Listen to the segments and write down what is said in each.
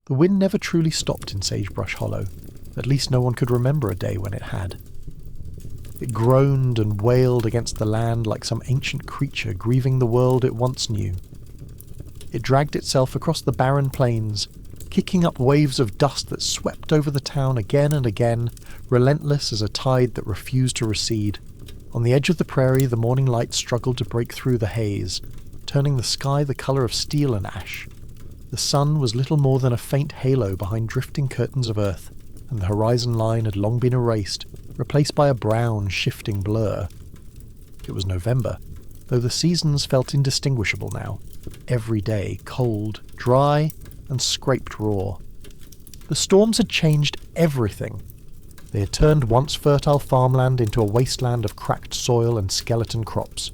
The wind never truly stopped in Sagebrush Hollow. At least no one could remember a day when it had. It groaned and wailed against the land like some ancient creature grieving the world it once knew. It dragged itself across the barren plains, kicking up waves of dust that swept over the town again and again, relentless as a tide that refused to recede. On the edge of the prairie, the morning light struggled to break through the haze, turning the sky the colour of steel and ash. The sun was little more than a faint halo behind drifting curtains of earth, and the horizon line had long been erased, replaced by a brown, shifting blur. It was November, though the seasons felt indistinguishable now, every day cold, dry, and scraped raw. The storms had changed everything. They had turned once fertile farmland into a wasteland of cracked soil and skeleton crops.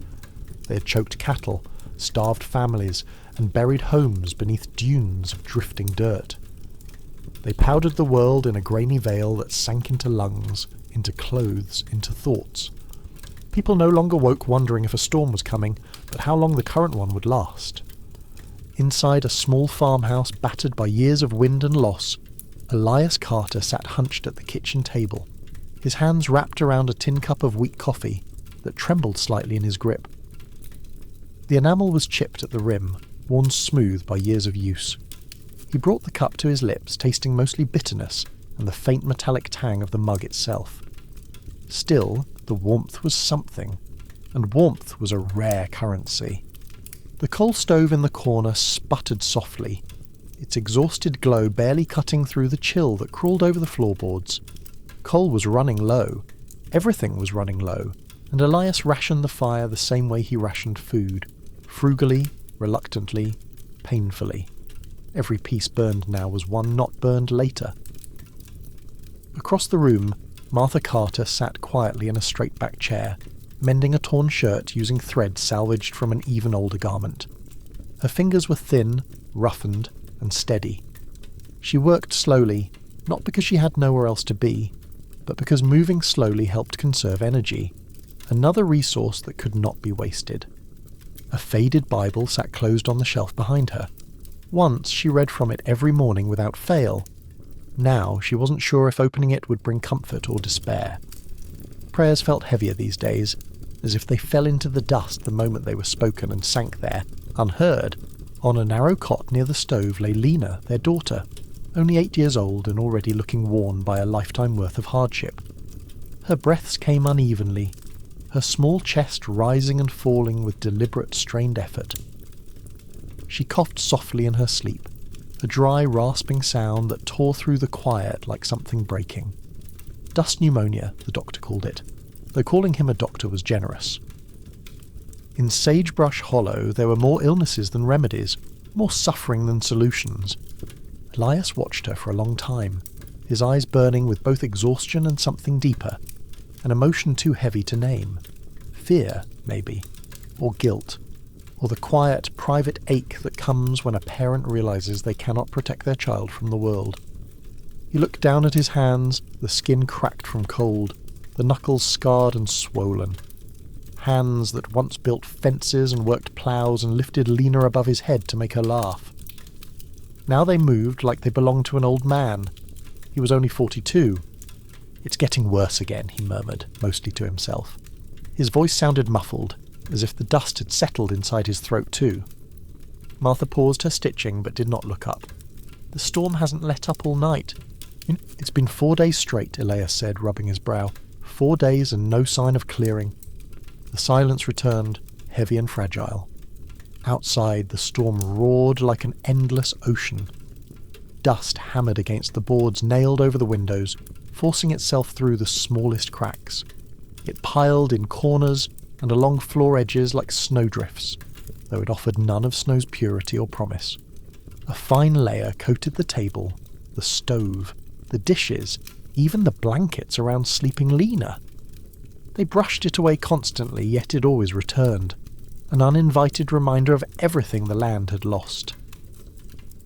They had choked cattle, starved families, and buried homes beneath dunes of drifting dirt. They powdered the world in a grainy veil that sank into lungs, into clothes, into thoughts. People no longer woke wondering if a storm was coming, but how long the current one would last. Inside a small farmhouse battered by years of wind and loss, Elias Carter sat hunched at the kitchen table, his hands wrapped around a tin cup of weak coffee that trembled slightly in his grip. The enamel was chipped at the rim, worn smooth by years of use. He brought the cup to his lips, tasting mostly bitterness and the faint metallic tang of the mug itself. Still, the warmth was something, and warmth was a rare currency. The coal stove in the corner sputtered softly, its exhausted glow barely cutting through the chill that crawled over the floorboards. Coal was running low. Everything was running low, and Elias rationed the fire the same way he rationed food, frugally, reluctantly, painfully. Every piece burned now was one not burned later. Across the room, Martha Carter sat quietly in a straight-back chair, mending a torn shirt using thread salvaged from an even older garment. Her fingers were thin, roughened, and steady. She worked slowly, not because she had nowhere else to be, but because moving slowly helped conserve energy, another resource that could not be wasted. A faded Bible sat closed on the shelf behind her. Once she read from it every morning without fail. Now she wasn't sure if opening it would bring comfort or despair. Prayers felt heavier these days, as if they fell into the dust the moment they were spoken and sank there, unheard. On a narrow cot near the stove lay Lena, their daughter, only 8 years old and already looking worn by a lifetime worth of hardship. Her breaths came unevenly, her small chest rising and falling with deliberate, strained effort. She coughed softly in her sleep, a dry, rasping sound that tore through the quiet like something breaking. Dust pneumonia, the doctor called it, though calling him a doctor was generous. In Sagebrush Hollow there were more illnesses than remedies, more suffering than solutions. Elias watched her for a long time, his eyes burning with both exhaustion and something deeper, an emotion too heavy to name. Fear, maybe, or guilt, or the quiet, private ache that comes when a parent realizes they cannot protect their child from the world. He looked down at his hands, the skin cracked from cold, the knuckles scarred and swollen. Hands that once built fences and worked ploughs and lifted Lena above his head to make her laugh. Now they moved like they belonged to an old man. He was only 42. "It's getting worse again," he murmured, mostly to himself. His voice sounded muffled, as if the dust had settled inside his throat too. Martha paused her stitching but did not look up. "The storm hasn't let up all night." "It's been 4 days straight," Elias said, rubbing his brow. 4 days and no sign of clearing." The silence returned, heavy and fragile. Outside, the storm roared like an endless ocean. Dust hammered against the boards nailed over the windows, forcing itself through the smallest cracks. It piled in corners and along floor edges like snowdrifts, though it offered none of snow's purity or promise. A fine layer coated the table, the stove, the dishes, even the blankets around sleeping Lena. They brushed it away constantly, yet it always returned, an uninvited reminder of everything the land had lost.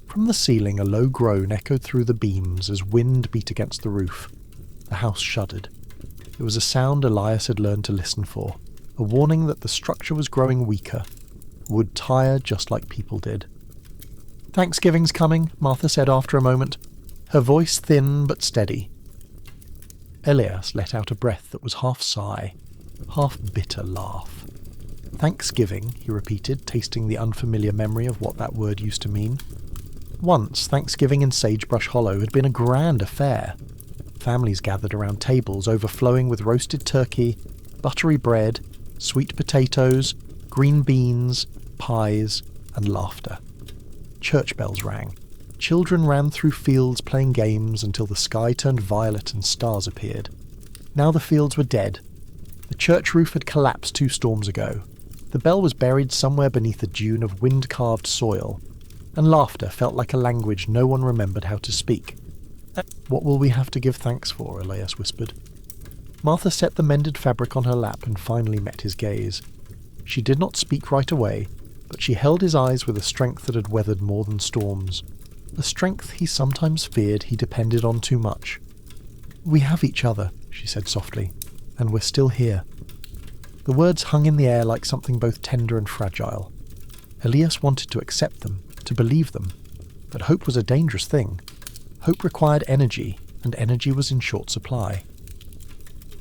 From the ceiling a low groan echoed through the beams as wind beat against the roof. The house shuddered. It was a sound Elias had learned to listen for, a warning that the structure was growing weaker, would tire just like people did. "Thanksgiving's coming," Martha said after a moment, her voice thin but steady. Elias let out a breath that was half sigh, half bitter laugh. "Thanksgiving," he repeated, tasting the unfamiliar memory of what that word used to mean. Once, Thanksgiving in Sagebrush Hollow had been a grand affair. Families gathered around tables overflowing with roasted turkey, buttery bread, sweet potatoes, green beans, pies, and laughter. Church bells rang. Children ran through fields playing games until the sky turned violet and stars appeared. Now the fields were dead. The church roof had collapsed 2 storms ago. The bell was buried somewhere beneath a dune of wind-carved soil, and laughter felt like a language no one remembered how to speak. "What will we have to give thanks for?" Elias whispered. Martha set the mended fabric on her lap and finally met his gaze. She did not speak right away, but she held his eyes with a strength that had weathered more than storms. A strength he sometimes feared he depended on too much. "We have each other," she said softly, "and we're still here." The words hung in the air like something both tender and fragile. Elias wanted to accept them, to believe them, but hope was a dangerous thing. Hope required energy, and energy was in short supply.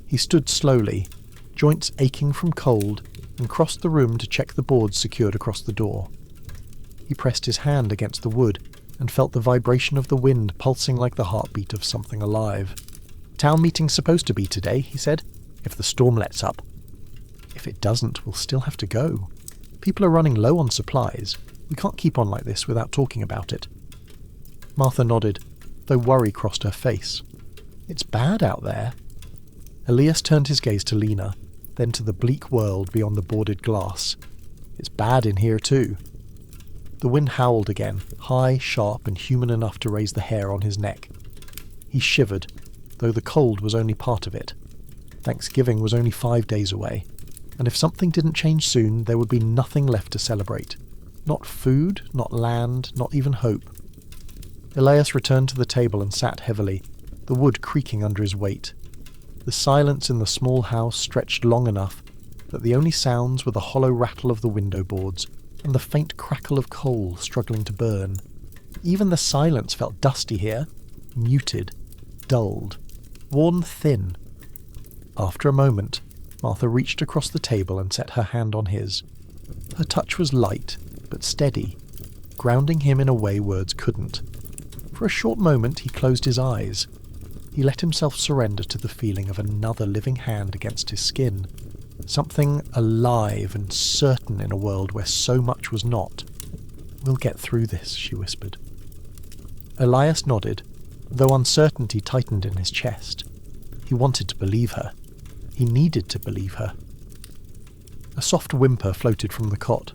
He stood slowly, joints aching from cold, and crossed the room to check the boards secured across the door. He pressed his hand against the wood and felt the vibration of the wind pulsing like the heartbeat of something alive. "Town meeting's supposed to be today," he said, "if the storm lets up. If it doesn't, we'll still have to go. People are running low on supplies. We can't keep on like this without talking about it." Martha nodded, though worry crossed her face. "It's bad out there." Elias turned his gaze to Lena, then to the bleak world beyond the boarded glass. "It's bad in here too." The wind howled again, high, sharp, and human enough to raise the hair on his neck. He shivered, though the cold was only part of it. Thanksgiving was only 5 days away, and if something didn't change soon, there would be nothing left to celebrate. Not food, not land, not even hope. Elias returned to the table and sat heavily, the wood creaking under his weight. The silence in the small house stretched long enough that the only sounds were the hollow rattle of the window boards and the faint crackle of coal struggling to burn. Even the silence felt dusty here, muted, dulled, worn thin. After a moment, Martha reached across the table and set her hand on his. Her touch was light, but steady, grounding him in a way words couldn't. For a short moment he closed his eyes. He let himself surrender to the feeling of another living hand against his skin. Something alive and certain in a world where so much was not. "We'll get through this," she whispered. Elias nodded, though uncertainty tightened in his chest. He wanted to believe her. He needed to believe her. A soft whimper floated from the cot.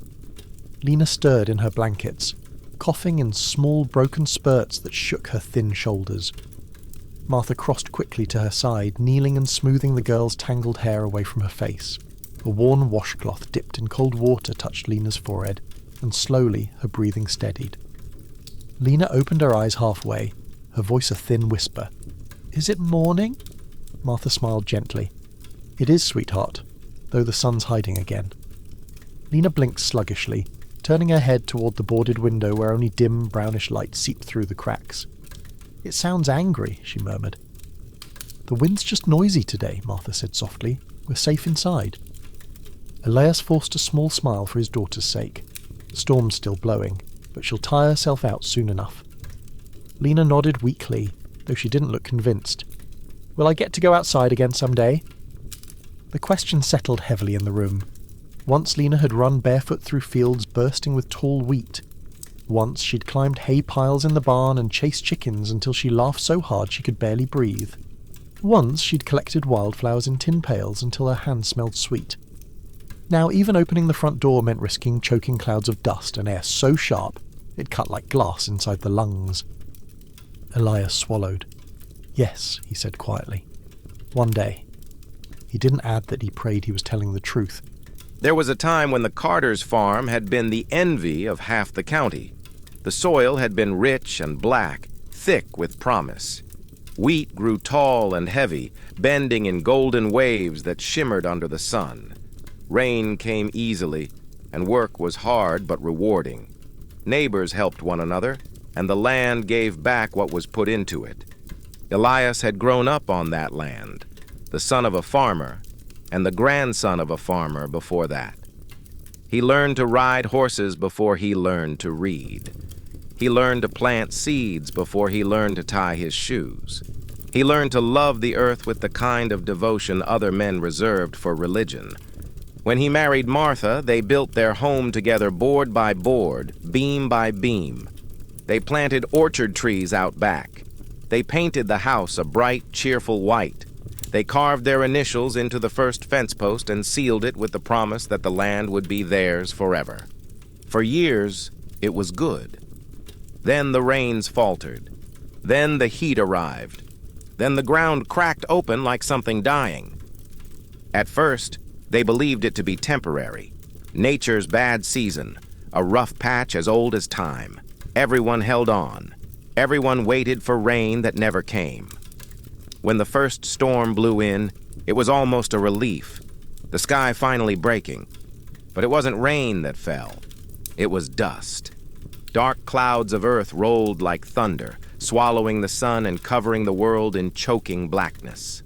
Lena stirred in her blankets, coughing in small broken spurts that shook her thin shoulders. Martha crossed quickly to her side, kneeling and smoothing the girl's tangled hair away from her face. A worn washcloth dipped in cold water touched Lena's forehead, and slowly her breathing steadied. Lena opened her eyes halfway, her voice a thin whisper. "Is it morning?" Martha smiled gently. "It is, sweetheart, though the sun's hiding again." Lena blinked sluggishly, turning her head toward the boarded window where only dim brownish light seeped through the cracks. "It sounds angry," she murmured. "The wind's just noisy today," Martha said softly. "We're safe inside." Elias forced a small smile for his daughter's sake. The storm's still blowing, but she'll tire herself out soon enough. Lena nodded weakly, though she didn't look convinced. "Will I get to go outside again someday?" The question settled heavily in the room. Once Lena had run barefoot through fields bursting with tall wheat. Once she'd climbed hay piles in the barn and chased chickens until she laughed so hard she could barely breathe. Once she'd collected wildflowers in tin pails until her hands smelled sweet. Now even opening the front door meant risking choking clouds of dust and air so sharp it cut like glass inside the lungs. Elias swallowed. "Yes," he said quietly. "One day." He didn't add that he prayed he was telling the truth. There was a time when the Carter's farm had been the envy of half the county. The soil had been rich and black, thick with promise. Wheat grew tall and heavy, bending in golden waves that shimmered under the sun. Rain came easily, and work was hard but rewarding. Neighbors helped one another, and the land gave back what was put into it. Elias had grown up on that land, the son of a farmer, and the grandson of a farmer before that. He learned to ride horses before he learned to read. He learned to plant seeds before he learned to tie his shoes. He learned to love the earth with the kind of devotion other men reserved for religion. When he married Martha, they built their home together board by board, beam by beam. They planted orchard trees out back. They painted the house a bright, cheerful white. They carved their initials into the first fence post and sealed it with the promise that the land would be theirs forever. For years, it was good. Then the rains faltered. Then the heat arrived. Then the ground cracked open like something dying. At first, they believed it to be temporary. Nature's bad season, a rough patch as old as time. Everyone held on. Everyone waited for rain that never came. When the first storm blew in, it was almost a relief, the sky finally breaking. But it wasn't rain that fell. It was dust. Dark clouds of earth rolled like thunder, swallowing the sun and covering the world in choking blackness.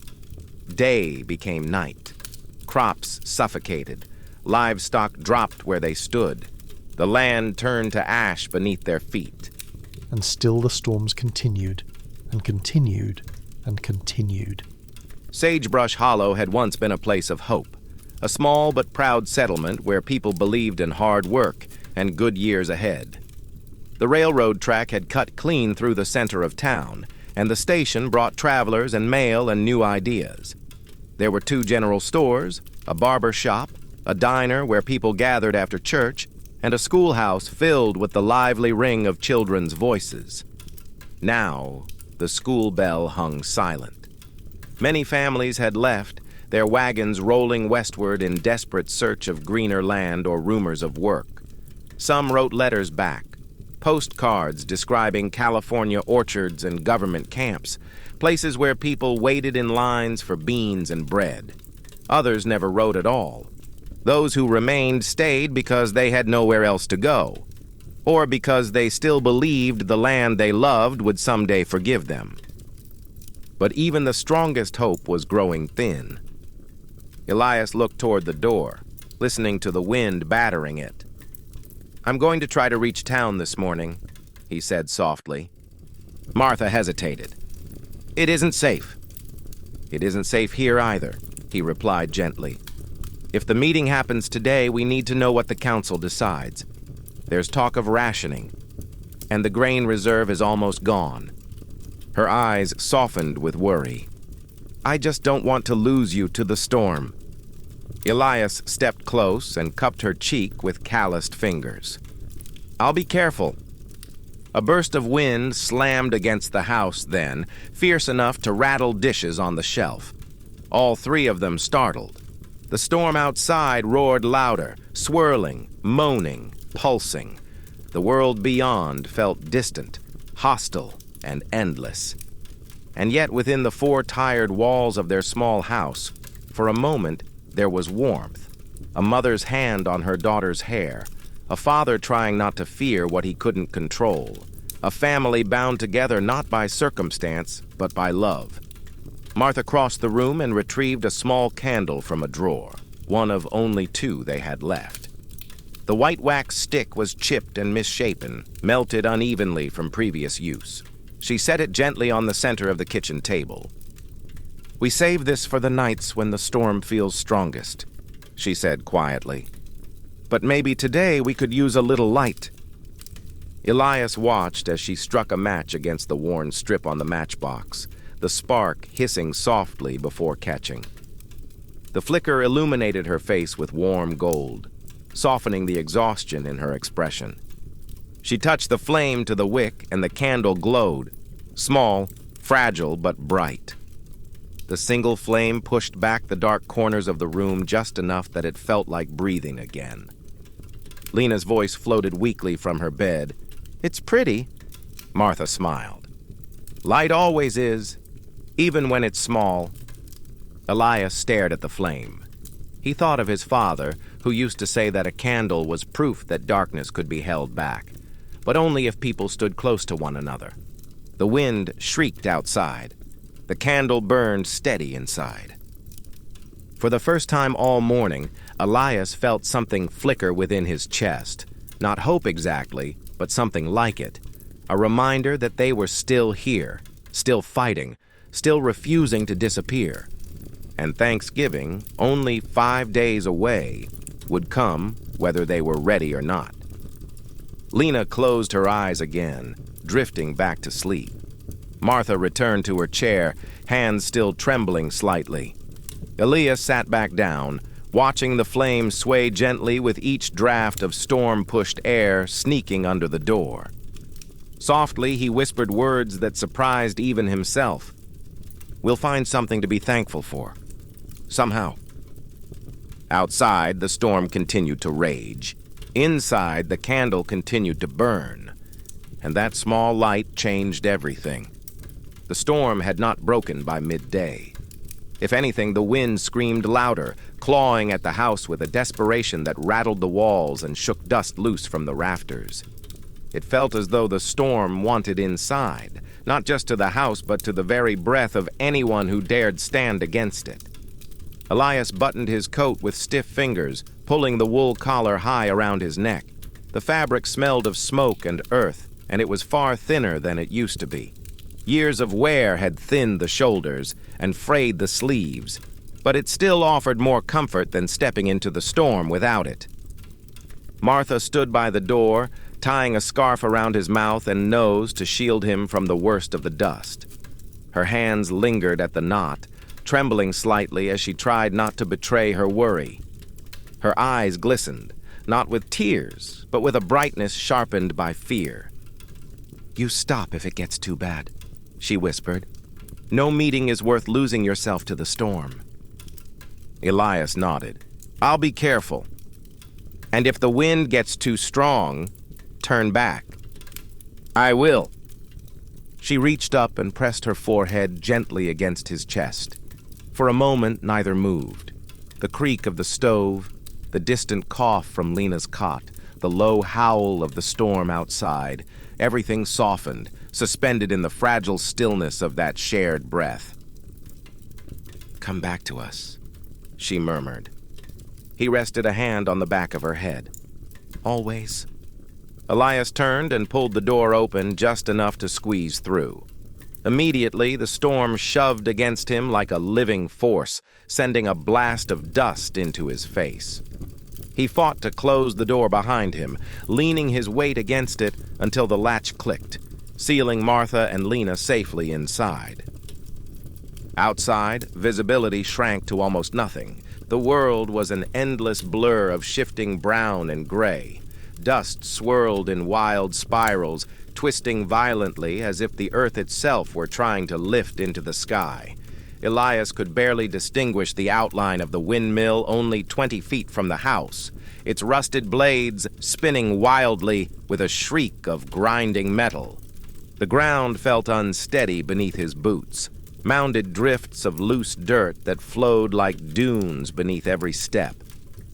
Day became night. Crops suffocated. Livestock dropped where they stood. The land turned to ash beneath their feet. And still the storms continued, and continued, and continued. Sagebrush Hollow had once been a place of hope, a small but proud settlement where people believed in hard work and good years ahead. The railroad track had cut clean through the center of town, and the station brought travelers and mail and new ideas. There were 2 general stores, a barber shop, a diner where people gathered after church, and a schoolhouse filled with the lively ring of children's voices. Now, the school bell hung silent. Many families had left, their wagons rolling westward in desperate search of greener land or rumors of work. Some wrote letters back, postcards describing California orchards and government camps, places where people waited in lines for beans and bread. Others never wrote at all. Those who remained stayed because they had nowhere else to go, or because they still believed the land they loved would someday forgive them. But even the strongest hope was growing thin. Elias looked toward the door, listening to the wind battering it. "I'm going to try to reach town this morning," he said softly. Martha hesitated. "It isn't safe." "It isn't safe here either," he replied gently. "If the meeting happens today, we need to know what the council decides. There's talk of rationing, and the grain reserve is almost gone." Her eyes softened with worry. "I just don't want to lose you to the storm." Elias stepped close and cupped her cheek with calloused fingers. "I'll be careful." A burst of wind slammed against the house then, fierce enough to rattle dishes on the shelf. All 3 of them startled. The storm outside roared louder, swirling, moaning, pulsing. The world beyond felt distant, hostile, and endless. And yet within the 4 tired walls of their small house, for a moment, there was warmth. A mother's hand on her daughter's hair, a father trying not to fear what he couldn't control, a family bound together not by circumstance, but by love. Martha crossed the room and retrieved a small candle from a drawer, one of only 2 they had left. The white wax stick was chipped and misshapen, melted unevenly from previous use. She set it gently on the center of the kitchen table. "We save this for the nights when the storm feels strongest," she said quietly. "But maybe today we could use a little light." Elias watched as she struck a match against the worn strip on the matchbox, the spark hissing softly before catching. The flicker illuminated her face with warm gold, softening the exhaustion in her expression. She touched the flame to the wick and the candle glowed, small, fragile, but bright. The single flame pushed back the dark corners of the room just enough that it felt like breathing again. Lena's voice floated weakly from her bed. "It's pretty." Martha smiled. "Light always is, even when it's small." Elias stared at the flame. He thought of his father, who used to say that a candle was proof that darkness could be held back. but only if people stood close to one another. The wind shrieked outside. The candle burned steady inside. For the first time all morning, Elias felt something flicker within his chest. Not hope exactly, but something like it. A reminder that they were still here, still fighting, still refusing to disappear. And Thanksgiving, only 5 days away, would come whether they were ready or not. Lena closed her eyes again, drifting back to sleep. Martha returned to her chair, hands still trembling slightly. Elias sat back down, watching the flames sway gently with each draft of storm-pushed air sneaking under the door. Softly, he whispered words that surprised even himself. "We'll find something to be thankful for. Somehow." Outside, the storm continued to rage. Inside, the candle continued to burn. And that small light changed everything. The storm had not broken by midday. If anything, the wind screamed louder, clawing at the house with a desperation that rattled the walls and shook dust loose from the rafters. It felt as though the storm wanted inside, not just to the house, but to the very breath of anyone who dared stand against it. Elias buttoned his coat with stiff fingers, pulling the wool collar high around his neck. The fabric smelled of smoke and earth, and it was far thinner than it used to be. Years of wear had thinned the shoulders and frayed the sleeves, but it still offered more comfort than stepping into the storm without it. Martha stood by the door, tying a scarf around his mouth and nose to shield him from the worst of the dust. Her hands lingered at the knot, trembling slightly as she tried not to betray her worry. Her eyes glistened, not with tears, but with a brightness sharpened by fear. "You stop if it gets too bad," she whispered. "No meeting is worth losing yourself to the storm." Elias nodded. "I'll be careful. And if the wind gets too strong, turn back." "I will." She reached up and pressed her forehead gently against his chest. For a moment, neither moved. The creak of the stove, the distant cough from Lena's cot, the low howl of the storm outside, everything softened, suspended in the fragile stillness of that shared breath. "Come back to us," she murmured. He rested a hand on the back of her head. "Always." Elias turned and pulled the door open just enough to squeeze through. Immediately, the storm shoved against him like a living force, sending a blast of dust into his face. He fought to close the door behind him, leaning his weight against it until the latch clicked, sealing Martha and Lena safely inside. Outside, visibility shrank to almost nothing. The world was an endless blur of shifting brown and gray. Dust swirled in wild spirals, twisting violently as if the earth itself were trying to lift into the sky. Elias could barely distinguish the outline of the windmill only 20 feet from the house, its rusted blades spinning wildly with a shriek of grinding metal. The ground felt unsteady beneath his boots, mounded drifts of loose dirt that flowed like dunes beneath every step.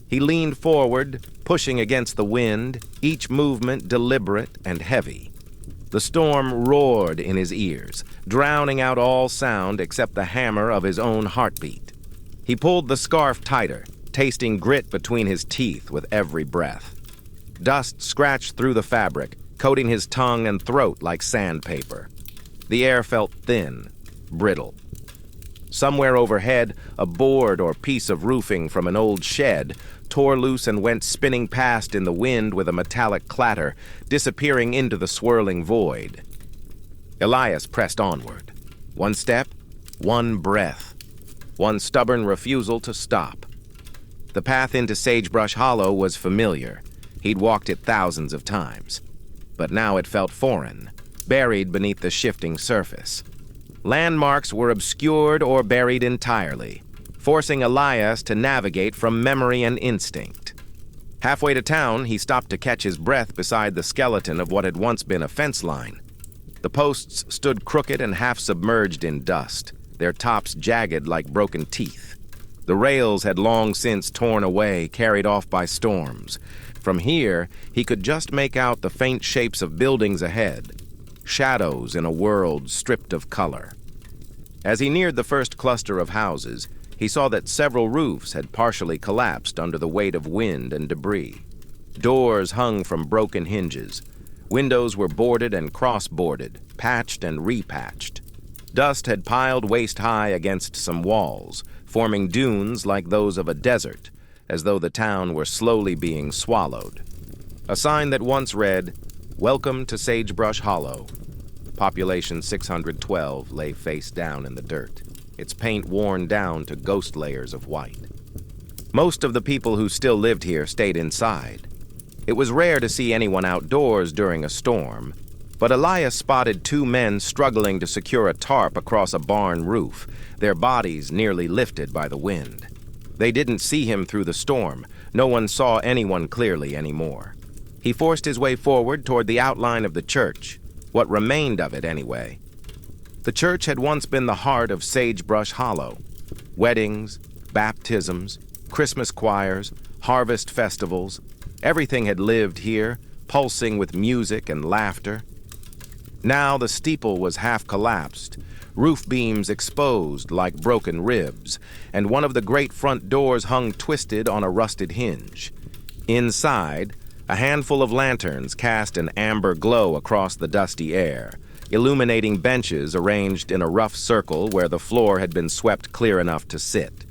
He leaned forward, pushing against the wind, each movement deliberate and heavy. The storm roared in his ears, drowning out all sound except the hammer of his own heartbeat. He pulled the scarf tighter, tasting grit between his teeth with every breath. Dust scratched through the fabric, coating his tongue and throat like sandpaper. The air felt thin, brittle. Somewhere overhead, a board or piece of roofing from an old shed tore loose and went spinning past in the wind with a metallic clatter, disappearing into the swirling void. Elias pressed onward. One step, one breath, one stubborn refusal to stop. The path into Sagebrush Hollow was familiar. He'd walked it thousands of times. But now it felt foreign, buried beneath the shifting surface. Landmarks were obscured or buried entirely, forcing Elias to navigate from memory and instinct. Halfway to town, he stopped to catch his breath beside the skeleton of what had once been a fence line. The posts stood crooked and half-submerged in dust, their tops jagged like broken teeth. The rails had long since torn away, carried off by storms. From here, he could just make out the faint shapes of buildings ahead, shadows in a world stripped of color. As he neared the first cluster of houses, he saw that several roofs had partially collapsed under the weight of wind and debris. Doors hung from broken hinges. Windows were boarded and cross-boarded, patched and repatched. Dust had piled waist-high against some walls, forming dunes like those of a desert, as though the town were slowly being swallowed. A sign that once read, "Welcome to Sagebrush Hollow." Population 612 lay face down in the dirt, its paint worn down to ghost layers of white. Most of the people who still lived here stayed inside. It was rare to see anyone outdoors during a storm, but Elias spotted two men struggling to secure a tarp across a barn roof, their bodies nearly lifted by the wind. They didn't see him through the storm. No one saw anyone clearly anymore. He forced his way forward toward the outline of the church, what remained of it anyway. The church had once been the heart of Sagebrush Hollow. Weddings, baptisms, Christmas choirs, harvest festivals, everything had lived here, pulsing with music and laughter. Now the steeple was half collapsed, roof beams exposed like broken ribs, and one of the great front doors hung twisted on a rusted hinge. Inside, a handful of lanterns cast an amber glow across the dusty air, illuminating benches arranged in a rough circle where the floor had been swept clear enough to sit.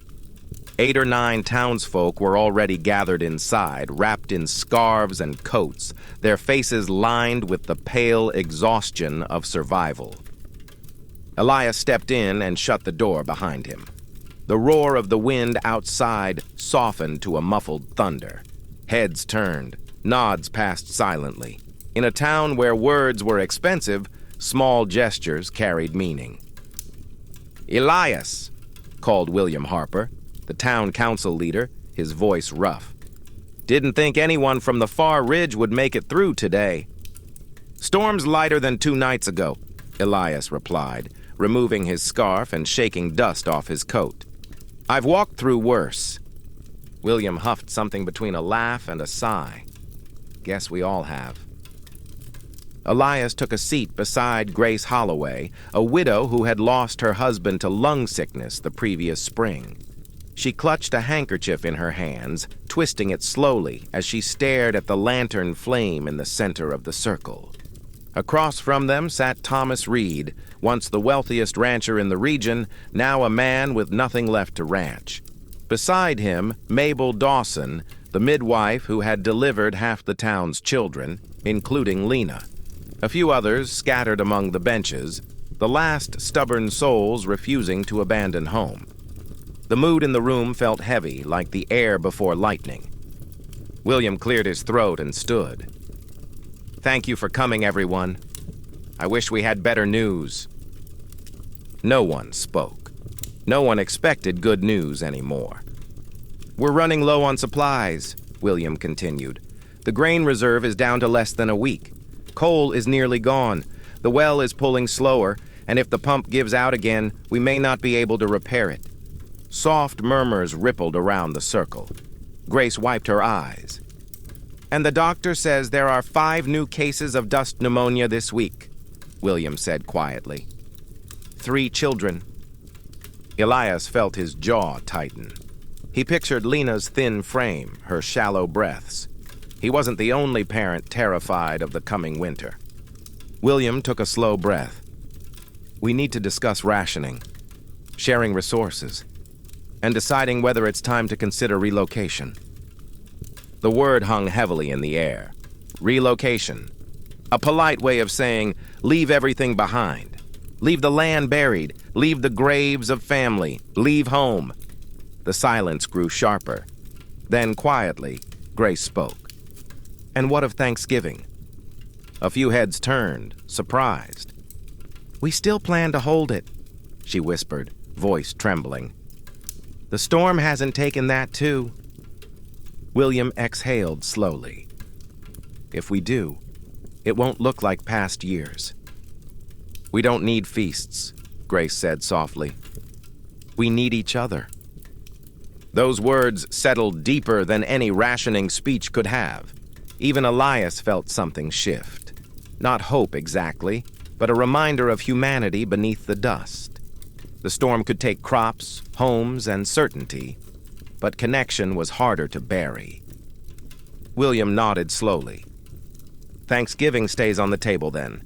8 or 9 townsfolk were already gathered inside, wrapped in scarves and coats, their faces lined with the pale exhaustion of survival. Elias stepped in and shut the door behind him. The roar of the wind outside softened to a muffled thunder. Heads turned, nods passed silently. In a town where words were expensive, small gestures carried meaning. "Elias," called William Harper, the town council leader, his voice rough. "Didn't think anyone from the far ridge would make it through today." "Storm's lighter than 2 nights ago," Elias replied, removing his scarf and shaking dust off his coat. "I've walked through worse." William huffed something between a laugh and a sigh. "Guess we all have." Elias took a seat beside Grace Holloway, a widow who had lost her husband to lung sickness the previous spring. She clutched a handkerchief in her hands, twisting it slowly as she stared at the lantern flame in the center of the circle. Across from them sat Thomas Reed, once the wealthiest rancher in the region, now a man with nothing left to ranch. Beside him, Mabel Dawson, the midwife who had delivered half the town's children, including Lena. A few others scattered among the benches, the last stubborn souls refusing to abandon home. The mood in the room felt heavy, like the air before lightning. William cleared his throat and stood. "Thank you for coming, everyone. I wish we had better news." No one spoke. No one expected good news anymore. "We're running low on supplies," William continued. "The grain reserve is down to less than a week. Coal is nearly gone. The well is pulling slower, and if the pump gives out again, we may not be able to repair it." Soft murmurs rippled around the circle. Grace wiped her eyes. "And the doctor says there are 5 new cases of dust pneumonia this week," William said quietly. 3 children. Elias felt his jaw tighten. He pictured Lena's thin frame, her shallow breaths. He wasn't the only parent terrified of the coming winter. William took a slow breath. "We need to discuss rationing, sharing resources, and deciding whether it's time to consider relocation." The word hung heavily in the air. Relocation. A polite way of saying, leave everything behind. Leave the land buried. Leave the graves of family. Leave home. The silence grew sharper. Then, quietly, Grace spoke. "And what of Thanksgiving?" A few heads turned, surprised. "We still plan to hold it," she whispered, voice trembling. "The storm hasn't taken that, too." William exhaled slowly. "If we do, it won't look like past years." "We don't need feasts," Grace said softly. "We need each other." Those words settled deeper than any rationing speech could have. Even Elias felt something shift. Not hope exactly, but a reminder of humanity beneath the dust. The storm could take crops, homes, and certainty, but connection was harder to bury. William nodded slowly. Thanksgiving stays on the table then,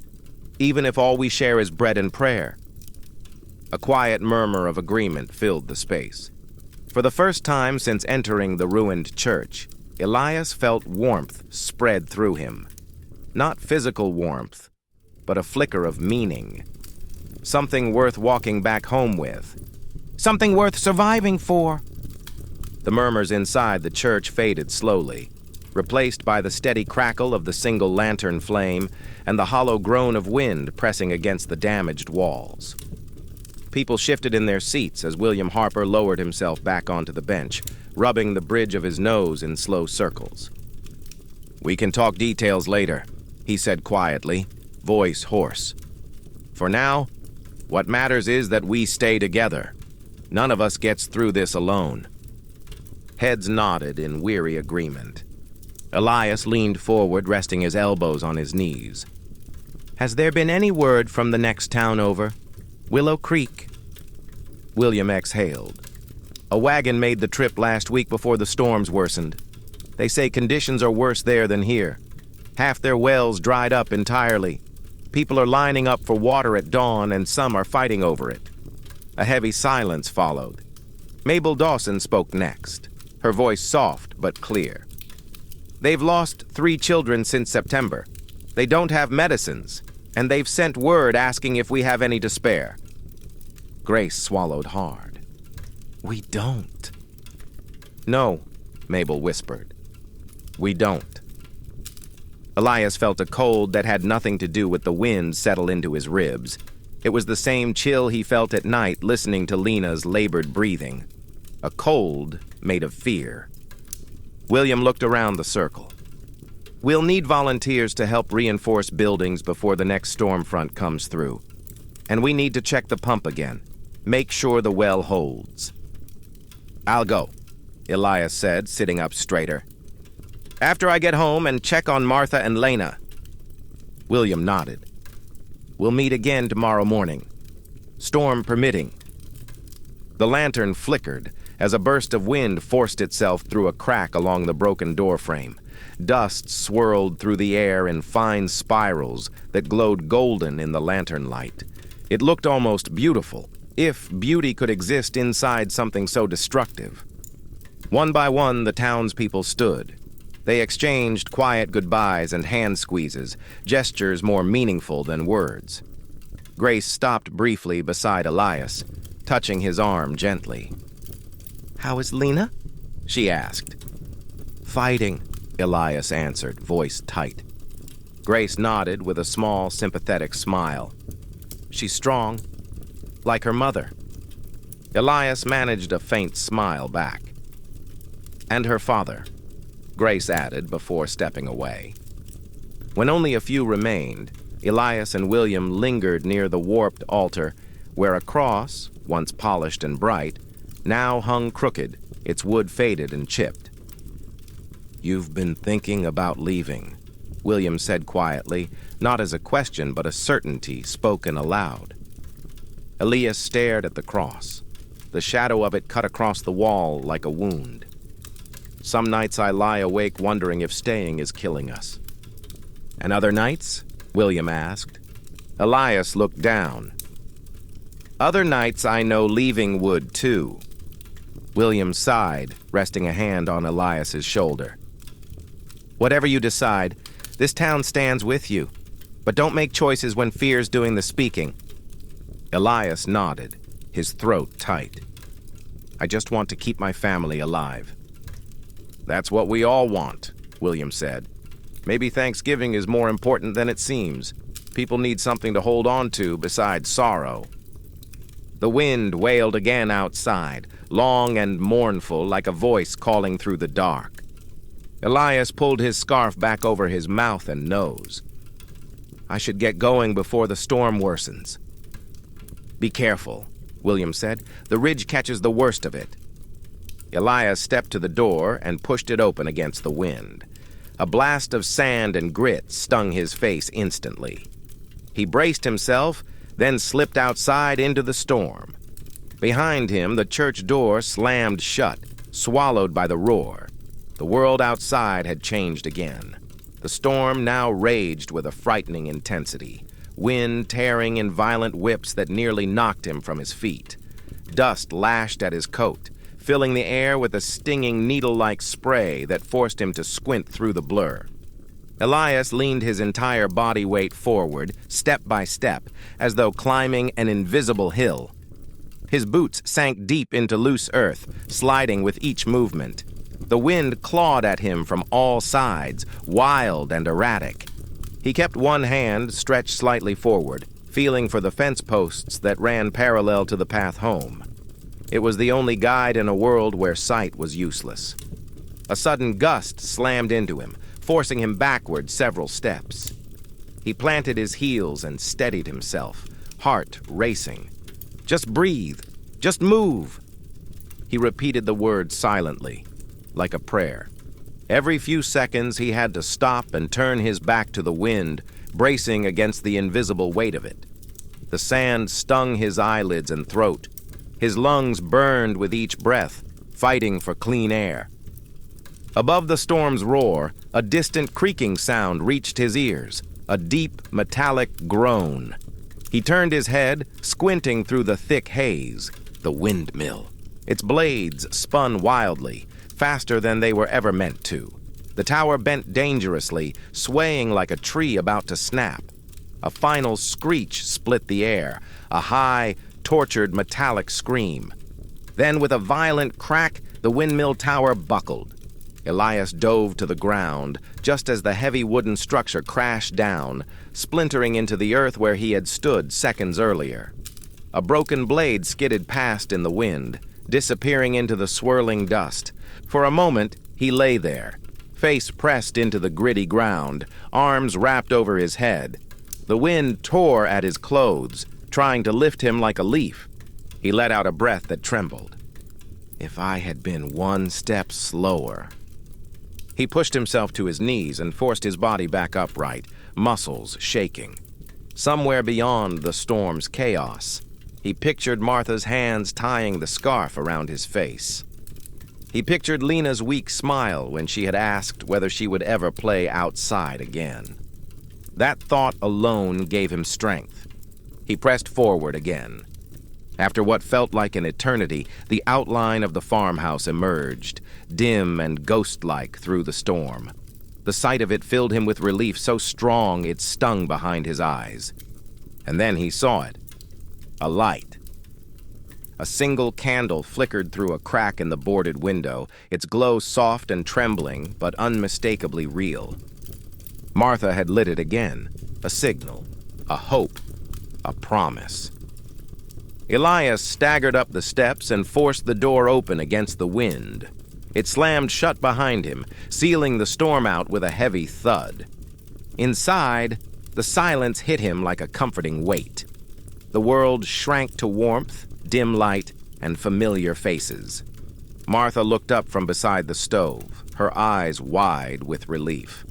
even if all we share is bread and prayer. A quiet murmur of agreement filled the space. For the first time since entering the ruined church, Elias felt warmth spread through him. Not physical warmth, but a flicker of meaning. Something worth walking back home with. Something worth surviving for. The murmurs inside the church faded slowly, replaced by the steady crackle of the single lantern flame and the hollow groan of wind pressing against the damaged walls. People shifted in their seats as William Harper lowered himself back onto the bench, rubbing the bridge of his nose in slow circles. "We can talk details later," he said quietly, voice hoarse. "For now, what matters is that we stay together. None of us gets through this alone." Heads nodded in weary agreement. Elias leaned forward, resting his elbows on his knees. "Has there been any word from the next town over? Willow Creek?" William exhaled. "A wagon made the trip last week before the storms worsened. They say conditions are worse there than here. Half their wells dried up entirely. People are lining up for water at dawn, and some are fighting over it." A heavy silence followed. Mabel Dawson spoke next, her voice soft but clear. "They've lost 3 children since September. They don't have medicines, and they've sent word asking if we have any to spare." Grace swallowed hard. "We don't." "No," Mabel whispered. "We don't." Elias felt a cold that had nothing to do with the wind settle into his ribs. It was the same chill he felt at night listening to Lena's labored breathing. A cold made of fear. William looked around the circle. "We'll need volunteers to help reinforce buildings before the next storm front comes through. And we need to check the pump again. Make sure the well holds." "I'll go," Elias said, sitting up straighter. "After I get home and check on Martha and Lena." William nodded. "We'll meet again tomorrow morning. Storm permitting." The lantern flickered as a burst of wind forced itself through a crack along the broken doorframe. Dust swirled through the air in fine spirals that glowed golden in the lantern light. It looked almost beautiful, if beauty could exist inside something so destructive. One by one, the townspeople stood. They exchanged quiet goodbyes and hand squeezes, gestures more meaningful than words. Grace stopped briefly beside Elias, touching his arm gently. "How is Lena?" she asked. "Fighting," Elias answered, voice tight. Grace nodded with a small, sympathetic smile. "She's strong, like her mother." Elias managed a faint smile back. "And her father," Grace added before stepping away. When only a few remained, Elias and William lingered near the warped altar where a cross, once polished and bright, now hung crooked, its wood faded and chipped. "You've been thinking about leaving," William said quietly, not as a question but a certainty spoken aloud. Elias stared at the cross. The shadow of it cut across the wall like a wound. "Some nights I lie awake wondering if staying is killing us." "And other nights?" William asked. Elias looked down. "Other nights I know leaving would too." William sighed, resting a hand on Elias's shoulder. "Whatever you decide, this town stands with you. But don't make choices when fear's doing the speaking." Elias nodded, his throat tight. "I just want to keep my family alive." "That's what we all want," William said. "Maybe Thanksgiving is more important than it seems. People need something to hold on to besides sorrow." The wind wailed again outside, long and mournful like a voice calling through the dark. Elias pulled his scarf back over his mouth and nose. "I should get going before the storm worsens." "Be careful," William said. "The ridge catches the worst of it." Elias stepped to the door and pushed it open against the wind. A blast of sand and grit stung his face instantly. He braced himself, then slipped outside into the storm. Behind him, the church door slammed shut, swallowed by the roar. The world outside had changed again. The storm now raged with a frightening intensity, wind tearing in violent whips that nearly knocked him from his feet. Dust lashed at his coat, filling the air with a stinging needle-like spray that forced him to squint through the blur. Elias leaned his entire body weight forward, step by step, as though climbing an invisible hill. His boots sank deep into loose earth, sliding with each movement. The wind clawed at him from all sides, wild and erratic. He kept one hand stretched slightly forward, feeling for the fence posts that ran parallel to the path home. It was the only guide in a world where sight was useless. A sudden gust slammed into him, forcing him backward several steps. He planted his heels and steadied himself, heart racing. Just breathe. Just move. He repeated the words silently, like a prayer. Every few seconds he had to stop and turn his back to the wind, bracing against the invisible weight of it. The sand stung his eyelids and throat. His lungs burned with each breath, fighting for clean air. Above the storm's roar, a distant creaking sound reached his ears, a deep, metallic groan. He turned his head, squinting through the thick haze. The windmill. Its blades spun wildly, faster than they were ever meant to. The tower bent dangerously, swaying like a tree about to snap. A final screech split the air, a high, tortured metallic scream. Then, with a violent crack, the windmill tower buckled. Elias dove to the ground, just as the heavy wooden structure crashed down, splintering into the earth where he had stood seconds earlier. A broken blade skidded past in the wind, disappearing into the swirling dust. For a moment, he lay there, face pressed into the gritty ground, arms wrapped over his head. The wind tore at his clothes, trying to lift him like a leaf. He let out a breath that trembled. If I had been one step slower. He pushed himself to his knees and forced his body back upright, muscles shaking. Somewhere beyond the storm's chaos, he pictured Martha's hands tying the scarf around his face. He pictured Lena's weak smile when she had asked whether she would ever play outside again. That thought alone gave him strength. He pressed forward again. After what felt like an eternity, the outline of the farmhouse emerged, dim and ghost-like through the storm. The sight of it filled him with relief so strong it stung behind his eyes. And then he saw it. A light. A single candle flickered through a crack in the boarded window, its glow soft and trembling, but unmistakably real. Martha had lit it again. A signal. A hope. A promise. Elias staggered up the steps and forced the door open against the wind. It slammed shut behind him, sealing the storm out with a heavy thud. Inside, the silence hit him like a comforting weight. The world shrank to warmth, dim light, and familiar faces. Martha looked up from beside the stove, her eyes wide with relief.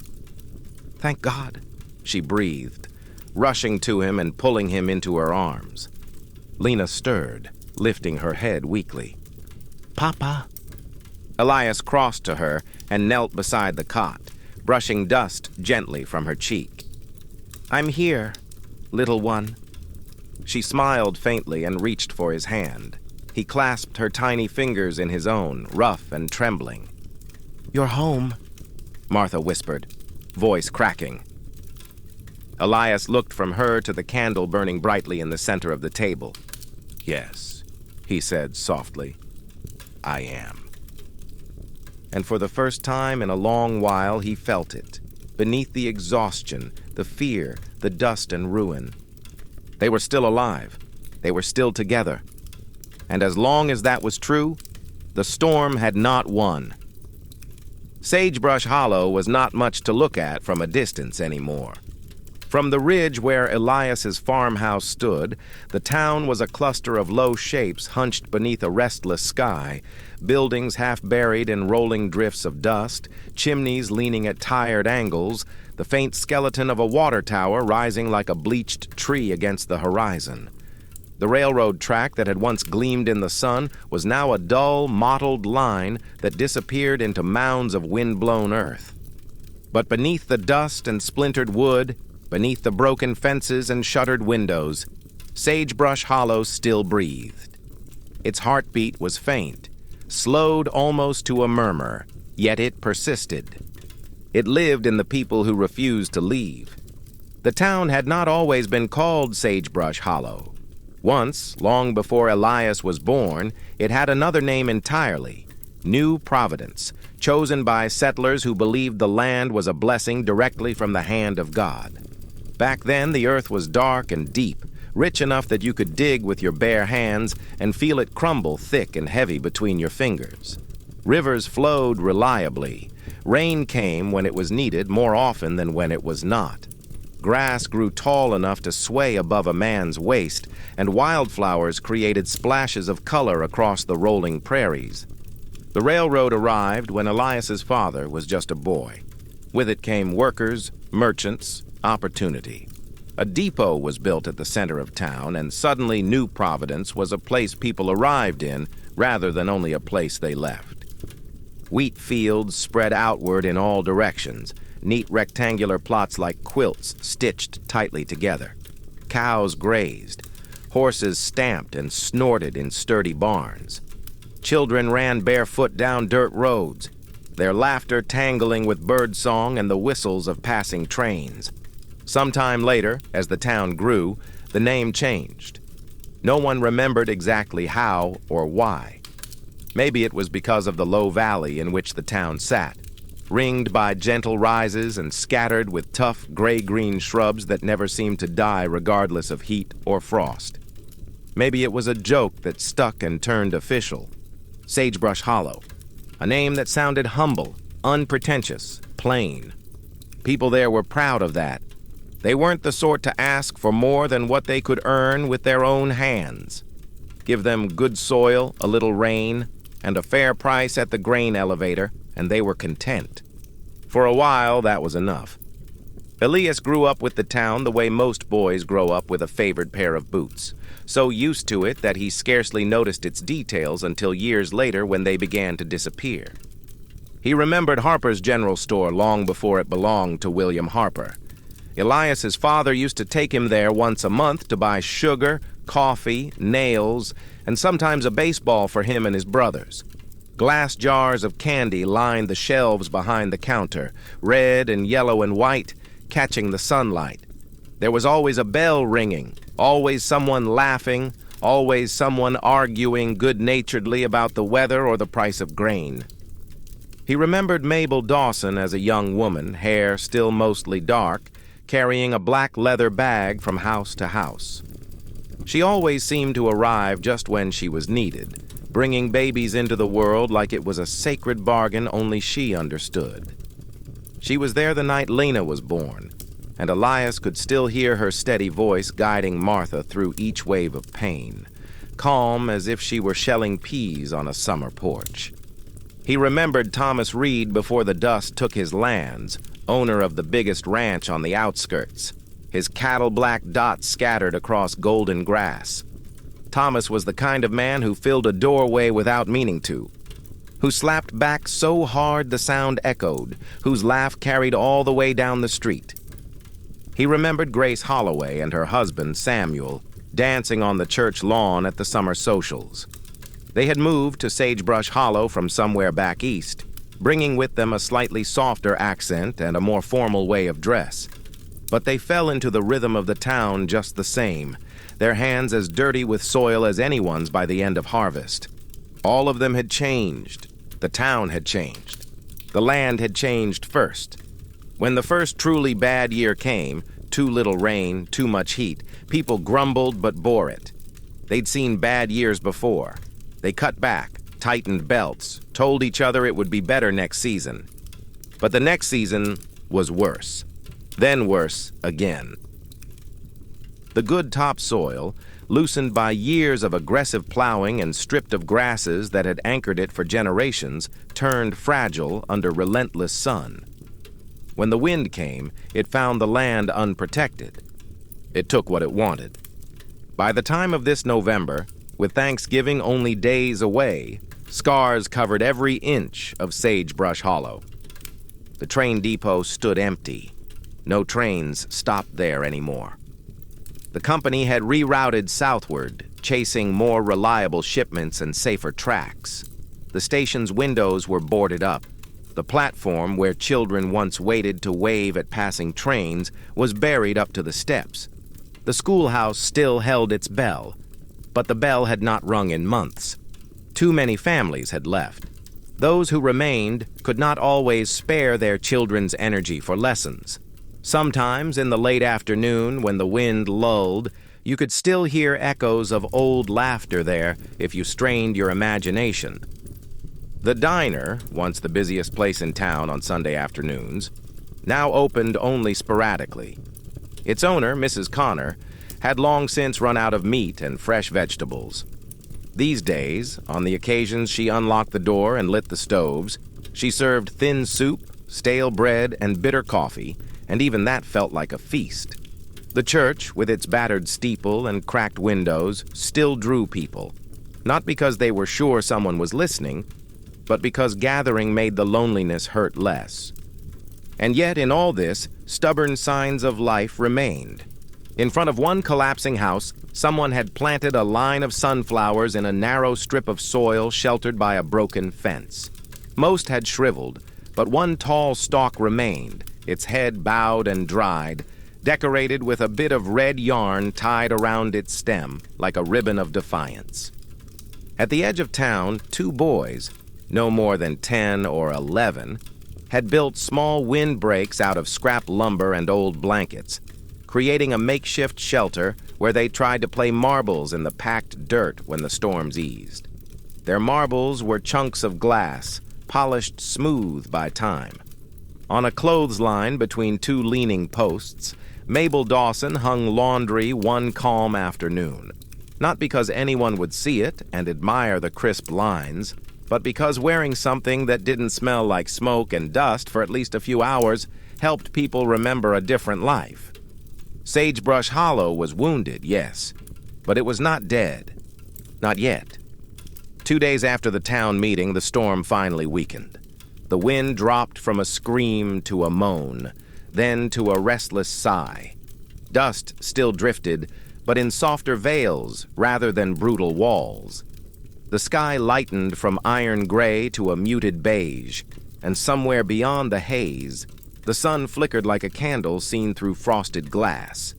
"Thank God," she breathed, rushing to him and pulling him into her arms. Lena stirred, lifting her head weakly. "Papa." Elias crossed to her and knelt beside the cot, brushing dust gently from her cheek. "I'm here, little one." She smiled faintly and reached for his hand. He clasped her tiny fingers in his own, rough and trembling. "You're home," Martha whispered, voice cracking. Elias looked from her to the candle burning brightly in the center of the table. "Yes," he said softly, "I am." And for the first time in a long while he felt it, beneath the exhaustion, the fear, the dust and ruin. They were still alive. They were still together. And as long as that was true, the storm had not won. Sagebrush Hollow was not much to look at from a distance anymore. From the ridge where Elias's farmhouse stood, the town was a cluster of low shapes hunched beneath a restless sky, buildings half buried in rolling drifts of dust, chimneys leaning at tired angles, the faint skeleton of a water tower rising like a bleached tree against the horizon. The railroad track that had once gleamed in the sun was now a dull, mottled line that disappeared into mounds of wind-blown earth. But beneath the dust and splintered wood, beneath the broken fences and shuttered windows, Sagebrush Hollow still breathed. Its heartbeat was faint, slowed almost to a murmur, yet it persisted. It lived in the people who refused to leave. The town had not always been called Sagebrush Hollow. Once, long before Elias was born, it had another name entirely, New Providence, chosen by settlers who believed the land was a blessing directly from the hand of God. Back then, the earth was dark and deep, rich enough that you could dig with your bare hands and feel it crumble thick and heavy between your fingers. Rivers flowed reliably. Rain came when it was needed more often than when it was not. Grass grew tall enough to sway above a man's waist, and wildflowers created splashes of color across the rolling prairies. The railroad arrived when Elias's father was just a boy. With it came workers, merchants, opportunity. A depot was built at the center of town, and suddenly New Providence was a place people arrived in rather than only a place they left. Wheat fields spread outward in all directions, neat rectangular plots like quilts stitched tightly together. Cows grazed. Horses stamped and snorted in sturdy barns. Children ran barefoot down dirt roads, their laughter tangling with birdsong and the whistles of passing trains. Sometime later, as the town grew, the name changed. No one remembered exactly how or why. Maybe it was because of the low valley in which the town sat, ringed by gentle rises and scattered with tough gray-green shrubs that never seemed to die regardless of heat or frost. Maybe it was a joke that stuck and turned official. Sagebrush Hollow, a name that sounded humble, unpretentious, plain. People there were proud of that. They weren't the sort to ask for more than what they could earn with their own hands. Give them good soil, a little rain, and a fair price at the grain elevator, and they were content. For a while, that was enough. Elias grew up with the town the way most boys grow up with a favored pair of boots, so used to it that he scarcely noticed its details until years later when they began to disappear. He remembered Harper's General Store long before it belonged to William Harper. Elias's father used to take him there once a month to buy sugar, coffee, nails, and sometimes a baseball for him and his brothers. Glass jars of candy lined the shelves behind the counter, red and yellow and white, catching the sunlight. There was always a bell ringing, always someone laughing, always someone arguing good-naturedly about the weather or the price of grain. He remembered Mabel Dawson as a young woman, hair still mostly dark, carrying a black leather bag from house to house. She always seemed to arrive just when she was needed, bringing babies into the world like it was a sacred bargain only she understood. She was there the night Lena was born, and Elias could still hear her steady voice guiding Martha through each wave of pain, calm as if she were shelling peas on a summer porch. He remembered Thomas Reed before the dust took his lands, owner of the biggest ranch on the outskirts, his cattle-black dots scattered across golden grass. Thomas was the kind of man who filled a doorway without meaning to, who slapped back so hard the sound echoed, whose laugh carried all the way down the street. He remembered Grace Holloway and her husband, Samuel, dancing on the church lawn at the summer socials. They had moved to Sagebrush Hollow from somewhere back east, bringing with them a slightly softer accent and a more formal way of dress. But they fell into the rhythm of the town just the same, their hands as dirty with soil as anyone's by the end of harvest. All of them had changed. The town had changed. The land had changed first. When the first truly bad year came, too little rain, too much heat, people grumbled but bore it. They'd seen bad years before. They cut back, tightened belts, told each other it would be better next season. But the next season was worse. Then worse again. The good topsoil, loosened by years of aggressive plowing and stripped of grasses that had anchored it for generations, turned fragile under relentless sun. When the wind came, it found the land unprotected. It took what it wanted. By the time of this November, with Thanksgiving only days away, scars covered every inch of Sagebrush Hollow. The train depot stood empty. No trains stopped there anymore. The company had rerouted southward, chasing more reliable shipments and safer tracks. The station's windows were boarded up. The platform where children once waited to wave at passing trains was buried up to the steps. The schoolhouse still held its bell, but the bell had not rung in months. Too many families had left. Those who remained could not always spare their children's energy for lessons. Sometimes in the late afternoon, when the wind lulled, you could still hear echoes of old laughter there if you strained your imagination. The diner, once the busiest place in town on Sunday afternoons, now opened only sporadically. Its owner, Mrs. Connor, had long since run out of meat and fresh vegetables. These days, on the occasions she unlocked the door and lit the stoves, she served thin soup, stale bread, and bitter coffee, and even that felt like a feast. The church, with its battered steeple and cracked windows, still drew people, not because they were sure someone was listening, but because gathering made the loneliness hurt less. And yet, in all this, stubborn signs of life remained. In front of one collapsing house, someone had planted a line of sunflowers in a narrow strip of soil sheltered by a broken fence. Most had shriveled, but one tall stalk remained, its head bowed and dried, decorated with a bit of red yarn tied around its stem like a ribbon of defiance. At the edge of town, two boys, no more than 10 or 11, had built small windbreaks out of scrap lumber and old blankets, creating a makeshift shelter where they tried to play marbles in the packed dirt when the storms eased. Their marbles were chunks of glass, polished smooth by time. On a clothesline between two leaning posts, Mabel Dawson hung laundry one calm afternoon, not because anyone would see it and admire the crisp lines, but because wearing something that didn't smell like smoke and dust for at least a few hours helped people remember a different life. Sagebrush Hollow was wounded, yes, but it was not dead. Not yet. 2 days after the town meeting, the storm finally weakened. The wind dropped from a scream to a moan, then to a restless sigh. Dust still drifted, but in softer veils rather than brutal walls. The sky lightened from iron gray to a muted beige, and somewhere beyond the haze, the sun flickered like a candle seen through frosted glass.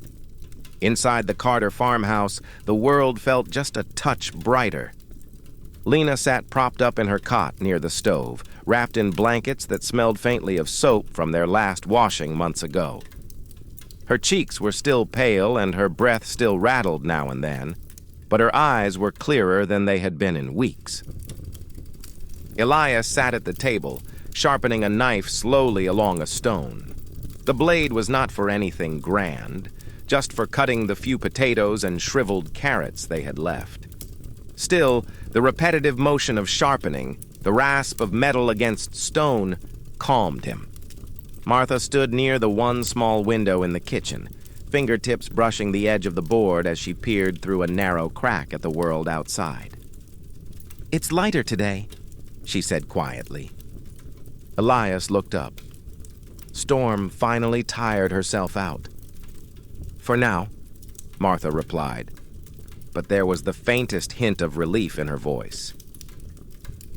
Inside the Carter farmhouse, the world felt just a touch brighter. Lena sat propped up in her cot near the stove, wrapped in blankets that smelled faintly of soap from their last washing months ago. Her cheeks were still pale and her breath still rattled now and then, but her eyes were clearer than they had been in weeks. Elias sat at the table, sharpening a knife slowly along a stone. The blade was not for anything grand, just for cutting the few potatoes and shriveled carrots they had left. Still, the repetitive motion of sharpening, the rasp of metal against stone, calmed him. Martha stood near the one small window in the kitchen, fingertips brushing the edge of the board as she peered through a narrow crack at the world outside. "It's lighter today," she said quietly. Elias looked up. Storm finally tired herself out. "For now," Martha replied, but there was the faintest hint of relief in her voice.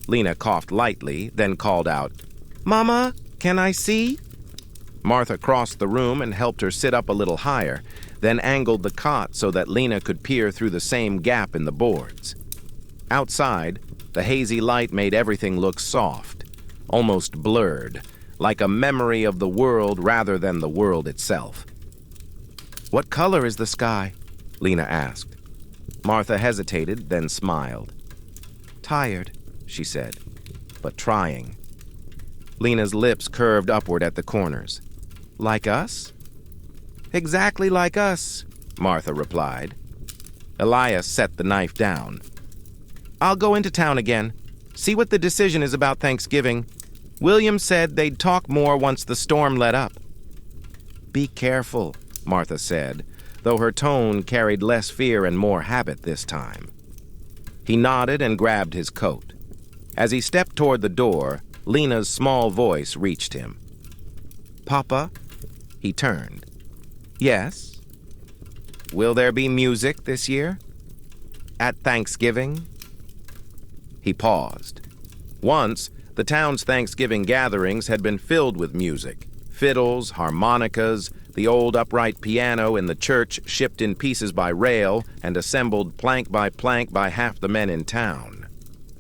Lena coughed lightly, then called out, "Mama, can I see?" Martha crossed the room and helped her sit up a little higher, then angled the cot so that Lena could peer through the same gap in the boards. Outside, the hazy light made everything look soft, almost blurred, like a memory of the world rather than the world itself. "What color is the sky?" Lena asked. Martha hesitated, then smiled. "Tired," she said, "but trying." Lena's lips curved upward at the corners. "Like us?" "Exactly like us," Martha replied. Elias set the knife down. I'll go into town again, see what the decision is about Thanksgiving. William said they'd talk more once the storm let up. Be careful, Martha said, though her tone carried less fear and more habit this time. He nodded and grabbed his coat. As he stepped toward the door, Lena's small voice reached him. Papa? He turned. Yes? Will there be music this year? At Thanksgiving? He paused. Once, the town's Thanksgiving gatherings had been filled with music. Fiddles, harmonicas, the old upright piano in the church shipped in pieces by rail and assembled plank by half the men in town.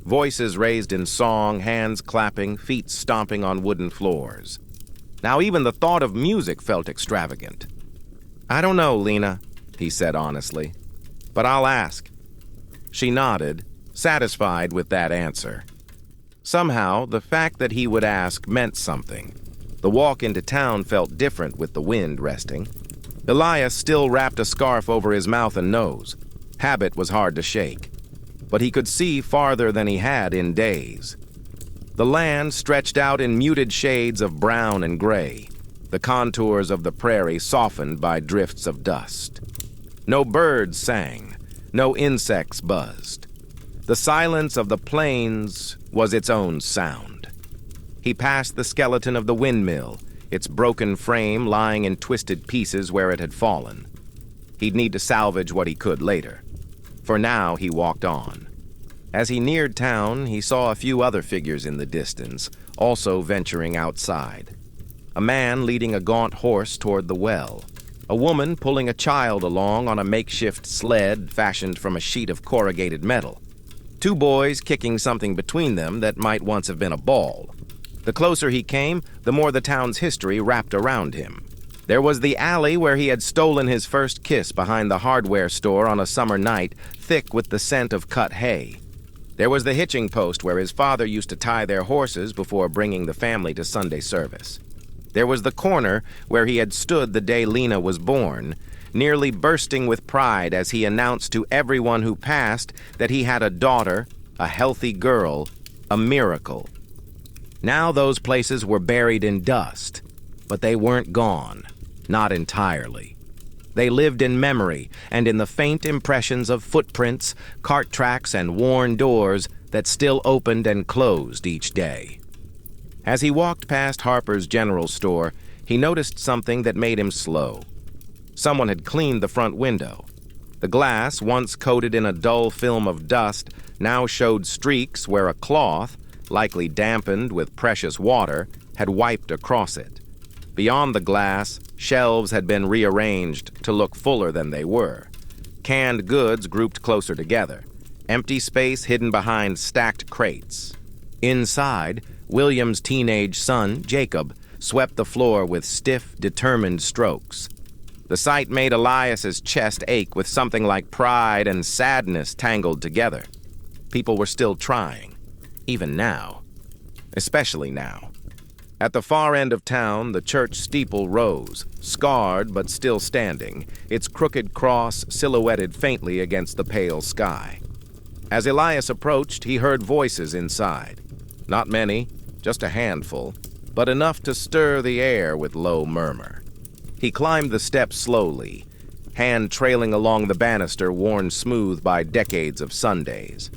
Voices raised in song, hands clapping, feet stomping on wooden floors. Now even the thought of music felt extravagant. I don't know, Lena, he said honestly, but I'll ask. She nodded, satisfied with that answer. Somehow, the fact that he would ask meant something. The walk into town felt different with the wind resting. Elias still wrapped a scarf over his mouth and nose. Habit was hard to shake. But he could see farther than he had in days. The land stretched out in muted shades of brown and gray, the contours of the prairie softened by drifts of dust. No birds sang, no insects buzzed. The silence of the plains was its own sound. He passed the skeleton of the windmill, its broken frame lying in twisted pieces where it had fallen. He'd need to salvage what he could later. For now, he walked on. As he neared town, he saw a few other figures in the distance, also venturing outside. A man leading a gaunt horse toward the well. A woman pulling a child along on a makeshift sled fashioned from a sheet of corrugated metal. Two boys kicking something between them that might once have been a ball. The closer he came, the more the town's history wrapped around him. There was the alley where he had stolen his first kiss behind the hardware store on a summer night, thick with the scent of cut hay. There was the hitching post where his father used to tie their horses before bringing the family to Sunday service. There was the corner where he had stood the day Lena was born, nearly bursting with pride as he announced to everyone who passed that he had a daughter, a healthy girl, a miracle. Now those places were buried in dust, but they weren't gone, not entirely. They lived in memory and in the faint impressions of footprints, cart tracks, and worn doors that still opened and closed each day. As he walked past Harper's General Store, he noticed something that made him slow. Someone had cleaned the front window. The glass, once coated in a dull film of dust, now showed streaks where a cloth, likely dampened with precious water, had wiped across it. Beyond the glass, shelves had been rearranged to look fuller than they were. Canned goods grouped closer together, empty space hidden behind stacked crates. Inside, William's teenage son, Jacob, swept the floor with stiff, determined strokes. The sight made Elias's chest ache with something like pride and sadness tangled together. People were still trying, even now. Especially now. At the far end of town, the church steeple rose, scarred but still standing, its crooked cross silhouetted faintly against the pale sky. As Elias approached, he heard voices inside. Not many, just a handful, but enough to stir the air with low murmur. He climbed the steps slowly, hand trailing along the banister worn smooth by decades of Sundays.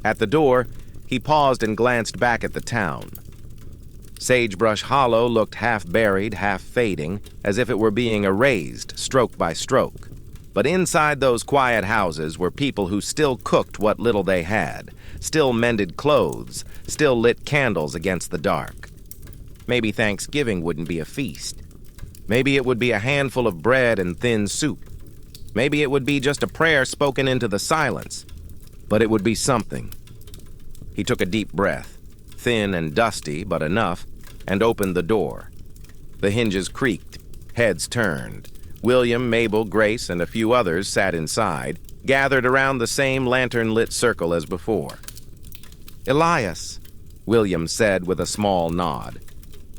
At the door, he paused and glanced back at the town. Sagebrush Hollow looked half buried, half fading, as if it were being erased, stroke by stroke. But inside those quiet houses were people who still cooked what little they had, still mended clothes, still lit candles against the dark. Maybe Thanksgiving wouldn't be a feast. Maybe it would be a handful of bread and thin soup. Maybe it would be just a prayer spoken into the silence. But it would be something. He took a deep breath, thin and dusty, but enough, and opened the door. The hinges creaked, heads turned. William, Mabel, Grace, and a few others sat inside, gathered around the same lantern-lit circle as before. "Elias," William said with a small nod.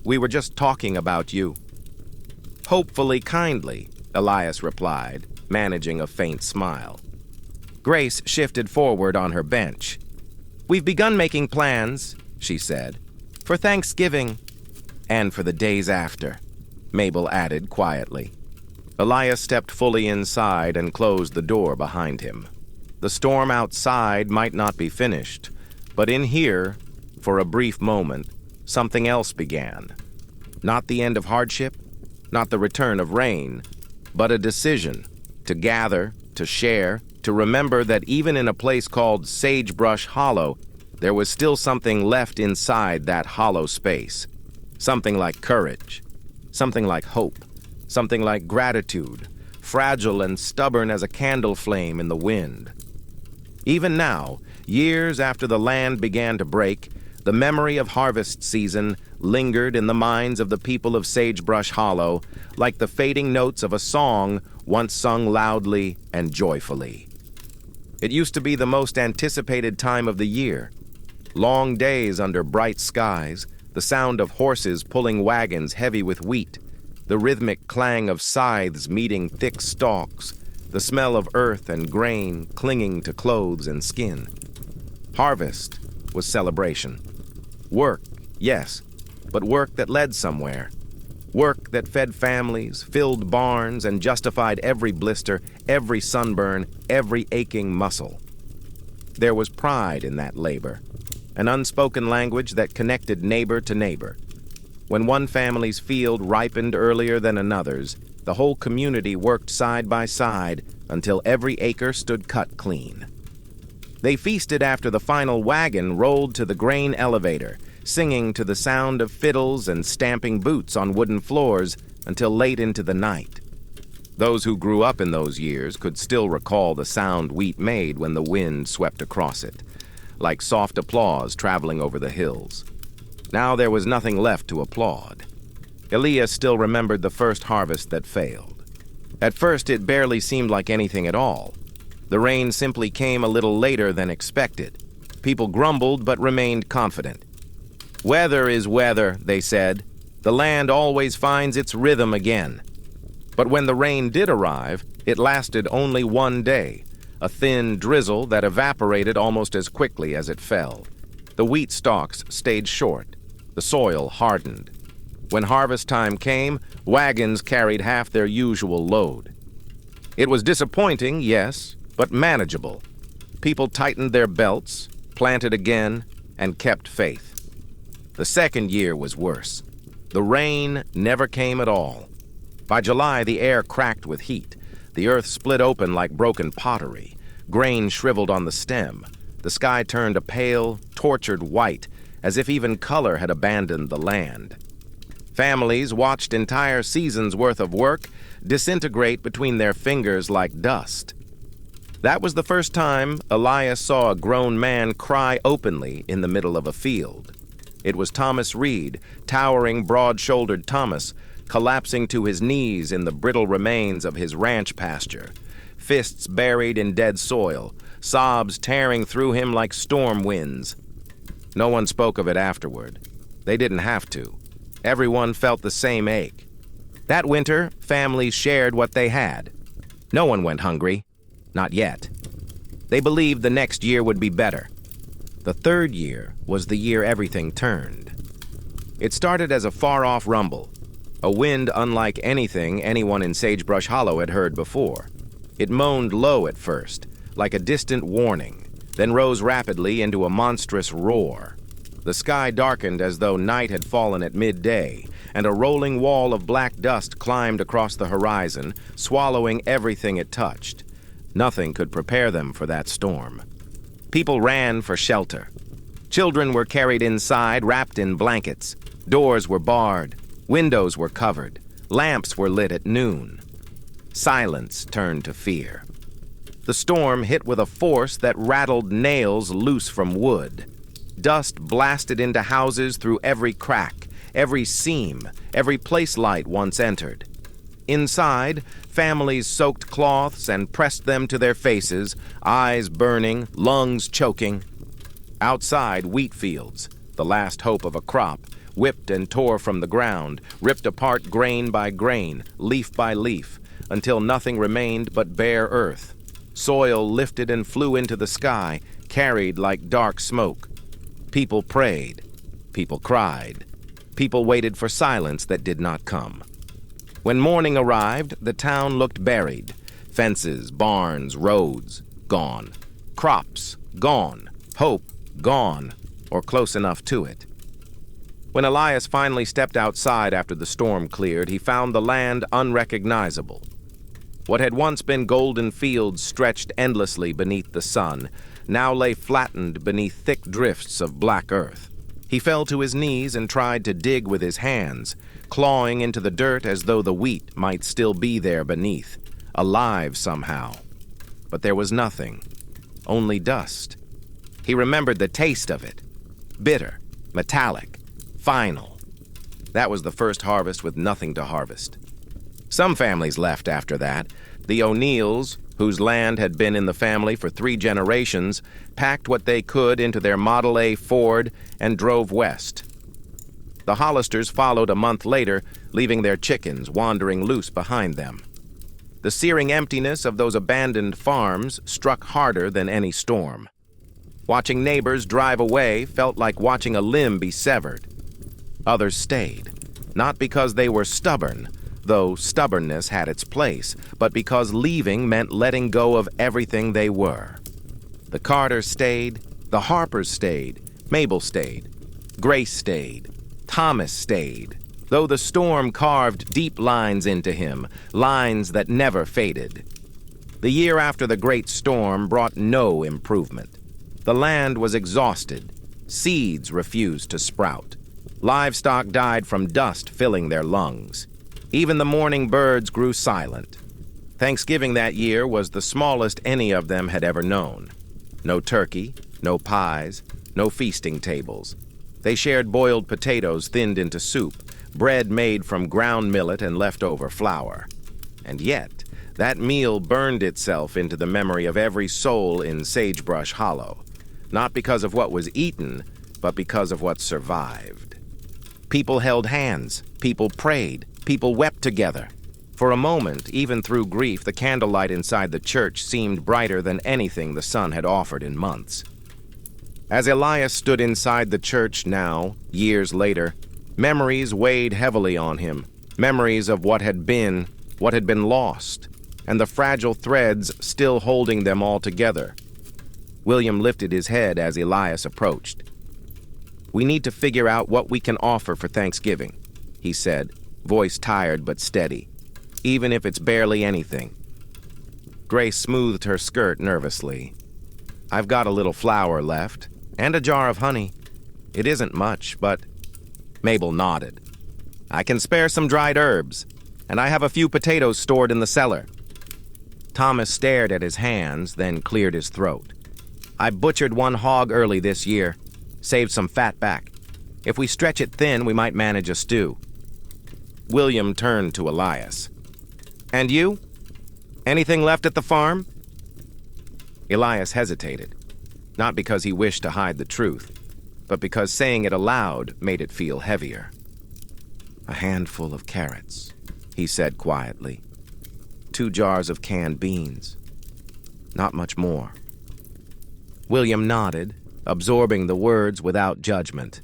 "We were just talking about you." "Hopefully kindly," Elias replied, managing a faint smile. Grace shifted forward on her bench. "We've begun making plans," she said, "for Thanksgiving and for the days after," Mabel added quietly. Elias stepped fully inside and closed the door behind him. The storm outside might not be finished, but in here, for a brief moment, something else began. Not the end of hardship, not the return of rain, but a decision to gather, to share, to remember that even in a place called Sagebrush Hollow, there was still something left inside that hollow space. Something like courage, something like hope, something like gratitude, fragile and stubborn as a candle flame in the wind. Even now, years after the land began to break, the memory of harvest season lingered in the minds of the people of Sagebrush Hollow like the fading notes of a song once sung loudly and joyfully. It used to be the most anticipated time of the year. Long days under bright skies, the sound of horses pulling wagons heavy with wheat, the rhythmic clang of scythes meeting thick stalks, the smell of earth and grain clinging to clothes and skin. Harvest was celebration. Work, yes, but work that led somewhere. Work that fed families, filled barns, and justified every blister, every sunburn, every aching muscle. There was pride in that labor, an unspoken language that connected neighbor to neighbor. When one family's field ripened earlier than another's, the whole community worked side by side until every acre stood cut clean. They feasted after the final wagon rolled to the grain elevator, singing to the sound of fiddles and stamping boots on wooden floors until late into the night. Those who grew up in those years could still recall the sound wheat made when the wind swept across it, like soft applause traveling over the hills. Now there was nothing left to applaud. Elias still remembered the first harvest that failed. At first, it barely seemed like anything at all. The rain simply came a little later than expected. People grumbled but remained confident. "Weather is weather," they said. "The land always finds its rhythm again." But when the rain did arrive, it lasted only one day, a thin drizzle that evaporated almost as quickly as it fell. The wheat stalks stayed short. The soil hardened. When harvest time came, wagons carried half their usual load. It was disappointing, yes, but manageable. People tightened their belts, planted again, and kept faith. The second year was worse. The rain never came at all. By July, the air cracked with heat. The earth split open like broken pottery. Grain shriveled on the stem. The sky turned a pale, tortured white, as if even color had abandoned the land. Families watched entire seasons' worth of work disintegrate between their fingers like dust. That was the first time Elias saw a grown man cry openly in the middle of a field. It was Thomas Reed, towering, broad-shouldered Thomas, collapsing to his knees in the brittle remains of his ranch pasture, fists buried in dead soil, sobs tearing through him like storm winds. No one spoke of it afterward. They didn't have to. Everyone felt the same ache. That winter, families shared what they had. No one went hungry. Not yet. They believed the next year would be better. The third year was the year everything turned. It started as a far-off rumble, a wind unlike anything anyone in Sagebrush Hollow had heard before. It moaned low at first, like a distant warning, then rose rapidly into a monstrous roar. The sky darkened as though night had fallen at midday, and a rolling wall of black dust climbed across the horizon, swallowing everything it touched. Nothing could prepare them for that storm. People ran for shelter. Children were carried inside, wrapped in blankets. Doors were barred. Windows were covered. Lamps were lit at noon. Silence turned to fear. The storm hit with a force that rattled nails loose from wood. Dust blasted into houses through every crack, every seam, every place light once entered. Inside, families soaked cloths and pressed them to their faces, eyes burning, lungs choking. Outside, wheat fields, the last hope of a crop, whipped and tore from the ground, ripped apart grain by grain, leaf by leaf, until nothing remained but bare earth. Soil lifted and flew into the sky, carried like dark smoke. People prayed. People cried. People waited for silence that did not come. When morning arrived, the town looked buried. Fences, barns, roads, gone. Crops, gone. Hope, gone, or close enough to it. When Elias finally stepped outside after the storm cleared, he found the land unrecognizable. What had once been golden fields stretched endlessly beneath the sun now lay flattened beneath thick drifts of black earth. He fell to his knees and tried to dig with his hands, clawing into the dirt as though the wheat might still be there beneath, alive somehow. But there was nothing, only dust. He remembered the taste of it. Bitter, metallic, final. That was the first harvest with nothing to harvest. Some families left after that. The O'Neills, whose land had been in the family for 3 generations, packed what they could into their Model A Ford and drove west. The Hollisters followed a month later, leaving their chickens wandering loose behind them. The searing emptiness of those abandoned farms struck harder than any storm. Watching neighbors drive away felt like watching a limb be severed. Others stayed, not because they were stubborn, though stubbornness had its place, but because leaving meant letting go of everything they were. The Carters stayed, the Harpers stayed, Mabel stayed, Grace stayed, Thomas stayed, though the storm carved deep lines into him, lines that never faded. The year after the great storm brought no improvement. The land was exhausted. Seeds refused to sprout. Livestock died from dust filling their lungs. Even the morning birds grew silent. Thanksgiving that year was the smallest any of them had ever known. No turkey, no pies, no feasting tables. They shared boiled potatoes thinned into soup, bread made from ground millet and leftover flour. And yet, that meal burned itself into the memory of every soul in Sagebrush Hollow, not because of what was eaten, but because of what survived. People held hands, people prayed, people wept together. For a moment, even through grief, the candlelight inside the church seemed brighter than anything the sun had offered in months. As Elias stood inside the church now, years later, memories weighed heavily on him, memories of what had been lost, and the fragile threads still holding them all together. William lifted his head as Elias approached. "We need to figure out what we can offer for Thanksgiving," he said, voice tired but steady, "even if it's barely anything." Grace smoothed her skirt nervously. "I've got a little flour left, and a jar of honey. It isn't much, but—" Mabel nodded. "I can spare some dried herbs, and I have a few potatoes stored in the cellar." Thomas stared at his hands, then cleared his throat. "I butchered 1 hog early this year, saved some fat back. If we stretch it thin, we might manage a stew." William turned to Elias. "And you? Anything left at the farm?" Elias hesitated, not because he wished to hide the truth, but because saying it aloud made it feel heavier. "A handful of carrots," he said quietly. 2 jars of canned beans. Not much more." William nodded, absorbing the words without judgment.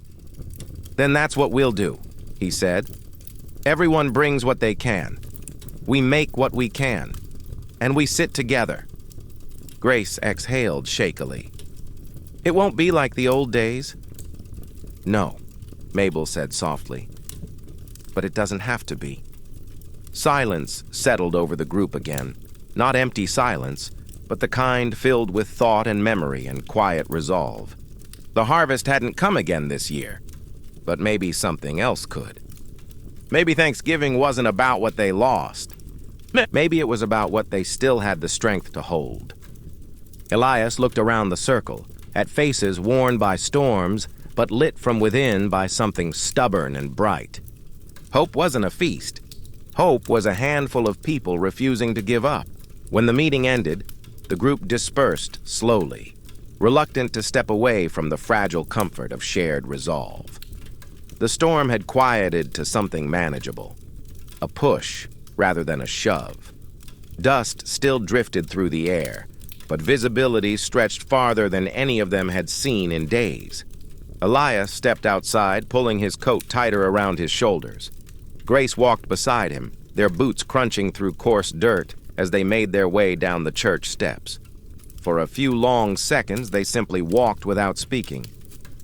"Then that's what we'll do," he said. "Everyone brings what they can. We make what we can. And we sit together." Grace exhaled shakily. "It won't be like the old days." "No," Mabel said softly. "But it doesn't have to be." Silence settled over the group again. Not empty silence, but the kind filled with thought and memory and quiet resolve. The harvest hadn't come again this year, but maybe something else could. Maybe Thanksgiving wasn't about what they lost. Maybe it was about what they still had the strength to hold. Elias looked around the circle, at faces worn by storms, but lit from within by something stubborn and bright. Hope wasn't a feast. Hope was a handful of people refusing to give up. When the meeting ended, the group dispersed slowly, reluctant to step away from the fragile comfort of shared resolve. The storm had quieted to something manageable, a push rather than a shove. Dust still drifted through the air, but visibility stretched farther than any of them had seen in days. Elias stepped outside, pulling his coat tighter around his shoulders. Grace walked beside him, their boots crunching through coarse dirt as they made their way down the church steps. For a few long seconds, they simply walked without speaking.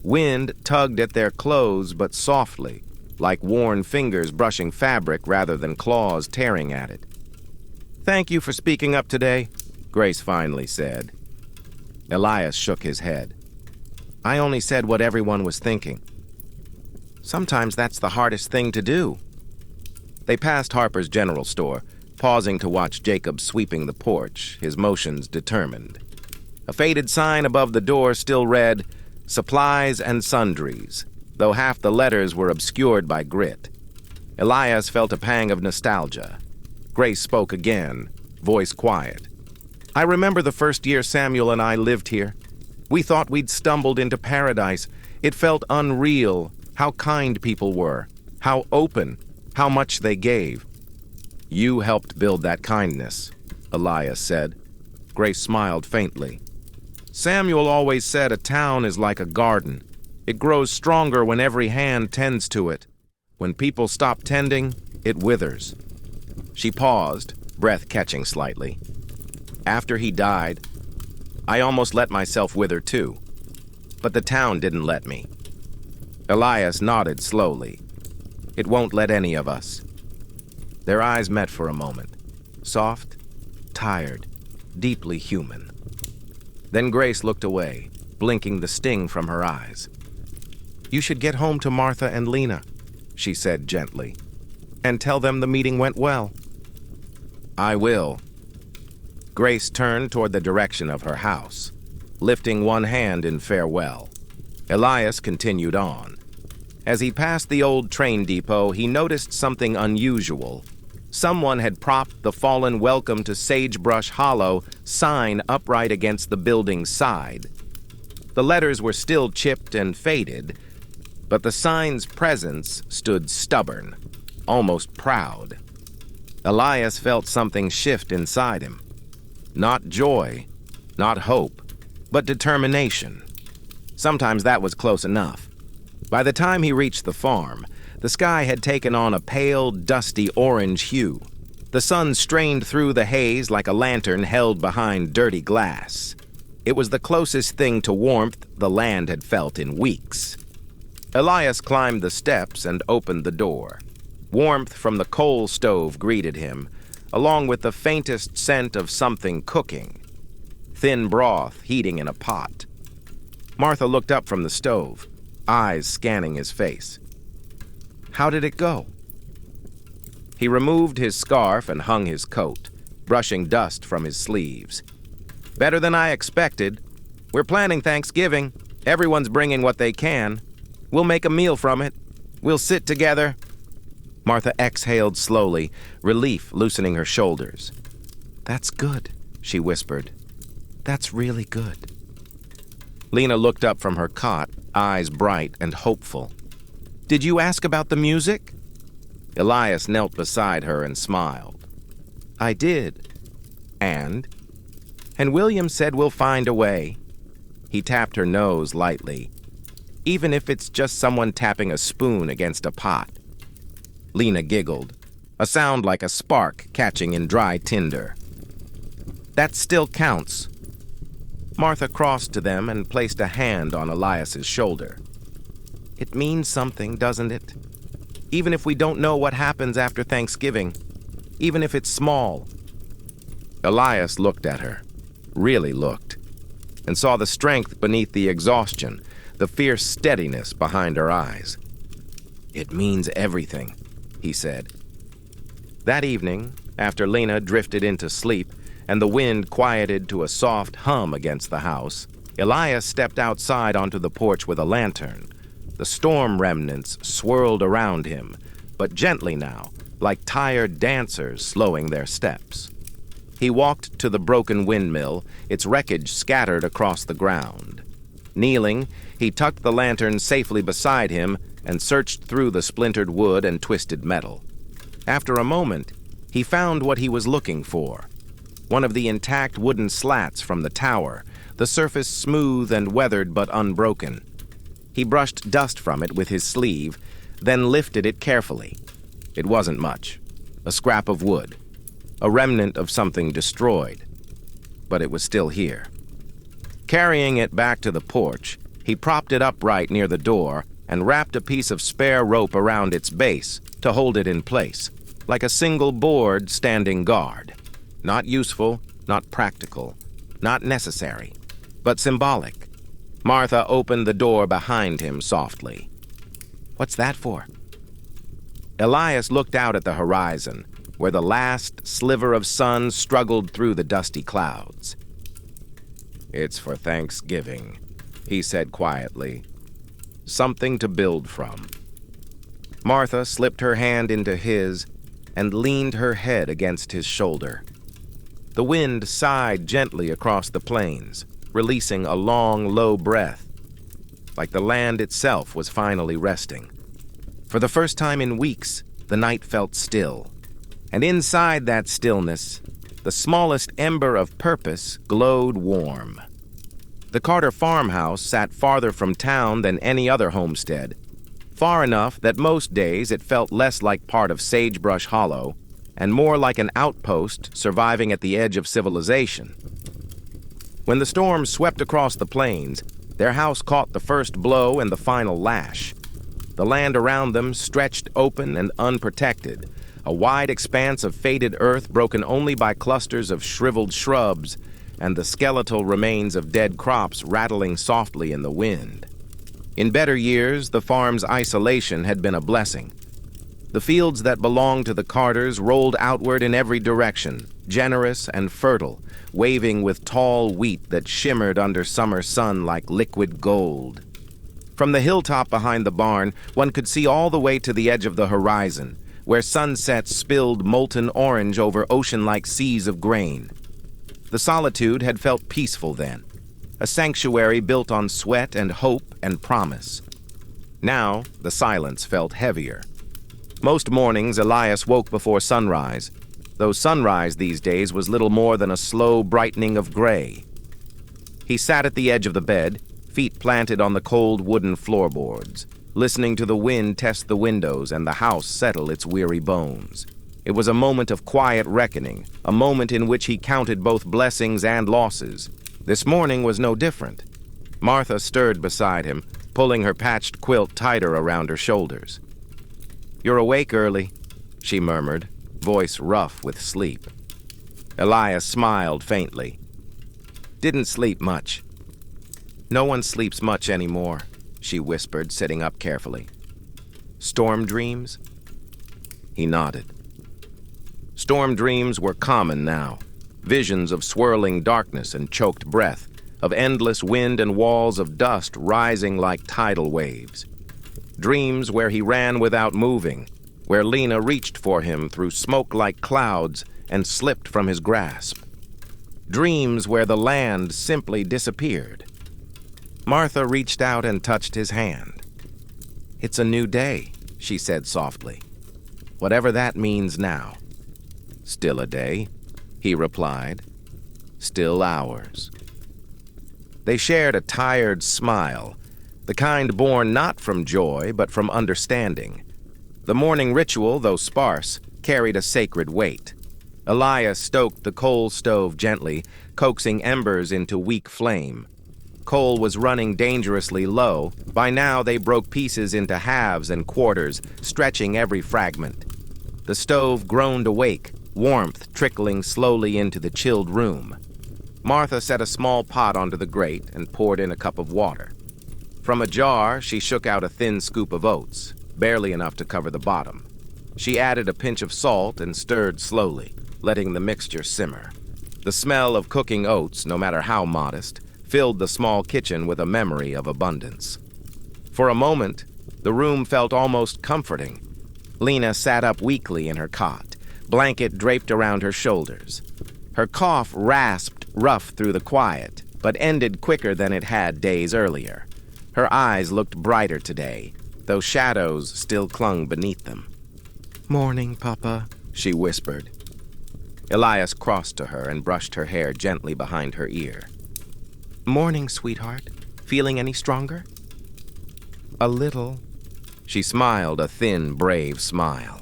Wind tugged at their clothes, but softly, like worn fingers brushing fabric rather than claws tearing at it. "Thank you for speaking up today," Grace finally said. Elias shook his head. "I only said what everyone was thinking. Sometimes that's the hardest thing to do." They passed Harper's General Store, pausing to watch Jacob sweeping the porch, his motions determined. A faded sign above the door still read, "Supplies and Sundries," though half the letters were obscured by grit. Elias felt a pang of nostalgia. Grace spoke again, voice quiet. "I remember the first year Samuel and I lived here. We thought we'd stumbled into paradise. It felt unreal, how kind people were, how open, how much they gave." "You helped build that kindness," Elias said. Grace smiled faintly. "Samuel always said a town is like a garden. It grows stronger when every hand tends to it. When people stop tending, it withers." She paused, breath catching slightly. "After he died, I almost let myself wither too. But the town didn't let me." Elias nodded slowly. "It won't let any of us." Their eyes met for a moment, soft, tired, deeply human. Then Grace looked away, blinking the sting from her eyes. "You should get home to Martha and Lena," she said gently, "and tell them the meeting went well." "I will." Grace turned toward the direction of her house, lifting one hand in farewell. Elias continued on. As he passed the old train depot, he noticed something unusual. Someone had propped the fallen "Welcome to Sagebrush Hollow" sign upright against the building's side. The letters were still chipped and faded, but the sign's presence stood stubborn, almost proud. Elias felt something shift inside him. Not joy, not hope, but determination. Sometimes that was close enough. By the time he reached the farm, the sky had taken on a pale, dusty orange hue. The sun strained through the haze like a lantern held behind dirty glass. It was the closest thing to warmth the land had felt in weeks. Elias climbed the steps and opened the door. Warmth from the coal stove greeted him, along with the faintest scent of something cooking. Thin broth heating in a pot. Martha looked up from the stove, eyes scanning his face. "How did it go?" He removed his scarf and hung his coat, brushing dust from his sleeves. "Better than I expected. We're planning Thanksgiving. Everyone's bringing what they can. We'll make a meal from it. We'll sit together." Martha exhaled slowly, relief loosening her shoulders. "That's good," she whispered. "That's really good." Lena looked up from her cot, eyes bright and hopeful. "Did you ask about the music?" Elias knelt beside her and smiled. "I did. And William said we'll find a way." He tapped her nose lightly. "Even if it's just someone tapping a spoon against a pot." Lena giggled, a sound like a spark catching in dry tinder. "That still counts." Martha crossed to them and placed a hand on Elias's shoulder. "It means something, doesn't it? Even if we don't know what happens after Thanksgiving, even if it's small." Elias looked at her, really looked, and saw the strength beneath the exhaustion, the fierce steadiness behind her eyes. "It means everything," he said. That evening, after Lena drifted into sleep and the wind quieted to a soft hum against the house, Elias stepped outside onto the porch with a lantern. The storm remnants swirled around him, but gently now, like tired dancers slowing their steps. He walked to the broken windmill, its wreckage scattered across the ground. Kneeling, he tucked the lantern safely beside him and searched through the splintered wood and twisted metal. After a moment, he found what he was looking for, one of the intact wooden slats from the tower, the surface smooth and weathered but unbroken. He brushed dust from it with his sleeve, then lifted it carefully. It wasn't much. A scrap of wood. A remnant of something destroyed. But it was still here. Carrying it back to the porch, he propped it upright near the door and wrapped a piece of spare rope around its base to hold it in place, like a single board standing guard. Not useful, not practical, not necessary, but symbolic. Martha opened the door behind him softly. "What's that for?" Elias looked out at the horizon, where the last sliver of sun struggled through the dusty clouds. "It's for Thanksgiving," he said quietly. "Something to build from." Martha slipped her hand into his and leaned her head against his shoulder. The wind sighed gently across the plains, releasing a long, low breath, like the land itself was finally resting. For the first time in weeks, the night felt still, and inside that stillness, the smallest ember of purpose glowed warm. The Carter farmhouse sat farther from town than any other homestead, far enough that most days it felt less like part of Sagebrush Hollow and more like an outpost surviving at the edge of civilization. When the storm swept across the plains, their house caught the first blow and the final lash. The land around them stretched open and unprotected, a wide expanse of faded earth broken only by clusters of shriveled shrubs and the skeletal remains of dead crops rattling softly in the wind. In better years, the farm's isolation had been a blessing. The fields that belonged to the Carters rolled outward in every direction, generous and fertile, waving with tall wheat that shimmered under summer sun like liquid gold. From the hilltop behind the barn, one could see all the way to the edge of the horizon, where sunsets spilled molten orange over ocean-like seas of grain. The solitude had felt peaceful then, a sanctuary built on sweat and hope and promise. Now, the silence felt heavier. Most mornings, Elias woke before sunrise, though sunrise these days was little more than a slow brightening of gray. He sat at the edge of the bed, feet planted on the cold wooden floorboards, listening to the wind test the windows and the house settle its weary bones. It was a moment of quiet reckoning, a moment in which he counted both blessings and losses. This morning was no different. Martha stirred beside him, pulling her patched quilt tighter around her shoulders. "You're awake early," she murmured, voice rough with sleep. Elias smiled faintly. "Didn't sleep much." "No one sleeps much anymore," she whispered, sitting up carefully. "Storm dreams?" He nodded. Storm dreams were common now, visions of swirling darkness and choked breath, of endless wind and walls of dust rising like tidal waves. Dreams where he ran without moving, where Lena reached for him through smoke-like clouds and slipped from his grasp. Dreams where the land simply disappeared. Martha reached out and touched his hand. "It's a new day," she said softly. "Whatever that means now." "Still a day," he replied. "Still ours." They shared a tired smile, the kind born not from joy but from understanding. The morning ritual, though sparse, carried a sacred weight. Elias stoked the coal stove gently, coaxing embers into weak flame. Coal was running dangerously low. By now they broke pieces into halves and quarters, stretching every fragment. The stove groaned awake, warmth trickling slowly into the chilled room. Martha set a small pot onto the grate and poured in a cup of water. From a jar, she shook out a thin scoop of oats, barely enough to cover the bottom. She added a pinch of salt and stirred slowly, letting the mixture simmer. The smell of cooking oats, no matter how modest, filled the small kitchen with a memory of abundance. For a moment, the room felt almost comforting. Lena sat up weakly in her cot, blanket draped around her shoulders. Her cough rasped rough through the quiet, but ended quicker than it had days earlier. Her eyes looked brighter today, though shadows still clung beneath them. "Morning, Papa," she whispered. Elias crossed to her and brushed her hair gently behind her ear. "Morning, sweetheart. Feeling any stronger?" "A little." She smiled a thin, brave smile.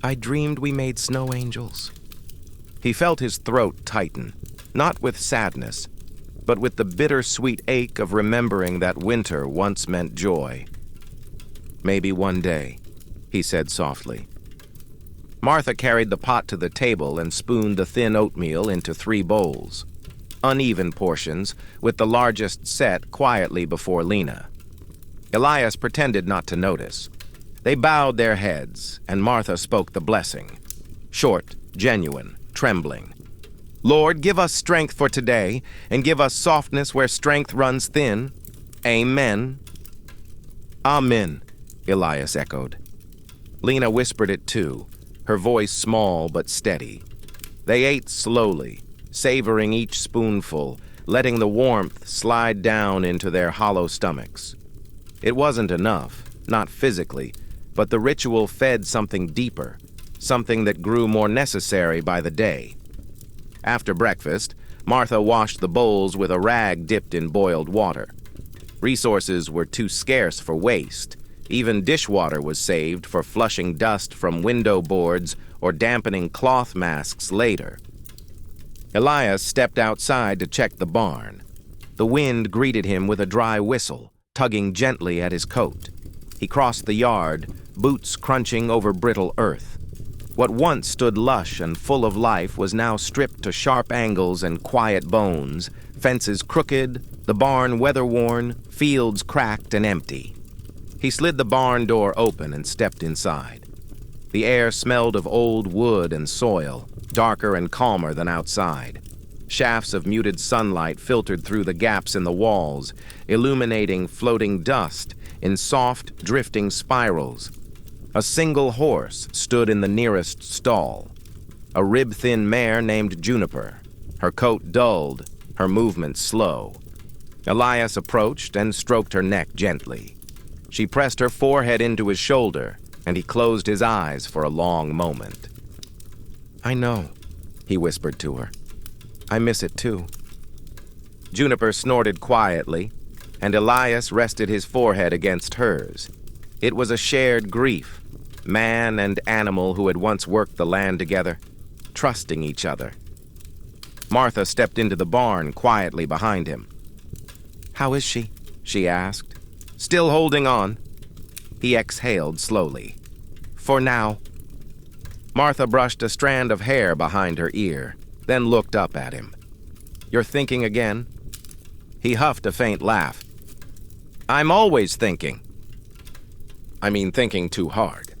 "I dreamed we made snow angels." He felt his throat tighten, not with sadness, but with the bittersweet ache of remembering that winter once meant joy. "Maybe one day," he said softly. Martha carried the pot to the table and spooned the thin oatmeal into 3 bowls. Uneven portions, with the largest set quietly before Lena. Elias pretended not to notice. They bowed their heads, and Martha spoke the blessing. Short, genuine, trembling. "Lord, give us strength for today, and give us softness where strength runs thin. Amen." "Amen," Elias echoed. Lena whispered it too, her voice small but steady. They ate slowly, savoring each spoonful, letting the warmth slide down into their hollow stomachs. It wasn't enough, not physically, but the ritual fed something deeper, something that grew more necessary by the day. After breakfast, Martha washed the bowls with a rag dipped in boiled water. Resources were too scarce for waste. Even dishwater was saved for flushing dust from window boards or dampening cloth masks later. Elias stepped outside to check the barn. The wind greeted him with a dry whistle, tugging gently at his coat. He crossed the yard, boots crunching over brittle earth. What once stood lush and full of life was now stripped to sharp angles and quiet bones, fences crooked, the barn weather-worn, fields cracked and empty. He slid the barn door open and stepped inside. The air smelled of old wood and soil, darker and calmer than outside. Shafts of muted sunlight filtered through the gaps in the walls, illuminating floating dust in soft, drifting spirals. A single horse stood in the nearest stall, a rib-thin mare named Juniper, her coat dulled, her movements slow. Elias approached and stroked her neck gently. She pressed her forehead into his shoulder, and he closed his eyes for a long moment. "I know," he whispered to her. "I miss it too." Juniper snorted quietly, and Elias rested his forehead against hers. It was a shared grief, man and animal who had once worked the land together, trusting each other. Martha stepped into the barn quietly behind him. "How is she asked. "Still holding on." He exhaled slowly. "For now." Martha brushed a strand of hair behind her ear, then looked up at him. "You're thinking again?" He huffed a faint laugh. "I'm always thinking. I mean, thinking too hard."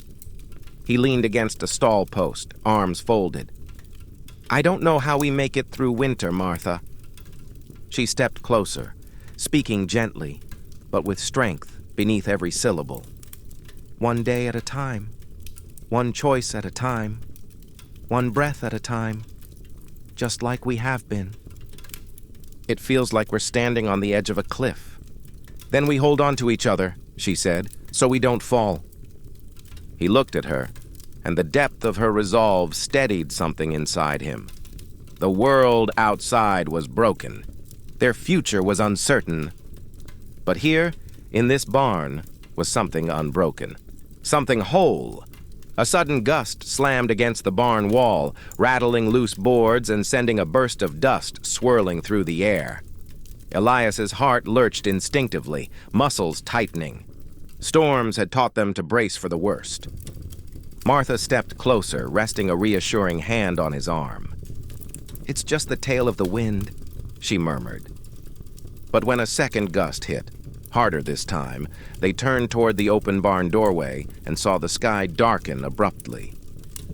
He leaned against a stall post, arms folded. "I don't know how we make it through winter, Martha." She stepped closer, speaking gently, but with strength beneath every syllable. "One day at a time, one choice at a time, one breath at a time, just like we have been. It feels like we're standing on the edge of a cliff. Then we hold on to each other," she said, "so we don't fall." He looked at her, and the depth of her resolve steadied something inside him. The world outside was broken. Their future was uncertain. But here, in this barn, was something unbroken. Something whole. A sudden gust slammed against the barn wall, rattling loose boards and sending a burst of dust swirling through the air. Elias's heart lurched instinctively, muscles tightening. Storms had taught them to brace for the worst. Martha stepped closer, resting a reassuring hand on his arm. "It's just the tail of the wind," she murmured. But when a second gust hit, harder this time, they turned toward the open barn doorway and saw the sky darken abruptly.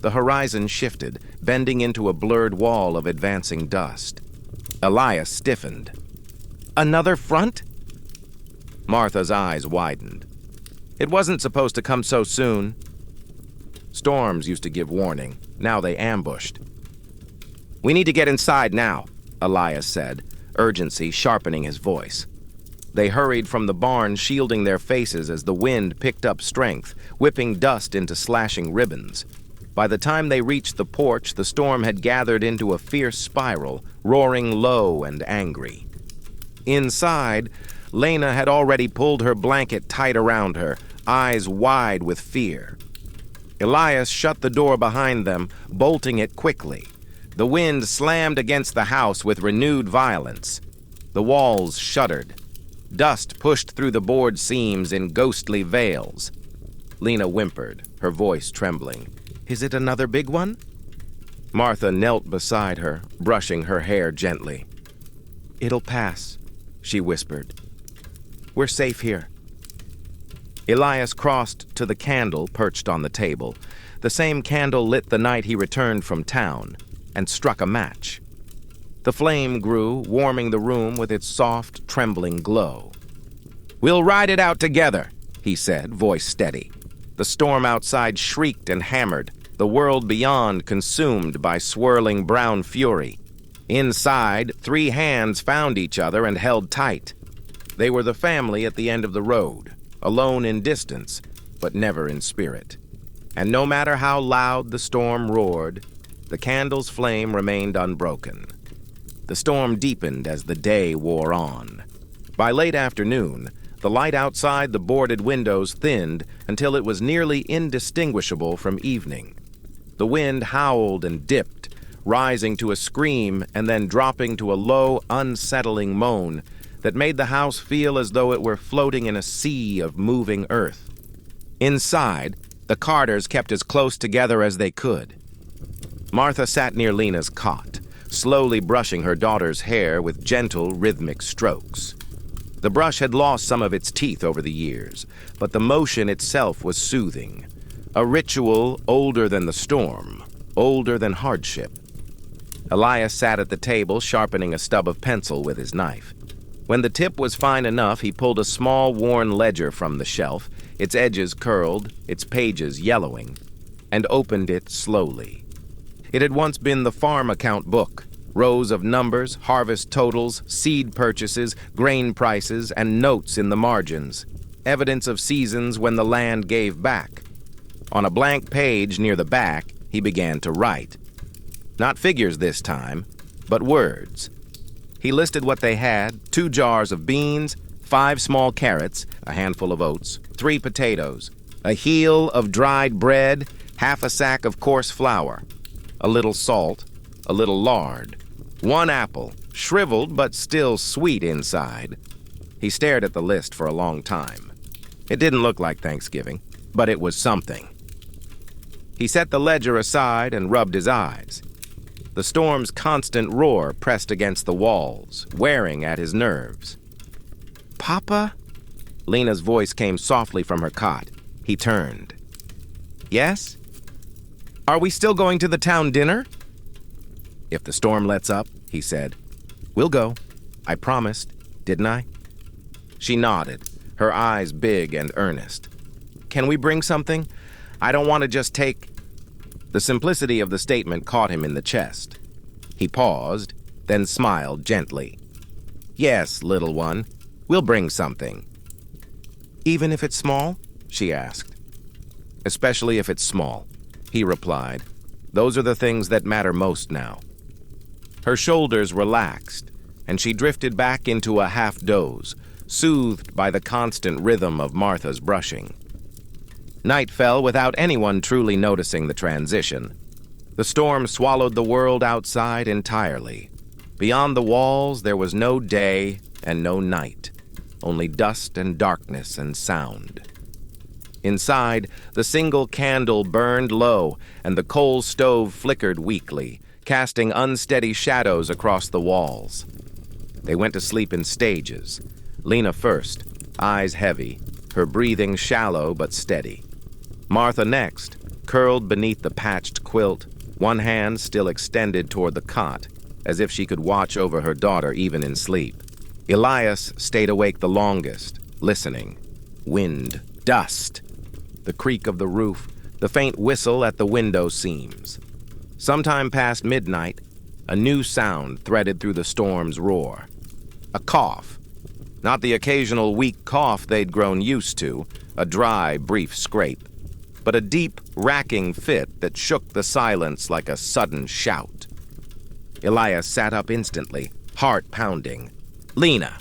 The horizon shifted, bending into a blurred wall of advancing dust. Elias stiffened. "Another front?" Martha's eyes widened. "It wasn't supposed to come so soon." Storms used to give warning. Now they ambushed. "We need to get inside now," Elias said, urgency sharpening his voice. They hurried from the barn, shielding their faces as the wind picked up strength, whipping dust into slashing ribbons. By the time they reached the porch, the storm had gathered into a fierce spiral, roaring low and angry. Inside, Lena had already pulled her blanket tight around her, eyes wide with fear. Elias shut the door behind them, bolting it quickly. The wind slammed against the house with renewed violence. The walls shuddered. Dust pushed through the board seams in ghostly veils. Lena whimpered, her voice trembling. "Is it another big one?" Martha knelt beside her, brushing her hair gently. "It'll pass," she whispered. "We're safe here." Elias crossed to the candle perched on the table, the same candle lit the night he returned from town, and struck a match. The flame grew, warming the room with its soft, trembling glow. "We'll ride it out together," he said, voice steady. The storm outside shrieked and hammered, the world beyond consumed by swirling brown fury. Inside, three hands found each other and held tight. They were the family at the end of the road, alone in distance, but never in spirit. And no matter how loud the storm roared, the candle's flame remained unbroken. The storm deepened as the day wore on. By late afternoon, the light outside the boarded windows thinned until it was nearly indistinguishable from evening. The wind howled and dipped, rising to a scream and then dropping to a low, unsettling moan that made the house feel as though it were floating in a sea of moving earth. Inside, the Carters kept as close together as they could. Martha sat near Lena's cot, slowly brushing her daughter's hair with gentle, rhythmic strokes. The brush had lost some of its teeth over the years, but the motion itself was soothing. A ritual older than the storm, older than hardship. Elias sat at the table, sharpening a stub of pencil with his knife. When the tip was fine enough, he pulled a small, worn ledger from the shelf, its edges curled, its pages yellowing, and opened it slowly. It had once been the farm account book, rows of numbers, harvest totals, seed purchases, grain prices, and notes in the margins, evidence of seasons when the land gave back. On a blank page near the back, he began to write. Not figures this time, but words. He listed what they had: 2 jars of beans, 5 small carrots, a handful of oats, 3 potatoes, a heel of dried bread, half a sack of coarse flour, a little salt, a little lard, 1 apple, shriveled but still sweet inside. He stared at the list for a long time. It didn't look like Thanksgiving, but it was something. He set the ledger aside and rubbed his eyes. The storm's constant roar pressed against the walls, wearing at his nerves. "Papa?" Lena's voice came softly from her cot. He turned. "Yes? Are we still going to the town dinner?" "If the storm lets up," he said. "We'll go. I promised, didn't I?" She nodded, her eyes big and earnest. "Can we bring something? I don't want to just take—" The simplicity of the statement caught him in the chest. He paused, then smiled gently. "Yes, little one, we'll bring something." "Even if it's small?" she asked. "Especially if it's small," he replied. "Those are the things that matter most now." Her shoulders relaxed, and she drifted back into a half-doze, soothed by the constant rhythm of Martha's brushing. Night fell without anyone truly noticing the transition. The storm swallowed the world outside entirely. Beyond the walls, there was no day and no night, only dust and darkness and sound. Inside, the single candle burned low, and the coal stove flickered weakly, casting unsteady shadows across the walls. They went to sleep in stages. Lena first, eyes heavy, her breathing shallow but steady. Martha next, curled beneath the patched quilt, one hand still extended toward the cot, as if she could watch over her daughter even in sleep. Elias stayed awake the longest, listening. Wind, dust, the creak of the roof, the faint whistle at the window seams. Sometime past midnight, a new sound threaded through the storm's roar. A cough. Not the occasional weak cough they'd grown used to, a dry, brief scrape. but a deep, racking fit that shook the silence like a sudden shout. Elias sat up instantly, heart pounding. "Lena!"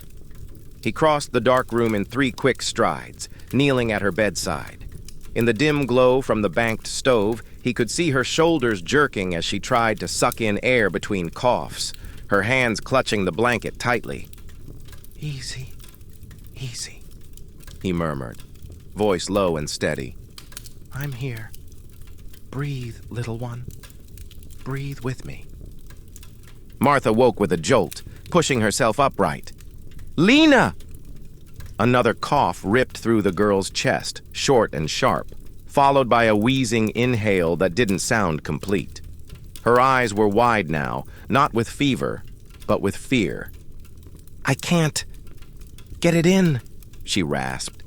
He crossed the dark room in 3 quick strides, kneeling at her bedside. In the dim glow from the banked stove, he could see her shoulders jerking as she tried to suck in air between coughs, her hands clutching the blanket tightly. "Easy, easy," he murmured, voice low and steady. "I'm here. Breathe, little one. Breathe with me." Martha woke with a jolt, pushing herself upright. "Lena!" Another cough ripped through the girl's chest, short and sharp, followed by a wheezing inhale that didn't sound complete. Her eyes were wide now, not with fever, but with fear. "I can't get it in," she rasped.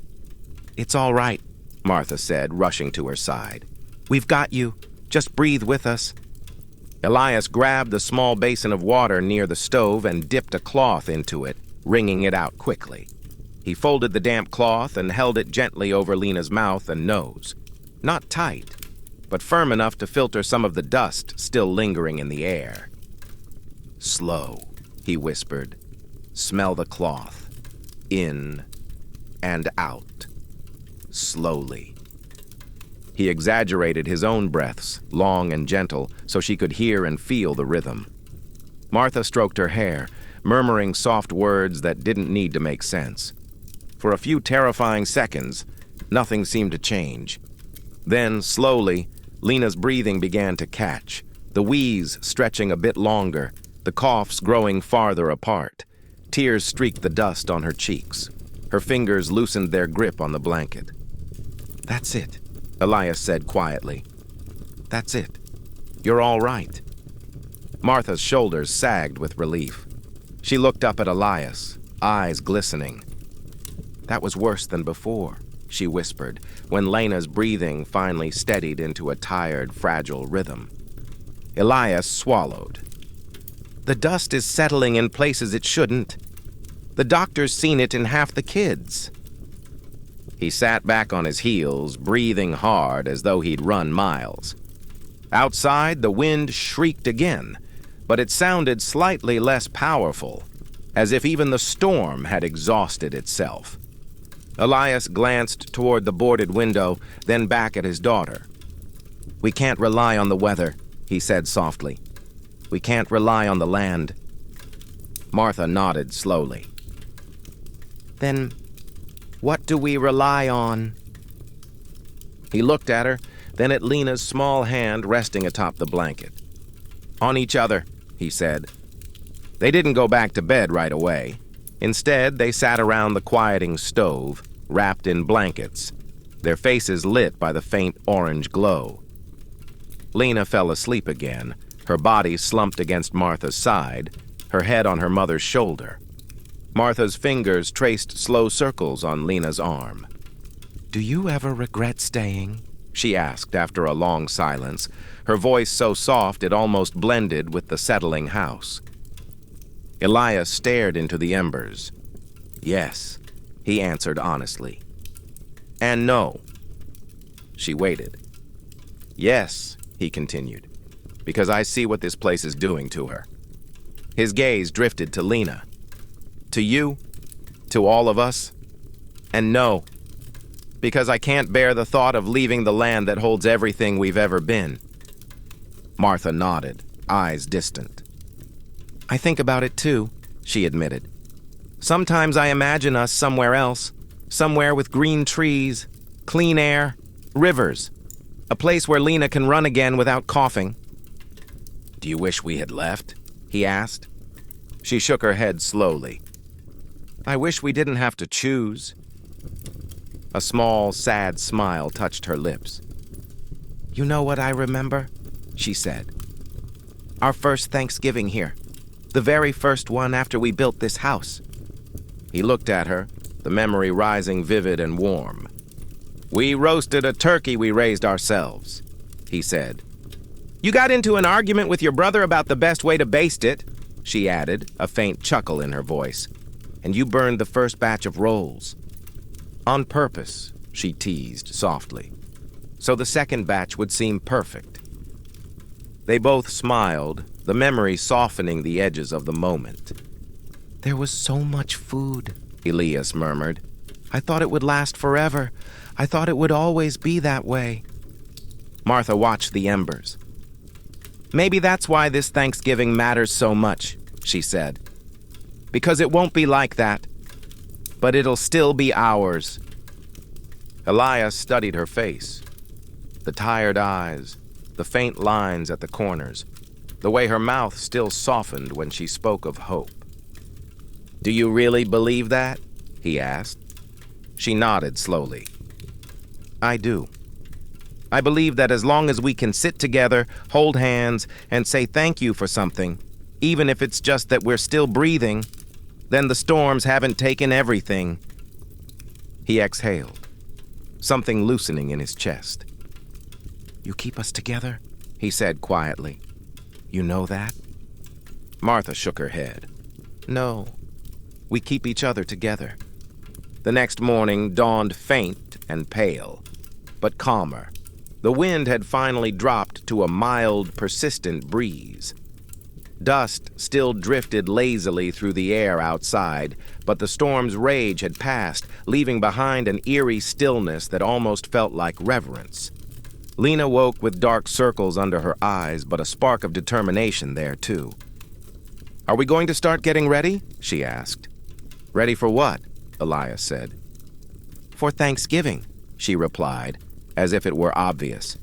"It's all right," Martha said, rushing to her side. "We've got you. Just breathe with us." Elias grabbed the small basin of water near the stove and dipped a cloth into it, wringing it out quickly. He folded the damp cloth and held it gently over Lena's mouth and nose. Not tight, but firm enough to filter some of the dust still lingering in the air. "Slow," he whispered. "Smell the cloth. In and out. Slowly." He exaggerated his own breaths, long and gentle, so she could hear and feel the rhythm. Martha stroked her hair, murmuring soft words that didn't need to make sense. For a few terrifying seconds, nothing seemed to change. Then, slowly, Lena's breathing began to catch, the wheeze stretching a bit longer, the coughs growing farther apart. Tears streaked the dust on her cheeks. Her fingers loosened their grip on the blanket. "That's it," Elias said quietly. "That's it. You're all right." Martha's shoulders sagged with relief. She looked up at Elias, eyes glistening. "That was worse than before," she whispered, when Lena's breathing finally steadied into a tired, fragile rhythm. Elias swallowed. "The dust is settling in places it shouldn't. The doctor's seen it in half the kids." He sat back on his heels, breathing hard as though he'd run miles. Outside, the wind shrieked again, but it sounded slightly less powerful, as if even the storm had exhausted itself. Elias glanced toward the boarded window, then back at his daughter. "We can't rely on the weather," he said softly. "We can't rely on the land." Martha nodded slowly. "Then what do we rely on?" He looked at her, then at Lena's small hand resting atop the blanket. "On each other," he said. They didn't go back to bed right away. Instead, they sat around the quieting stove, wrapped in blankets, their faces lit by the faint orange glow. Lena fell asleep again, her body slumped against Martha's side, her head on her mother's shoulder. Martha's fingers traced slow circles on Lena's arm. "Do you ever regret staying?" she asked after a long silence, her voice so soft it almost blended with the settling house. Elias stared into the embers. "Yes," he answered honestly. "And no." She waited. "Yes," he continued, "because I see what this place is doing to her." His gaze drifted to Lena. "To you, to all of us, and no, because I can't bear the thought of leaving the land that holds everything we've ever been." Martha nodded, eyes distant. "I think about it too," she admitted. "Sometimes I imagine us somewhere else, somewhere with green trees, clean air, rivers, a place where Lena can run again without coughing." "Do you wish we had left?" he asked. She shook her head slowly. "I wish we didn't have to choose." A small, sad smile touched her lips. "You know what I remember?" she said. "Our first Thanksgiving here. The very first one after we built this house." He looked at her, the memory rising vivid and warm. "We roasted a turkey we raised ourselves," he said. "You got into an argument with your brother about the best way to baste it," she added, a faint chuckle in her voice. "And you burned the first batch of rolls." "On purpose," she teased softly. so the second batch would seem perfect. They both smiled, the memory softening the edges of the moment. "There was so much food," Elias murmured. "I thought it would last forever. I thought it would always be that way." Martha watched the embers. "Maybe that's why this Thanksgiving matters so much," she said. "Because it won't be like that, but it'll still be ours." Elias studied her face. The tired eyes, the faint lines at the corners, the way her mouth still softened when she spoke of hope. "Do you really believe that?" he asked. She nodded slowly. "I do. I believe that as long as we can sit together, hold hands, and say thank you for something, even if it's just that we're still breathing, then the storms haven't taken everything." He exhaled, something loosening in his chest. "You keep us together?" he said quietly. "You know that?" Martha shook her head. "No, we keep each other together." The next morning dawned faint and pale, but calmer. The wind had finally dropped to a mild, persistent breeze. Dust still drifted lazily through the air outside, but the storm's rage had passed, leaving behind an eerie stillness that almost felt like reverence. Lena woke with dark circles under her eyes, but a spark of determination there, too. "Are we going to start getting ready?" she asked. "Ready for what?" Elias said. "For Thanksgiving," she replied, as if it were obvious.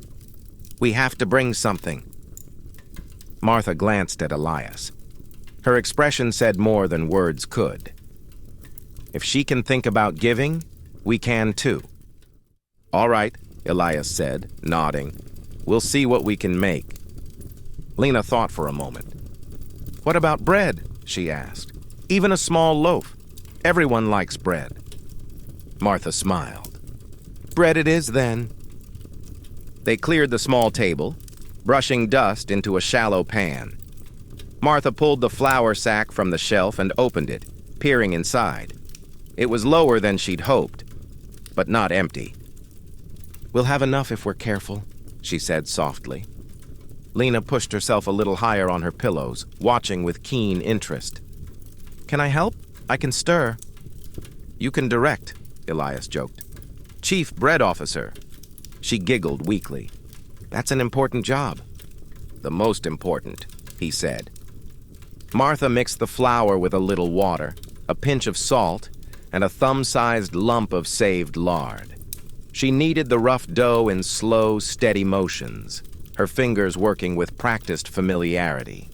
"We have to bring something." Martha glanced at Elias. Her expression said more than words could. "If she can think about giving, we can too." "All right," Elias said, nodding. "We'll see what we can make." Lena thought for a moment. "What about bread?" she asked. "Even a small loaf. Everyone likes bread." Martha smiled. "Bread it is, then." They cleared the small table, brushing dust into a shallow pan. Martha pulled the flour sack from the shelf and opened it, peering inside. It was lower than she'd hoped, but not empty. "We'll have enough if we're careful," she said softly. Lena pushed herself a little higher on her pillows, watching with keen interest. "Can I help? I can stir." "You can direct," Elias joked. "Chief bread officer." She giggled weakly. "That's an important job." "The most important," he said. Martha mixed the flour with a little water, a pinch of salt, and a thumb-sized lump of saved lard. She kneaded the rough dough in slow, steady motions, her fingers working with practiced familiarity.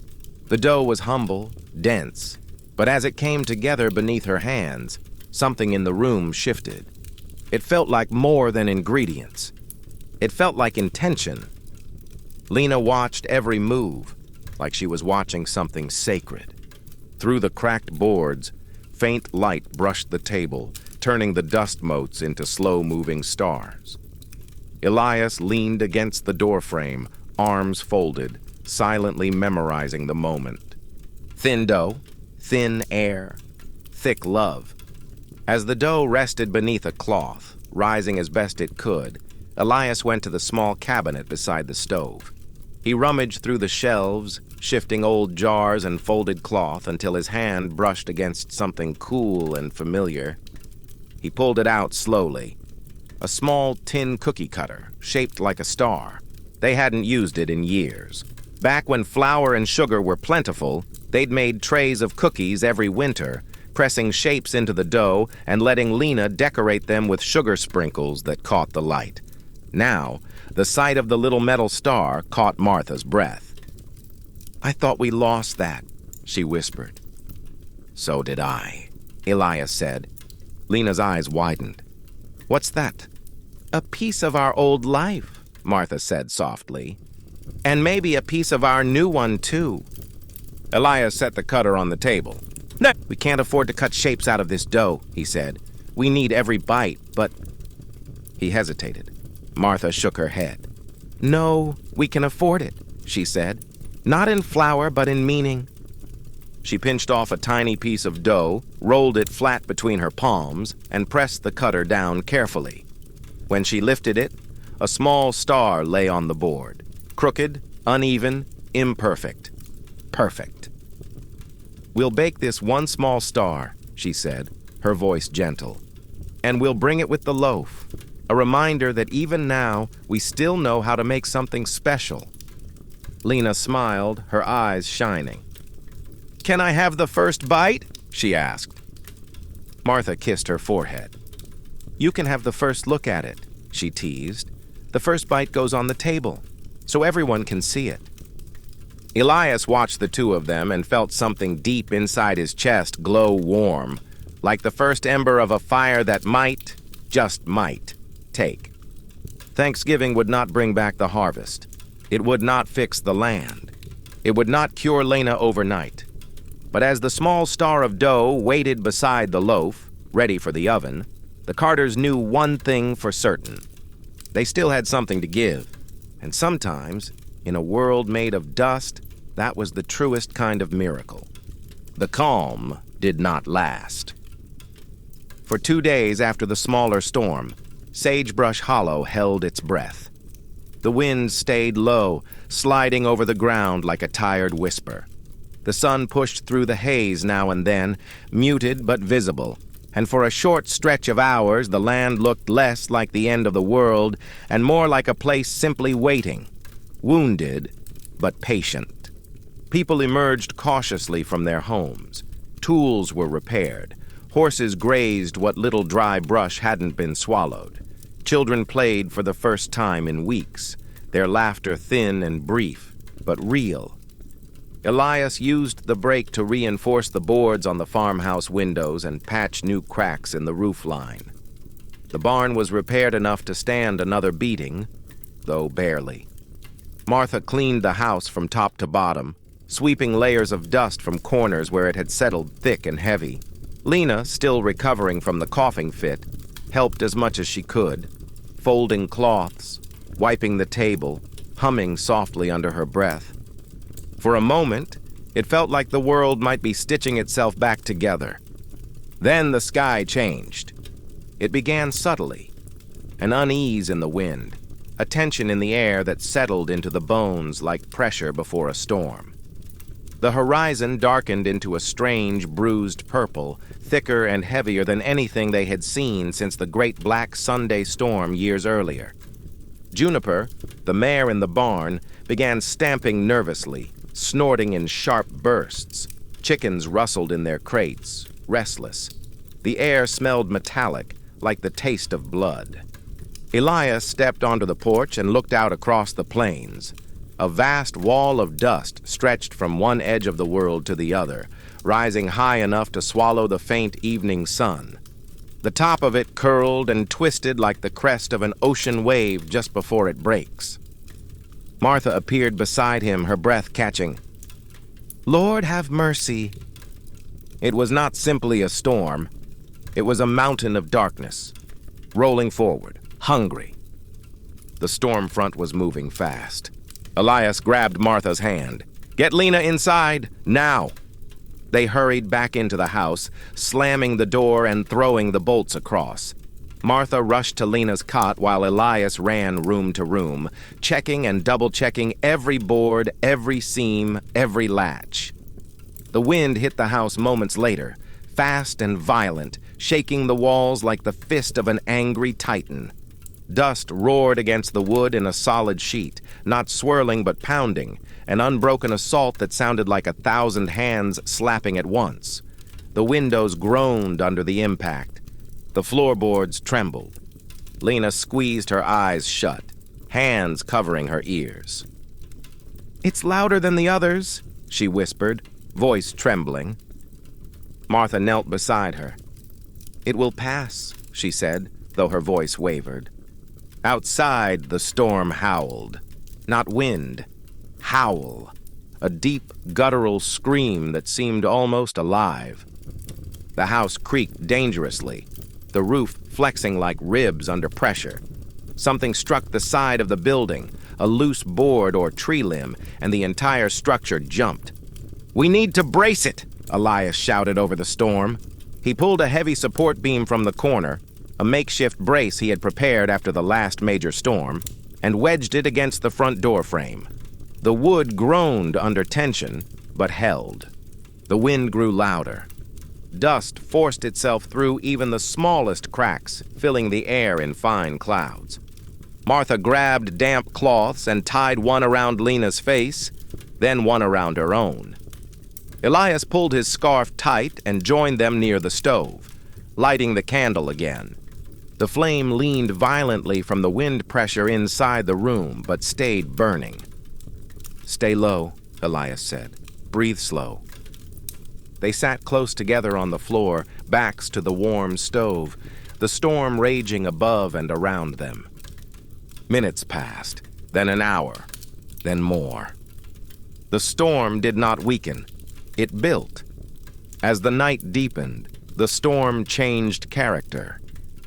The dough was humble, dense, but as it came together beneath her hands, something in the room shifted. It felt like more than ingredients. It felt like intention. Lena watched every move, like she was watching something sacred. Through the cracked boards, faint light brushed the table, turning the dust motes into slow-moving stars. Elias leaned against the doorframe, arms folded, silently memorizing the moment. Thin dough, thin air, thick love. As the dough rested beneath a cloth, rising as best it could, Elias went to the small cabinet beside the stove. He rummaged through the shelves, shifting old jars and folded cloth until his hand brushed against something cool and familiar. He pulled it out slowly. A small tin cookie cutter, shaped like a star. They hadn't used it in years. Back when flour and sugar were plentiful, they'd made trays of cookies every winter, pressing shapes into the dough and letting Lena decorate them with sugar sprinkles that caught the light. Now, the sight of the little metal star caught Martha's breath. "I thought we lost that," she whispered. "So did I," Elias said. Lena's eyes widened. "What's that?" "A piece of our old life," Martha said softly. "And maybe a piece of our new one, too." Elias set the cutter on the table. "No, we can't afford to cut shapes out of this dough," he said. "We need every bite, but—" He hesitated. Martha shook her head. "No, we can afford it," she said. "Not in flour, but in meaning." She pinched off a tiny piece of dough, rolled it flat between her palms, and pressed the cutter down carefully. When she lifted it, a small star lay on the board. Crooked, uneven, imperfect. Perfect. "We'll bake this one small star," she said, her voice gentle, "and we'll bring it with the loaf, a reminder that even now we still know how to make something special." Lena smiled, her eyes shining. "Can I have the first bite?" she asked. Martha kissed her forehead. "You can have the first look at it," she teased. "The first bite goes on the table, so everyone can see it." Elias watched the two of them and felt something deep inside his chest glow warm, like the first ember of a fire that might, just might, take. Thanksgiving would not bring back the harvest. It would not fix the land. It would not cure Lena overnight. But as the small star of dough waited beside the loaf, ready for the oven, the Carters knew one thing for certain. They still had something to give, and sometimes, in a world made of dust, that was the truest kind of miracle. The calm did not last. For 2 days after the smaller storm, Sagebrush Hollow held its breath. The wind stayed low, sliding over the ground like a tired whisper. The sun pushed through the haze now and then, muted but visible, and for a short stretch of hours the land looked less like the end of the world and more like a place simply waiting, wounded but patient. People emerged cautiously from their homes. Tools were repaired. Horses grazed what little dry brush hadn't been swallowed. Children played for the first time in weeks, their laughter thin and brief, but real. Elias used the break to reinforce the boards on the farmhouse windows and patch new cracks in the roof line. The barn was repaired enough to stand another beating, though barely. Martha cleaned the house from top to bottom, sweeping layers of dust from corners where it had settled thick and heavy. Lena, still recovering from the coughing fit, helped as much as she could, folding cloths, wiping the table, humming softly under her breath. For a moment, it felt like the world might be stitching itself back together. Then the sky changed. It began subtly, an unease in the wind, a tension in the air that settled into the bones like pressure before a storm. The horizon darkened into a strange, bruised purple, thicker and heavier than anything they had seen since the great black Sunday storm years earlier. Juniper, the mare in the barn, began stamping nervously, snorting in sharp bursts. Chickens rustled in their crates, restless. The air smelled metallic, like the taste of blood. Elias stepped onto the porch and looked out across the plains. A vast wall of dust stretched from one edge of the world to the other, rising high enough to swallow the faint evening sun. The top of it curled and twisted like the crest of an ocean wave just before it breaks. Martha appeared beside him, her breath catching. "Lord, have mercy." It was not simply a storm. It was a mountain of darkness, rolling forward, hungry. The storm front was moving fast. Elias grabbed Martha's hand. "Get Lena inside, now!" They hurried back into the house, slamming the door and throwing the bolts across. Martha rushed to Lena's cot while Elias ran room to room, checking and double-checking every board, every seam, every latch. The wind hit the house moments later, fast and violent, shaking the walls like the fist of an angry titan. Dust roared against the wood in a solid sheet, not swirling but pounding, an unbroken assault that sounded like 1,000 hands slapping at once. The windows groaned under the impact. The floorboards trembled. Lena squeezed her eyes shut, hands covering her ears. "It's louder than the others," she whispered, voice trembling. Martha knelt beside her. "It will pass," she said, though her voice wavered. Outside, the storm howled. Not wind. Howl. A deep, guttural scream that seemed almost alive. The house creaked dangerously, the roof flexing like ribs under pressure. Something struck the side of the building, a loose board or tree limb, and the entire structure jumped. "We need to brace it," Elias shouted over the storm. He pulled a heavy support beam from the corner, a makeshift brace he had prepared after the last major storm, and wedged it against the front door frame. The wood groaned under tension, but held. The wind grew louder. Dust forced itself through even the smallest cracks, filling the air in fine clouds. Martha grabbed damp cloths and tied one around Lena's face, then one around her own. Elias pulled his scarf tight and joined them near the stove, lighting the candle again. The flame leaned violently from the wind pressure inside the room, but stayed burning. "Stay low," Elias said. "Breathe slow." They sat close together on the floor, backs to the warm stove, the storm raging above and around them. Minutes passed, then an hour, then more. The storm did not weaken. It built. As the night deepened, the storm changed character.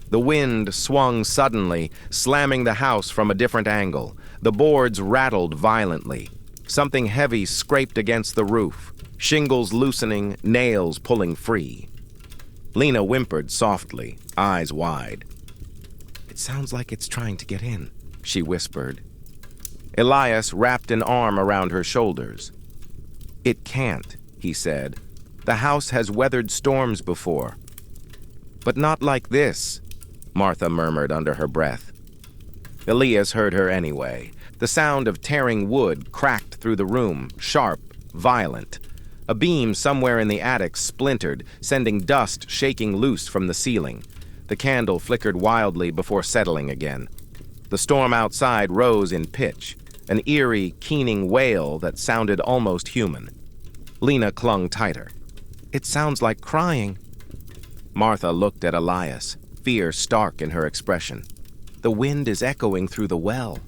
The wind swung suddenly, slamming the house from a different angle. The boards rattled violently. Something heavy scraped against the roof, shingles loosening, nails pulling free. Lena whimpered softly, eyes wide. "It sounds like it's trying to get in," she whispered. Elias wrapped an arm around her shoulders. "It can't," he said. "The house has weathered storms before." "But not like this," Martha murmured under her breath. Elias heard her anyway. The sound of tearing wood cracked through the room, sharp, violent. A beam somewhere in the attic splintered, sending dust shaking loose from the ceiling. The candle flickered wildly before settling again. The storm outside rose in pitch, an eerie, keening wail that sounded almost human. Lena clung tighter. "It sounds like crying." Martha looked at Elias, fear stark in her expression. "The wind is echoing through the well."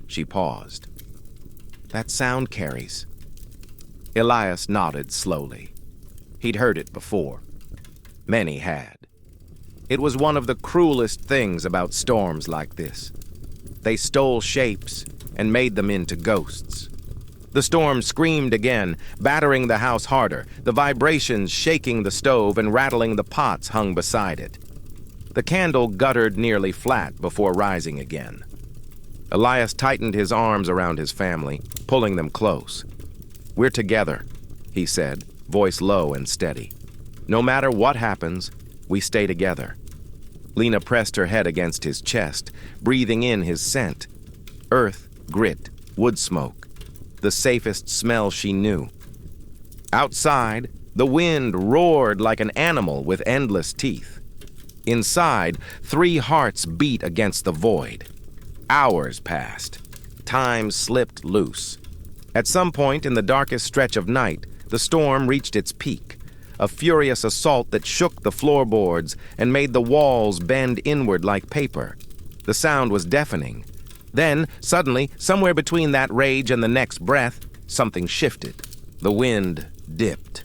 She paused. "That sound carries." Elias nodded slowly. He'd heard it before. Many had. It was one of the cruelest things about storms like this. They stole shapes and made them into ghosts. The storm screamed again, battering the house harder, the vibrations shaking the stove and rattling the pots hung beside it. The candle guttered nearly flat before rising again. Elias tightened his arms around his family, pulling them close. "We're together," he said, voice low and steady. "No matter what happens, we stay together." Lena pressed her head against his chest, breathing in his scent. Earth, grit, wood smoke. The safest smell she knew. Outside, the wind roared like an animal with endless teeth. Inside, 3 hearts beat against the void. Hours passed. Time slipped loose. At some point in the darkest stretch of night, the storm reached its peak, a furious assault that shook the floorboards and made the walls bend inward like paper. The sound was deafening. Then, suddenly, somewhere between that rage and the next breath, something shifted. The wind dipped.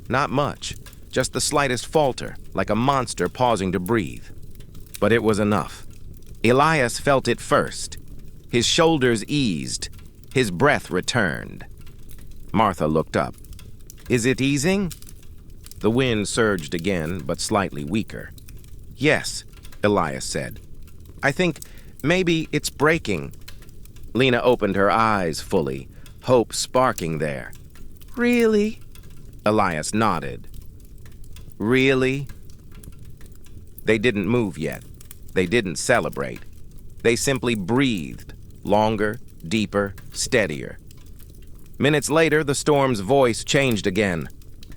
Not much, just the slightest falter, like a monster pausing to breathe. But it was enough. Elias felt it first. His shoulders eased. His breath returned. Martha looked up. "Is it easing?" The wind surged again, but slightly weaker. "Yes," Elias said. "I think maybe it's breaking." Lena opened her eyes fully, hope sparking there. "Really?" Elias nodded. "Really?" They didn't move yet. They didn't celebrate. They simply breathed, longer, deeper, steadier. Minutes later, the storm's voice changed again.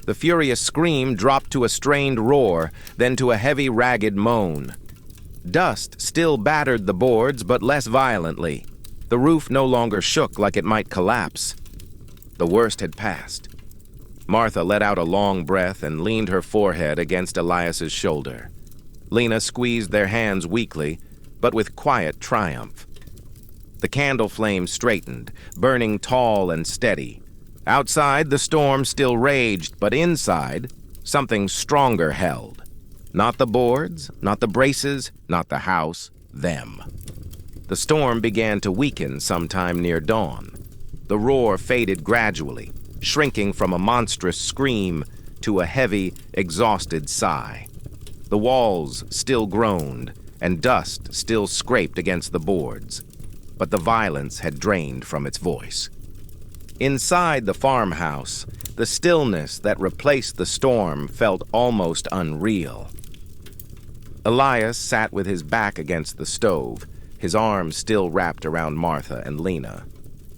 The furious scream dropped to a strained roar, then to a heavy, ragged moan. Dust still battered the boards, but less violently. The roof no longer shook like it might collapse. The worst had passed. Martha let out a long breath and leaned her forehead against Elias's shoulder. Lena squeezed their hands weakly, but with quiet triumph. The candle flame straightened, burning tall and steady. Outside, the storm still raged, but inside, something stronger held. Not the boards, not the braces, not the house, them. The storm began to weaken sometime near dawn. The roar faded gradually, shrinking from a monstrous scream to a heavy, exhausted sigh. The walls still groaned, and dust still scraped against the boards, but the violence had drained from its voice. Inside the farmhouse, the stillness that replaced the storm felt almost unreal. Elias sat with his back against the stove, his arms still wrapped around Martha and Lena.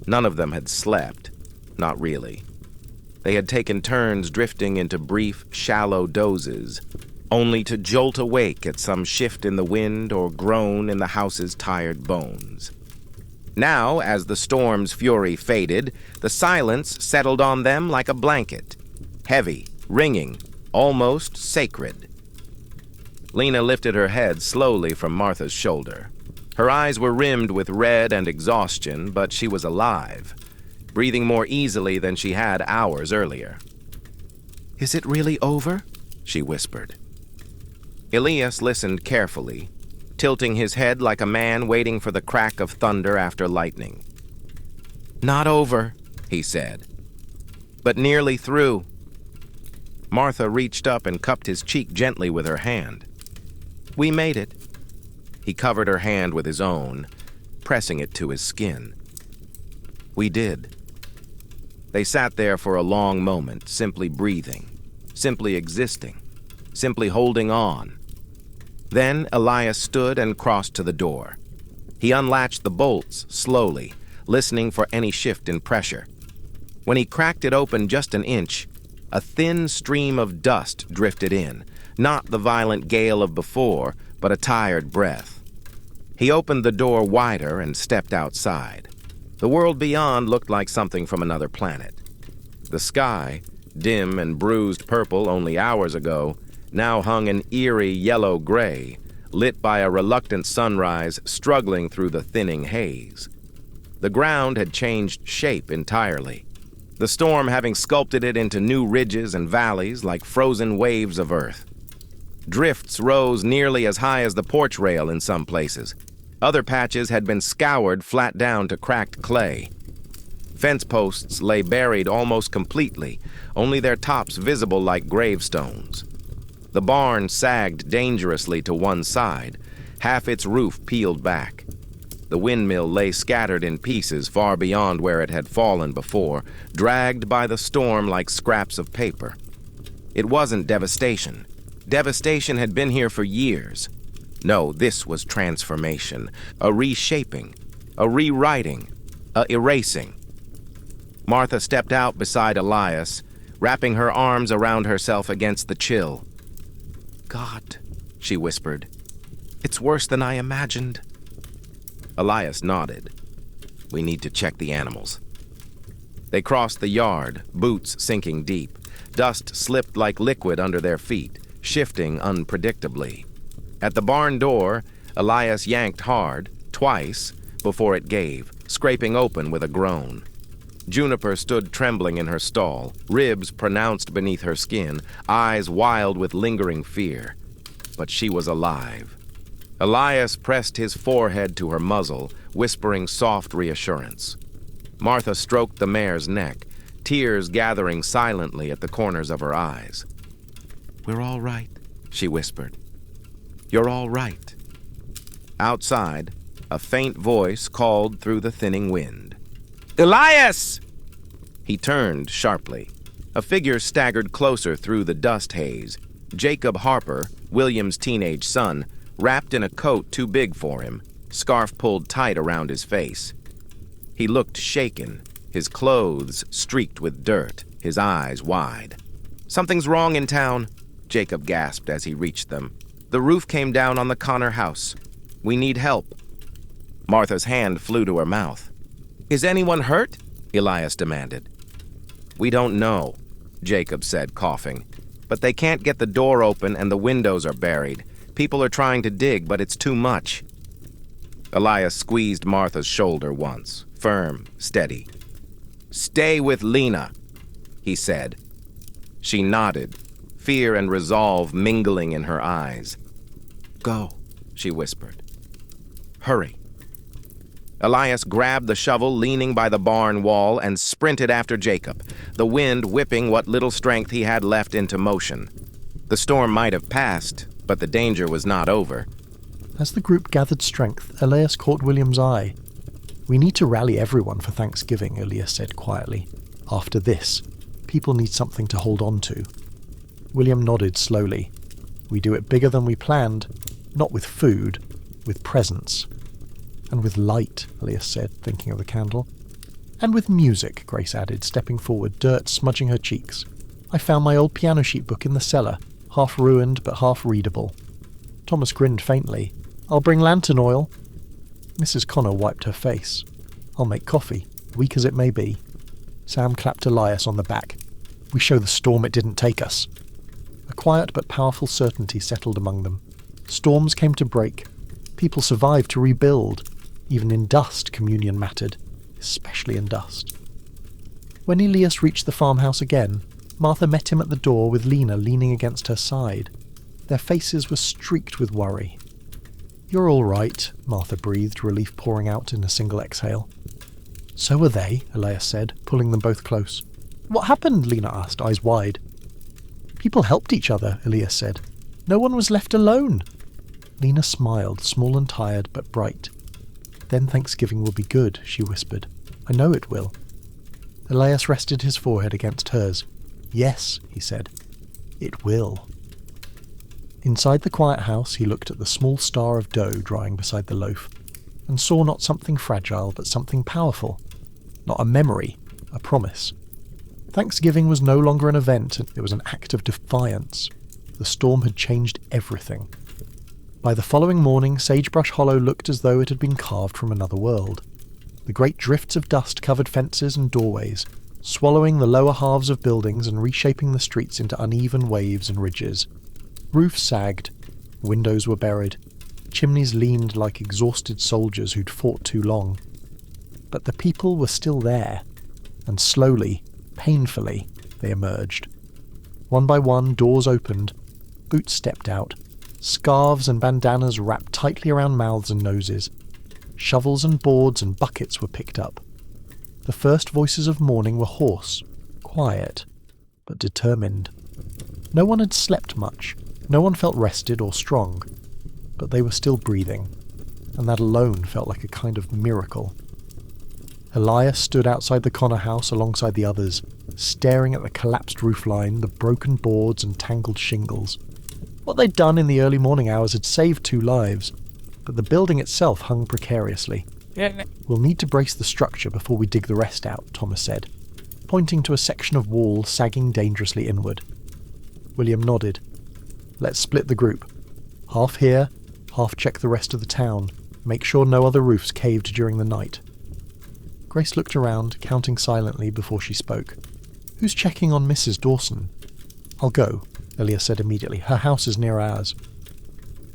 None of them had slept, not really. They had taken turns drifting into brief, shallow dozes, only to jolt awake at some shift in the wind or groan in the house's tired bones. Now, as the storm's fury faded, the silence settled on them like a blanket, heavy, ringing, almost sacred. Lena lifted her head slowly from Martha's shoulder. Her eyes were rimmed with red and exhaustion, but she was alive, breathing more easily than she had hours earlier. "Is it really over?" she whispered. Elias listened carefully, tilting his head like a man waiting for the crack of thunder after lightning. "Not over," he said, "but nearly through." Martha reached up and cupped his cheek gently with her hand. "We made it." He covered her hand with his own, pressing it to his skin. "We did." They sat there for a long moment, simply breathing, simply existing, simply holding on. Then Elias stood and crossed to the door. He unlatched the bolts slowly, listening for any shift in pressure. When he cracked it open just an inch, a thin stream of dust drifted in, not the violent gale of before, but a tired breath. He opened the door wider and stepped outside. The world beyond looked like something from another planet. The sky, dim and bruised purple only hours ago, now hung an eerie yellow-gray, lit by a reluctant sunrise struggling through the thinning haze. The ground had changed shape entirely, the storm having sculpted it into new ridges and valleys like frozen waves of earth. Drifts rose nearly as high as the porch rail in some places. Other patches had been scoured flat down to cracked clay. Fence posts lay buried almost completely, only their tops visible like gravestones. The barn sagged dangerously to one side, half its roof peeled back. The windmill lay scattered in pieces far beyond where it had fallen before, dragged by the storm like scraps of paper. It wasn't devastation. Devastation had been here for years. No, this was transformation, a reshaping, a rewriting, a erasing. Martha stepped out beside Elias, wrapping her arms around herself against the chill. "God," she whispered, "it's worse than I imagined." Elias nodded. "We need to check the animals." They crossed the yard, boots sinking deep. Dust slipped like liquid under their feet, shifting unpredictably. At the barn door, Elias yanked hard, twice, before it gave, scraping open with a groan. Juniper stood trembling in her stall, ribs pronounced beneath her skin, eyes wild with lingering fear. But she was alive. Elias pressed his forehead to her muzzle, whispering soft reassurance. Martha stroked the mare's neck, tears gathering silently at the corners of her eyes. "We're all right," she whispered. "You're all right." Outside, a faint voice called through the thinning wind. "Elias!" He turned sharply. A figure staggered closer through the dust haze. Jacob Harper, William's teenage son, wrapped in a coat too big for him, scarf pulled tight around his face. He looked shaken, his clothes streaked with dirt, his eyes wide. "Something's wrong in town," Jacob gasped as he reached them. "The roof came down on the Connor house. We need help." Martha's hand flew to her mouth. "Is anyone hurt?" Elias demanded. "We don't know," Jacob said, coughing. "But they can't get the door open and the windows are buried. People are trying to dig, but it's too much." Elias squeezed Martha's shoulder once, firm, steady. "Stay with Lena," he said. She nodded, fear and resolve mingling in her eyes. "Go," she whispered. "Hurry." Elias grabbed the shovel leaning by the barn wall and sprinted after Jacob, the wind whipping what little strength he had left into motion. The storm might have passed, But the danger was not over. As the group gathered strength, Elias caught William's eye. "We need to rally everyone for Thanksgiving," Elias said quietly. "After this, people need something to hold on to." William nodded slowly. "We do it bigger than we planned, not with food, with presents." "And with light," Elias said, thinking of the candle. "And with music," Grace added, stepping forward, dirt smudging her cheeks. "I found my old piano sheet book in the cellar, half ruined but half readable." Thomas grinned faintly. "I'll bring lantern oil." Mrs. Connor wiped her face. "I'll make coffee, weak as it may be." Sam clapped Elias on the back. "We show the storm it didn't take us." A quiet but powerful certainty settled among them. Storms came to break. People survived to rebuild. Even in dust, communion mattered, especially in dust. When Elias reached the farmhouse again, Martha met him at the door with Lena leaning against her side. Their faces were streaked with worry. "You're all right," Martha breathed, relief pouring out in a single exhale. "So are they," Elias said, pulling them both close. "What happened?" Lena asked, eyes wide. "People helped each other," Elias said. "No one was left alone." Lena smiled, small and tired, but bright. "Then Thanksgiving will be good," she whispered. "I know it will." Elias rested his forehead against hers. "Yes," he said. "It will." Inside the quiet house, he looked at the small star of dough drying beside the loaf, and saw not something fragile, but something powerful. Not a memory, a promise. Thanksgiving was no longer an event, it was an act of defiance. The storm had changed everything. By the following morning, Sagebrush Hollow looked as though it had been carved from another world. The great drifts of dust covered fences and doorways, swallowing the lower halves of buildings and reshaping the streets into uneven waves and ridges. Roofs sagged, windows were buried, chimneys leaned like exhausted soldiers who'd fought too long. But the people were still there, and slowly, painfully, they emerged. One by one, doors opened, boots stepped out, scarves and bandanas wrapped tightly around mouths and noses. Shovels and boards and buckets were picked up. The first voices of mourning were hoarse, quiet, but determined. No one had slept much, no one felt rested or strong, but they were still breathing, and that alone felt like a kind of miracle. Elias stood outside the Connor house alongside the others, staring at the collapsed roofline, the broken boards and tangled shingles. What they'd done in the early morning hours had saved 2 lives, but the building itself hung precariously. "We'll need to brace the structure before we dig the rest out," Thomas said, pointing to a section of wall sagging dangerously inward. William nodded. "Let's split the group. Half here, half check the rest of the town. Make sure no other roofs caved during the night." Grace looked around, counting silently before she spoke. "Who's checking on Mrs. Dawson?" "I'll go," Elias said immediately. "Her house is near ours."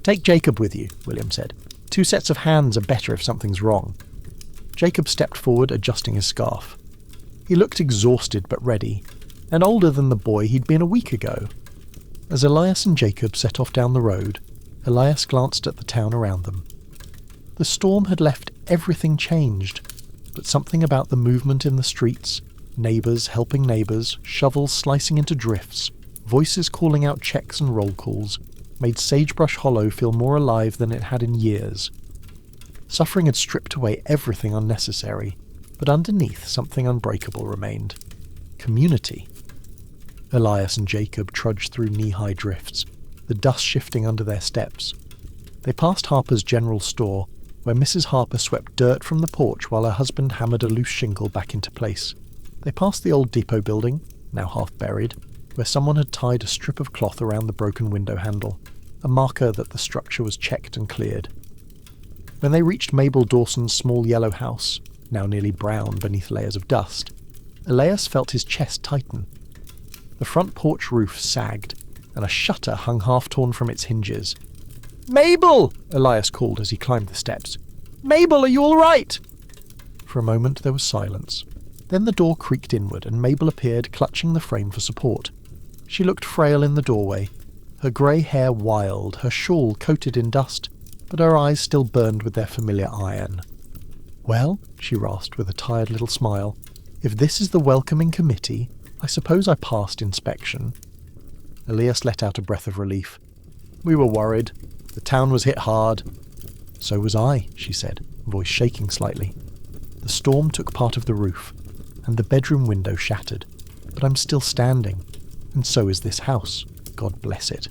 "Take Jacob with you," William said. 2 sets of hands are better if something's wrong." Jacob stepped forward, adjusting his scarf. He looked exhausted but ready, and older than the boy he'd been a week ago. As Elias and Jacob set off down the road, Elias glanced at the town around them. The storm had left everything changed, but something about the movement in the streets, neighbours helping neighbours, shovels slicing into drifts, voices calling out checks and roll calls, made Sagebrush Hollow feel more alive than it had in years. Suffering had stripped away everything unnecessary, but underneath something unbreakable remained. Community. Elias and Jacob trudged through knee-high drifts, the dust shifting under their steps. They passed Harper's general store, where Mrs. Harper swept dirt from the porch while her husband hammered a loose shingle back into place. They passed the old depot building, now half buried, where someone had tied a strip of cloth around the broken window handle, a marker that the structure was checked and cleared. When they reached Mabel Dawson's small yellow house, now nearly brown beneath layers of dust, Elias felt his chest tighten. The front porch roof sagged, and a shutter hung half-torn from its hinges. "Mabel!" Elias called as he climbed the steps. "Mabel, are you all right?" For a moment there was silence. Then the door creaked inward, and Mabel appeared, clutching the frame for support. She looked frail in the doorway, her grey hair wild, her shawl coated in dust, but her eyes still burned with their familiar iron. "Well," she rasped with a tired little smile, "if this is the welcoming committee, I suppose I passed inspection." Elias let out a breath of relief. We were worried. The town was hit hard. So was I, she said, voice shaking slightly. The storm took part of the roof, and the bedroom window shattered. But I'm still standing, and so is this house. God bless it.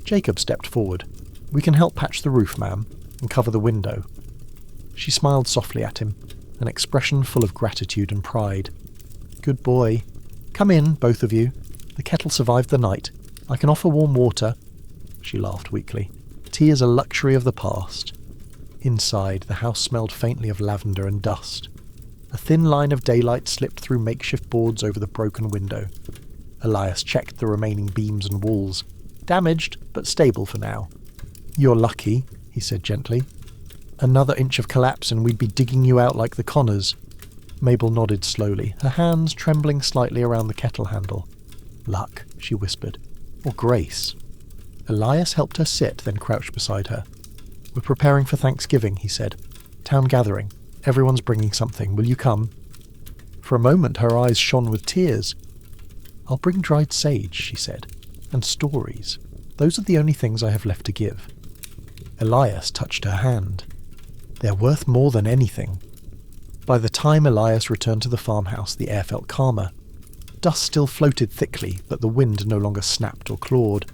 Jacob stepped forward. We can help patch the roof, ma'am, and cover the window. She smiled softly at him, an expression full of gratitude and pride. Good boy. Come in, both of you. The kettle survived the night. I can offer warm water. She laughed weakly. Tea is a luxury of the past. Inside, the house smelled faintly of lavender and dust. A thin line of daylight slipped through makeshift boards over the broken window. Elias checked the remaining beams and walls. Damaged, but stable for now. You're lucky, he said gently. Another inch of collapse and we'd be digging you out like the Connors. Mabel nodded slowly, her hands trembling slightly around the kettle handle. Luck, she whispered. Or grace. Elias helped her sit, then crouched beside her. We're preparing for Thanksgiving, he said. Town gathering. Everyone's bringing something. Will you come? For a moment her eyes shone with tears. I'll bring dried sage, she said. And stories. Those are the only things I have left to give. Elias touched her hand. They're worth more than anything. By the time Elias returned to the farmhouse, the air felt calmer. Dust still floated thickly, but the wind no longer snapped or clawed.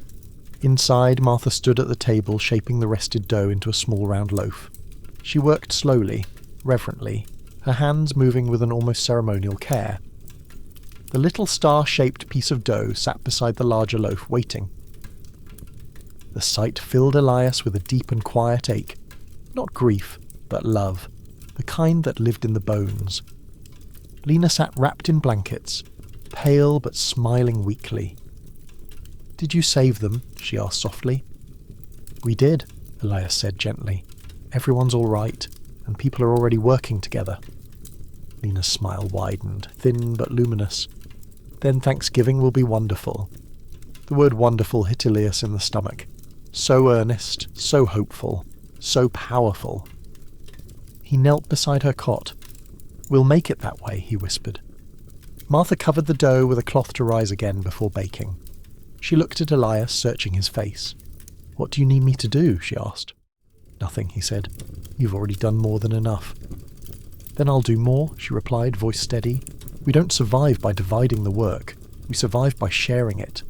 Inside, Martha stood at the table, shaping the rested dough into a small round loaf. She worked slowly, reverently, her hands moving with an almost ceremonial care. The little star-shaped piece of dough sat beside the larger loaf, waiting. The sight filled Elias with a deep and quiet ache. Not grief, but love, the kind that lived in the bones. Lena sat wrapped in blankets, pale but smiling weakly. Did you save them? She asked softly. We did, Elias said gently. Everyone's all right, and people are already working together. Lena's smile widened, thin but luminous. Then Thanksgiving will be wonderful. The word wonderful hit Elias in the stomach. So earnest, so hopeful, so powerful. He knelt beside her cot. We'll make it that way, he whispered. Martha covered the dough with a cloth to rise again before baking. She looked at Elias, searching his face. What do you need me to do? She asked. Nothing, he said. You've already done more than enough. Then I'll do more, she replied, voice steady. We don't survive by dividing the work. We survive by sharing it.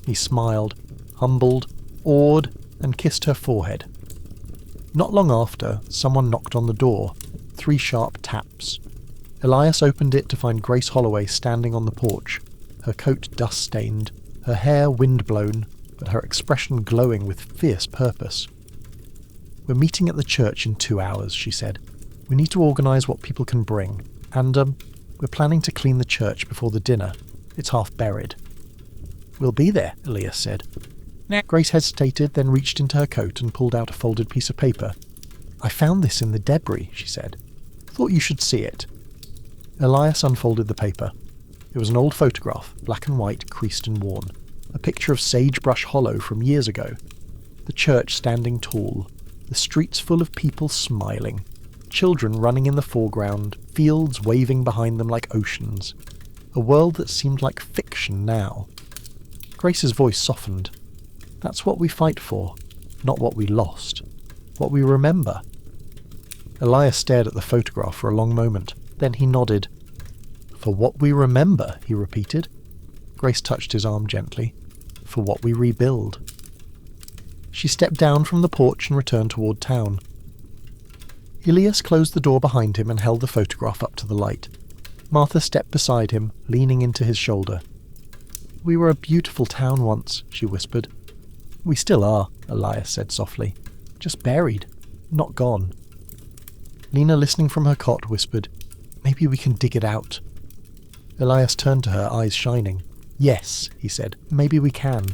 He smiled, humbled, awed, and kissed her forehead. Not long after, someone knocked on the door. 3 sharp taps. Elias opened it to find Grace Holloway standing on the porch, her coat dust-stained, her hair wind-blown, but her expression glowing with fierce purpose. We're meeting at the church in 2 hours, she said. We need to organise what people can bring, and, we're planning to clean the church before the dinner. It's half buried. We'll be there, Elias said. Grace hesitated, then reached into her coat and pulled out a folded piece of paper. I found this in the debris, she said. Thought you should see it. Elias unfolded the paper. It was an old photograph, black and white, creased and worn. A picture of Sagebrush Hollow from years ago. The church standing tall. The streets full of people smiling. Children running in the foreground, fields waving behind them like oceans. A world that seemed like fiction now. Grace's voice softened. That's what we fight for, not what we lost. What we remember. Elias stared at the photograph for a long moment. Then he nodded. For what we remember, he repeated. Grace touched his arm gently. For what we rebuild. She stepped down from the porch and returned toward town. Elias closed the door behind him and held the photograph up to the light. Martha stepped beside him, leaning into his shoulder. We were a beautiful town once, she whispered. We still are, Elias said softly. Just buried, not gone. Lena, listening from her cot, whispered, Maybe we can dig it out. Elias turned to her, eyes shining. Yes, he said, maybe we can.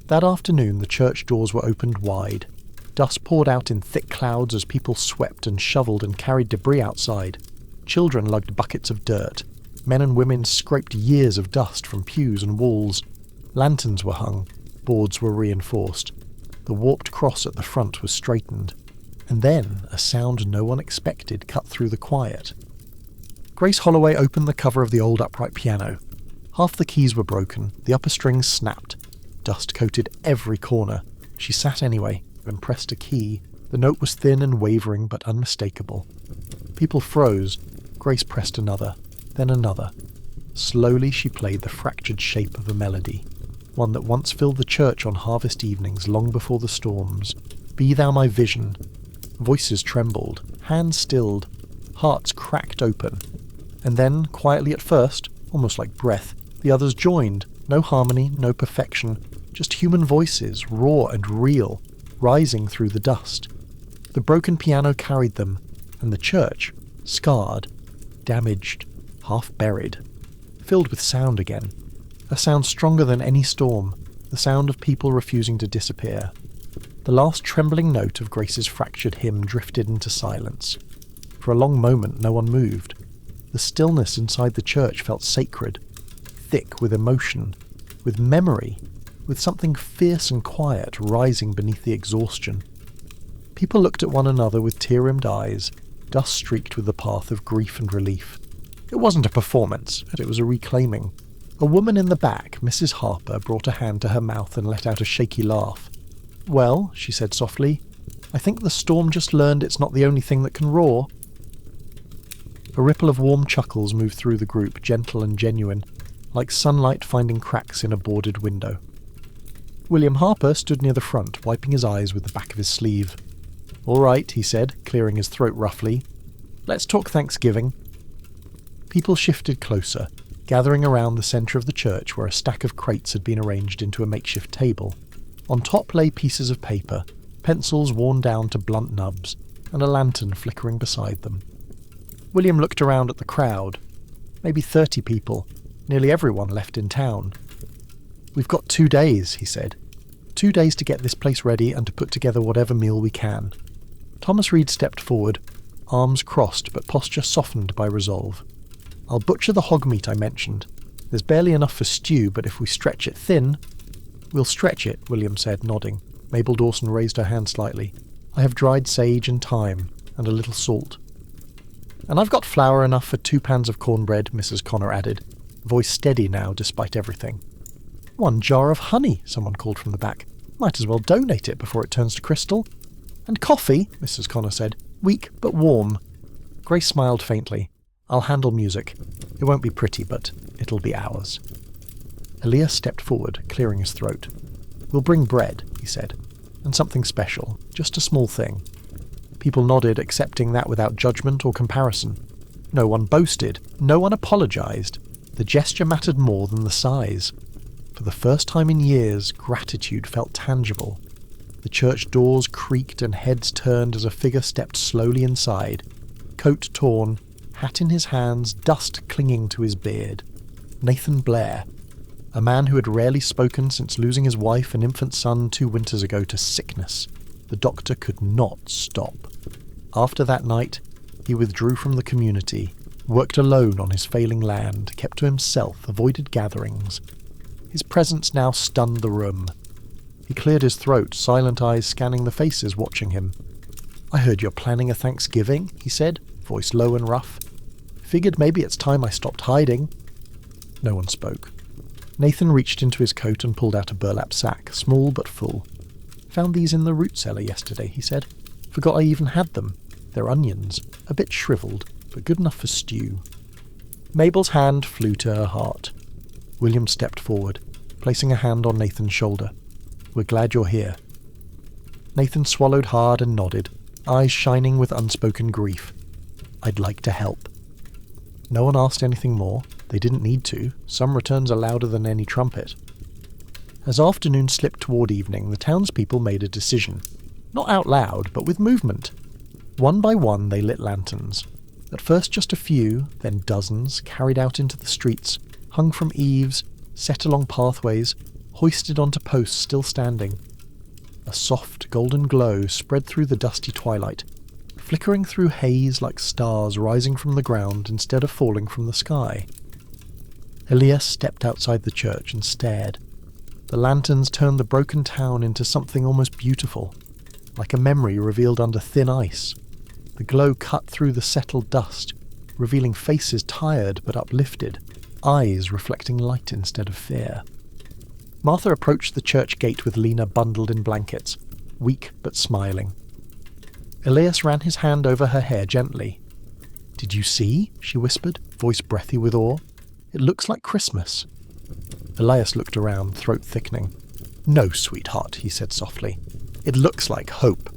That afternoon the church doors were opened wide. Dust poured out in thick clouds as people swept and shoveled and carried debris outside. Children lugged buckets of dirt. Men and women scraped years of dust from pews and walls. Lanterns were hung. Boards were reinforced. The warped cross at the front was straightened. And then a sound no one expected cut through the quiet. Grace Holloway opened the cover of the old upright piano. Half the keys were broken, the upper strings snapped. Dust coated every corner. She sat anyway, and pressed a key. The note was thin and wavering, but unmistakable. People froze. Grace pressed another, then another. Slowly she played the fractured shape of a melody, one that once filled the church on harvest evenings long before the storms. Be thou my vision. Voices trembled, hands stilled, hearts cracked open. And then, quietly at first, almost like breath, the others joined. No harmony, no perfection, just human voices, raw and real, rising through the dust. The broken piano carried them, and the church, scarred, damaged, half buried, filled with sound again. A sound stronger than any storm, the sound of people refusing to disappear. The last trembling note of Grace's fractured hymn drifted into silence. For a long moment no one moved. The stillness inside the church felt sacred, thick with emotion, with memory, with something fierce and quiet rising beneath the exhaustion. People looked at one another with tear-rimmed eyes, dust streaked with the path of grief and relief. It wasn't a performance, it was a reclaiming. A woman in the back, Mrs. Harper, brought a hand to her mouth and let out a shaky laugh. "Well," she said softly, "I think the storm just learned it's not the only thing that can roar." A ripple of warm chuckles moved through the group, gentle and genuine, like sunlight finding cracks in a boarded window. William Harper stood near the front, wiping his eyes with the back of his sleeve. "All right," he said, clearing his throat roughly. "Let's talk Thanksgiving." People shifted closer, gathering around the centre of the church where a stack of crates had been arranged into a makeshift table. On top lay pieces of paper, pencils worn down to blunt nubs, and a lantern flickering beside them. William looked around at the crowd. Maybe 30 people, nearly everyone left in town. "We've got 2 days," he said. 2 days to get this place ready and to put together whatever meal we can. Thomas Reed stepped forward, arms crossed but posture softened by resolve. "I'll butcher the hog meat I mentioned. There's barely enough for stew, but if we stretch it thin—" "We'll stretch it," William said, nodding. Mabel Dawson raised her hand slightly. "I have dried sage and thyme, and a little salt." "And I've got flour enough for 2 pans of cornbread," Mrs. Connor added, voice steady now despite everything. "1 jar of honey," someone called from the back. "Might as well donate it before it turns to crystal." "And coffee," Mrs. Connor said. "Weak but warm." Grace smiled faintly. "I'll handle music. It won't be pretty, but it'll be ours." Elias stepped forward, clearing his throat. "We'll bring bread," he said, "and something special, just a small thing." People nodded, accepting that without judgment or comparison. No one boasted, no one apologized. The gesture mattered more than the size. For the first time in years, gratitude felt tangible. The church doors creaked and heads turned as a figure stepped slowly inside, coat torn, hat in his hands, dust clinging to his beard. Nathan Blair, a man who had rarely spoken since losing his wife and infant son 2 winters ago to sickness. The doctor could not stop. After that night, he withdrew from the community, worked alone on his failing land, kept to himself, avoided gatherings. His presence now stunned the room. He cleared his throat, silent eyes scanning the faces watching him. "I heard you're planning a Thanksgiving," he said, voice low and rough. "Figured maybe it's time I stopped hiding." No one spoke. Nathan reached into his coat and pulled out a burlap sack, small but full. "Found these in the root cellar yesterday," he said. "Forgot I even had them. They're onions, a bit shriveled, but good enough for stew." Mabel's hand flew to her heart. William stepped forward, placing a hand on Nathan's shoulder. "We're glad you're here." Nathan swallowed hard and nodded, eyes shining with unspoken grief. "I'd like to help." No one asked anything more. They didn't need to. Some returns are louder than any trumpet. As afternoon slipped toward evening, the townspeople made a decision. Not out loud, but with movement. One by one they lit lanterns. At first just a few, then dozens, carried out into the streets, hung from eaves, set along pathways, hoisted onto posts still standing. A soft golden glow spread through the dusty twilight, flickering through haze like stars rising from the ground instead of falling from the sky. Elias stepped outside the church and stared. The lanterns turned the broken town into something almost beautiful, like a memory revealed under thin ice. The glow cut through the settled dust, revealing faces tired but uplifted, eyes reflecting light instead of fear. Martha approached the church gate with Lena bundled in blankets, weak but smiling. Elias ran his hand over her hair gently. "Did you see?" she whispered, voice breathy with awe. "It looks like Christmas." Elias looked around, throat thickening. "No, sweetheart," he said softly. "It looks like hope."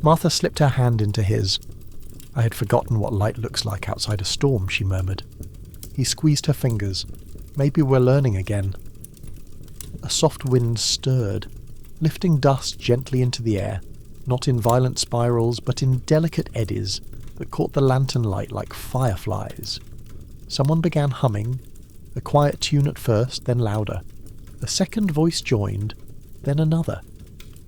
Martha slipped her hand into his. "I had forgotten what light looks like outside a storm," she murmured. He squeezed her fingers. "Maybe we're learning again." A soft wind stirred, lifting dust gently into the air, not in violent spirals, but in delicate eddies that caught the lantern light like fireflies. Someone began humming, a quiet tune at first, then louder. A second voice joined, then another.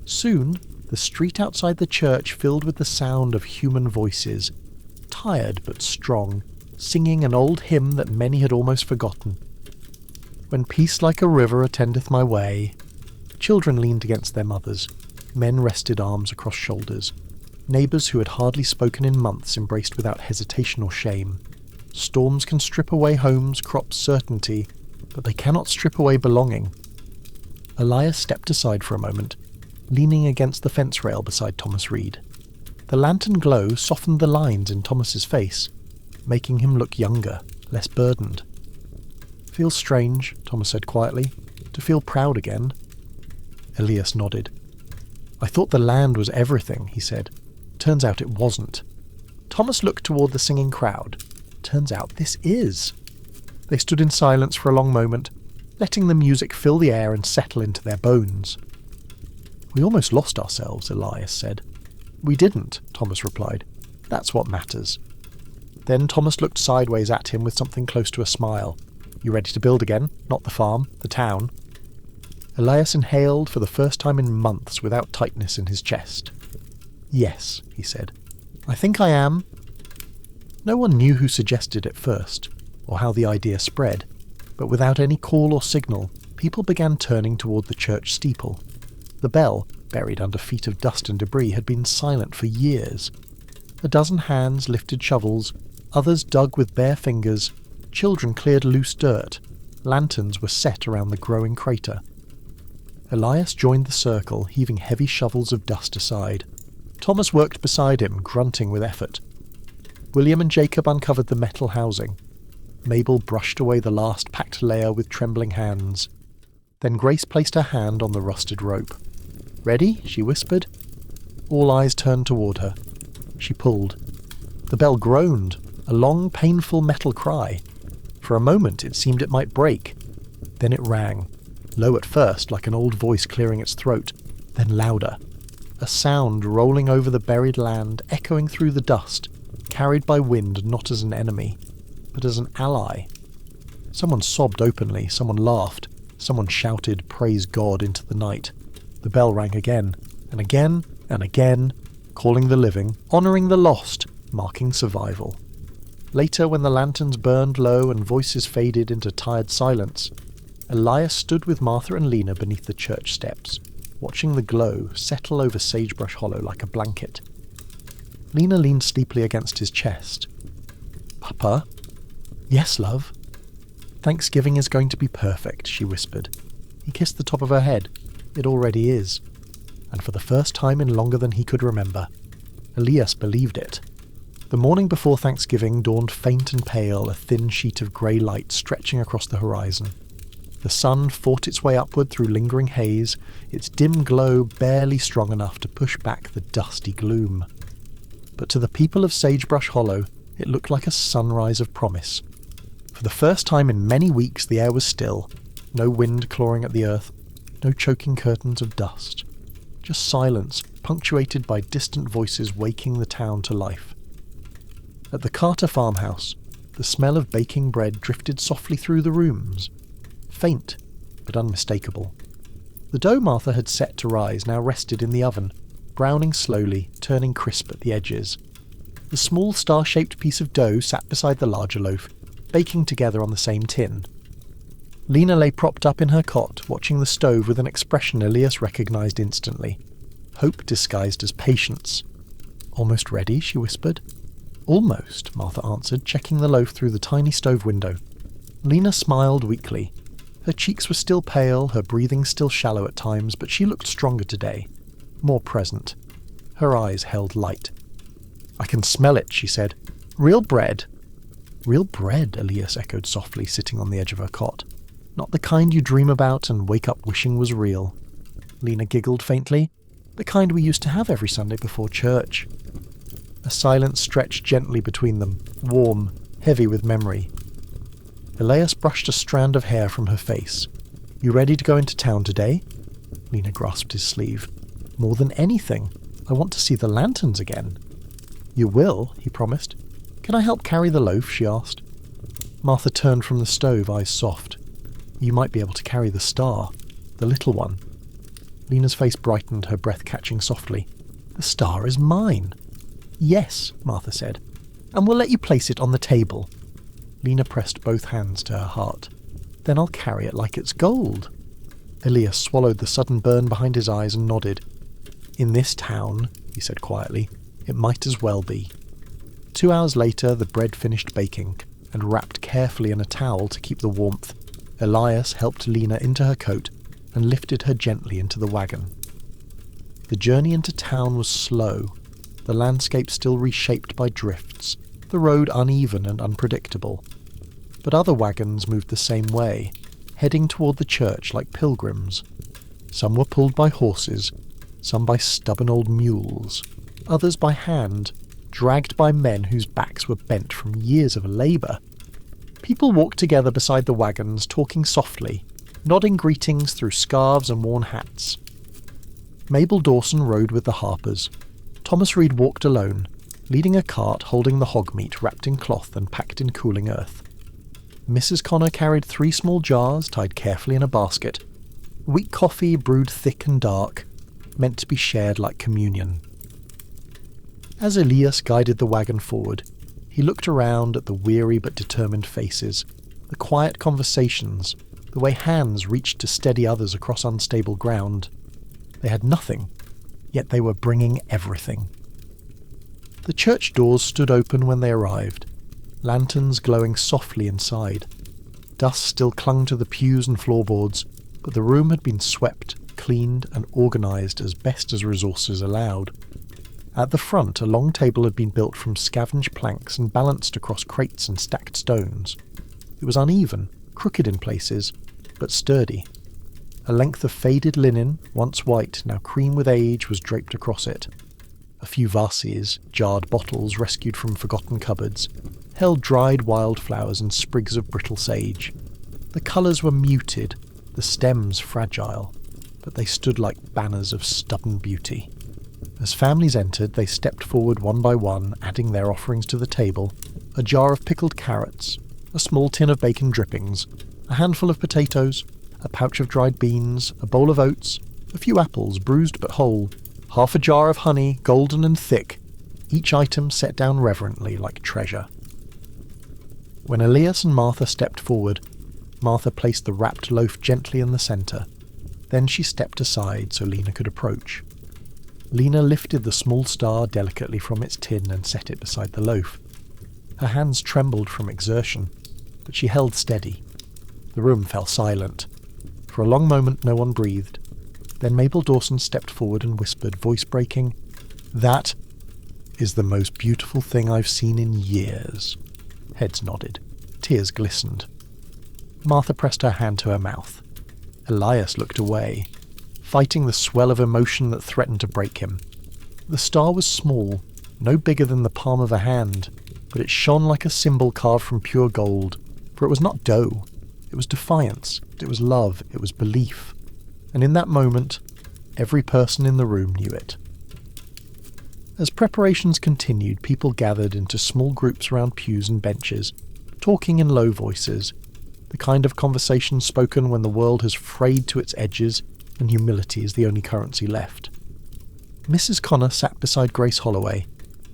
Soon, the street outside the church filled with the sound of human voices, tired but strong, singing an old hymn that many had almost forgotten. "When peace like a river attendeth my way." Children leaned against their mothers. Men rested arms across shoulders. Neighbours who had hardly spoken in months embraced without hesitation or shame. Storms can strip away homes, crops, certainty, but they cannot strip away belonging. Elias stepped aside for a moment, leaning against the fence rail beside Thomas Reed. The lantern glow softened the lines in Thomas's face, making him look younger, less burdened. "Feels strange," Thomas said quietly, "to feel proud again." Elias nodded. "I thought the land was everything," he said. "Turns out it wasn't." Thomas looked toward the singing crowd. "Turns out this is." They stood in silence for a long moment, letting the music fill the air and settle into their bones. "We almost lost ourselves," Elias said. "We didn't," Thomas replied. "That's what matters." Then Thomas looked sideways at him with something close to a smile. "You ready to build again? Not the farm, the town." Elias inhaled for the first time in months without tightness in his chest. "Yes," he said. "I think I am." No one knew who suggested it first, or how the idea spread, but without any call or signal, people began turning toward the church steeple. The bell, buried under feet of dust and debris, had been silent for years. A dozen hands lifted shovels, others dug with bare fingers, children cleared loose dirt, lanterns were set around the growing crater. Elias joined the circle, heaving heavy shovels of dust aside. Thomas worked beside him, grunting with effort. William and Jacob uncovered the metal housing. Mabel brushed away the last packed layer with trembling hands. Then Grace placed her hand on the rusted rope. "Ready?" she whispered. All eyes turned toward her. She pulled. The bell groaned, a long, painful metal cry. For a moment it seemed it might break. Then it rang, low at first, like an old voice clearing its throat, then louder. A sound rolling over the buried land, echoing through the dust, carried by wind not as an enemy, but as an ally. Someone sobbed openly, someone laughed, someone shouted "Praise God" into the night. The bell rang again, and again, and again, calling the living, honouring the lost, marking survival. Later, when the lanterns burned low and voices faded into tired silence, Elias stood with Martha and Lena beneath the church steps, watching the glow settle over Sagebrush Hollow like a blanket. Lena leaned sleepily against his chest. "Papa?" "Yes, love?" "Thanksgiving is going to be perfect," she whispered. He kissed the top of her head. "It already is." And for the first time in longer than he could remember, Elias believed it. The morning before Thanksgiving dawned faint and pale, a thin sheet of grey light stretching across the horizon. The sun fought its way upward through lingering haze, its dim glow barely strong enough to push back the dusty gloom. But to the people of Sagebrush Hollow, it looked like a sunrise of promise. For the first time in many weeks the air was still, no wind clawing at the earth, no choking curtains of dust. Just silence, punctuated by distant voices waking the town to life. At the Carter farmhouse, the smell of baking bread drifted softly through the rooms, faint but unmistakable. The dough Martha had set to rise now rested in the oven, browning slowly, turning crisp at the edges. The small star-shaped piece of dough sat beside the larger loaf, baking together on the same tin. Lena lay propped up in her cot, watching the stove with an expression Elias recognised instantly. Hope disguised as patience. "Almost ready?" she whispered. "Almost," Martha answered, checking the loaf through the tiny stove window. Lena smiled weakly. Her cheeks were still pale, her breathing still shallow at times, but she looked stronger today, more present. Her eyes held light. "I can smell it," she said. "Real bread." "Real bread," Elias echoed softly, sitting on the edge of her cot. "Not the kind you dream about and wake up wishing was real." Lena giggled faintly. "The kind we used to have every Sunday before church." A silence stretched gently between them, warm, heavy with memory. Elias brushed a strand of hair from her face. "You ready to go into town today?" Lena grasped his sleeve. "More than anything. I want to see the lanterns again." "You will," he promised. "Can I help carry the loaf?" she asked. Martha turned from the stove, eyes soft. "You might be able to carry the star. The little one." Lena's face brightened, her breath catching softly. "The star is mine." "Yes," Martha said. "And we'll let you place it on the table." Lena pressed both hands to her heart. "Then I'll carry it like it's gold." Elias swallowed the sudden burn behind his eyes and nodded. "In this town," he said quietly, "it might as well be." 2 hours later, the bread finished baking, and wrapped carefully in a towel to keep the warmth, Elias helped Lena into her coat and lifted her gently into the wagon. The journey into town was slow, the landscape still reshaped by drifts, the road uneven and unpredictable. But other wagons moved the same way, heading toward the church like pilgrims. Some were pulled by horses, some by stubborn old mules, others by hand, dragged by men whose backs were bent from years of labour. People walked together beside the wagons, talking softly, nodding greetings through scarves and worn hats. Mabel Dawson rode with the Harpers. Thomas Reed walked alone, leading a cart holding the hog meat wrapped in cloth and packed in cooling earth. Mrs. Connor carried 3 small jars tied carefully in a basket, weak coffee brewed thick and dark, meant to be shared like communion. As Elias guided the wagon forward, he looked around at the weary but determined faces, the quiet conversations, the way hands reached to steady others across unstable ground. They had nothing, yet they were bringing everything. The church doors stood open when they arrived, lanterns glowing softly inside. Dust still clung to the pews and floorboards, but the room had been swept, cleaned, and organised as best as resources allowed. At the front, a long table had been built from scavenged planks and balanced across crates and stacked stones. It was uneven, crooked in places, but sturdy. A length of faded linen, once white, now cream with age, was draped across it. A few vases, jarred bottles rescued from forgotten cupboards, held dried wildflowers and sprigs of brittle sage. The colours were muted, the stems fragile, but they stood like banners of stubborn beauty. As families entered, they stepped forward one by one, adding their offerings to the table: a jar of pickled carrots, a small tin of bacon drippings, a handful of potatoes, a pouch of dried beans, a bowl of oats, a few apples, bruised but whole, half a jar of honey, golden and thick, each item set down reverently like treasure. When Elias and Martha stepped forward, Martha placed the wrapped loaf gently in the centre. Then she stepped aside so Lena could approach. Lena lifted the small star delicately from its tin and set it beside the loaf. Her hands trembled from exertion, but she held steady. The room fell silent. For a long moment no one breathed. Then Mabel Dawson stepped forward and whispered, voice breaking, "That is the most beautiful thing I've seen in years." Heads nodded. Tears glistened. Martha pressed her hand to her mouth. Elias looked away, fighting the swell of emotion that threatened to break him. The star was small, no bigger than the palm of a hand, but it shone like a symbol carved from pure gold, for it was not dough. It was defiance, it was love, it was belief. And in that moment, every person in the room knew it. As preparations continued, people gathered into small groups around pews and benches, talking in low voices, the kind of conversation spoken when the world has frayed to its edges and humility is the only currency left. Mrs. Connor sat beside Grace Holloway,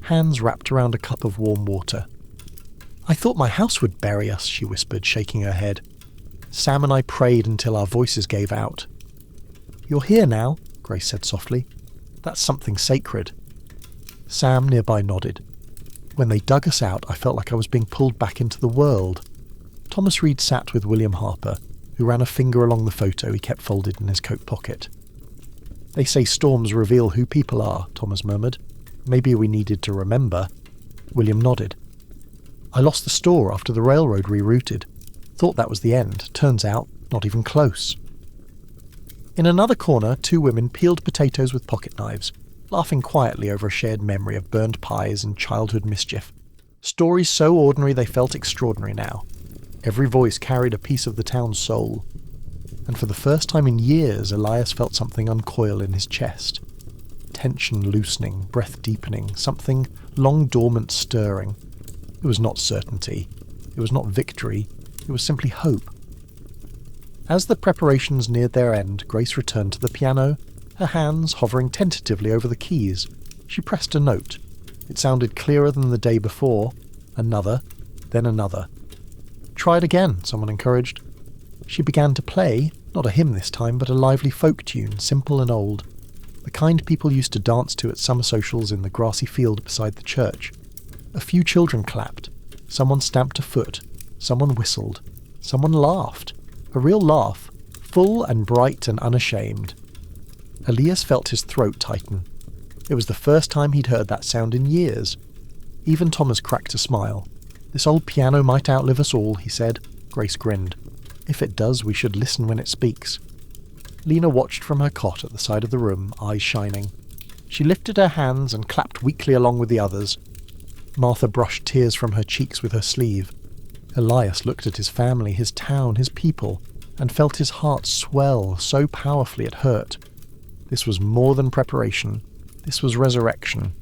hands wrapped around a cup of warm water. "I thought my house would bury us," she whispered, shaking her head. "Sam and I prayed until our voices gave out." "You're here now," Grace said softly. "That's something sacred." Sam nearby nodded. "When they dug us out, I felt like I was being pulled back into the world." Thomas Reed sat with William Harper, who ran a finger along the photo he kept folded in his coat pocket. "They say storms reveal who people are," Thomas murmured. "Maybe we needed to remember." William nodded. "I lost the store after the railroad rerouted. Thought that was the end. Turns out, not even close." In another corner, two women peeled potatoes with pocket knives, laughing quietly over a shared memory of burned pies and childhood mischief. Stories so ordinary they felt extraordinary now. Every voice carried a piece of the town's soul. And for the first time in years, Elias felt something uncoil in his chest. Tension loosening, breath deepening, something long dormant stirring. It was not certainty. It was not victory. It was simply hope. As the preparations neared their end, Grace returned to the piano, her hands hovering tentatively over the keys. She pressed a note. It sounded clearer than the day before. Another, then another. "Try it again," someone encouraged. She began to play, not a hymn this time, but a lively folk tune, simple and old. The kind people used to dance to at summer socials in the grassy field beside the church. A few children clapped. Someone stamped a foot. Someone whistled. Someone laughed. A real laugh, full and bright and unashamed. Elias felt his throat tighten. It was the first time he'd heard that sound in years. Even Thomas cracked a smile. "This old piano might outlive us all," he said. Grace grinned. "If it does, we should listen when it speaks." Lena watched from her cot at the side of the room, eyes shining. She lifted her hands and clapped weakly along with the others. Martha brushed tears from her cheeks with her sleeve. Elias looked at his family, his town, his people, and felt his heart swell so powerfully it hurt. This was more than preparation. This was resurrection.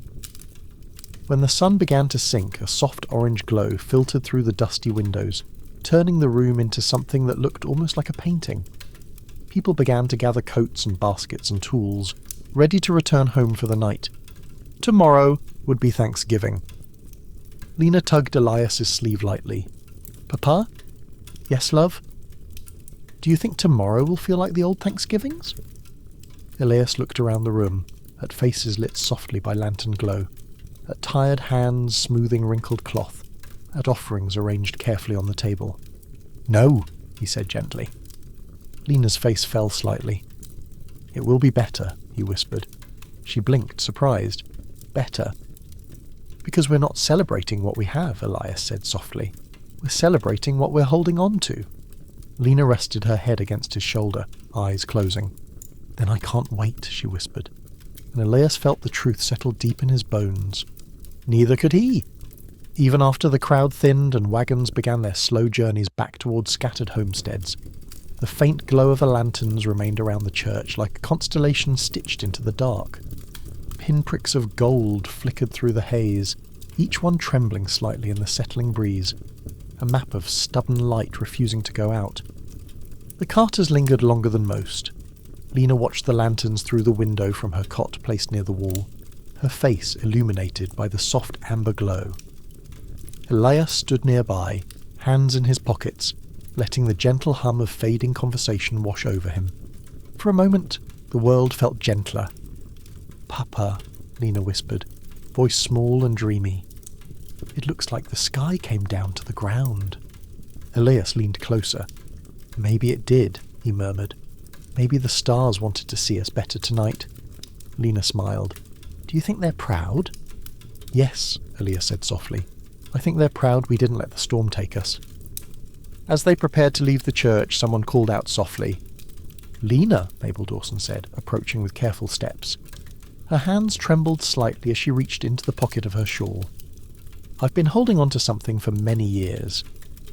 When the sun began to sink, a soft orange glow filtered through the dusty windows, turning the room into something that looked almost like a painting. People began to gather coats and baskets and tools, ready to return home for the night. Tomorrow would be Thanksgiving. Lena tugged Elias's sleeve lightly. "Papa?" "Yes, love?" "Do you think tomorrow will feel like the old Thanksgivings?" Elias looked around the room, at faces lit softly by lantern glow, at tired hands smoothing wrinkled cloth, at offerings arranged carefully on the table. "No," he said gently. Lena's face fell slightly. "It will be better," he whispered. She blinked, surprised. "Better?" "Because we're not celebrating what we have," Elias said softly. "We're celebrating what we're holding on to." Lena rested her head against his shoulder, eyes closing. "Then I can't wait," she whispered. And Elias felt the truth settle deep in his bones. Neither could he. Even after the crowd thinned and wagons began their slow journeys back towards scattered homesteads, the faint glow of the lanterns remained around the church like a constellation stitched into the dark. Pinpricks of gold flickered through the haze, each one trembling slightly in the settling breeze, a map of stubborn light refusing to go out. The Carters lingered longer than most. Lena watched the lanterns through the window from her cot placed near the wall, her face illuminated by the soft amber glow. Elias stood nearby, hands in his pockets, letting the gentle hum of fading conversation wash over him. For a moment, the world felt gentler. "Papa," Lena whispered, voice small and dreamy. "It looks like the sky came down to the ground." Elias leaned closer. "Maybe it did," he murmured. "Maybe the stars wanted to see us better tonight." Lena smiled. "Do you think they're proud?" "Yes," Elias said softly. "I think they're proud we didn't let the storm take us." As they prepared to leave the church, someone called out softly. "Lena," Mabel Dawson said, approaching with careful steps. Her hands trembled slightly as she reached into the pocket of her shawl. "I've been holding on to something for many years.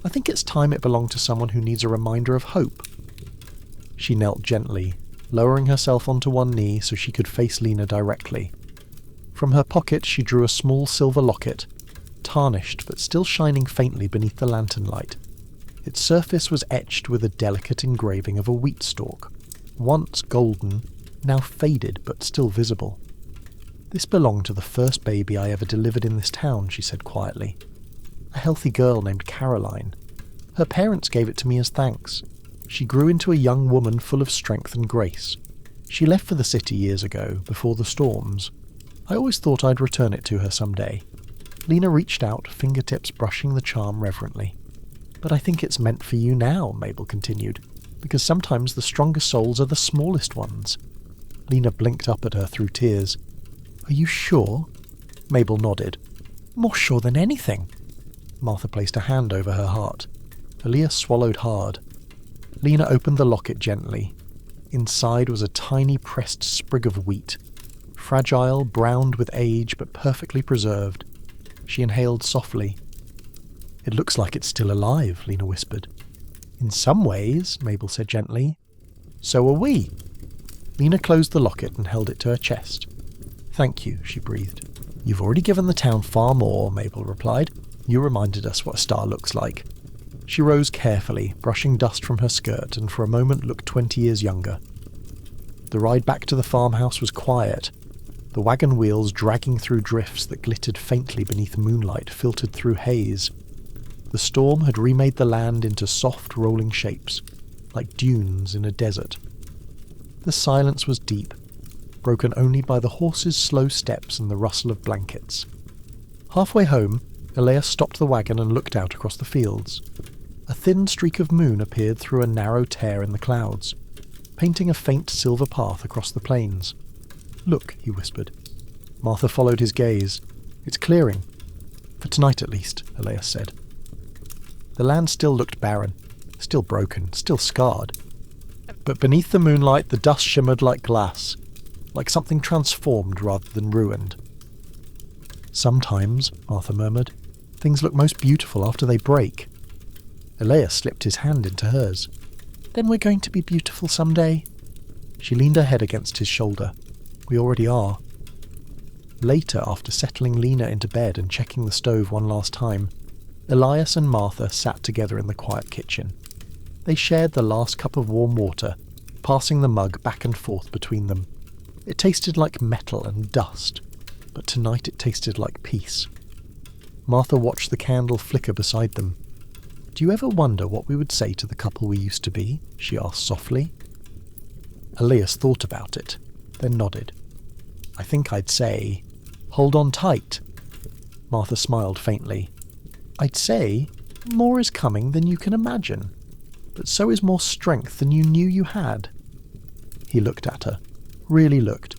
I think it's time it belonged to someone who needs a reminder of hope." She knelt gently, lowering herself onto one knee so she could face Lena directly. From her pocket she drew a small silver locket, tarnished but still shining faintly beneath the lantern light. Its surface was etched with a delicate engraving of a wheat stalk, once golden, now faded but still visible. "This belonged to the first baby I ever delivered in this town," she said quietly. "A healthy girl named Caroline. Her parents gave it to me as thanks. She grew into a young woman full of strength and grace. She left for the city years ago, before the storms. I always thought I'd return it to her someday." Lena reached out, fingertips brushing the charm reverently. "But I think it's meant for you now," Mabel continued. because sometimes the strongest souls are the smallest ones. Lena blinked up at her through tears. Are you sure? Mabel nodded. More sure than anything. Martha placed a hand over her heart. Elias swallowed hard. Lena opened the locket gently. Inside was a tiny pressed sprig of wheat. Fragile, browned with age, but perfectly preserved. She inhaled softly. It looks like it's still alive, Lena whispered. In some ways, Mabel said gently. So are we. Lena closed the locket and held it to her chest. Thank you, she breathed. You've already given the town far more, Mabel replied. You reminded us what a star looks like. She rose carefully, brushing dust from her skirt, and for a moment looked 20 years younger. The ride back to the farmhouse was quiet. The wagon wheels dragging through drifts that glittered faintly beneath moonlight filtered through haze. The storm had remade the land into soft, rolling shapes, like dunes in a desert. The silence was deep, broken only by the horses' slow steps and the rustle of blankets. Halfway home, Elias stopped the wagon and looked out across the fields. A thin streak of moon appeared through a narrow tear in the clouds, painting a faint silver path across the plains. Look, he whispered. Martha followed his gaze. It's clearing. For tonight at least, Elias said. The land still looked barren, still broken, still scarred. But beneath the moonlight the dust shimmered like glass, like something transformed rather than ruined. Sometimes, Martha murmured, things look most beautiful after they break. Elias slipped his hand into hers. Then we're going to be beautiful someday. She leaned her head against his shoulder. We already are. Later, after settling Lena into bed and checking the stove one last time, Elias and Martha sat together in the quiet kitchen. They shared the last cup of warm water, passing the mug back and forth between them. It tasted like metal and dust, but tonight it tasted like peace. Martha watched the candle flicker beside them. Do you ever wonder what we would say to the couple we used to be? She asked softly. Elias thought about it, then nodded. I think I'd say, hold on tight. Martha smiled faintly. I'd say, more is coming than you can imagine, but so is more strength than you knew you had. He looked at her, really looked,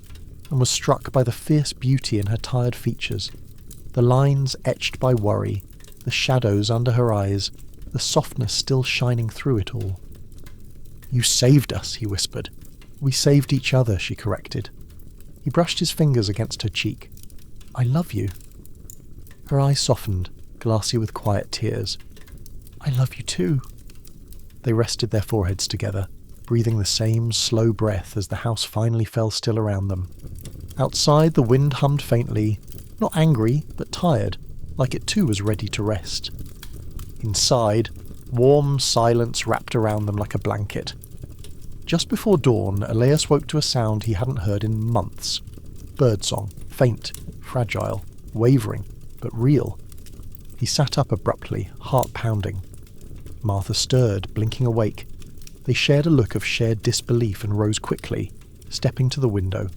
and was struck by the fierce beauty in her tired features, the lines etched by worry, the shadows under her eyes, the softness still shining through it all. You saved us, he whispered. We saved each other, she corrected. He brushed his fingers against her cheek. I love you. Her eyes softened, glassy with quiet tears. I love you too. They rested their foreheads together, breathing the same slow breath as the house finally fell still around them. Outside, the wind hummed faintly, not angry, but tired, like it too was ready to rest. Inside, warm silence wrapped around them like a blanket. Just before dawn, Elias woke to a sound he hadn't heard in months. Birdsong, faint, fragile, wavering, but real. He sat up abruptly, heart pounding. Martha stirred, blinking awake. They shared a look of shared disbelief and rose quickly, stepping to the window.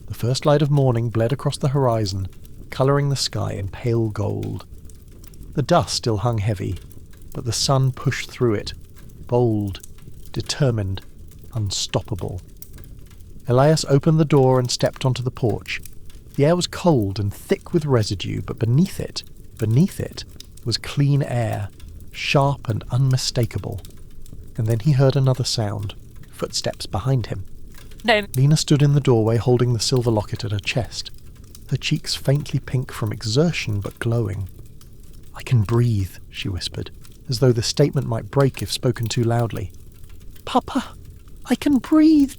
The first light of morning bled across the horizon, colouring the sky in pale gold. The dust still hung heavy, but the sun pushed through it, bold, determined, unstoppable. Elias opened the door and stepped onto the porch. The air was cold and thick with residue, but beneath it, was clean air, sharp and unmistakable. And then he heard another sound, footsteps behind him. No. Lena stood in the doorway holding the silver locket at her chest, her cheeks faintly pink from exertion but glowing. I can breathe, she whispered, as though the statement might break if spoken too loudly. Papa, I can breathe.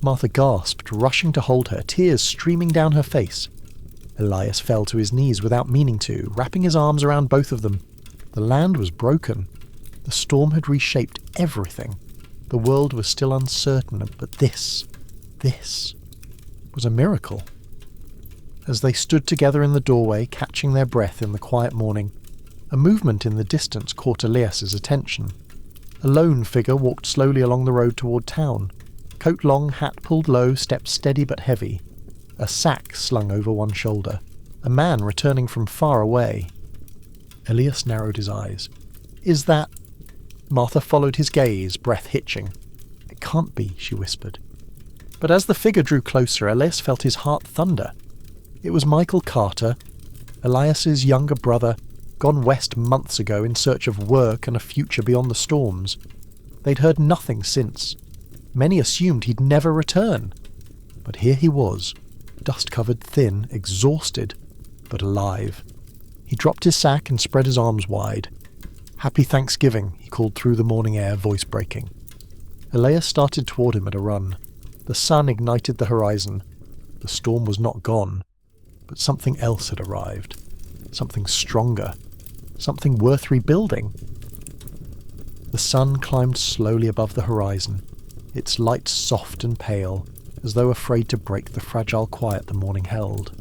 Martha gasped, rushing to hold her, tears streaming down her face. Elias fell to his knees without meaning to, wrapping his arms around both of them. The land was broken. The storm had reshaped everything. The world was still uncertain, but this was a miracle. As they stood together in the doorway, catching their breath in the quiet morning, a movement in the distance caught Elias's attention. A lone figure walked slowly along the road toward town. Coat long, hat pulled low, stepped steady but heavy. A sack slung over one shoulder. A man returning from far away. Elias narrowed his eyes. Is that... Martha followed his gaze, breath hitching. "It can't be," she whispered. But as the figure drew closer, Elias felt his heart thunder. It was Michael Carter, Elias's younger brother, gone west months ago in search of work and a future beyond the storms. They'd heard nothing since. Many assumed he'd never return. But here he was, dust-covered, thin, exhausted, but alive. He dropped his sack and spread his arms wide. "Happy Thanksgiving," he called through the morning air, voice breaking. Elias started toward him at a run. The sun ignited the horizon. The storm was not gone, but something else had arrived. Something stronger. Something worth rebuilding. The sun climbed slowly above the horizon, its light soft and pale, as though afraid to break the fragile quiet the morning held.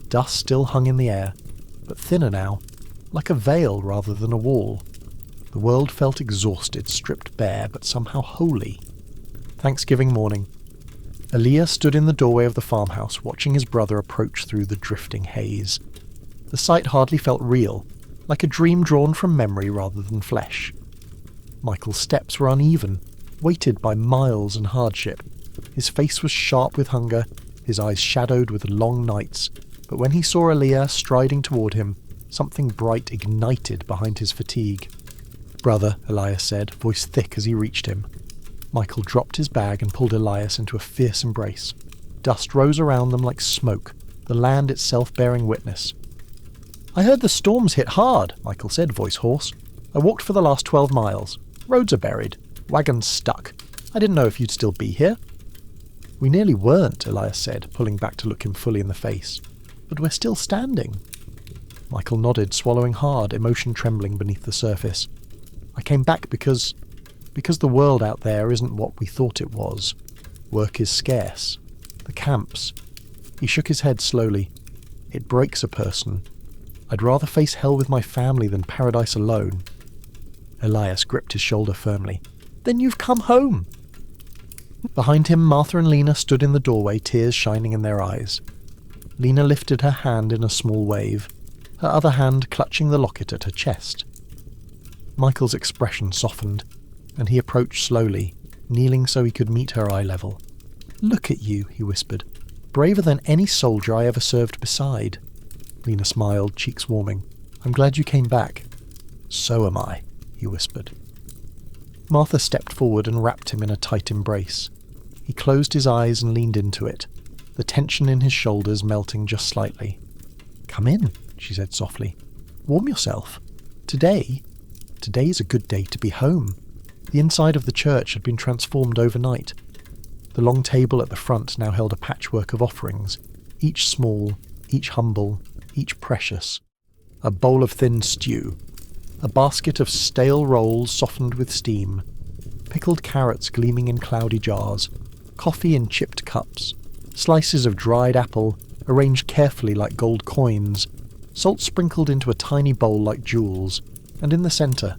Dust still hung in the air, but thinner now, like a veil rather than a wall. The world felt exhausted, stripped bare, but somehow holy. Thanksgiving morning. Elias stood in the doorway of the farmhouse, watching his brother approach through the drifting haze. The sight hardly felt real, like a dream drawn from memory rather than flesh. Michael's steps were uneven, weighted by miles and hardship. His face was sharp with hunger, his eyes shadowed with long nights, but when he saw Elias striding toward him, something bright ignited behind his fatigue. "Brother," Elias said, voice thick as he reached him. Michael dropped his bag and pulled Elias into a fierce embrace. Dust rose around them like smoke, the land itself bearing witness. "I heard the storms hit hard," Michael said, voice hoarse. "I walked for the last 12 miles. Roads are buried. Wagons stuck. I didn't know if you'd still be here." "We nearly weren't," Elias said, pulling back to look him fully in the face. "But we're still standing." Michael nodded, swallowing hard, emotion trembling beneath the surface. "I came back because the world out there isn't what we thought it was. Work is scarce. The camps." He shook his head slowly. "It breaks a person. I'd rather face hell with my family than paradise alone." Elias gripped his shoulder firmly. "Then you've come home." Behind him, Martha and Lena stood in the doorway, tears shining in their eyes. Lena lifted her hand in a small wave, her other hand clutching the locket at her chest. Michael's expression softened, and he approached slowly, kneeling so he could meet her eye level. "Look at you," he whispered. "Braver than any soldier I ever served beside." Lena smiled, cheeks warming. "I'm glad you came back." "So am I," he whispered. Martha stepped forward and wrapped him in a tight embrace. He closed his eyes and leaned into it, the tension in his shoulders melting just slightly. "Come in," she said softly. "Warm yourself. Today's a good day to be home." The inside of the church had been transformed overnight. The long table at the front now held a patchwork of offerings, each small, each humble, each precious. A bowl of thin stew, a basket of stale rolls softened with steam, pickled carrots gleaming in cloudy jars, coffee in chipped cups, slices of dried apple arranged carefully like gold coins, salt sprinkled into a tiny bowl like jewels, and in the centre,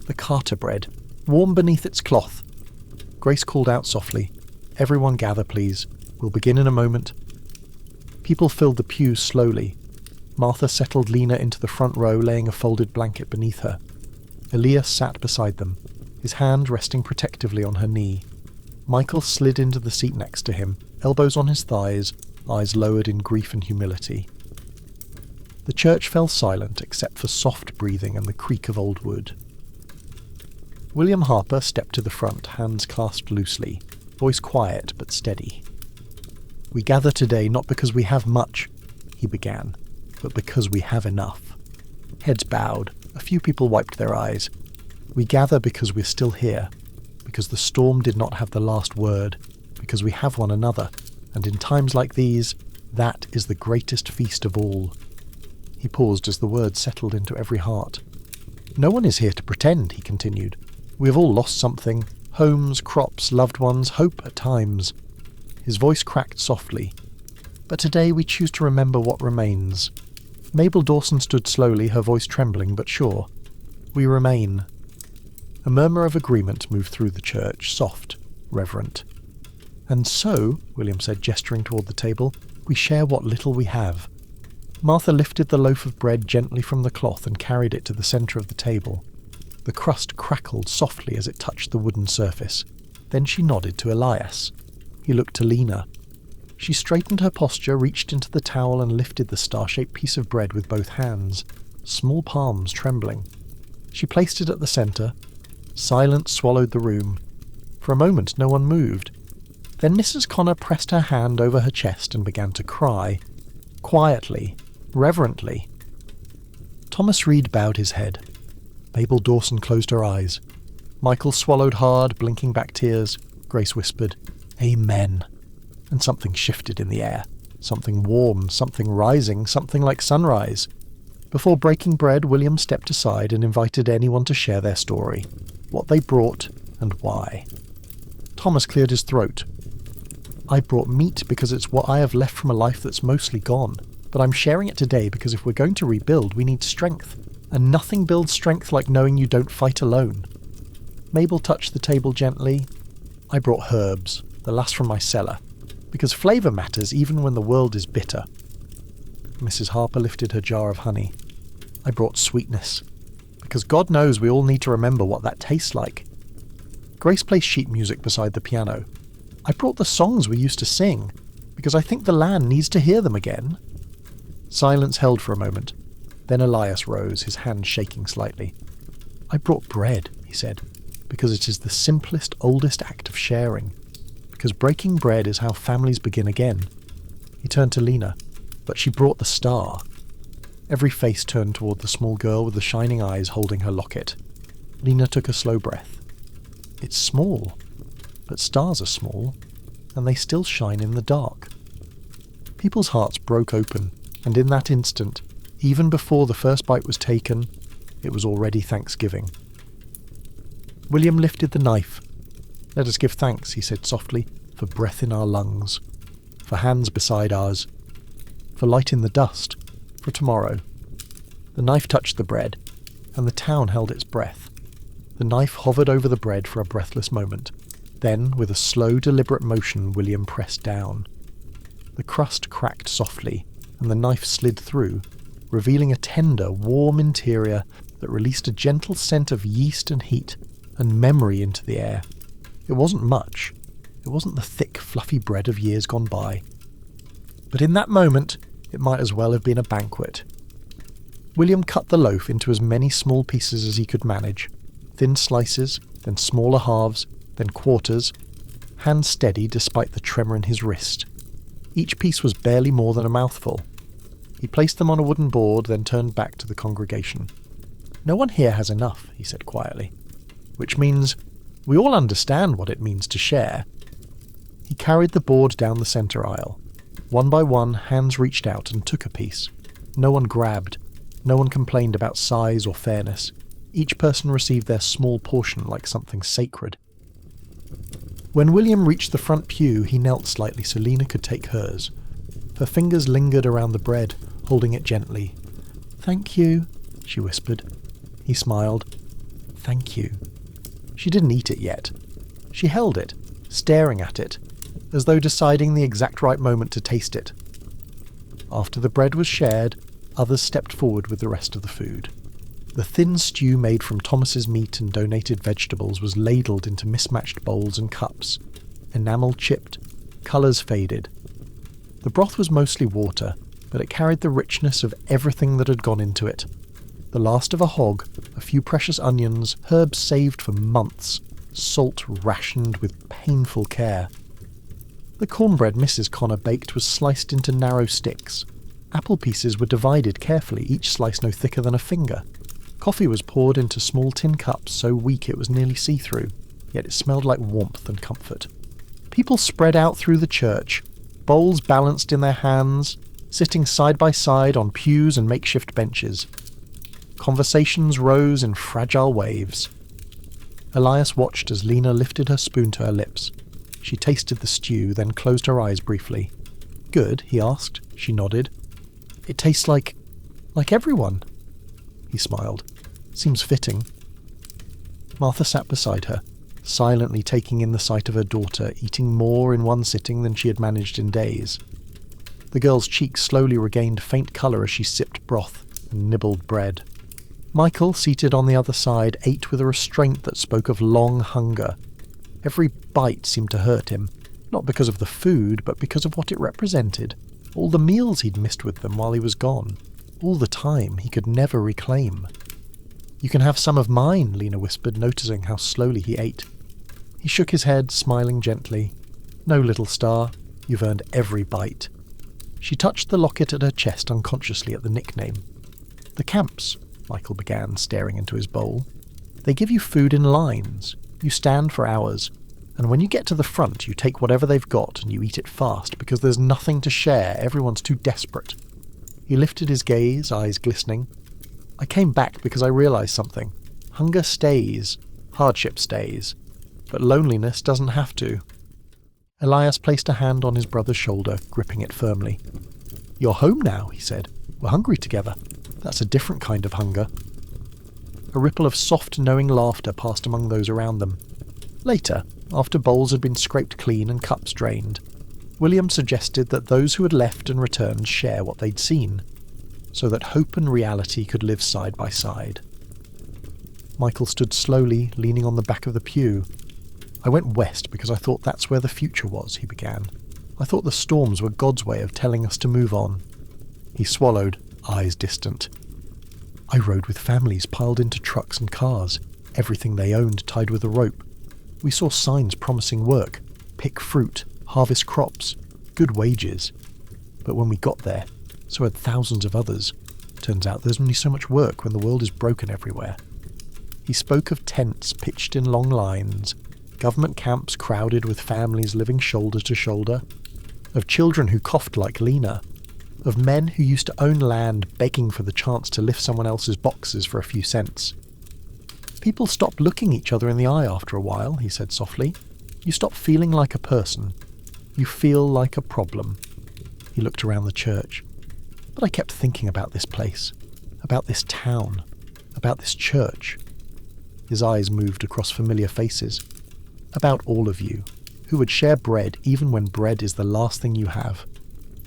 the Carter bread, warm beneath its cloth. Grace called out softly, "Everyone gather, please. We'll begin in a moment." People filled the pews slowly. Martha settled Lena into the front row, laying a folded blanket beneath her. Elias sat beside them, his hand resting protectively on her knee. Michael slid into the seat next to him, elbows on his thighs, eyes lowered in grief and humility. The church fell silent except for soft breathing and the creak of old wood. William Harper stepped to the front, hands clasped loosely, voice quiet but steady. "We gather today not because we have much," he began, "but because we have enough." Heads bowed, a few people wiped their eyes. "We gather because we're still here, because the storm did not have the last word, because we have one another, and in times like these, that is the greatest feast of all." He paused as the words settled into every heart. "No one is here to pretend," he continued. "We have all lost something, homes, crops, loved ones, hope at times." His voice cracked softly. "But today we choose to remember what remains." Mabel Dawson stood slowly, her voice trembling but sure. "We remain." A murmur of agreement moved through the church, soft, reverent. "And so," William said, gesturing toward the table, "we share what little we have." Martha lifted the loaf of bread gently from the cloth and carried it to the centre of the table. The crust crackled softly as it touched the wooden surface. Then she nodded to Elias. He looked to Lena. She straightened her posture, reached into the towel and lifted the star-shaped piece of bread with both hands, small palms trembling. She placed it at the centre. Silence swallowed the room. For a moment no one moved. Then Mrs. Connor pressed her hand over her chest and began to cry. Quietly, reverently. Thomas Reed bowed his head. Mabel Dawson closed her eyes. Michael swallowed hard, blinking back tears. Grace whispered, "Amen." And something shifted in the air. Something warm, something rising, something like sunrise. Before breaking bread, William stepped aside and invited anyone to share their story, what they brought and why. Thomas cleared his throat. "I brought meat because it's what I have left from a life that's mostly gone, but I'm sharing it today because if we're going to rebuild, we need strength, and nothing builds strength like knowing you don't fight alone." Mabel touched the table gently. "I brought herbs, the last from my cellar, because flavour matters even when the world is bitter." Mrs. Harper lifted her jar of honey. "I brought sweetness, because God knows we all need to remember what that tastes like." Grace placed sheet music beside the piano. "I brought the songs we used to sing, because I think the land needs to hear them again." Silence held for a moment. Then Elias rose, his hand shaking slightly. "I brought bread," he said, "because it is the simplest, oldest act of sharing. Because breaking bread is how families begin again." He turned to Lena, but she brought the star. Every face turned toward the small girl with the shining eyes holding her locket. Lena took a slow breath. "It's small, but stars are small, and they still shine in the dark." People's hearts broke open, and in that instant, even before the first bite was taken, it was already Thanksgiving. William lifted the knife. "Let us give thanks," he said softly, "for breath in our lungs, for hands beside ours, for light in the dust, for tomorrow." The knife touched the bread, and the town held its breath. The knife hovered over the bread for a breathless moment. Then, with a slow, deliberate motion, William pressed down. The crust cracked softly, and the knife slid through, revealing a tender, warm interior that released a gentle scent of yeast and heat and memory into the air. It wasn't much. It wasn't the thick, fluffy bread of years gone by. But in that moment, it might as well have been a banquet. William cut the loaf into as many small pieces as he could manage. Thin slices, then smaller halves, then quarters, hand steady despite the tremor in his wrist. Each piece was barely more than a mouthful. He placed them on a wooden board, then turned back to the congregation. "No one here has enough," he said quietly, "which means we all understand what it means to share." He carried the board down the centre aisle. One by one, hands reached out and took a piece. No one grabbed. No one complained about size or fairness. Each person received their small portion like something sacred. When William reached the front pew, he knelt slightly so Lena could take hers. Her fingers lingered around the bread, holding it gently. "Thank you," she whispered. He smiled. "Thank you." She didn't eat it yet. She held it, staring at it, as though deciding the exact right moment to taste it. After the bread was shared, others stepped forward with the rest of the food. The thin stew made from Thomas's meat and donated vegetables was ladled into mismatched bowls and cups. Enamel chipped, colours faded. The broth was mostly water, but it carried the richness of everything that had gone into it. The last of a hog, a few precious onions, herbs saved for months, salt rationed with painful care. The cornbread Mrs. Connor baked was sliced into narrow sticks. Apple pieces were divided carefully, each slice no thicker than a finger. Coffee was poured into small tin cups so weak it was nearly see-through, yet it smelled like warmth and comfort. People spread out through the church, bowls balanced in their hands, sitting side by side on pews and makeshift benches. Conversations rose in fragile waves. Elias watched as Lena lifted her spoon to her lips. She tasted the stew, then closed her eyes briefly. "Good?" he asked. She nodded. "It tastes like everyone." He smiled. "Seems fitting." Martha sat beside her, silently taking in the sight of her daughter, eating more in one sitting than she had managed in days. The girl's cheeks slowly regained faint colour as she sipped broth and nibbled bread. Michael, seated on the other side, ate with a restraint that spoke of long hunger. Every bite seemed to hurt him, not because of the food, but because of what it represented. All the meals he'd missed with them while he was gone. All the time he could never reclaim. "You can have some of mine," Lena whispered, noticing how slowly he ate. He shook his head, smiling gently. "No, little star, you've earned every bite." She touched the locket at her chest unconsciously at the nickname. "The camps," Michael began, staring into his bowl. "They give you food in lines. You stand for hours, and when you get to the front you take whatever they've got and you eat it fast because there's nothing to share, everyone's too desperate." He lifted his gaze, eyes glistening. "I came back because I realized something. Hunger stays, hardship stays, but loneliness doesn't have to." Elias placed a hand on his brother's shoulder, gripping it firmly. "You're home now," he said. "We're hungry together. That's a different kind of hunger." A ripple of soft, knowing laughter passed among those around them. Later, after bowls had been scraped clean and cups drained, William suggested that those who had left and returned share what they'd seen, so that hope and reality could live side by side. Michael stood slowly, leaning on the back of the pew. "I went west because I thought that's where the future was," he began. "I thought the storms were God's way of telling us to move on." He swallowed, eyes distant. "I rode with families piled into trucks and cars, everything they owned tied with a rope. We saw signs promising work, pick fruit, harvest crops, good wages. But when we got there, so had thousands of others. Turns out there's only so much work when the world is broken everywhere." He spoke of tents pitched in long lines, government camps crowded with families living shoulder to shoulder, of children who coughed like Lena, of men who used to own land begging for the chance to lift someone else's boxes for a few cents. "People stop looking each other in the eye after a while," he said softly. "You stop feeling like a person. You feel like a problem." He looked around the church. "But I kept thinking about this place, about this town, about this church." His eyes moved across familiar faces. "About all of you, who would share bread even when bread is the last thing you have."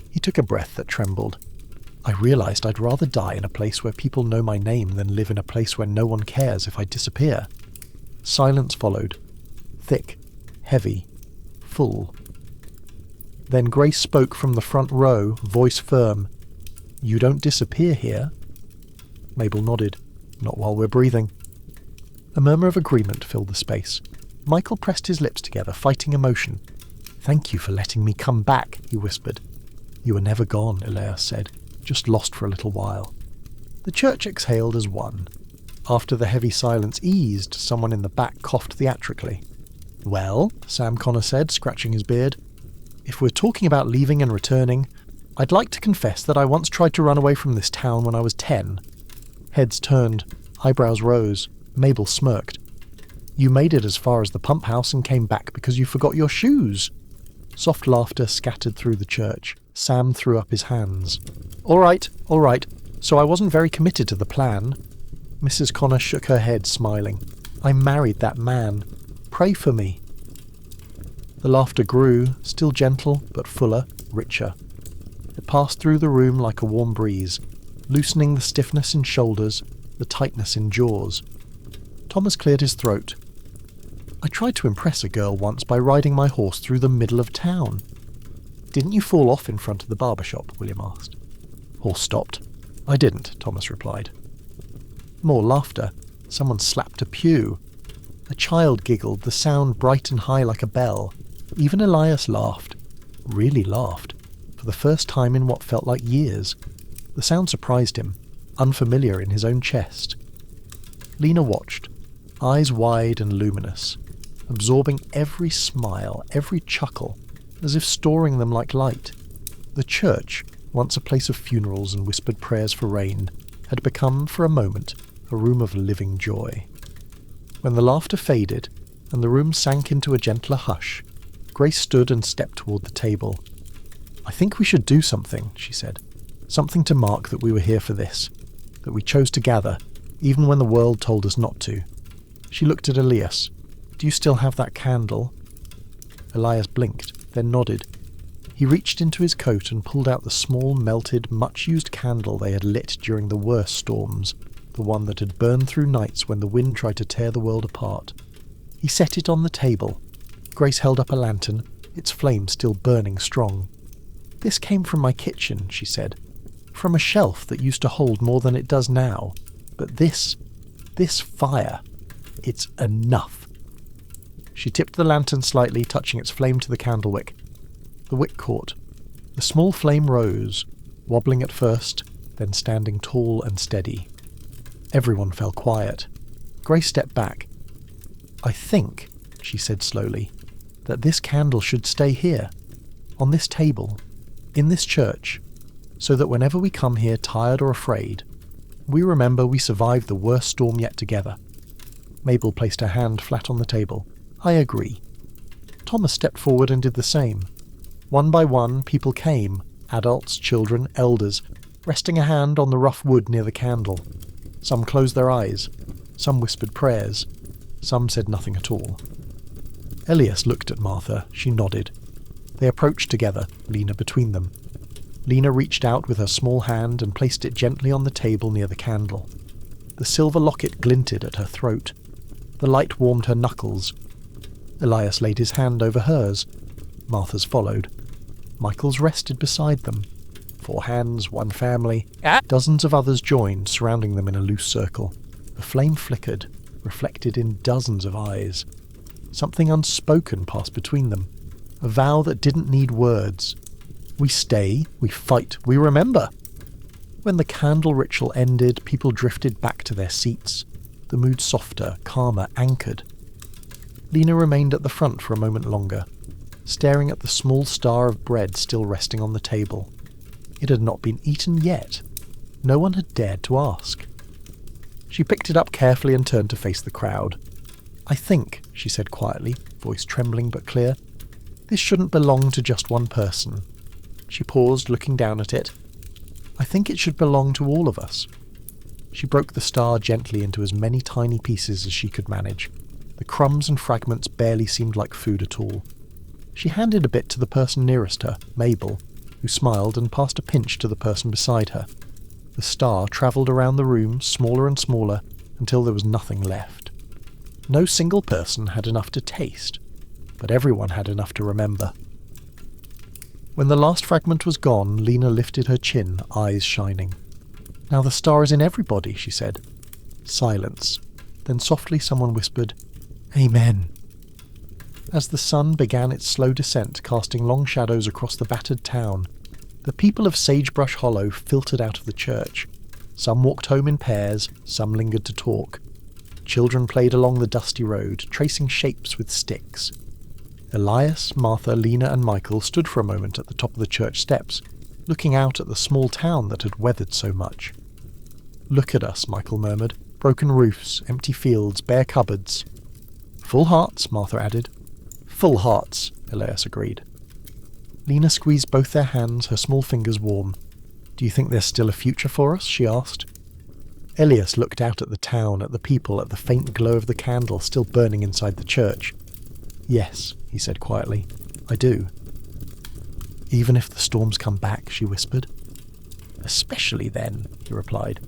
He took a breath that trembled. "I realized I'd rather die in a place where people know my name than live in a place where no one cares if I disappear." Silence followed. Thick, heavy, full. Then Grace spoke from the front row, voice firm. "You don't disappear here." Mabel nodded. "Not while we're breathing." A murmur of agreement filled the space. Michael pressed his lips together, fighting emotion. "Thank you for letting me come back," he whispered. "You were never gone," Elias said. "Just lost for a little while." The church exhaled as one. After the heavy silence eased, someone in the back coughed theatrically. "Well," Sam Connor said, scratching his beard, "if we're talking about leaving and returning, I'd like to confess that I once tried to run away from this town when I was 10. Heads turned, eyebrows rose. Mabel smirked. "You made it as far as the pump house and came back because you forgot your shoes." Soft laughter scattered through the church. Sam threw up his hands. All right. So I wasn't very committed to the plan." Mrs. Connor shook her head, smiling. "I married that man. Pray for me." The laughter grew, still gentle, but fuller, richer. It passed through the room like a warm breeze, loosening the stiffness in shoulders, the tightness in jaws. Thomas cleared his throat. "I tried to impress a girl once by riding my horse through the middle of town." "Didn't you fall off in front of the barber shop?" William asked. Horse stopped. "I didn't," Thomas replied. More laughter. Someone slapped a pew. A child giggled, the sound bright and high like a bell. Even Elias laughed. Really laughed. For the first time in what felt like years. The sound surprised him, unfamiliar in his own chest. Lena watched, eyes wide and luminous, absorbing every smile, every chuckle, as if storing them like light. The church, once a place of funerals and whispered prayers for rain, had become, for a moment, a room of living joy. When the laughter faded, and the room sank into a gentler hush, Grace stood and stepped toward the table. "I think we should do something," she said. "Something to mark that we were here for this, that we chose to gather, even when the world told us not to." She looked at Elias. "Do you still have that candle?" Elias blinked, then nodded. He reached into his coat and pulled out the small, melted, much-used candle they had lit during the worst storms, the one that had burned through nights when the wind tried to tear the world apart. He set it on the table. Grace held up a lantern, its flame still burning strong. "This came from my kitchen," she said. "From a shelf that used to hold more than it does now. But this fire, it's enough." She tipped the lantern slightly, touching its flame to the candle wick. The wick caught. The small flame rose, wobbling at first, then standing tall and steady. Everyone fell quiet. Grace stepped back. "I think," she said slowly, "that this candle should stay here, on this table, in this church, so that whenever we come here tired or afraid, we remember we survived the worst storm yet together." Mabel placed her hand flat on the table. "I agree." Thomas stepped forward and did the same. One by one, people came, adults, children, elders, resting a hand on the rough wood near the candle. Some closed their eyes. Some whispered prayers. Some said nothing at all. Elias looked at Martha. She nodded. They approached together, Lena between them. Lena reached out with her small hand and placed it gently on the table near the candle. The silver locket glinted at her throat. The light warmed her knuckles. Elias laid his hand over hers. Martha's followed. Michael's rested beside them. 4 hands, 1 family. Dozens of others joined, surrounding them in a loose circle. The flame flickered, reflected in dozens of eyes. Something unspoken passed between them. A vow that didn't need words. We stay, we fight, we remember. When the candle ritual ended, people drifted back to their seats. The mood softer, calmer, anchored. Lena remained at the front for a moment longer, staring at the small star of bread still resting on the table. It had not been eaten yet. No one had dared to ask. She picked it up carefully and turned to face the crowd. "I think," she said quietly, voice trembling but clear, "this shouldn't belong to just one person." She paused, looking down at it. "I think it should belong to all of us." She broke the star gently into as many tiny pieces as she could manage. The crumbs and fragments barely seemed like food at all. She handed a bit to the person nearest her, Mabel, who smiled and passed a pinch to the person beside her. The star travelled around the room, smaller and smaller, until there was nothing left. No single person had enough to taste, but everyone had enough to remember. When the last fragment was gone, Lena lifted her chin, eyes shining. "Now the star is in everybody," she said. Silence. Then softly someone whispered, "Amen." As the sun began its slow descent, casting long shadows across the battered town, the people of Sagebrush Hollow filtered out of the church. Some walked home in pairs, some lingered to talk. Children played along the dusty road, tracing shapes with sticks. Elias, Martha, Lena and Michael stood for a moment at the top of the church steps, looking out at the small town that had weathered so much. "Look at us," Michael murmured. "Broken roofs, empty fields, bare cupboards." "Full hearts," Martha added. "Full hearts," Elias agreed. Lena squeezed both their hands, her small fingers warm. "Do you think there's still a future for us?" she asked. Elias looked out at the town, at the people, at the faint glow of the candle still burning inside the church. "Yes," he said quietly, "I do." "Even if the storms come back," she whispered. "Especially then," he replied,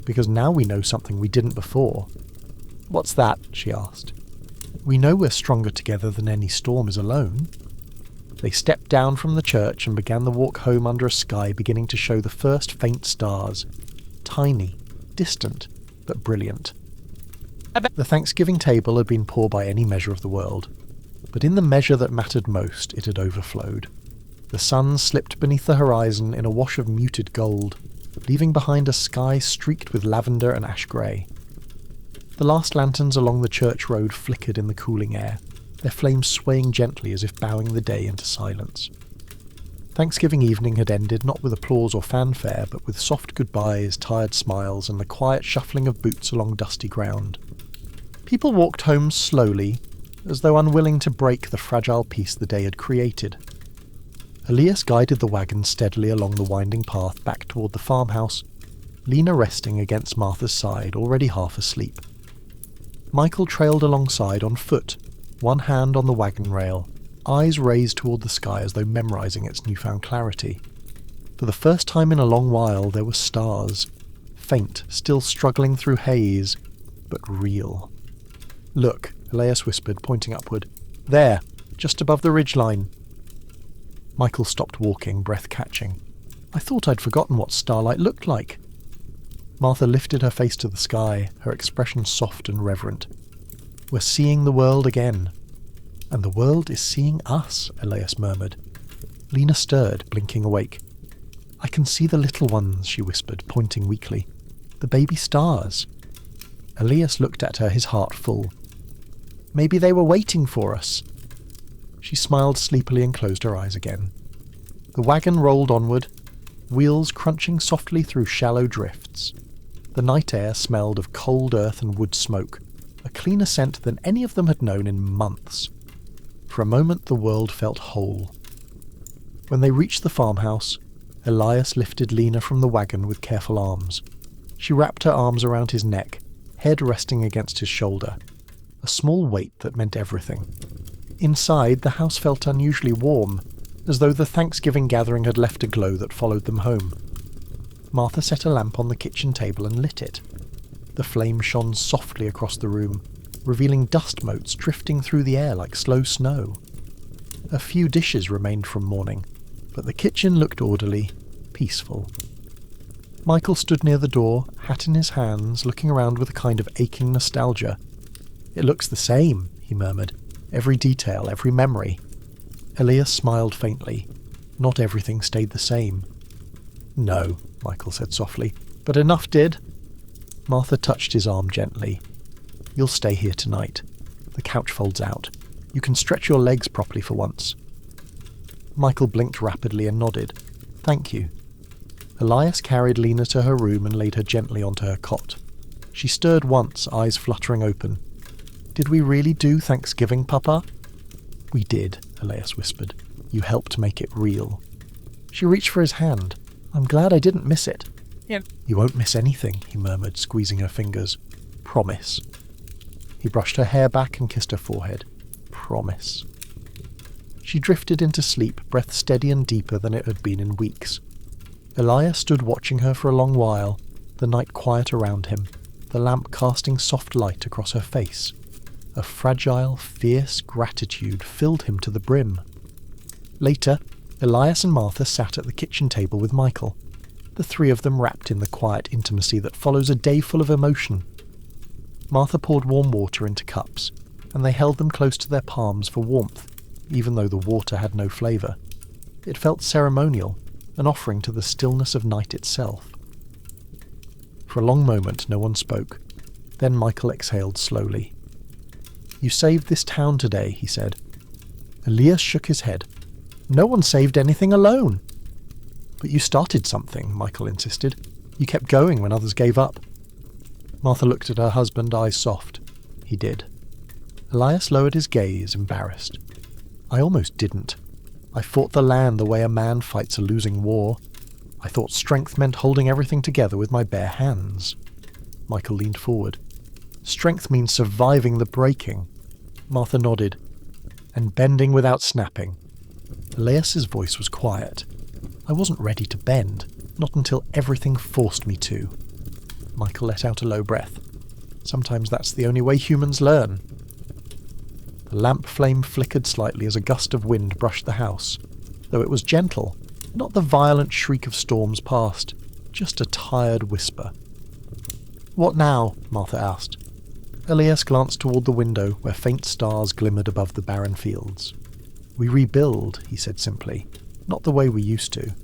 "because now we know something we didn't before." "What's that?" she asked. "We know we're stronger together than any storm is alone." They stepped down from the church and began the walk home under a sky beginning to show the first faint stars. Tiny, distant, but brilliant. The Thanksgiving table had been poor by any measure of the world, but in the measure that mattered most, it had overflowed. The sun slipped beneath the horizon in a wash of muted gold, leaving behind a sky streaked with lavender and ash grey. The last lanterns along the church road flickered in the cooling air, their flames swaying gently as if bowing the day into silence. Thanksgiving evening had ended not with applause or fanfare, but with soft goodbyes, tired smiles, and the quiet shuffling of boots along dusty ground. People walked home slowly, as though unwilling to break the fragile peace the day had created. Elias guided the wagon steadily along the winding path back toward the farmhouse, Lena resting against Martha's side, already half asleep. Michael trailed alongside on foot, one hand on the wagon rail, eyes raised toward the sky as though memorizing its newfound clarity. For the first time in a long while there were stars, faint, still struggling through haze, but real. "Look," Elias whispered, pointing upward. "There, just above the ridgeline." Michael stopped walking, breath catching. "I thought I'd forgotten what starlight looked like." Martha lifted her face to the sky, her expression soft and reverent. "We're seeing the world again." "And the world is seeing us," Elias murmured. Lena stirred, blinking awake. "I can see the little ones," she whispered, pointing weakly. "The baby stars." Elias looked at her, his heart full. "Maybe they were waiting for us." She smiled sleepily and closed her eyes again. The wagon rolled onward, wheels crunching softly through shallow drifts. The night air smelled of cold earth and wood smoke, a cleaner scent than any of them had known in months. For a moment the world felt whole. When they reached the farmhouse, Elias lifted Lena from the wagon with careful arms. She wrapped her arms around his neck, head resting against his shoulder. A small weight that meant everything. Inside, the house felt unusually warm, as though the Thanksgiving gathering had left a glow that followed them home. Martha set a lamp on the kitchen table and lit it. The flame shone softly across the room, revealing dust motes drifting through the air like slow snow. A few dishes remained from morning, but the kitchen looked orderly, peaceful. Michael stood near the door, hat in his hands, looking around with a kind of aching nostalgia. "It looks the same," he murmured. "Every detail, every memory." Elias smiled faintly. Not everything stayed the same. "No," Michael said softly, "but enough did." Martha touched his arm gently. "You'll stay here tonight. The couch folds out. You can stretch your legs properly for once." Michael blinked rapidly and nodded. "Thank you." Elias carried Lena to her room and laid her gently onto her cot. She stirred once, eyes fluttering open. "Did we really do Thanksgiving, Papa?" "We did," Elias whispered. "You helped make it real." She reached for his hand. "I'm glad I didn't miss it." Yeah. "You won't miss anything," he murmured, squeezing her fingers. "Promise." He brushed her hair back and kissed her forehead. "Promise." She drifted into sleep, breath steady and deeper than it had been in weeks. Elias stood watching her for a long while, the night quiet around him, the lamp casting soft light across her face. A fragile, fierce gratitude filled him to the brim. Later, Elias and Martha sat at the kitchen table with Michael, the three of them wrapped in the quiet intimacy that follows a day full of emotion. Martha poured warm water into cups, and they held them close to their palms for warmth, even though the water had no flavour. It felt ceremonial, an offering to the stillness of night itself. For a long moment no one spoke. Then Michael exhaled slowly. "You saved this town today," he said. Elias shook his head. "No one saved anything alone." "But you started something," Michael insisted. "You kept going when others gave up." Martha looked at her husband, eyes soft. He did. Elias lowered his gaze, embarrassed. "I almost didn't. I fought the land the way a man fights a losing war. I thought strength meant holding everything together with my bare hands." Michael leaned forward. "Strength means surviving the breaking." Martha nodded. "And bending without snapping." Elias's voice was quiet. "I wasn't ready to bend, not until everything forced me to." Michael let out a low breath. "Sometimes that's the only way humans learn." The lamp flame flickered slightly as a gust of wind brushed the house, though it was gentle, not the violent shriek of storms past, just a tired whisper. "What now?" Martha asked. Elias glanced toward the window where faint stars glimmered above the barren fields. "We rebuild," he said simply, "not the way we used to,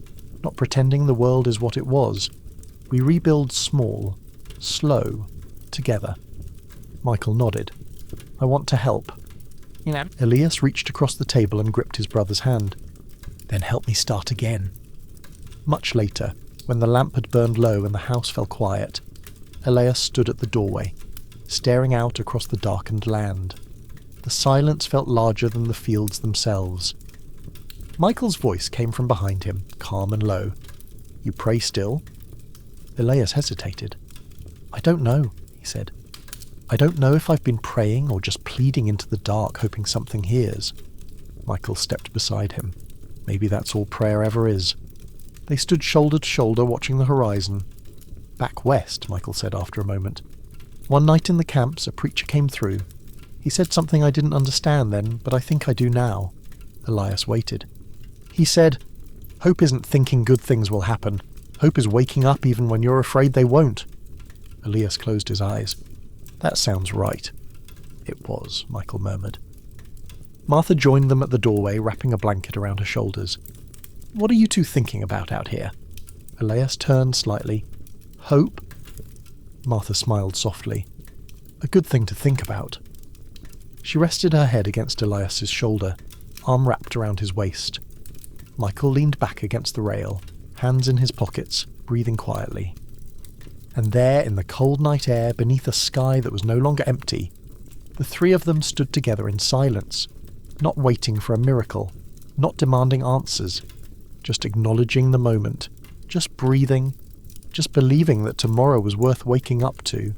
not pretending the world is what it was. We rebuild small, slow, together." Michael nodded. "I want to help." Yeah. Elias reached across the table and gripped his brother's hand. "Then help me start again." Much later, when the lamp had burned low and the house fell quiet, Elias stood at the doorway, staring out across the darkened land. The silence felt larger than the fields themselves. Michael's voice came from behind him, calm and low. "You pray still?" Elias hesitated. "I don't know," he said. "I don't know if I've been praying or just pleading into the dark, hoping something hears." Michael stepped beside him. "Maybe that's all prayer ever is." They stood shoulder to shoulder watching the horizon. Back west, Michael said after a moment. One night in the camps, a preacher came through. He said something I didn't understand then, but I think I do now. Elias waited. He said, "Hope isn't thinking good things will happen. Hope is waking up even when you're afraid they won't." Elias closed his eyes. "That sounds right." "It was," Michael murmured. Martha joined them at the doorway, wrapping a blanket around her shoulders. "What are you two thinking about out here?" Elias turned slightly. "Hope?" Martha smiled softly. "A good thing to think about." She rested her head against Elias's shoulder, arm wrapped around his waist. Michael leaned back against the rail, hands in his pockets, breathing quietly. And there, in the cold night air, beneath a sky that was no longer empty, the three of them stood together in silence, not waiting for a miracle, not demanding answers, just acknowledging the moment, just breathing, just believing that tomorrow was worth waking up to.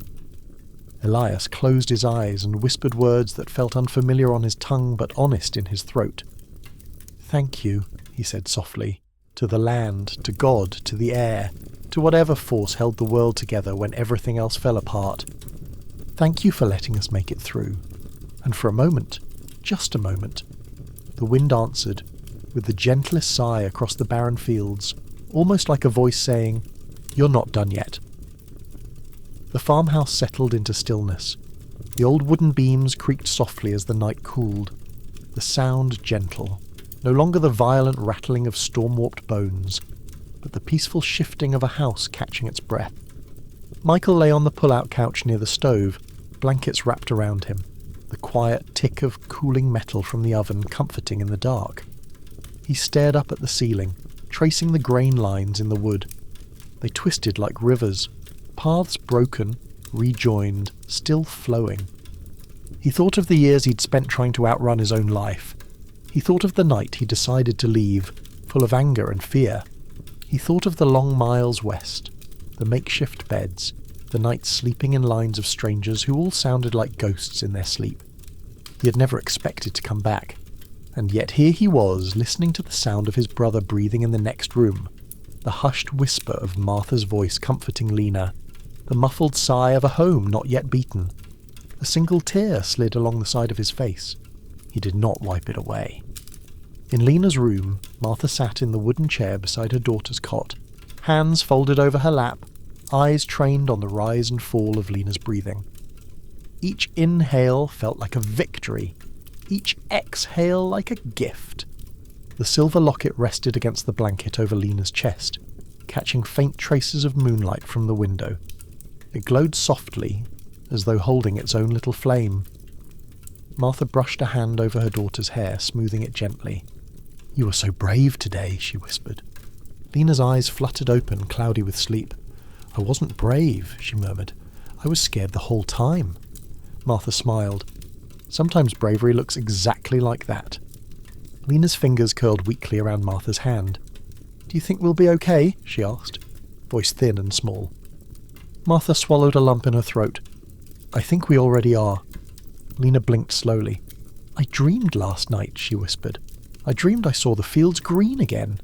Elias closed his eyes and whispered words that felt unfamiliar on his tongue but honest in his throat. "Thank you," he said softly, "to the land, to God, to the air, to whatever force held the world together when everything else fell apart. Thank you for letting us make it through." And for a moment, just a moment, the wind answered, with the gentlest sigh across the barren fields, almost like a voice saying, "You're not done yet." The farmhouse settled into stillness. The old wooden beams creaked softly as the night cooled, the sound gentle, no longer the violent rattling of storm-warped bones, but the peaceful shifting of a house catching its breath. Michael lay on the pull-out couch near the stove, blankets wrapped around him, the quiet tick of cooling metal from the oven comforting in the dark. He stared up at the ceiling, tracing the grain lines in the wood. They twisted like rivers, paths broken, rejoined, still flowing. He thought of the years he'd spent trying to outrun his own life. He thought of the night he decided to leave, full of anger and fear. He thought of the long miles west, the makeshift beds, the nights sleeping in lines of strangers who all sounded like ghosts in their sleep. He had never expected to come back, and yet here he was, listening to the sound of his brother breathing in the next room, the hushed whisper of Martha's voice comforting Lena, the muffled sigh of a home not yet beaten. A single tear slid along the side of his face. He did not wipe it away. In Lena's room, Martha sat in the wooden chair beside her daughter's cot, hands folded over her lap, eyes trained on the rise and fall of Lena's breathing. Each inhale felt like a victory, each exhale like a gift. The silver locket rested against the blanket over Lena's chest, catching faint traces of moonlight from the window. It glowed softly, as though holding its own little flame. Martha brushed a hand over her daughter's hair, smoothing it gently. "You were so brave today," she whispered. Lena's eyes fluttered open, cloudy with sleep. "I wasn't brave," she murmured. "I was scared the whole time." Martha smiled. "Sometimes bravery looks exactly like that." Lena's fingers curled weakly around Martha's hand. "Do you think we'll be okay?" she asked, voice thin and small. Martha swallowed a lump in her throat. "I think we already are." Lena blinked slowly. "I dreamed last night," she whispered. "I dreamed I saw the fields green again."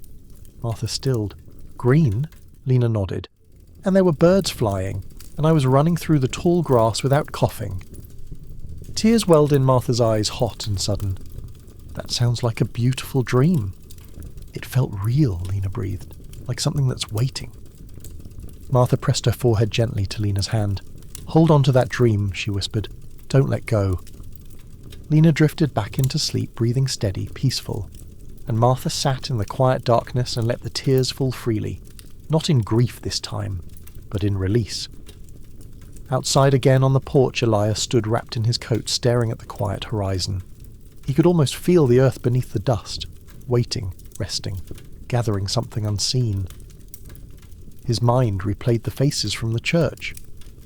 Martha stilled. "Green?" Lena nodded. "And there were birds flying, and I was running through the tall grass without coughing." Tears welled in Martha's eyes, hot and sudden. "That sounds like a beautiful dream." "It felt real," Lena breathed, "like something that's waiting." Martha pressed her forehead gently to Lena's hand. "Hold on to that dream," she whispered. "Don't let go." Lena drifted back into sleep, breathing steady, peaceful, and Martha sat in the quiet darkness and let the tears fall freely, not in grief this time, but in release. Outside again on the porch, Elias stood wrapped in his coat, staring at the quiet horizon. He could almost feel the earth beneath the dust, waiting, resting, gathering something unseen. His mind replayed the faces from the church,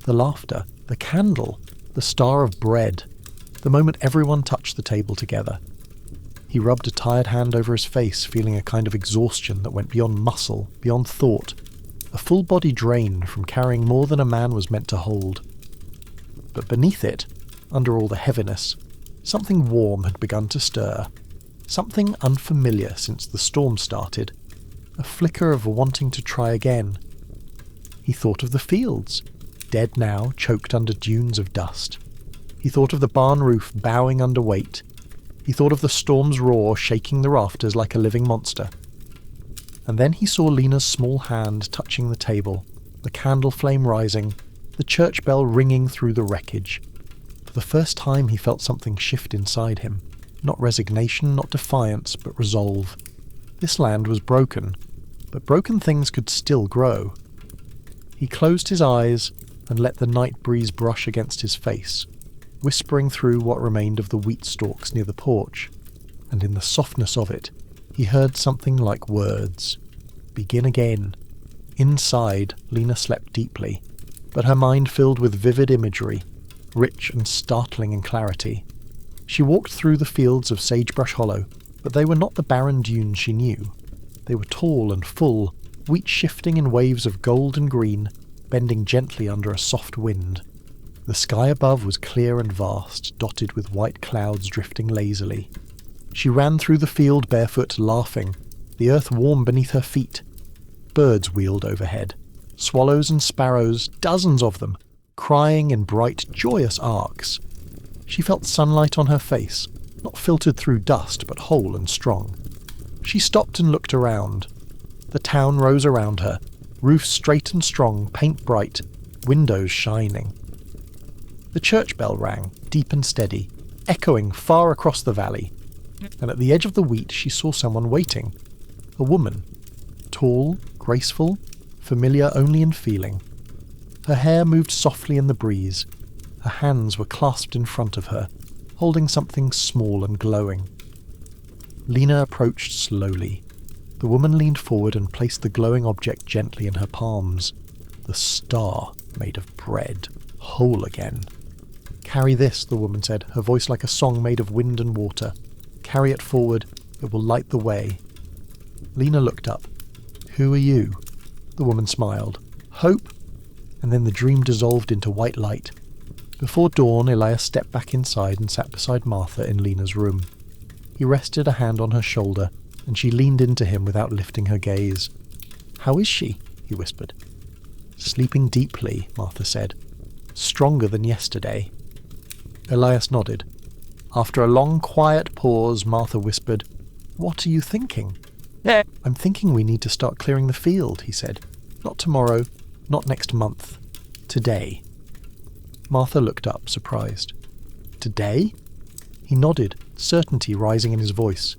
the laughter, the candle, the star of bread, the moment everyone touched the table together. He rubbed a tired hand over his face, feeling a kind of exhaustion that went beyond muscle, beyond thought, a full body drain from carrying more than a man was meant to hold. But beneath it, under all the heaviness, something warm had begun to stir, something unfamiliar since the storm started, a flicker of wanting to try again. He thought of the fields, dead now, choked under dunes of dust. He thought of the barn roof bowing under weight. He thought of the storm's roar shaking the rafters like a living monster. And then he saw Lena's small hand touching the table, the candle flame rising, the church bell ringing through the wreckage. For the first time he felt something shift inside him. Not resignation, not defiance, but resolve. This land was broken, but broken things could still grow. He closed his eyes and let the night breeze brush against his face, whispering through what remained of the wheat stalks near the porch, and in the softness of it, he heard something like words. Begin again. Inside, Lena slept deeply, but her mind filled with vivid imagery, rich and startling in clarity. She walked through the fields of Sagebrush Hollow, but they were not the barren dunes she knew. They were tall and full, wheat shifting in waves of gold and green, bending gently under a soft wind. The sky above was clear and vast, dotted with white clouds drifting lazily. She ran through the field barefoot, laughing, the earth warm beneath her feet. Birds wheeled overhead, swallows and sparrows, dozens of them, crying in bright, joyous arcs. She felt sunlight on her face, not filtered through dust, but whole and strong. She stopped and looked around. The town rose around her, roofs straight and strong, paint bright, windows shining. The church bell rang, deep and steady, echoing far across the valley, and at the edge of the wheat she saw someone waiting. A woman, tall, graceful, familiar only in feeling. Her hair moved softly in the breeze. Her hands were clasped in front of her, holding something small and glowing. Lena approached slowly. The woman leaned forward and placed the glowing object gently in her palms. The star made of bread, whole again. "Carry this," the woman said, her voice like a song made of wind and water. "Carry it forward. It will light the way." Lena looked up. "Who are you?" The woman smiled. "Hope?" And then the dream dissolved into white light. Before dawn, Elias stepped back inside and sat beside Martha in Lena's room. He rested a hand on her shoulder, and she leaned into him without lifting her gaze. "How is she?" he whispered. "Sleeping deeply," Martha said. "Stronger than yesterday." Elias nodded. After a long, quiet pause, Martha whispered, "What are you thinking?" "I'm thinking we need to start clearing the field," he said. "Not tomorrow, not next month. Today." Martha looked up, surprised. "Today?" He nodded, certainty rising in his voice.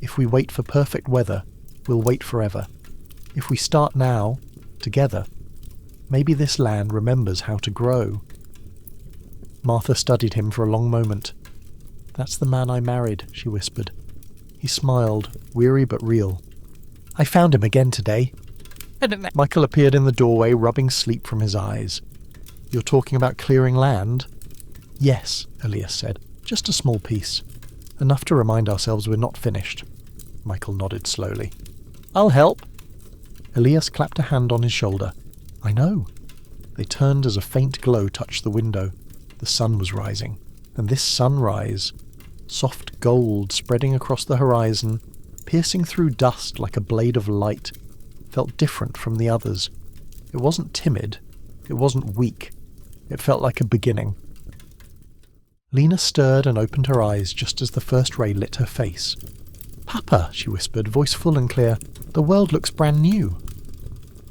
"If we wait for perfect weather, we'll wait forever. If we start now, together, maybe this land remembers how to grow." Martha studied him for a long moment. "That's the man I married," she whispered. He smiled, weary but real. "I found him again today." Michael appeared in the doorway, rubbing sleep from his eyes. "You're talking about clearing land?" "Yes," Elias said. "Just a small piece. Enough to remind ourselves we're not finished." Michael nodded slowly. "I'll help." Elias clapped a hand on his shoulder. "I know." They turned as a faint glow touched the window. The sun was rising. And this sunrise, soft gold spreading across the horizon, piercing through dust like a blade of light, felt different from the others. It wasn't timid. It wasn't weak. It felt like a beginning. Lena stirred and opened her eyes just as the first ray lit her face. "Papa," she whispered, voice full and clear, "the world looks brand new."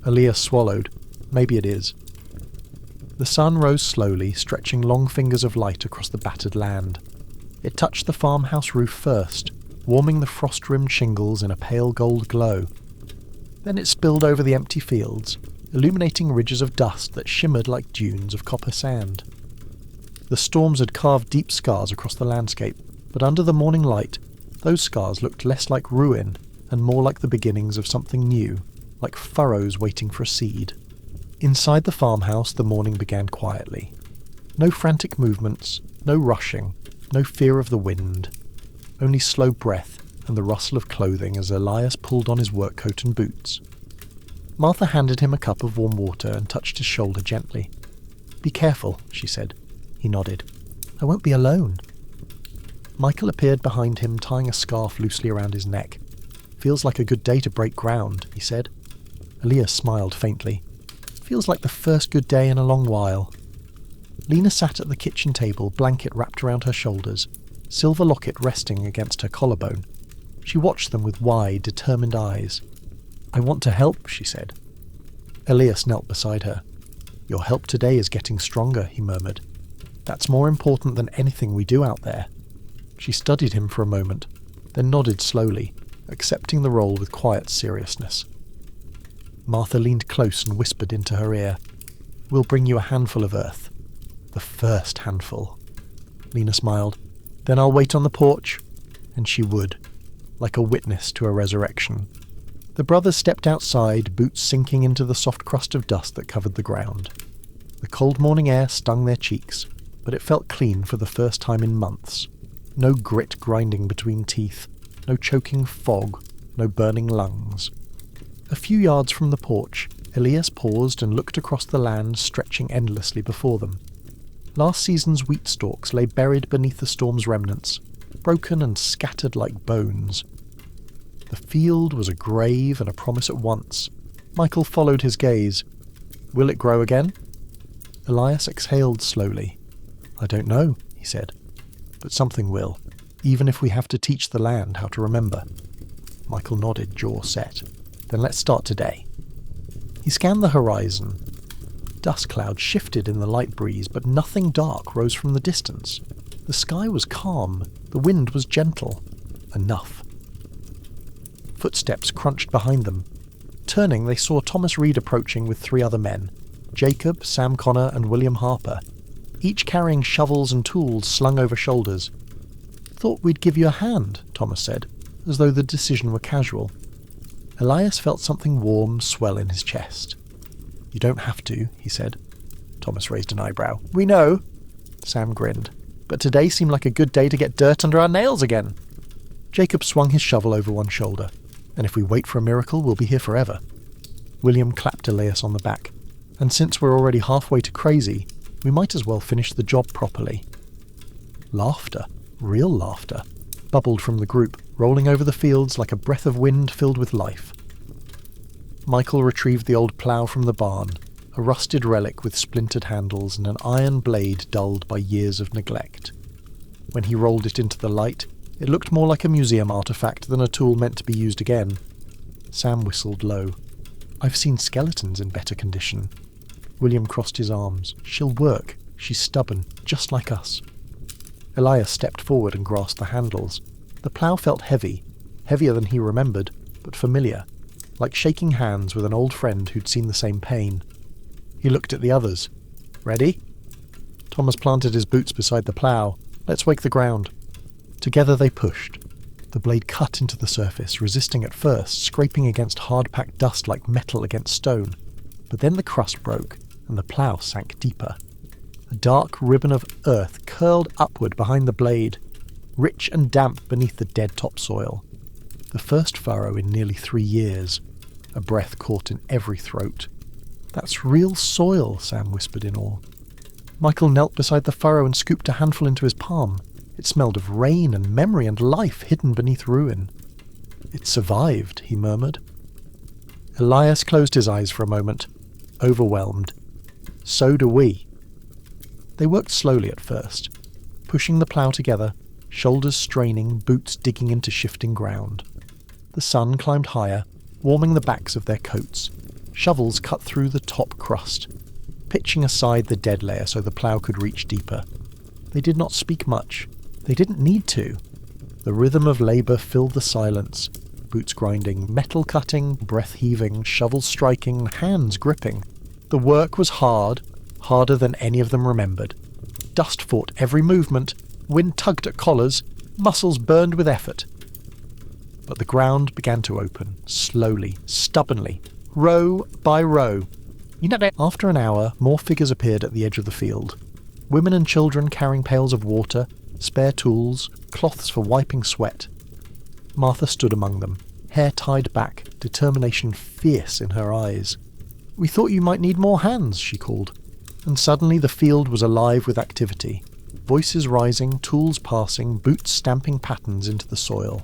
Elias swallowed. "Maybe it is." The sun rose slowly, stretching long fingers of light across the battered land. It touched the farmhouse roof first, warming the frost-rimmed shingles in a pale gold glow. Then it spilled over the empty fields, illuminating ridges of dust that shimmered like dunes of copper sand. The storms had carved deep scars across the landscape, but under the morning light, those scars looked less like ruin and more like the beginnings of something new, like furrows waiting for a seed. Inside the farmhouse, the morning began quietly. No frantic movements, no rushing, no fear of the wind. Only slow breath and the rustle of clothing as Elias pulled on his work coat and boots. Martha handed him a cup of warm water and touched his shoulder gently. "Be careful," she said. He nodded. "I won't be alone." Michael appeared behind him, tying a scarf loosely around his neck. "Feels like a good day to break ground," he said. Elias smiled faintly. Feels like the first good day in a long while. Lena sat at the kitchen table, blanket wrapped around her shoulders, silver locket resting against her collarbone. She watched them with wide, determined eyes. "I want to help," she said. Elias knelt beside her. "Your help today is getting stronger," he murmured. "That's more important than anything we do out there." She studied him for a moment, then nodded slowly, accepting the role with quiet seriousness. Martha leaned close and whispered into her ear, "We'll bring you a handful of earth. The first handful." Lena smiled. "Then I'll wait on the porch." And she would, like a witness to a resurrection. The brothers stepped outside, boots sinking into the soft crust of dust that covered the ground. The cold morning air stung their cheeks, but it felt clean for the first time in months. No grit grinding between teeth, no choking fog, no burning lungs. A few yards from the porch, Elias paused and looked across the land stretching endlessly before them. Last season's wheat stalks lay buried beneath the storm's remnants, broken and scattered like bones. The field was a grave and a promise at once. Michael followed his gaze. "Will it grow again?" Elias exhaled slowly. "I don't know," he said. "But something will, even if we have to teach the land how to remember." Michael nodded, jaw set. "Then let's start today." He scanned the horizon. Dust clouds shifted in the light breeze, but nothing dark rose from the distance. The sky was calm. The wind was gentle. Enough. Footsteps crunched behind them. Turning, they saw Thomas Reed approaching with 3 other men, Jacob, Sam Connor, and William Harper, each carrying shovels and tools slung over shoulders. "Thought we'd give you a hand," Thomas said, as though the decision were casual. Elias felt something warm swell in his chest. "You don't have to," he said. Thomas raised an eyebrow. "We know." Sam grinned. "But today seemed like a good day to get dirt under our nails again." Jacob swung his shovel over one shoulder. "And if we wait for a miracle, we'll be here forever." William clapped Elias on the back. "And since we're already halfway to crazy, we might as well finish the job properly." Laughter, real laughter, bubbled from the group, rolling over the fields like a breath of wind filled with life. Michael retrieved the old plough from the barn, a rusted relic with splintered handles and an iron blade dulled by years of neglect. When he rolled it into the light, it looked more like a museum artifact than a tool meant to be used again. Sam whistled low. "I've seen skeletons in better condition." William crossed his arms. "She'll work. She's stubborn, just like us." Elias stepped forward and grasped the handles. The plough felt heavy, heavier than he remembered, but familiar, like shaking hands with an old friend who'd seen the same pain. He looked at the others. "Ready?" Thomas planted his boots beside the plough. "Let's wake the ground." Together they pushed. The blade cut into the surface, resisting at first, scraping against hard-packed dust like metal against stone. But then the crust broke, and the plough sank deeper. A dark ribbon of earth curled upward behind the blade, rich and damp beneath the dead topsoil. The first furrow in nearly 3 years. A breath caught in every throat. "That's real soil," Sam whispered in awe. Michael knelt beside the furrow and scooped a handful into his palm. It smelled of rain and memory and life hidden beneath ruin. "It survived," he murmured. Elias closed his eyes for a moment, overwhelmed. "So do we." They worked slowly at first, pushing the plough together, shoulders straining, boots digging into shifting ground. The sun climbed higher, warming the backs of their coats. Shovels cut through the top crust, pitching aside the dead layer so the plough could reach deeper. They did not speak much. They didn't need to. The rhythm of labour filled the silence, boots grinding, metal cutting, breath heaving, shovels striking, hands gripping. The work was hard, harder than any of them remembered. Dust fought every movement, wind tugged at collars, muscles burned with effort. But the ground began to open, slowly, stubbornly, row by row. After an hour, more figures appeared at the edge of the field. Women and children carrying pails of water, spare tools, cloths for wiping sweat. Martha stood among them, hair tied back, determination fierce in her eyes. "We thought you might need more hands," she called. And suddenly the field was alive with activity. Voices rising, tools passing, boots stamping patterns into the soil.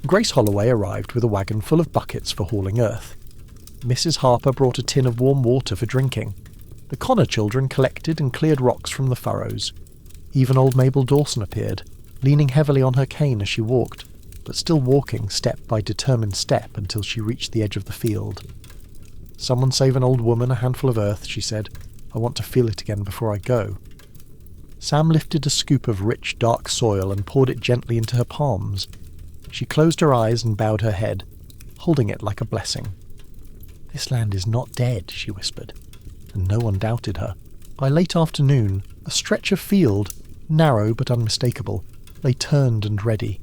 Grace Holloway arrived with a wagon full of buckets for hauling earth. Mrs. Harper brought a tin of warm water for drinking. The Connor children collected and cleared rocks from the furrows. Even old Mabel Dawson appeared, leaning heavily on her cane as she walked, but still walking step by determined step until she reached the edge of the field. "Someone save an old woman a handful of earth," she said. "I want to feel it again before I go." Sam lifted a scoop of rich, dark soil and poured it gently into her palms. She closed her eyes and bowed her head, holding it like a blessing. "This land is not dead," she whispered, and no one doubted her. By late afternoon, a stretch of field, narrow but unmistakable, lay turned and ready.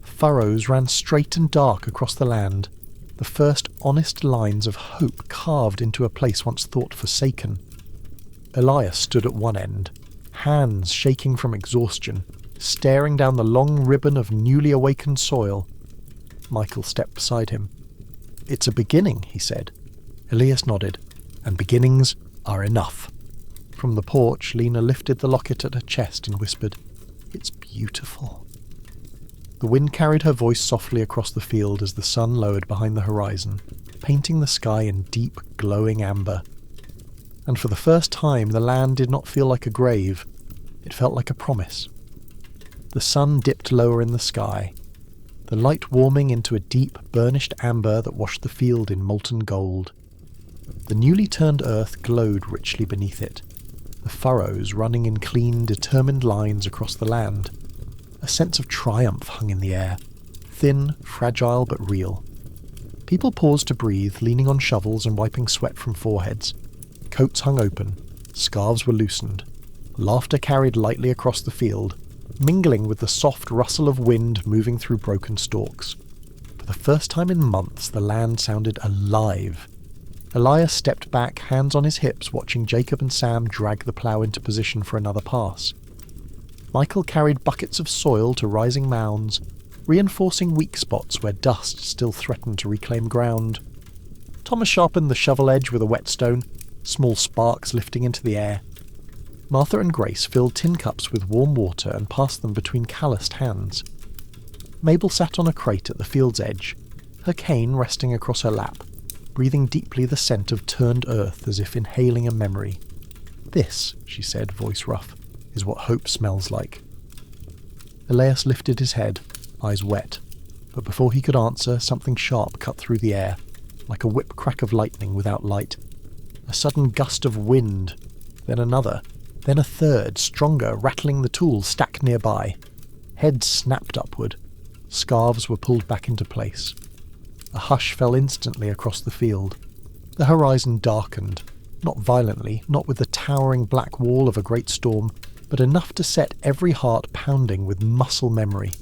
Furrows ran straight and dark across the land, the first honest lines of hope carved into a place once thought forsaken. Elias stood at one end, hands shaking from exhaustion, staring down the long ribbon of newly awakened soil. Michael stepped beside him. "It's a beginning," he said. Elias nodded. "And beginnings are enough." From the porch, Lena lifted the locket at her chest and whispered, "It's beautiful." The wind carried her voice softly across the field as the sun lowered behind the horizon, painting the sky in deep, glowing amber. And for the first time, the land did not feel like a grave. It felt like a promise. The sun dipped lower in the sky, the light warming into a deep, burnished amber that washed the field in molten gold. The newly turned earth glowed richly beneath it, the furrows running in clean, determined lines across the land. A sense of triumph hung in the air, thin, fragile but real. People paused to breathe, leaning on shovels and wiping sweat from foreheads. Coats hung open, scarves were loosened. Laughter carried lightly across the field, mingling with the soft rustle of wind moving through broken stalks. For the first time in months, the land sounded alive. Elias stepped back, hands on his hips, watching Jacob and Sam drag the plough into position for another pass. Michael carried buckets of soil to rising mounds, reinforcing weak spots where dust still threatened to reclaim ground. Thomas sharpened the shovel edge with a whetstone, small sparks lifting into the air. Martha and Grace filled tin cups with warm water and passed them between calloused hands. Mabel sat on a crate at the field's edge, her cane resting across her lap, breathing deeply the scent of turned earth as if inhaling a memory. "This," she said, voice rough, "is what hope smells like." Elias lifted his head, eyes wet, but before he could answer, something sharp cut through the air, like a whip crack of lightning without light. A sudden gust of wind, then another, then a third, stronger, rattling the tools stacked nearby. Heads snapped upward. Scarves were pulled back into place. A hush fell instantly across the field. The horizon darkened, not violently, not with the towering black wall of a great storm, but enough to set every heart pounding with muscle memory.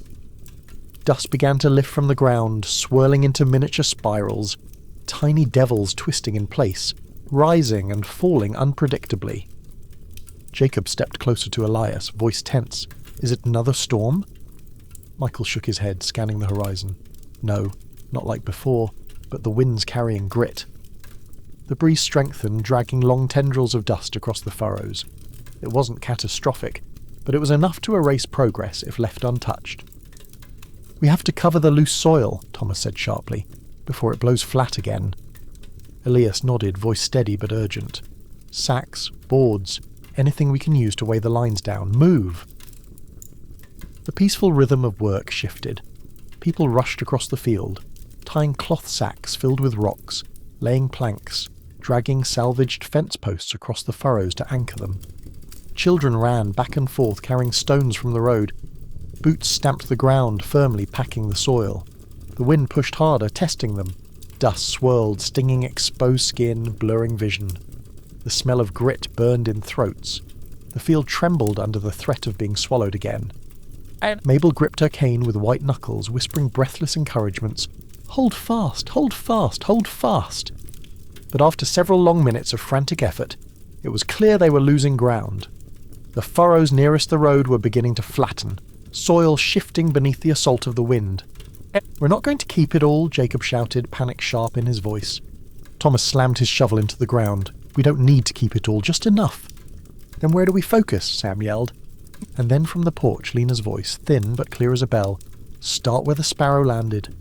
Dust began to lift from the ground, swirling into miniature spirals, tiny devils twisting in place, rising and falling unpredictably. Jacob stepped closer to Elias, voice tense. "Is it another storm?" Michael shook his head, scanning the horizon. "No, not like before, but the wind's carrying grit." The breeze strengthened, dragging long tendrils of dust across the furrows. It wasn't catastrophic, but it was enough to erase progress if left untouched. "We have to cover the loose soil," Thomas said sharply, "before it blows flat again." Elias nodded, voice steady but urgent. "Sacks, boards, anything we can use to weigh the lines down. Move!" The peaceful rhythm of work shifted. People rushed across the field, tying cloth sacks filled with rocks, laying planks, dragging salvaged fence posts across the furrows to anchor them. Children ran back and forth carrying stones from the road. Boots stamped the ground, firmly packing the soil. The wind pushed harder, testing them. Dust swirled, stinging exposed skin, blurring vision. The smell of grit burned in throats. The field trembled under the threat of being swallowed again. Mabel gripped her cane with white knuckles, whispering breathless encouragements. "Hold fast, hold fast, hold fast!" But after several long minutes of frantic effort, it was clear they were losing ground. The furrows nearest the road were beginning to flatten, soil shifting beneath the assault of the wind. "We're not going to keep it all," Jacob shouted, panic sharp in his voice. Thomas slammed his shovel into the ground. "We don't need to keep it all, just enough." "Then where do we focus?" Sam yelled. And then from the porch, Lena's voice, thin but clear as a bell, "Start where the sparrow landed."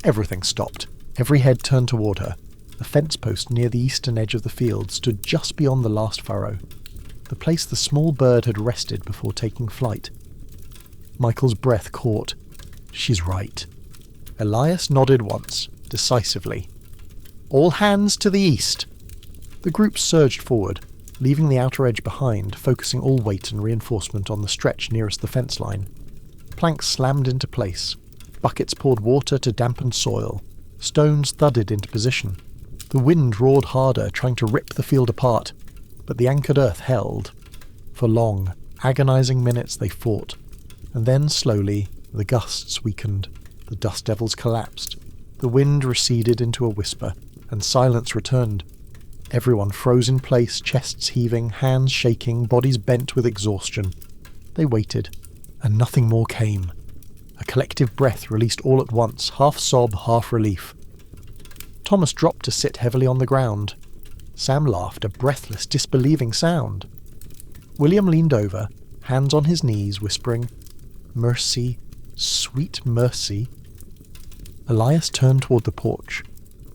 Everything stopped. Every head turned toward her. A fence post near the eastern edge of the field stood just beyond the last furrow, the place the small bird had rested before taking flight. Michael's breath caught. She's right. Elias nodded once, decisively. All hands to the east! The group surged forward, leaving the outer edge behind, focusing all weight and reinforcement on the stretch nearest the fence line. Planks slammed into place. Buckets poured water to dampen soil. Stones thudded into position. The wind roared harder, trying to rip the field apart, but the anchored earth held. For long, agonizing minutes they fought, and then slowly the gusts weakened, the dust devils collapsed, the wind receded into a whisper, and silence returned. Everyone froze in place, chests heaving, hands shaking, bodies bent with exhaustion. They waited, and nothing more came. A collective breath released all at once, half sob, half relief. Thomas dropped to sit heavily on the ground. Sam laughed, a breathless, disbelieving sound. William leaned over, hands on his knees, whispering, "Mercy, sweet mercy." Elias turned toward the porch.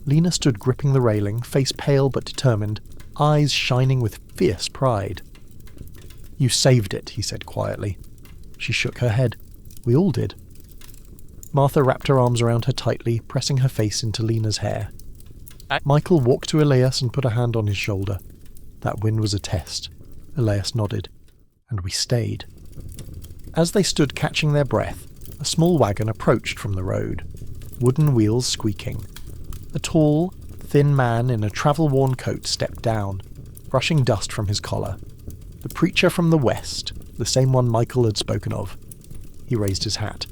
Lena stood gripping the railing, face pale but determined, eyes shining with fierce pride. "You saved it," he said quietly. She shook her head. "We all did." Martha wrapped her arms around her tightly, pressing her face into Lena's hair. Michael walked to Elias and put a hand on his shoulder. That wind was a test. Elias nodded. And we stayed. As they stood catching their breath, a small wagon approached from the road, wooden wheels squeaking. A tall, thin man in a travel-worn coat stepped down, brushing dust from his collar. The preacher from the west, the same one Michael had spoken of. He raised his hat.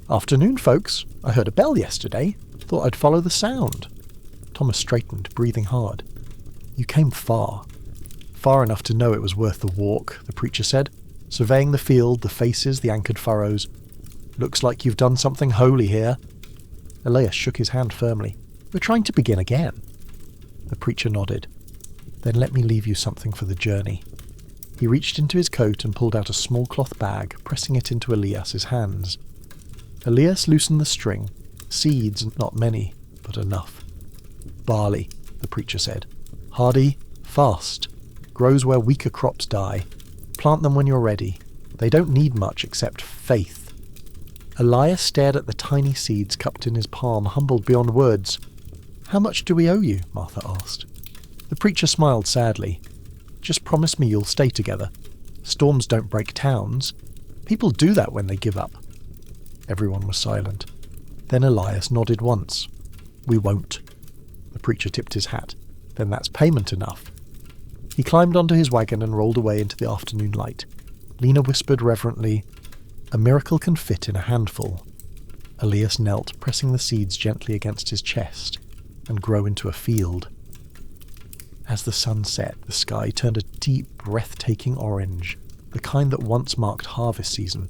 "Afternoon, folks. I heard a bell yesterday. Thought I'd follow the sound." Thomas straightened, breathing hard. "You came far. Far enough to know it was worth the walk," the preacher said, surveying the field, the faces, the anchored furrows. "Looks like you've done something holy here." Elias shook his hand firmly. "We're trying to begin again." The preacher nodded. "Then let me leave you something for the journey." He reached into his coat and pulled out a small cloth bag, pressing it into Elias's hands. Elias loosened the string. Seeds, not many, but enough. "Barley," the preacher said. "Hardy, fast, grows where weaker crops die. Plant them when you're ready. They don't need much except faith." Elias stared at the tiny seeds cupped in his palm, humbled beyond words. "How much do we owe you?" Martha asked. The preacher smiled sadly. "Just promise me you'll stay together. Storms don't break towns. People do that when they give up." Everyone was silent. Then Elias nodded once. "We won't." The preacher tipped his hat. "Then that's payment enough." He climbed onto his wagon and rolled away into the afternoon light. Lena whispered reverently, "A miracle can fit in a handful." Elias knelt, pressing the seeds gently against his chest, and grow into a field. As the sun set, the sky turned a deep, breathtaking orange, the kind that once marked harvest season.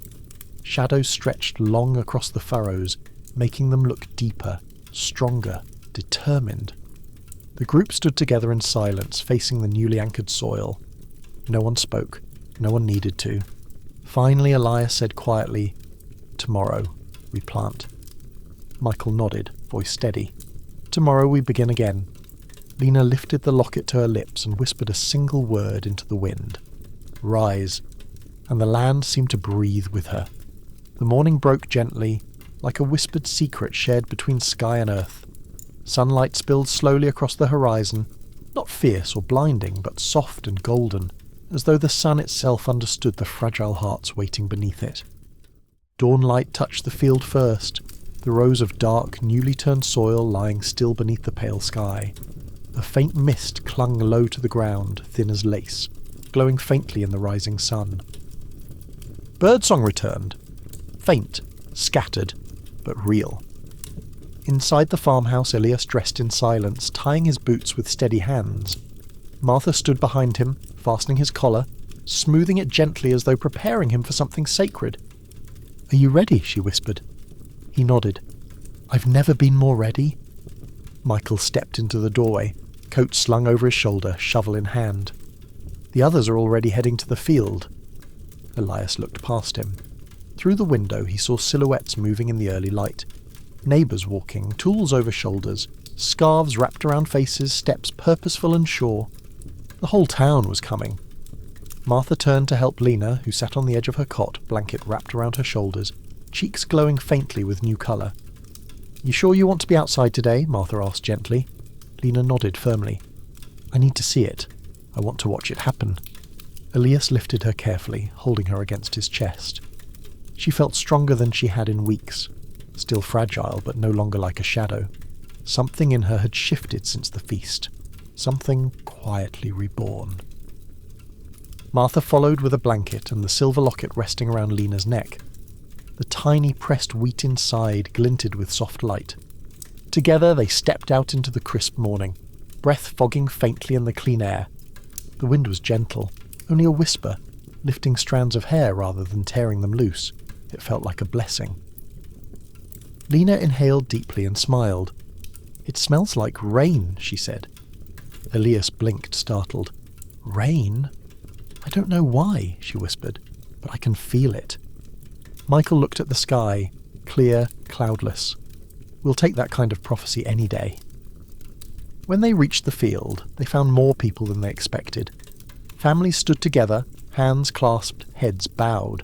Shadows stretched long across the furrows, making them look deeper, stronger, determined. The group stood together in silence, facing the newly anchored soil. No one spoke. No one needed to. Finally, Elias said quietly, "Tomorrow, we plant." Michael nodded, voice steady. "Tomorrow we begin again." Lena lifted the locket to her lips and whispered a single word into the wind. "Rise." And the land seemed to breathe with her. The morning broke gently, like a whispered secret shared between sky and earth. Sunlight spilled slowly across the horizon, not fierce or blinding, but soft and golden, as though the sun itself understood the fragile hearts waiting beneath it. Dawnlight touched the field first, the rows of dark, newly turned soil lying still beneath the pale sky. A faint mist clung low to the ground, thin as lace, glowing faintly in the rising sun. Birdsong returned. Faint, scattered, but real. Inside the farmhouse, Elias dressed in silence, tying his boots with steady hands. Martha stood behind him, fastening his collar, smoothing it gently as though preparing him for something sacred. "Are you ready?" she whispered. He nodded. "I've never been more ready." Michael stepped into the doorway, coat slung over his shoulder, shovel in hand. "The others are already heading to the field." Elias looked past him. Through the window he saw silhouettes moving in the early light. Neighbours walking, tools over shoulders, scarves wrapped around faces, steps purposeful and sure. The whole town was coming. Martha turned to help Lena, who sat on the edge of her cot, blanket wrapped around her shoulders, cheeks glowing faintly with new colour. "You sure you want to be outside today?" Martha asked gently. Lena nodded firmly. "I need to see it. I want to watch it happen." Elias lifted her carefully, holding her against his chest. She felt stronger than she had in weeks, still fragile but no longer like a shadow. Something in her had shifted since the feast, something quietly reborn. Martha followed with a blanket and the silver locket resting around Lena's neck. The tiny pressed wheat inside glinted with soft light. Together they stepped out into the crisp morning, breath fogging faintly in the clean air. The wind was gentle, only a whisper, lifting strands of hair rather than tearing them loose. It felt like a blessing. Lena inhaled deeply and smiled. "It smells like rain," she said. Elias blinked, startled. "Rain? I don't know why," she whispered, "but I can feel it." Michael looked at the sky, clear, cloudless. "We'll take that kind of prophecy any day." When they reached the field, they found more people than they expected. Families stood together, hands clasped, heads bowed.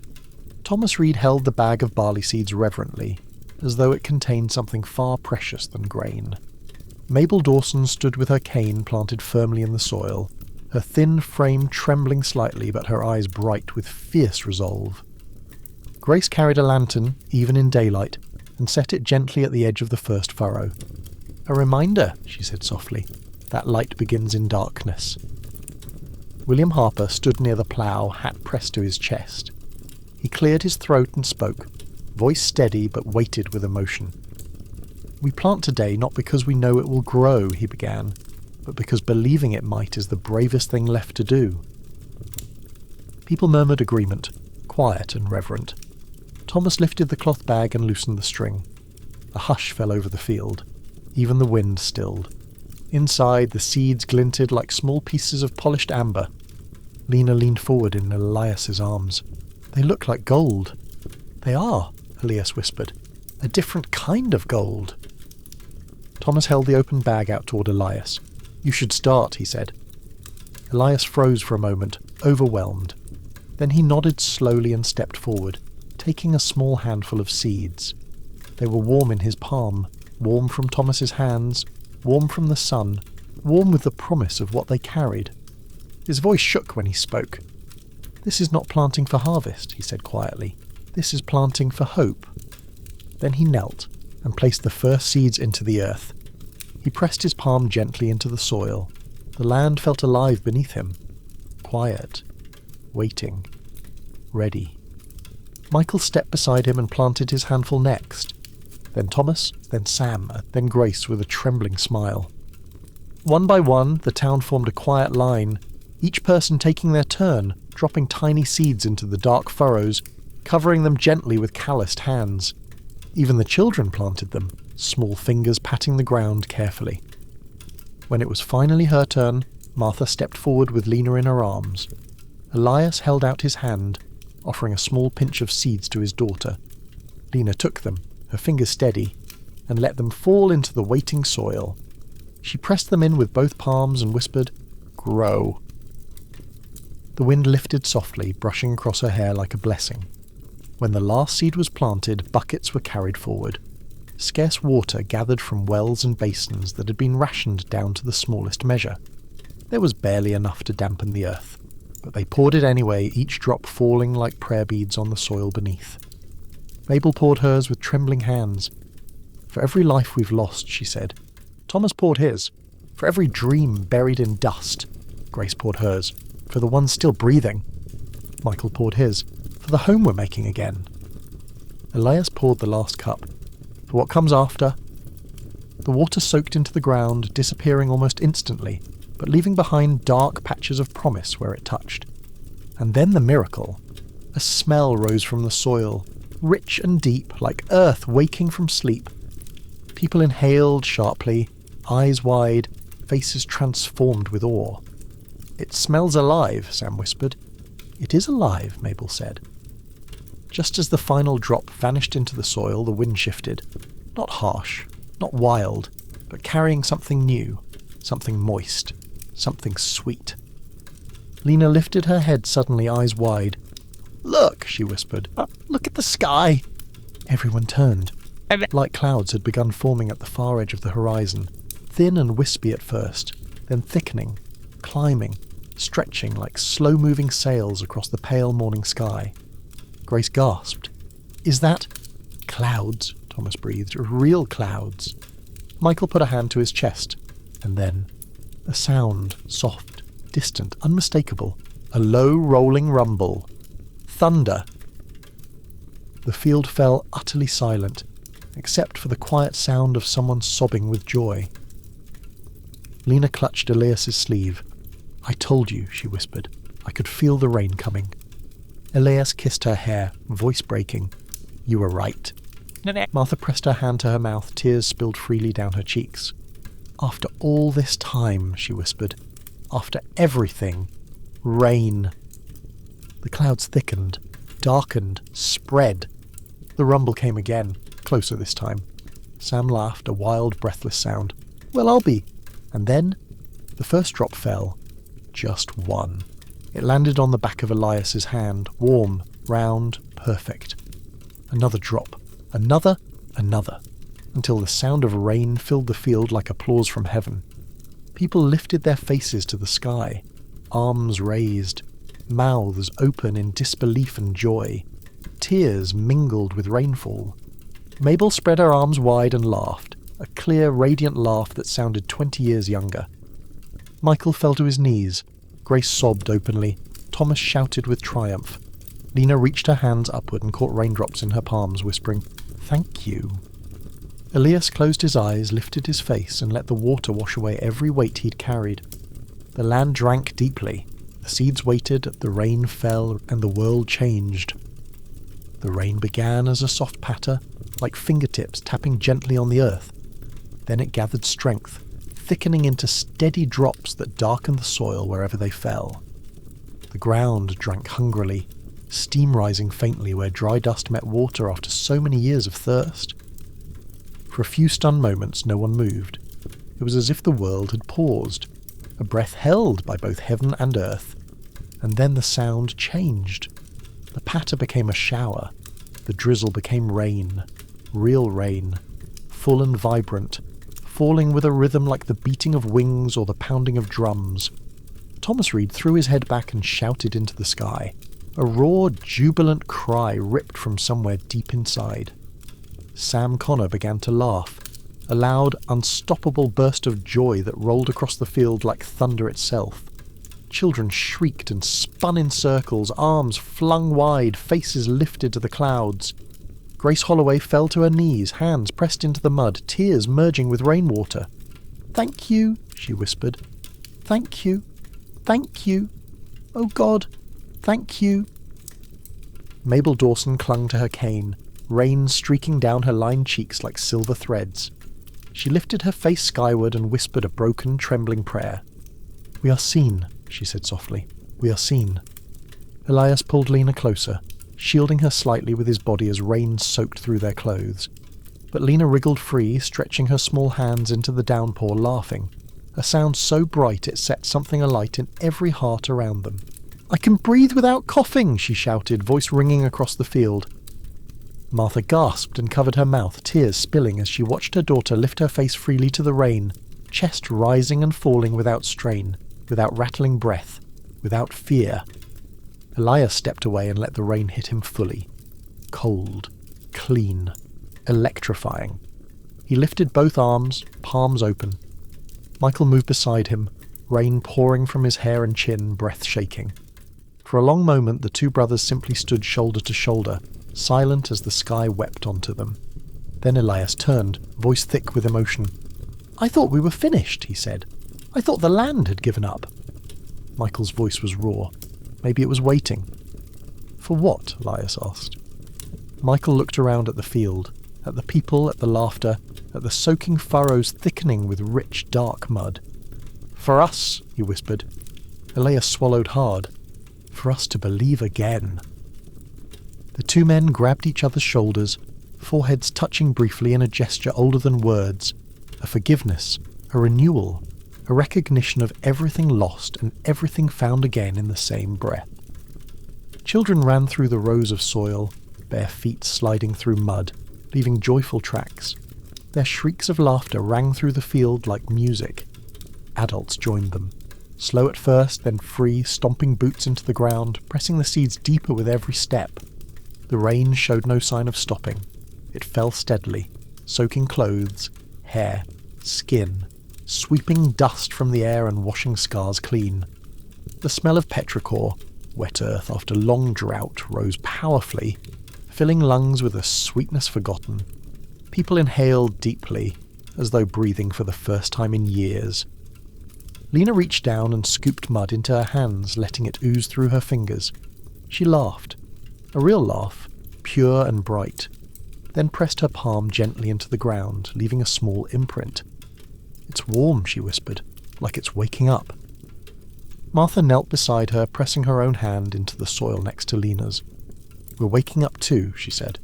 Thomas Reed held the bag of barley seeds reverently, as though it contained something far precious than grain. Mabel Dawson stood with her cane planted firmly in the soil, her thin frame trembling slightly but her eyes bright with fierce resolve. Grace carried a lantern, even in daylight, and set it gently at the edge of the first furrow. "A reminder," she said softly, "that light begins in darkness." William Harper stood near the plough, hat pressed to his chest. He cleared his throat and spoke, voice steady but weighted with emotion. "We plant today not because we know it will grow," he began, "but because believing it might is the bravest thing left to do." People murmured agreement, quiet and reverent. Thomas lifted the cloth bag and loosened the string. A hush fell over the field. Even the wind stilled. Inside, the seeds glinted like small pieces of polished amber. Lena leaned forward in Elias's arms. "They look like gold." "They are," Elias whispered. "A different kind of gold." Thomas held the open bag out toward Elias. "You should start," he said. Elias froze for a moment, overwhelmed. Then he nodded slowly and stepped forward, taking a small handful of seeds. They were warm in his palm, warm from Thomas's hands, warm from the sun, warm with the promise of what they carried. His voice shook when he spoke. "This is not planting for harvest," he said quietly. "This is planting for hope." Then he knelt and placed the first seeds into the earth. He pressed his palm gently into the soil. The land felt alive beneath him. Quiet. Waiting. Ready. Michael stepped beside him and planted his handful next. Then Thomas, then Sam, then Grace with a trembling smile. One by one, the town formed a quiet line, each person taking their turn, dropping tiny seeds into the dark furrows, covering them gently with calloused hands. Even the children planted them, small fingers patting the ground carefully. When it was finally her turn, Martha stepped forward with Lena in her arms. Elias held out his hand, offering a small pinch of seeds to his daughter. Lena took them, her fingers steady, and let them fall into the waiting soil. She pressed them in with both palms and whispered, "Grow." The wind lifted softly, brushing across her hair like a blessing. When the last seed was planted, buckets were carried forward. Scarce water gathered from wells and basins that had been rationed down to the smallest measure. There was barely enough to dampen the earth, but they poured it anyway, each drop falling like prayer beads on the soil beneath. Mabel poured hers with trembling hands. "For every life we've lost," she said. Thomas poured his. "For every dream buried in dust." Grace poured hers. "For the ones still breathing." Michael poured his. "For the home we're making again." Elias poured the last cup. "For what comes after." The water soaked into the ground, disappearing almost instantly, but leaving behind dark patches of promise where it touched. And then the miracle. A smell rose from the soil, rich and deep, like earth waking from sleep. People inhaled sharply, eyes wide, faces transformed with awe. "It smells alive," Sam whispered. "It is alive," Mabel said. Just as the final drop vanished into the soil, the wind shifted. Not harsh, not wild, but carrying something new, something moist, something sweet. Lena lifted her head suddenly, eyes wide. "Look," she whispered. "Look at the sky." Everyone turned. Light clouds had begun forming at the far edge of the horizon, thin and wispy at first, then thickening, climbing, stretching like slow-moving sails across the pale morning sky. Grace gasped. "Is that—" "Clouds," Thomas breathed. "Real clouds." Michael put a hand to his chest, and then a sound, soft, distant, unmistakable, a low rolling rumble. Thunder. The field fell utterly silent, except for the quiet sound of someone sobbing with joy. Lena clutched Elias's sleeve. "I told you," she whispered. "I could feel the rain coming." Elias kissed her hair, voice breaking. "You were right." Martha pressed her hand to her mouth, tears spilled freely down her cheeks. "After all this time," she whispered. "After everything. Rain." The clouds thickened, darkened, spread. The rumble came again, closer this time. Sam laughed, a wild, breathless sound. "Well, I'll be." And then the first drop fell. Just one. It landed on the back of Elias's hand, warm, round, perfect. Another drop. Another, until the sound of rain filled the field like applause from heaven. People lifted their faces to the sky, arms raised, mouths open in disbelief and joy. Tears mingled with rainfall. Mabel spread her arms wide and laughed, a clear, radiant laugh that sounded 20 years younger. Michael fell to his knees. Grace sobbed openly. Thomas shouted with triumph. Lena reached her hands upward and caught raindrops in her palms, whispering, "Thank you." Elias closed his eyes, lifted his face, and let the water wash away every weight he'd carried. The land drank deeply. The seeds waited, the rain fell, and the world changed. The rain began as a soft patter, like fingertips tapping gently on the earth. Then it gathered strength, thickening into steady drops that darkened the soil wherever they fell. The ground drank hungrily, steam rising faintly where dry dust met water after so many years of thirst. For a few stunned moments no one moved. It was as if the world had paused, a breath held by both heaven and earth. And then the sound changed. The patter became a shower. The drizzle became rain, real rain, full and vibrant, falling with a rhythm like the beating of wings or the pounding of drums. Thomas Reed threw his head back and shouted into the sky. A raw, jubilant cry ripped from somewhere deep inside. Sam Connor began to laugh, a loud, unstoppable burst of joy that rolled across the field like thunder itself. Children shrieked and spun in circles, arms flung wide, faces lifted to the clouds. Grace Holloway fell to her knees, hands pressed into the mud, tears merging with rainwater. "Thank you," she whispered. "Thank you. Thank you. Oh God, thank you." Mabel Dawson clung to her cane, rain streaking down her lined cheeks like silver threads. She lifted her face skyward and whispered a broken, trembling prayer. "We are seen," she said softly. "We are seen." Elias pulled Lena closer, shielding her slightly with his body as rain soaked through their clothes. But Lena wriggled free, stretching her small hands into the downpour, laughing, a sound so bright it set something alight in every heart around them. "I can breathe without coughing," she shouted, voice ringing across the field. Martha gasped and covered her mouth, tears spilling as she watched her daughter lift her face freely to the rain, chest rising and falling without strain, without rattling breath, without fear. Elias stepped away and let the rain hit him fully. Cold, clean, electrifying. He lifted both arms, palms open. Michael moved beside him, rain pouring from his hair and chin, breath shaking. For a long moment the two brothers simply stood shoulder to shoulder, silent as the sky wept onto them. Then Elias turned, voice thick with emotion. "I thought we were finished," he said. "I thought the land had given up." Michael's voice was raw. Maybe it was waiting. "For what?" Elias asked. Michael looked around at the field, at the people, at the laughter, at the soaking furrows thickening with rich, dark mud. "For us," he whispered. Elias swallowed hard. "For us to believe again." The two men grabbed each other's shoulders, foreheads touching briefly in a gesture older than words. a forgiveness, a renewal, a recognition of everything lost and everything found again in the same breath. Children ran through the rows of soil, bare feet sliding through mud, leaving joyful tracks. Their shrieks of laughter rang through the field like music. Adults joined them, slow at first, then free, stomping boots into the ground, pressing the seeds deeper with every step. The rain showed no sign of stopping. It fell steadily, soaking clothes, hair, skin, sweeping dust from the air and washing scars clean. The smell of petrichor, wet earth after long drought, rose powerfully, filling lungs with a sweetness forgotten. People inhaled deeply, as though breathing for the first time in years. Lena reached down and scooped mud into her hands, letting it ooze through her fingers. She laughed. A real laugh, pure and bright, then pressed her palm gently into the ground, leaving a small imprint. "It's warm," she whispered, "like it's waking up." Martha knelt beside her, pressing her own hand into the soil next to Lena's. "We're waking up too," she said.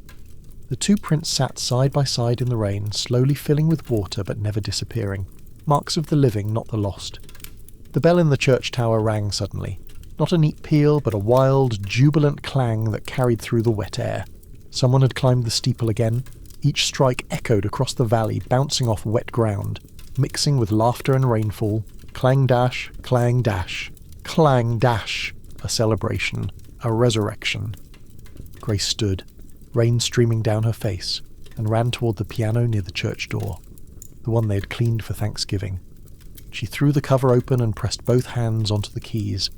The two prints sat side by side in the rain, slowly filling with water but never disappearing. Marks of the living, not the lost. The bell in the church tower rang suddenly. Not a neat peal, but a wild, jubilant clang that carried through the wet air. Someone had climbed the steeple again. Each strike echoed across the valley, bouncing off wet ground, mixing with laughter and rainfall. Clang dash, clang dash, clang dash. A celebration, a resurrection. Grace stood, rain streaming down her face, and ran toward the piano near the church door, the one they had cleaned for Thanksgiving. She threw the cover open and pressed both hands onto the keys.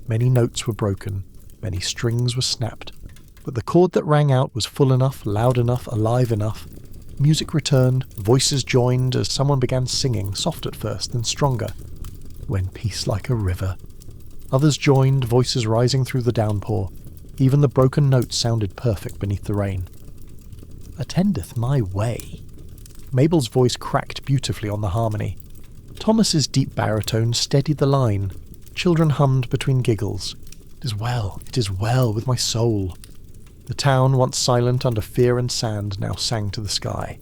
Many notes were broken, many strings were snapped, but the chord that rang out was full enough, loud enough, alive enough. Music returned, voices joined as someone began singing, soft at first, then stronger. "When peace like a river." Others joined, voices rising through the downpour. Even the broken notes sounded perfect beneath the rain. "Attendeth my way." Mabel's voice cracked beautifully on the harmony. Thomas's deep baritone steadied the line. Children hummed between giggles. It is well with my soul." The town, once silent under fear and sand, now sang to the sky.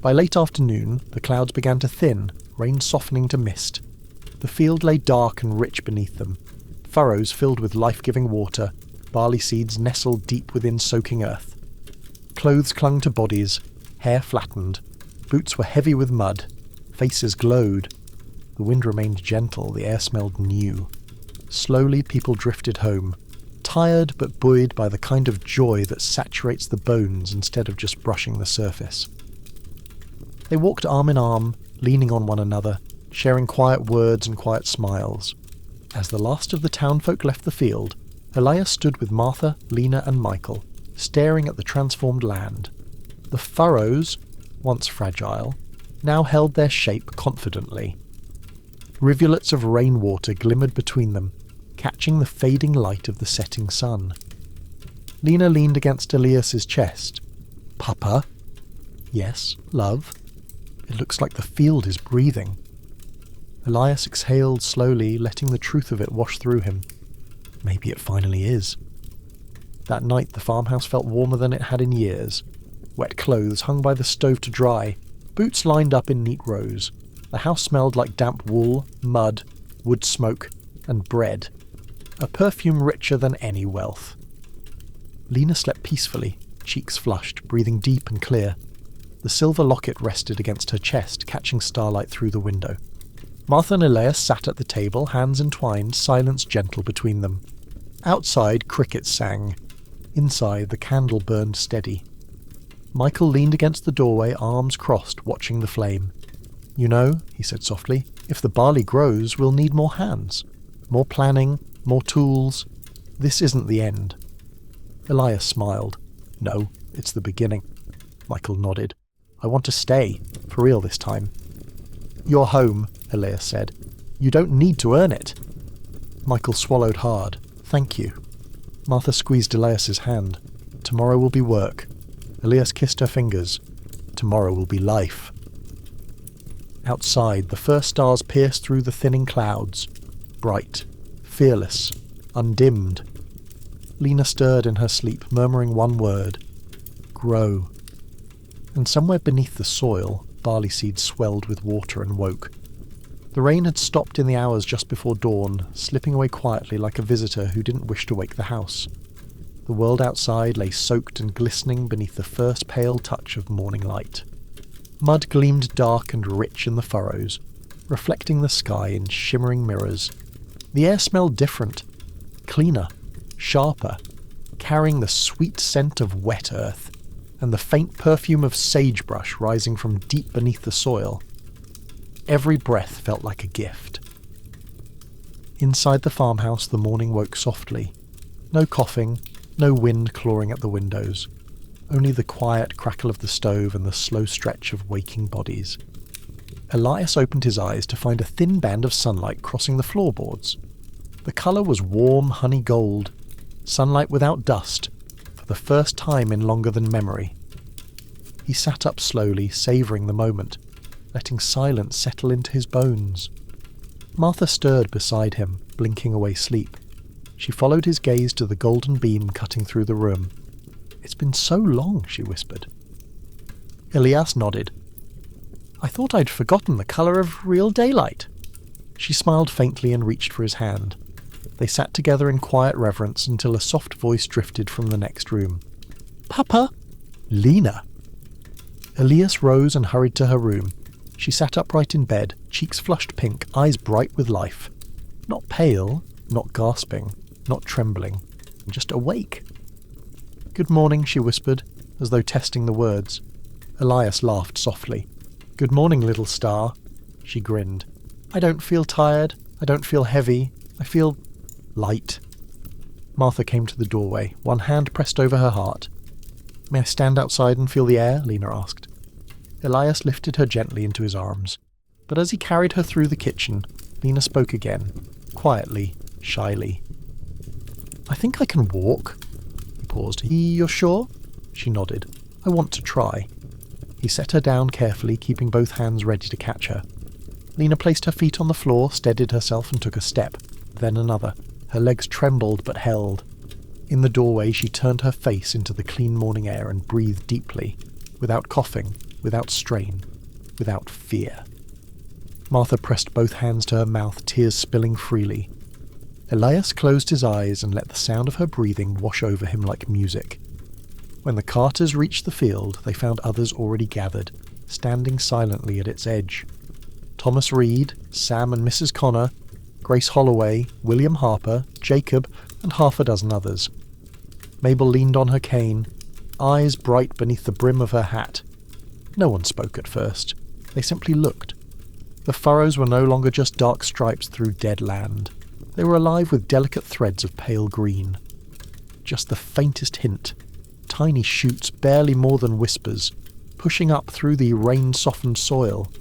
By late afternoon, the clouds began to thin, rain softening to mist. The field lay dark and rich beneath them, furrows filled with life-giving water, barley seeds nestled deep within soaking earth. Clothes clung to bodies, hair flattened, boots were heavy with mud, faces glowed. The wind remained gentle, the air smelled new. Slowly people drifted home, tired but buoyed by the kind of joy that saturates the bones instead of just brushing the surface. They walked arm in arm, leaning on one another, sharing quiet words and quiet smiles. As the last of the townfolk left the field, Elias stood with Martha, Lena and Michael, staring at the transformed land. The furrows, once fragile, now held their shape confidently. Rivulets of rainwater glimmered between them, catching the fading light of the setting sun. Lena leaned against Elias's chest. "Papa?" "Yes, love?" "It looks like the field is breathing." Elias exhaled slowly, letting the truth of it wash through him. Maybe it finally is. That night the farmhouse felt warmer than it had in years. Wet clothes hung by the stove to dry, boots lined up in neat rows. The house smelled like damp wool, mud, wood smoke, and bread. A perfume richer than any wealth. Lena slept peacefully, cheeks flushed, breathing deep and clear. The silver locket rested against her chest, catching starlight through the window. Martha and Elias sat at the table, hands entwined, silence gentle between them. Outside, crickets sang. Inside, the candle burned steady. Michael leaned against the doorway, arms crossed, watching the flame. "You know," he said softly, "if the barley grows, we'll need more hands. More planning, more tools. This isn't the end." Elias smiled. "No, it's the beginning." Michael nodded. "I want to stay, for real this time." "You're home," Elias said. "You don't need to earn it." Michael swallowed hard. "Thank you." Martha squeezed Elias's hand. "Tomorrow will be work." Elias kissed her fingers. "Tomorrow will be life." Outside, the first stars pierced through the thinning clouds. Bright, fearless, undimmed. Lena stirred in her sleep, murmuring one word. "Grow." And somewhere beneath the soil, barley seeds swelled with water and woke. The rain had stopped in the hours just before dawn, slipping away quietly like a visitor who didn't wish to wake the house. The world outside lay soaked and glistening beneath the first pale touch of morning light. Mud gleamed dark and rich in the furrows, reflecting the sky in shimmering mirrors. The air smelled different, cleaner, sharper, carrying the sweet scent of wet earth, and the faint perfume of sagebrush rising from deep beneath the soil. Every breath felt like a gift. Inside the farmhouse the morning woke softly. No coughing, no wind clawing at the windows. Only the quiet crackle of the stove and the slow stretch of waking bodies. Elias opened his eyes to find a thin band of sunlight crossing the floorboards. The colour was warm honey gold, sunlight without dust, for the first time in longer than memory. He sat up slowly, savouring the moment, letting silence settle into his bones. Martha stirred beside him, blinking away sleep. She followed his gaze to the golden beam cutting through the room. "It's been so long," she whispered. Elias nodded. "I thought I'd forgotten the colour of real daylight." She smiled faintly and reached for his hand. They sat together in quiet reverence until a soft voice drifted from the next room. "Papa!" "Lena!" Elias rose and hurried to her room. She sat upright in bed, cheeks flushed pink, eyes bright with life. Not pale, not gasping, not trembling, just awake. "Good morning," she whispered, as though testing the words. Elias laughed softly. "Good morning, little star." She grinned. "I don't feel tired. I don't feel heavy. I feel light." Martha came to the doorway, one hand pressed over her heart. "May I stand outside and feel the air?" Lena asked. Elias lifted her gently into his arms. But as he carried her through the kitchen, Lena spoke again, quietly, shyly. "I think I can walk." He paused. "You're sure?" She nodded. "I want to try." He set her down carefully, keeping both hands ready to catch her. Lena placed her feet on the floor, steadied herself and took a step, then another. Her legs trembled but held. In the doorway she turned her face into the clean morning air and breathed deeply, without coughing, without strain, without fear. Martha pressed both hands to her mouth, tears spilling freely. Elias closed his eyes and let the sound of her breathing wash over him like music. When the Carters reached the field, they found others already gathered, standing silently at its edge. Thomas Reed, Sam and Mrs. Connor, Grace Holloway, William Harper, Jacob, and half a dozen others. Mabel leaned on her cane, eyes bright beneath the brim of her hat. No one spoke at first. They simply looked. The furrows were no longer just dark stripes through dead land. They were alive with delicate threads of pale green. Just the faintest hint. Tiny shoots, barely more than whispers, pushing up through the rain-softened soil.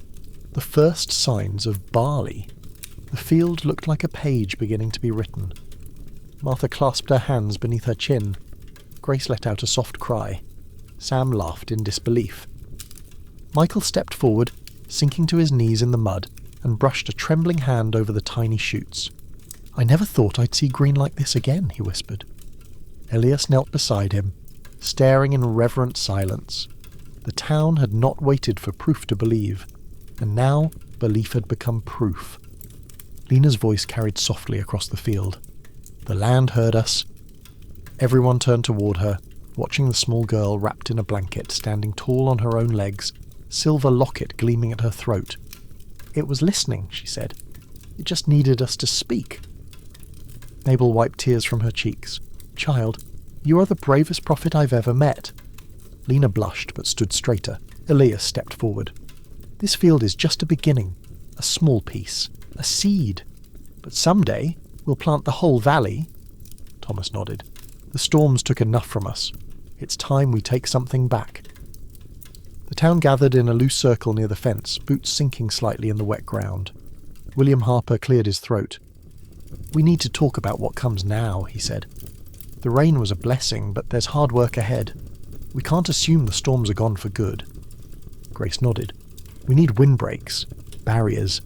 The first signs of barley. The field looked like a page beginning to be written. Martha clasped her hands beneath her chin. Grace let out a soft cry. Sam laughed in disbelief. Michael stepped forward, sinking to his knees in the mud, and brushed a trembling hand over the tiny shoots. "I never thought I'd see green like this again," he whispered. Elias knelt beside him, staring in reverent silence. The town had not waited for proof to believe, and now belief had become proof. Lena's voice carried softly across the field. "The land heard us." Everyone turned toward her, watching the small girl wrapped in a blanket, standing tall on her own legs, silver locket gleaming at her throat. "It was listening," she said. "It just needed us to speak." Mabel wiped tears from her cheeks. "Child, you are the bravest prophet I've ever met." Lena blushed but stood straighter. Elias stepped forward. "This field is just a beginning, a small piece, a seed. But someday we'll plant the whole valley." Thomas nodded. "The storms took enough from us. It's time we take something back." The town gathered in a loose circle near the fence, boots sinking slightly in the wet ground. William Harper cleared his throat. "We need to talk about what comes now," he said. "The rain was a blessing, but there's hard work ahead. We can't assume the storms are gone for good." Grace nodded. "We need windbreaks, barriers,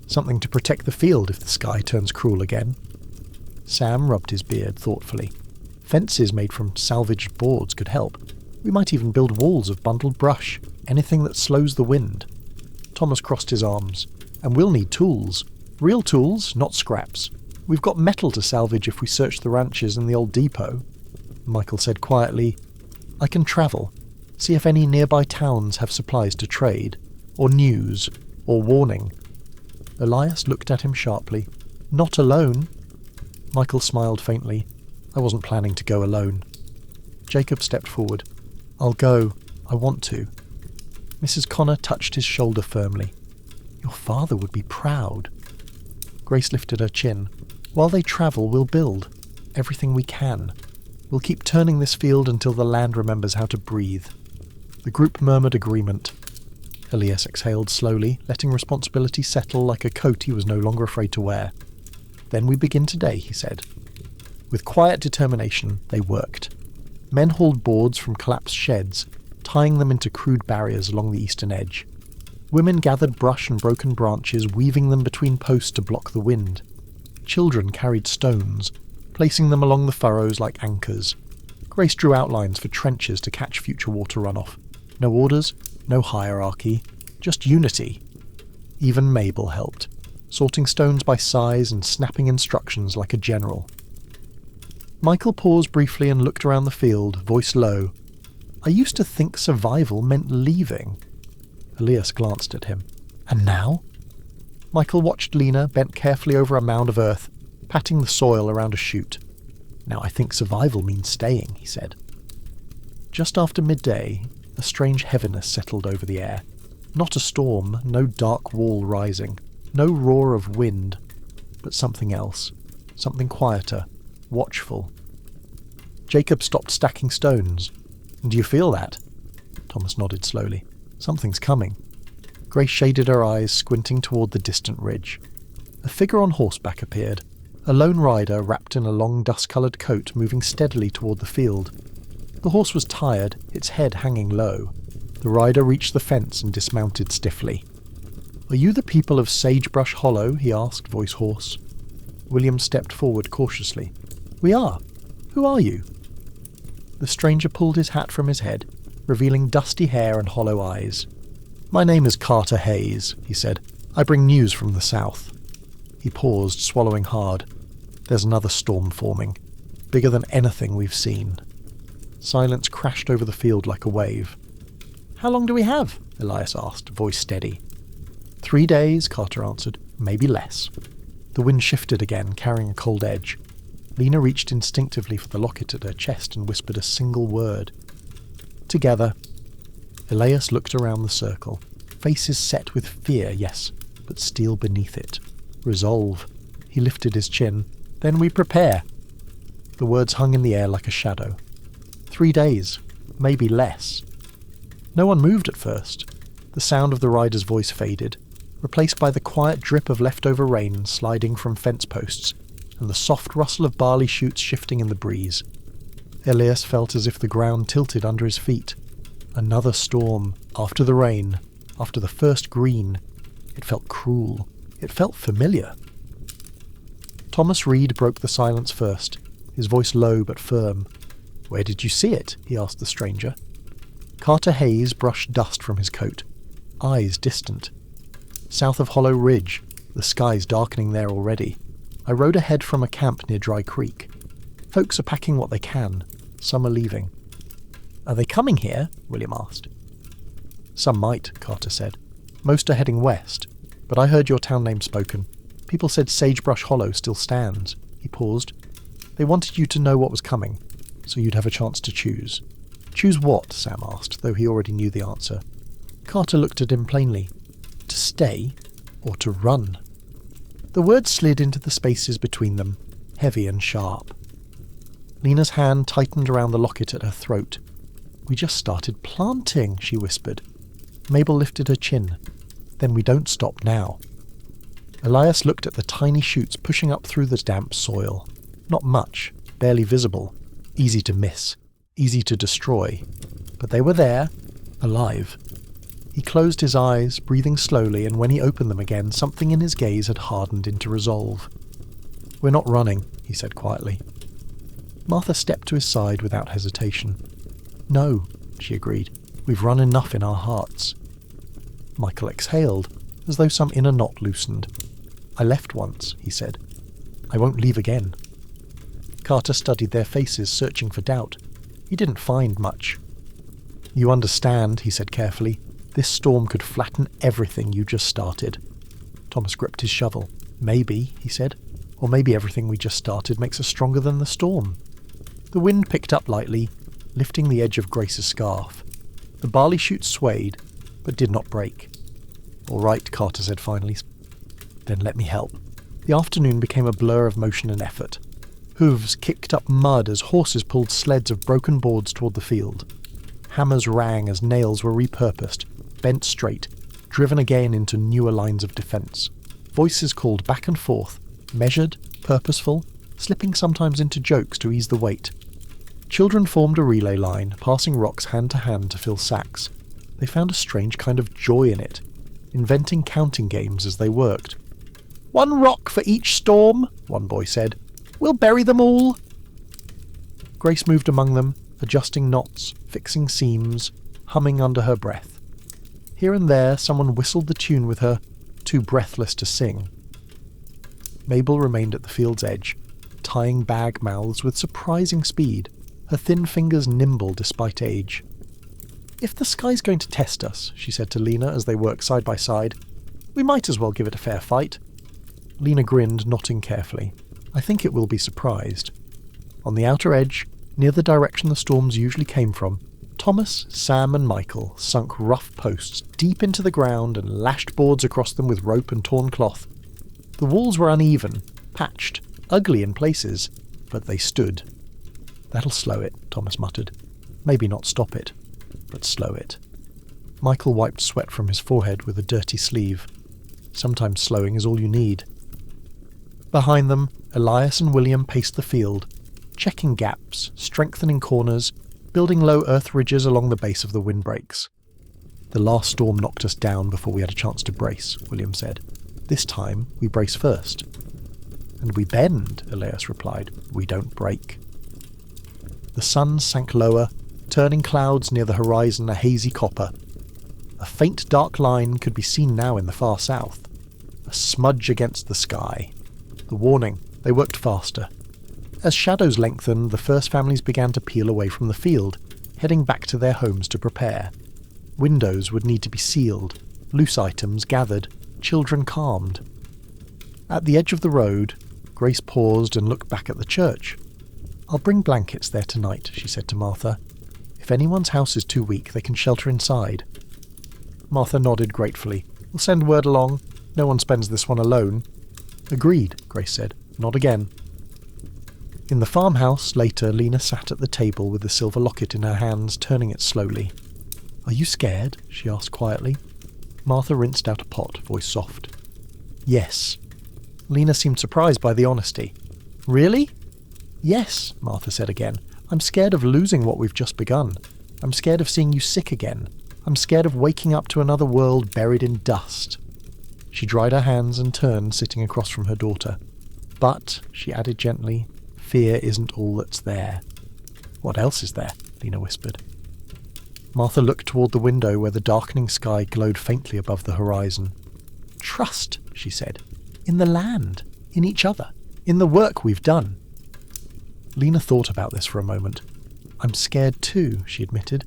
something to protect the field if the sky turns cruel again." Sam rubbed his beard thoughtfully. "Fences made from salvaged boards could help. We might even build walls of bundled brush, anything that slows the wind." Thomas crossed his arms. And we'll need tools. Real tools, not scraps. We've got metal to salvage if we search the ranches and the old depot. Michael said quietly, I can travel. See if any nearby towns have supplies to trade, or news, or warning. Elias looked at him sharply. Not alone. Michael smiled faintly. I wasn't planning to go alone. Jacob stepped forward. I'll go. I want to. Mrs. Connor touched his shoulder firmly. Your father would be proud. Grace lifted her chin. While they travel, we'll build. Everything we can. We'll keep turning this field until the land remembers how to breathe. The group murmured agreement. Elias exhaled slowly, letting responsibility settle like a coat he was no longer afraid to wear. Then we begin today, he said. With quiet determination, they worked. Men hauled boards from collapsed sheds, tying them into crude barriers along the eastern edge. Women gathered brush and broken branches, weaving them between posts to block the wind. Children carried stones, placing them along the furrows like anchors. Grace drew outlines for trenches to catch future water runoff. No orders, no hierarchy, just unity. Even Mabel helped, sorting stones by size and snapping instructions like a general. Michael paused briefly and looked around the field, voice low. I used to think survival meant leaving. Elias glanced at him. And now? Michael watched Lena bent carefully over a mound of earth, patting the soil around a chute. Now I think survival means staying, he said. Just after midday, a strange heaviness settled over the air. Not a storm, no dark wall rising, no roar of wind, but something else, something quieter, watchful. Jacob stopped stacking stones. Do you feel that? Thomas nodded slowly. Something's coming. Grace shaded her eyes, squinting toward the distant ridge. A figure on horseback appeared, a lone rider wrapped in a long dust-coloured coat moving steadily toward the field. The horse was tired, its head hanging low. The rider reached the fence and dismounted stiffly. Are you the people of Sagebrush Hollow? He asked, voice hoarse. William stepped forward cautiously. We are. Who are you? The stranger pulled his hat from his head, revealing dusty hair and hollow eyes. My name is Carter Hayes, he said. I bring news from the south. He paused, swallowing hard. There's another storm forming, bigger than anything we've seen. Silence crashed over the field like a wave. How long do we have? Elias asked, voice steady. 3 days, Carter answered. Maybe less. The wind shifted again, carrying a cold edge. Lena reached instinctively for the locket at her chest and whispered a single word. Together. Elias looked around the circle, faces set with fear, yes, but steel beneath it. Resolve. He lifted his chin. Then we prepare. The words hung in the air like a shadow. 3 days. Maybe less. No one moved at first. The sound of the rider's voice faded, replaced by the quiet drip of leftover rain sliding from fence posts, and the soft rustle of barley shoots shifting in the breeze. Elias felt as if the ground tilted under his feet. Another storm, after the rain, after the first green. It felt cruel. It felt familiar. Thomas Reed broke the silence first, his voice low but firm. Where did you see it? He asked the stranger. Carter Hayes brushed dust from his coat, eyes distant. South of Hollow Ridge, the skies darkening there already. I rode ahead from a camp near Dry Creek. Folks are packing what they can. Some are leaving. Are they coming here? William asked. Some might, Carter said. Most are heading west, but I heard your town name spoken. People said Sagebrush Hollow still stands. He paused. They wanted you to know what was coming, so you'd have a chance to choose. Choose what? Sam asked, though he already knew the answer. Carter looked at him plainly. To stay or to run? The words slid into the spaces between them, heavy and sharp. Lena's hand tightened around the locket at her throat. We just started planting, she whispered. Mabel lifted her chin. Then we don't stop now. Elias looked at the tiny shoots pushing up through the damp soil. Not much, barely visible, easy to miss, easy to destroy. But they were there, alive. He closed his eyes, breathing slowly, and when he opened them again, something in his gaze had hardened into resolve. We're not running, he said quietly. Martha stepped to his side without hesitation. No, she agreed. We've run enough in our hearts. Michael exhaled, as though some inner knot loosened. "I left once," he said. "I won't leave again." Carter studied their faces, searching for doubt. He didn't find much. "You understand," he said carefully, "this storm could flatten everything you just started." Thomas gripped his shovel. "Maybe," he said. "Or maybe everything we just started makes us stronger than the storm." The wind picked up lightly, lifting the edge of Grace's scarf. The barley shoots swayed, but did not break. "All right," Carter said finally. "Then let me help." The afternoon became a blur of motion and effort. Hooves kicked up mud as horses pulled sleds of broken boards toward the field. Hammers rang as nails were repurposed, bent straight, driven again into newer lines of defence. Voices called back and forth, measured, purposeful, slipping sometimes into jokes to ease the weight. Children formed a relay line, passing rocks hand to hand to fill sacks. They found a strange kind of joy in it, inventing counting games as they worked. "1 rock for each storm," one boy said. "We'll bury them all." Grace moved among them, adjusting knots, fixing seams, humming under her breath. Here and there someone whistled the tune with her, too breathless to sing. Mabel remained at the field's edge, tying bag mouths with surprising speed, her thin fingers nimble despite age. "If the sky's going to test us," she said to Lena as they worked side by side, "we might as well give it a fair fight." Lena grinned, nodding carefully. "I think it will be surprised." On the outer edge, near the direction the storms usually came from, Thomas, Sam and Michael sunk rough posts deep into the ground and lashed boards across them with rope and torn cloth. The walls were uneven, patched, ugly in places, but they stood. "That'll slow it," Thomas muttered. "Maybe not stop it, but slow it." Michael wiped sweat from his forehead with a dirty sleeve. Sometimes slowing is all you need. Behind them, Elias and William paced the field, checking gaps, strengthening corners, building low earth ridges along the base of the windbreaks. "The last storm knocked us down before we had a chance to brace," William said. "This time, we brace first." "And we bend," Elias replied. "We don't break." The sun sank lower, turning clouds near the horizon a hazy copper. A faint dark line could be seen now in the far south, a smudge against the sky. The warning, they worked faster. As shadows lengthened, the first families began to peel away from the field, heading back to their homes to prepare. Windows would need to be sealed, loose items gathered, children calmed. At the edge of the road, Grace paused and looked back at the church. "I'll bring blankets there tonight," she said to Martha. "If anyone's house is too weak, they can shelter inside." Martha nodded gratefully. "We'll send word along. No one spends this one alone." "Agreed," Grace said. "Not again." In the farmhouse, later, Lena sat at the table with the silver locket in her hands, turning it slowly. "Are you scared?" she asked quietly. Martha rinsed out a pot, voice soft. "Yes." Lena seemed surprised by the honesty. "Really?" "Yes," Martha said again. "I'm scared of losing what we've just begun. I'm scared of seeing you sick again. I'm scared of waking up to another world buried in dust." She dried her hands and turned, sitting across from her daughter. "But," she added gently, "fear isn't all that's there." "What else is there?" Lena whispered. Martha looked toward the window where the darkening sky glowed faintly above the horizon. "Trust," she said. "In the land. In each other. In the work we've done." Lena thought about this for a moment. "I'm scared too," she admitted.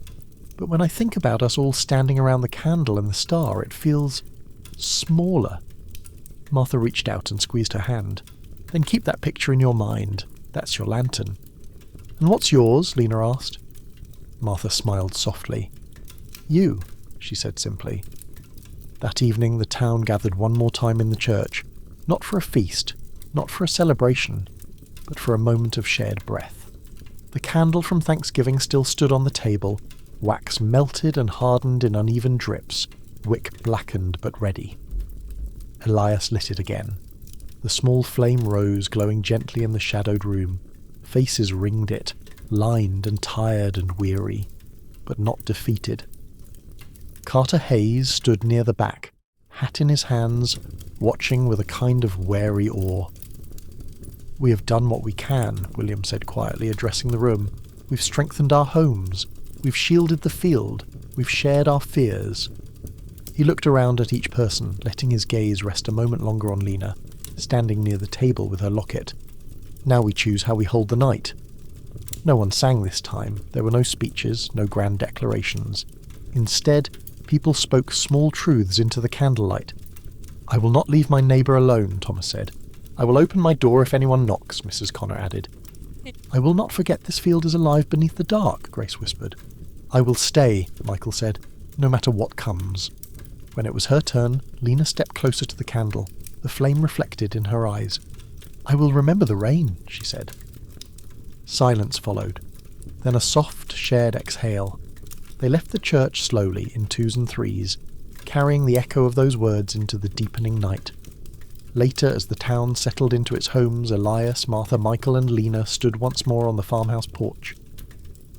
"But when I think about us all standing around the candle and the star, it feels smaller." Martha reached out and squeezed her hand. "Then keep that picture in your mind. That's your lantern." "And what's yours?" Lena asked. Martha smiled softly. "You," she said simply. That evening the town gathered one more time in the church, not for a feast, not for a celebration, but for a moment of shared breath. The candle from Thanksgiving still stood on the table, wax melted and hardened in uneven drips, wick blackened but ready. Elias lit it again. The small flame rose, glowing gently in the shadowed room. Faces ringed it, lined and tired and weary, but not defeated. Carter Hayes stood near the back, hat in his hands, watching with a kind of wary awe. "We have done what we can," William said quietly, addressing the room. "We've strengthened our homes. We've shielded the field. We've shared our fears." He looked around at each person, letting his gaze rest a moment longer on Lena, standing near the table with her locket. Now we choose how we hold the night. No one sang this time. There were no speeches, no grand declarations. Instead, people spoke small truths into the candlelight. "I will not leave my neighbour alone," Thomas said. "I will open my door if anyone knocks," Mrs. Connor added. "I will not forget this field is alive beneath the dark," Grace whispered. "I will stay," Michael said, "no matter what comes." When it was her turn, Lena stepped closer to the candle, the flame reflected in her eyes. "I will remember the rain," she said. Silence followed, then a soft, shared exhale. They left the church slowly, in twos and threes, carrying the echo of those words into the deepening night. Later, as the town settled into its homes, Elias, Martha, Michael and Lena stood once more on the farmhouse porch.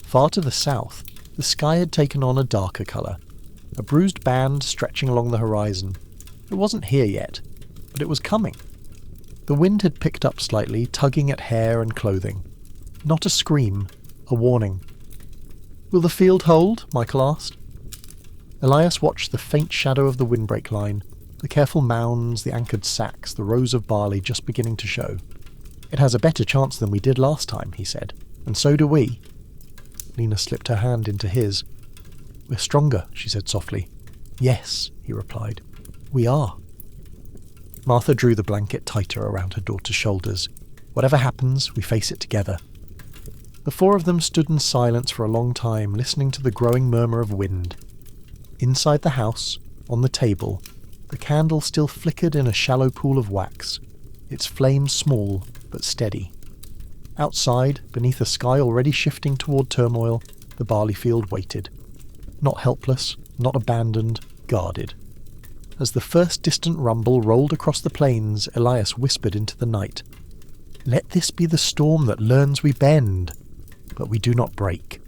Far to the south, the sky had taken on a darker colour, a bruised band stretching along the horizon. It wasn't here yet, but it was coming. The wind had picked up slightly, tugging at hair and clothing. Not a scream, a warning. "Will the field hold?" Michael asked. Elias watched the faint shadow of the windbreak line, the careful mounds, the anchored sacks, the rows of barley just beginning to show. "It has a better chance than we did last time," he said, "and so do we." Lena slipped her hand into his. "We're stronger," she said softly. "Yes," he replied. "We are." Martha drew the blanket tighter around her daughter's shoulders. "Whatever happens, we face it together." The four of them stood in silence for a long time, listening to the growing murmur of wind. Inside the house, on the table, the candle still flickered in a shallow pool of wax, its flame small but steady. Outside, beneath a sky already shifting toward turmoil, the barley field waited. Not helpless, not abandoned, guarded. As the first distant rumble rolled across the plains, Elias whispered into the night, "Let this be the storm that learns we bend, but we do not break."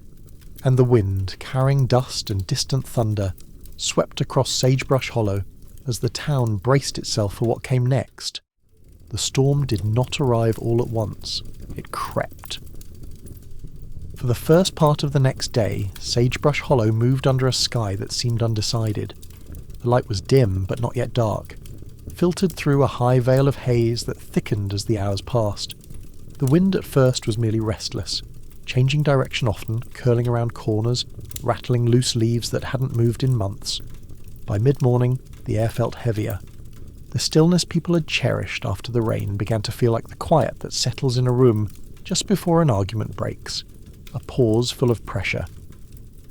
And the wind, carrying dust and distant thunder, swept across Sagebrush Hollow as the town braced itself for what came next. The storm did not arrive all at once. It crept. For the first part of the next day, Sagebrush Hollow moved under a sky that seemed undecided. The light was dim, but not yet dark, filtered through a high veil of haze that thickened as the hours passed. The wind at first was merely restless, changing direction often, curling around corners, rattling loose leaves that hadn't moved in months. By mid-morning, the air felt heavier. The stillness people had cherished after the rain began to feel like the quiet that settles in a room just before an argument breaks, a pause full of pressure.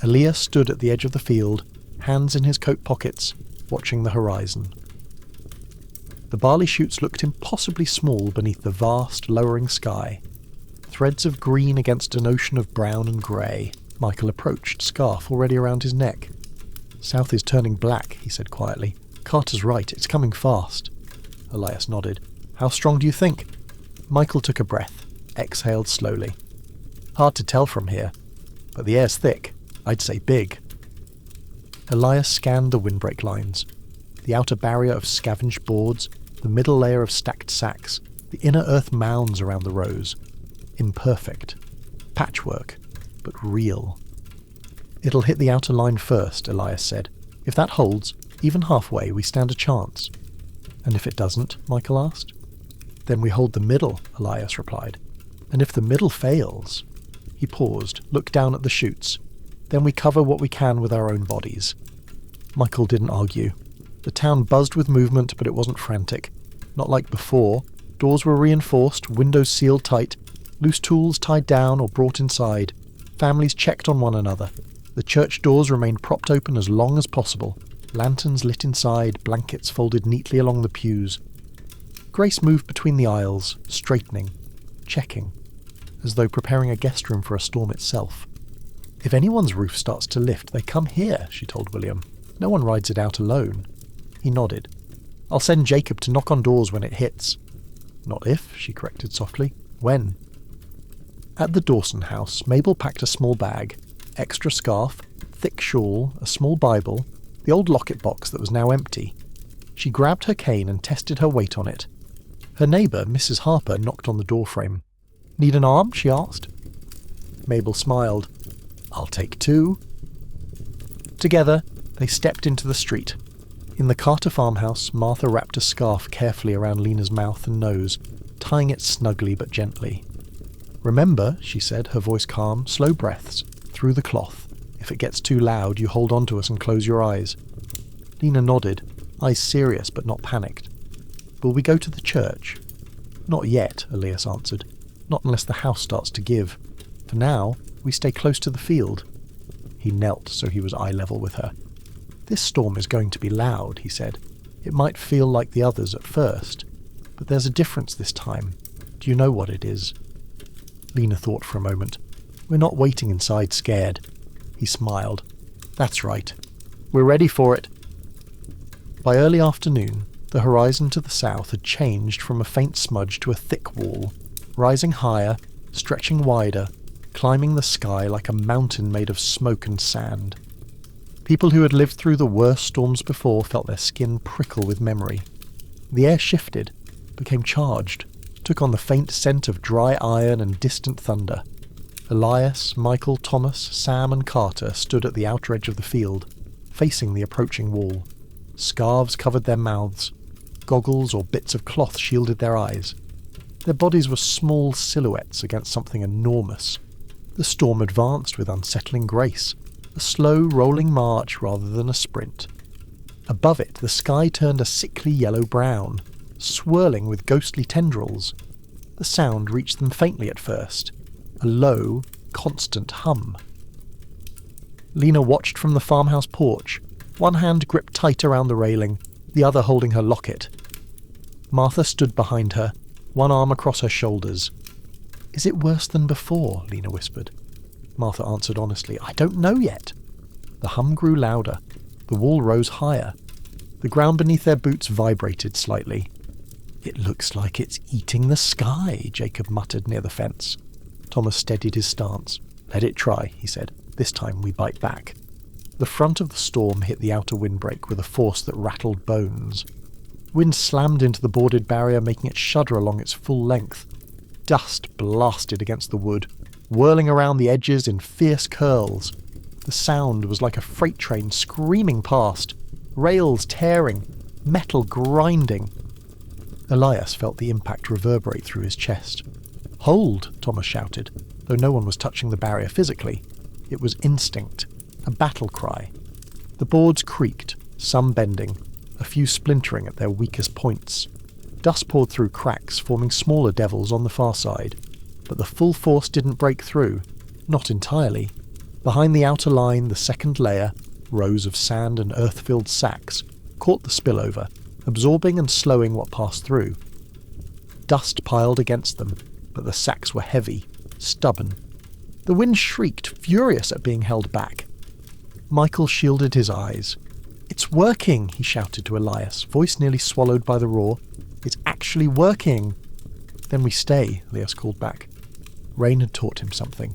Elias stood at the edge of the field, hands in his coat pockets, watching the horizon. The barley shoots looked impossibly small beneath the vast, lowering sky. Threads of green against an ocean of brown and grey. Michael approached, scarf already around his neck. "South is turning black," he said quietly. "Carter's right, it's coming fast." Elias nodded. "How strong do you think?" Michael took a breath, exhaled slowly. "Hard to tell from here, but the air's thick. I'd say big." Elias scanned the windbreak lines. The outer barrier of scavenged boards, the middle layer of stacked sacks, the inner earth mounds around the rows. Imperfect. Patchwork, but real. "It'll hit the outer line first," Elias said. "If that holds, even halfway, we stand a chance." "And if it doesn't?" Michael asked. "Then we hold the middle," Elias replied. "And if the middle fails..." He paused, looked down at the chutes. "Then we cover what we can with our own bodies." Michael didn't argue. The town buzzed with movement, but it wasn't frantic. Not like before. Doors were reinforced, windows sealed tight, loose tools tied down or brought inside. Families checked on one another. The church doors remained propped open as long as possible. Lanterns lit inside, blankets folded neatly along the pews. Grace moved between the aisles, straightening, checking, as though preparing a guest room for a storm itself. "If anyone's roof starts to lift, they come here," she told William. "No one rides it out alone." He nodded. "I'll send Jacob to knock on doors when it hits." "Not if," she corrected softly. "When?" At the Dawson house, Mabel packed a small bag, extra scarf, thick shawl, a small Bible, the old locket box that was now empty. She grabbed her cane and tested her weight on it. Her neighbour, Mrs. Harper, knocked on the doorframe. "Need an arm?" she asked. Mabel smiled. "I'll take two." Together, they stepped into the street. In the Carter farmhouse, Martha wrapped a scarf carefully around Lena's mouth and nose, tying it snugly but gently. "Remember," she said, her voice calm, "slow breaths, through the cloth. If it gets too loud, you hold on to us and close your eyes." Lena nodded, eyes serious but not panicked. "Will we go to the church?" "Not yet," Elias answered. "Not unless the house starts to give. For now, we stay close to the field." He knelt so he was eye level with her. "This storm is going to be loud," he said. "It might feel like the others at first, but there's a difference this time. Do you know what it is?" Lena thought for a moment. "We're not waiting inside scared." He smiled. "That's right. We're ready for it." By early afternoon, the horizon to the south had changed from a faint smudge to a thick wall, rising higher, stretching wider, climbing the sky like a mountain made of smoke and sand. People who had lived through the worst storms before felt their skin prickle with memory. The air shifted, became charged, took on the faint scent of dry iron and distant thunder. Elias, Michael, Thomas, Sam and Carter stood at the outer edge of the field, facing the approaching wall. Scarves covered their mouths. Goggles or bits of cloth shielded their eyes. Their bodies were small silhouettes against something enormous. The storm advanced with unsettling grace, a slow, rolling march rather than a sprint. Above it, the sky turned a sickly yellow-brown, swirling with ghostly tendrils. The sound reached them faintly at first, a low, constant hum. Lena watched from the farmhouse porch, one hand gripped tight around the railing, the other holding her locket. Martha stood behind her, one arm across her shoulders. "Is it worse than before?" Lena whispered. Martha answered honestly, "I don't know yet." The hum grew louder. The wall rose higher. The ground beneath their boots vibrated slightly. "It looks like it's eating the sky," Jacob muttered near the fence. Thomas steadied his stance. "Let it try," he said. "This time we bite back." The front of the storm hit the outer windbreak with a force that rattled bones. Wind slammed into the boarded barrier, making it shudder along its full length. Dust blasted against the wood, whirling around the edges in fierce curls. The sound was like a freight train screaming past, rails tearing, metal grinding. Elias felt the impact reverberate through his chest. "Hold!" Thomas shouted, though no one was touching the barrier physically. It was instinct, a battle cry. The boards creaked, some bending, a few splintering at their weakest points. Dust poured through cracks, forming smaller devils on the far side. But the full force didn't break through, not entirely. Behind the outer line, the second layer, rows of sand and earth-filled sacks, caught the spillover, absorbing and slowing what passed through. Dust piled against them, but the sacks were heavy, stubborn. The wind shrieked, furious at being held back. Michael shielded his eyes. "It's working," he shouted to Elias, voice nearly swallowed by the roar. "It's actually working." "Then we stay," Elias called back. Rain had taught him something.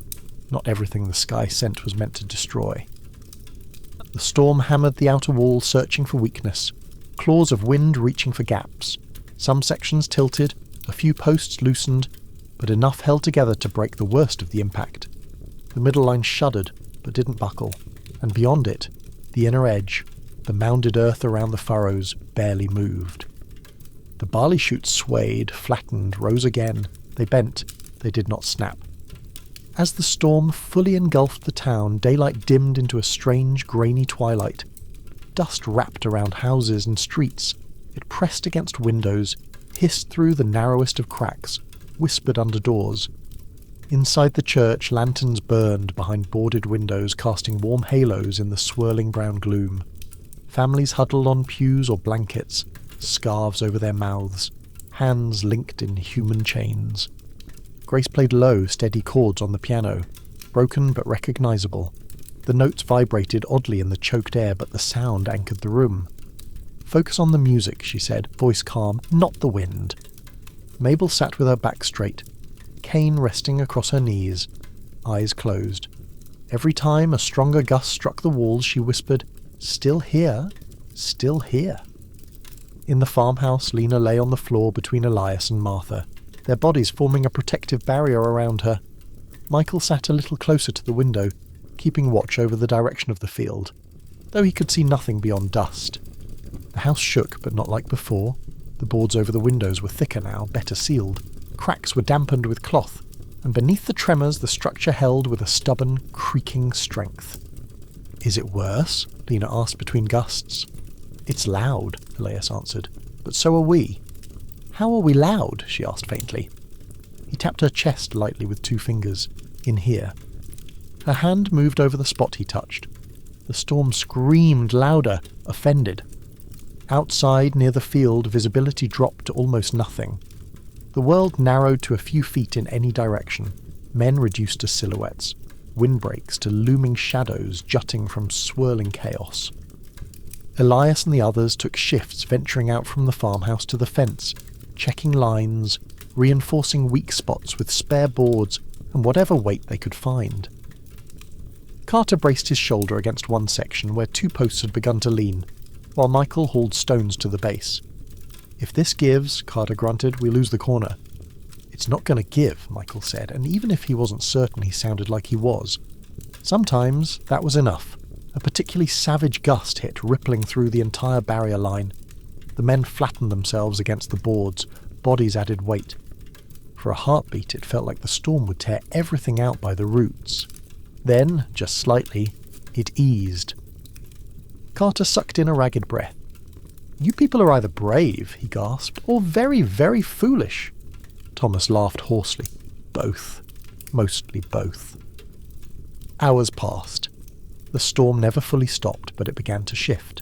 Not everything the sky sent was meant to destroy. The storm hammered the outer wall, searching for weakness, claws of wind reaching for gaps. Some sections tilted, a few posts loosened, but enough held together to break the worst of the impact. The middle line shuddered, but didn't buckle, and beyond it, the inner edge, the mounded earth around the furrows, barely moved. The barley shoots swayed, flattened, rose again. They bent. They did not snap. As the storm fully engulfed the town, daylight dimmed into a strange, grainy twilight. Dust wrapped around houses and streets. It pressed against windows, hissed through the narrowest of cracks, whispered under doors. Inside the church, lanterns burned behind boarded windows, casting warm halos in the swirling brown gloom. Families huddled on pews or blankets, scarves over their mouths, hands linked in human chains. Grace played low, steady chords on the piano, broken but recognizable. The notes vibrated oddly in the choked air, but the sound anchored the room. "Focus on the music," she said, voice calm, "not the wind." Mabel sat with her back straight, cane resting across her knees, eyes closed. Every time a stronger gust struck the walls, she whispered, "Still here, still here." In the farmhouse, Lena lay on the floor between Elias and Martha, their bodies forming a protective barrier around her. Michael sat a little closer to the window, keeping watch over the direction of the field, though he could see nothing beyond dust. The house shook, but not like before. The boards over the windows were thicker now, better sealed. Cracks were dampened with cloth, and beneath the tremors the structure held with a stubborn, creaking strength. "Is it worse?" Lena asked between gusts. "It's loud," Elias answered, "but so are we." "How are we loud?" she asked faintly. He tapped her chest lightly with 2 fingers. "In here." Her hand moved over the spot he touched. The storm screamed louder, offended. Outside, near the field, visibility dropped to almost nothing. The world narrowed to a few feet in any direction, men reduced to silhouettes, windbreaks to looming shadows jutting from swirling chaos. Elias and the others took shifts venturing out from the farmhouse to the fence, checking lines, reinforcing weak spots with spare boards and whatever weight they could find. Carter braced his shoulder against one section where 2 posts had begun to lean, while Michael hauled stones to the base. "If this gives," Carter grunted, "we lose the corner." "It's not going to give," Michael said, and even if he wasn't certain, he sounded like he was. Sometimes that was enough. A particularly savage gust hit, rippling through the entire barrier line. The men flattened themselves against the boards, bodies added weight. For a heartbeat, it felt like the storm would tear everything out by the roots. Then, just slightly, it eased. Carter sucked in a ragged breath. "You people are either brave," he gasped, "or very, very foolish." Thomas laughed hoarsely. "Both. Mostly both." Hours passed. The storm never fully stopped, but it began to shift.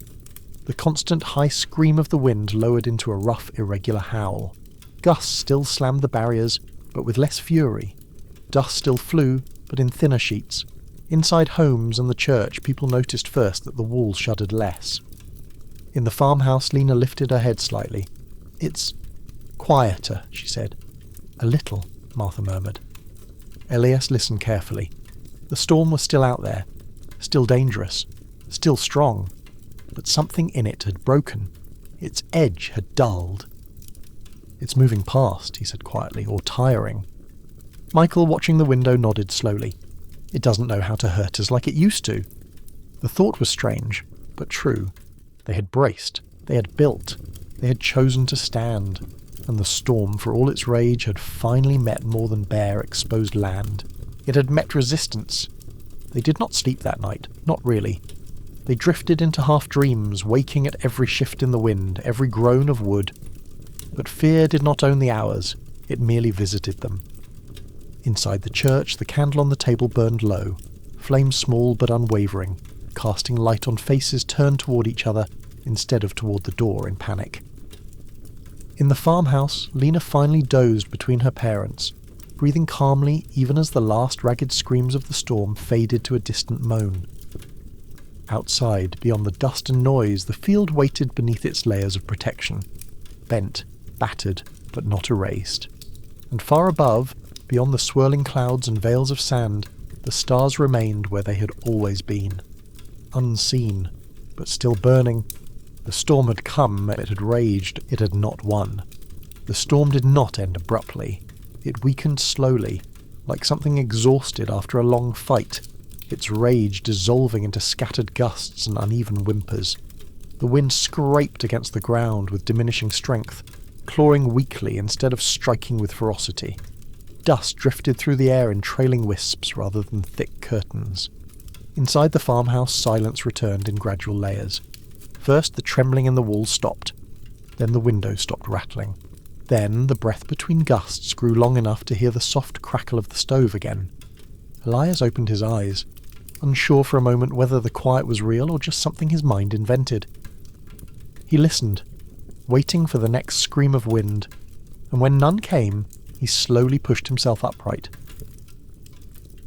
The constant high scream of the wind lowered into a rough, irregular howl. Gusts still slammed the barriers, but with less fury. Dust still flew, but in thinner sheets. Inside homes and the church, people noticed first that the walls shuddered less. In the farmhouse, Lena lifted her head slightly. "It's quieter," she said. "A little," Martha murmured. Elias listened carefully. The storm was still out there, still dangerous, still strong, but something in it had broken. Its edge had dulled. "It's moving past," he said quietly, "or tiring." Michael, watching the window, nodded slowly. "It doesn't know how to hurt us like it used to." The thought was strange, but true. They had braced, they had built, they had chosen to stand, and the storm, for all its rage, had finally met more than bare, exposed land. It had met resistance. They did not sleep that night, not really. They drifted into half-dreams, waking at every shift in the wind, every groan of wood. But fear did not own the hours, it merely visited them. Inside the church, the candle on the table burned low, flame small but unwavering, casting light on faces turned toward each other instead of toward the door in panic. In the farmhouse, Lena finally dozed between her parents, breathing calmly even as the last ragged screams of the storm faded to a distant moan. Outside, beyond the dust and noise, the field waited beneath its layers of protection, bent, battered, but not erased. And far above, beyond the swirling clouds and veils of sand, the stars remained where they had always been. Unseen, but still burning. The storm had come, it had raged, it had not won. The storm did not end abruptly. It weakened slowly, like something exhausted after a long fight, its rage dissolving into scattered gusts and uneven whimpers. The wind scraped against the ground with diminishing strength, clawing weakly instead of striking with ferocity. Dust drifted through the air in trailing wisps rather than thick curtains. Inside the farmhouse, silence returned in gradual layers. First, the trembling in the walls stopped. Then the window stopped rattling. Then, the breath between gusts grew long enough to hear the soft crackle of the stove again. Elias opened his eyes, unsure for a moment whether the quiet was real or just something his mind invented. He listened, waiting for the next scream of wind, and when none came, he slowly pushed himself upright.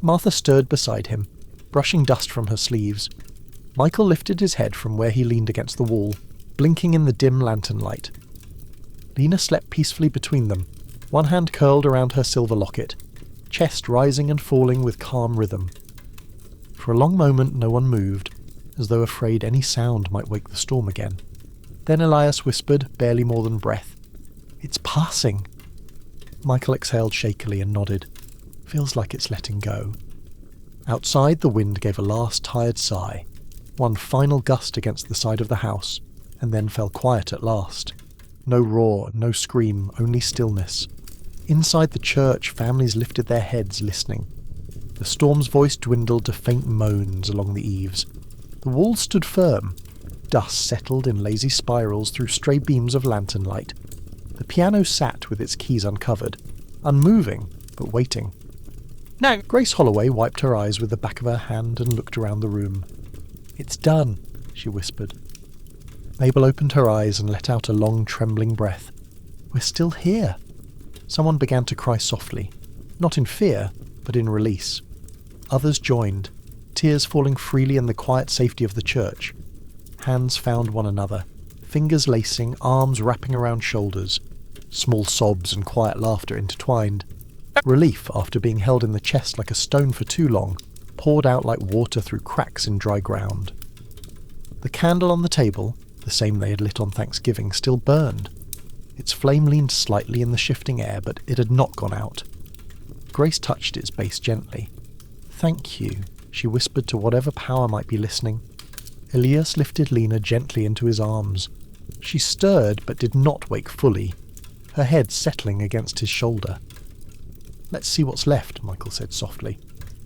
Martha stirred beside him, brushing dust from her sleeves. Michael lifted his head from where he leaned against the wall, blinking in the dim lantern light. Lena slept peacefully between them, one hand curled around her silver locket, chest rising and falling with calm rhythm. For a long moment no one moved, as though afraid any sound might wake the storm again. Then Elias whispered, barely more than breath, "It's passing." Michael exhaled shakily and nodded. "Feels like it's letting go." Outside, the wind gave a last tired sigh, one final gust against the side of the house, and then fell quiet at last. No roar, no scream, only stillness. Inside the church, families lifted their heads, listening. The storm's voice dwindled to faint moans along the eaves. The walls stood firm. Dust settled in lazy spirals through stray beams of lantern light. The piano sat with its keys uncovered, unmoving, but waiting. No. Grace Holloway wiped her eyes with the back of her hand and looked around the room. "It's done," she whispered. Mabel opened her eyes and let out a long, trembling breath. "We're still here." Someone began to cry softly, not in fear, but in release. Others joined, tears falling freely in the quiet safety of the church. Hands found one another, fingers lacing, arms wrapping around shoulders. Small sobs and quiet laughter intertwined. Relief, after being held in the chest like a stone for too long, poured out like water through cracks in dry ground. The candle on the table, the same they had lit on Thanksgiving, still burned. Its flame leaned slightly in the shifting air, but it had not gone out. Grace touched its base gently. "Thank you," she whispered to whatever power might be listening. Elias lifted Lena gently into his arms. She stirred, but did not wake fully, her head settling against his shoulder. "Let's see what's left," Michael said softly.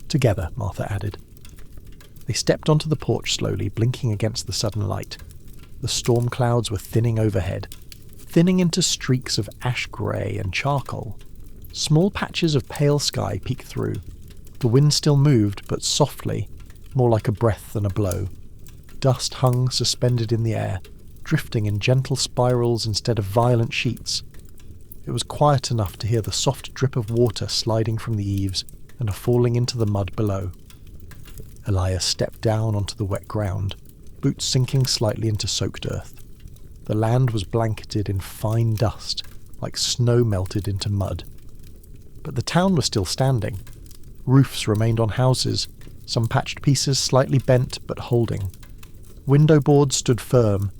"Together," Martha added. They stepped onto the porch slowly, blinking against the sudden light. The storm clouds were thinning overhead, thinning into streaks of ash grey and charcoal. Small patches of pale sky peeked through. The wind still moved, but softly, more like a breath than a blow. Dust hung suspended in the air, drifting in gentle spirals instead of violent sheets. It was quiet enough to hear the soft drip of water sliding from the eaves and falling into the mud below. Elias stepped down onto the wet ground, boots sinking slightly into soaked earth. The land was blanketed in fine dust, like snow melted into mud. But the town was still standing. Roofs remained on houses, some patched pieces slightly bent but holding. Window boards stood firm.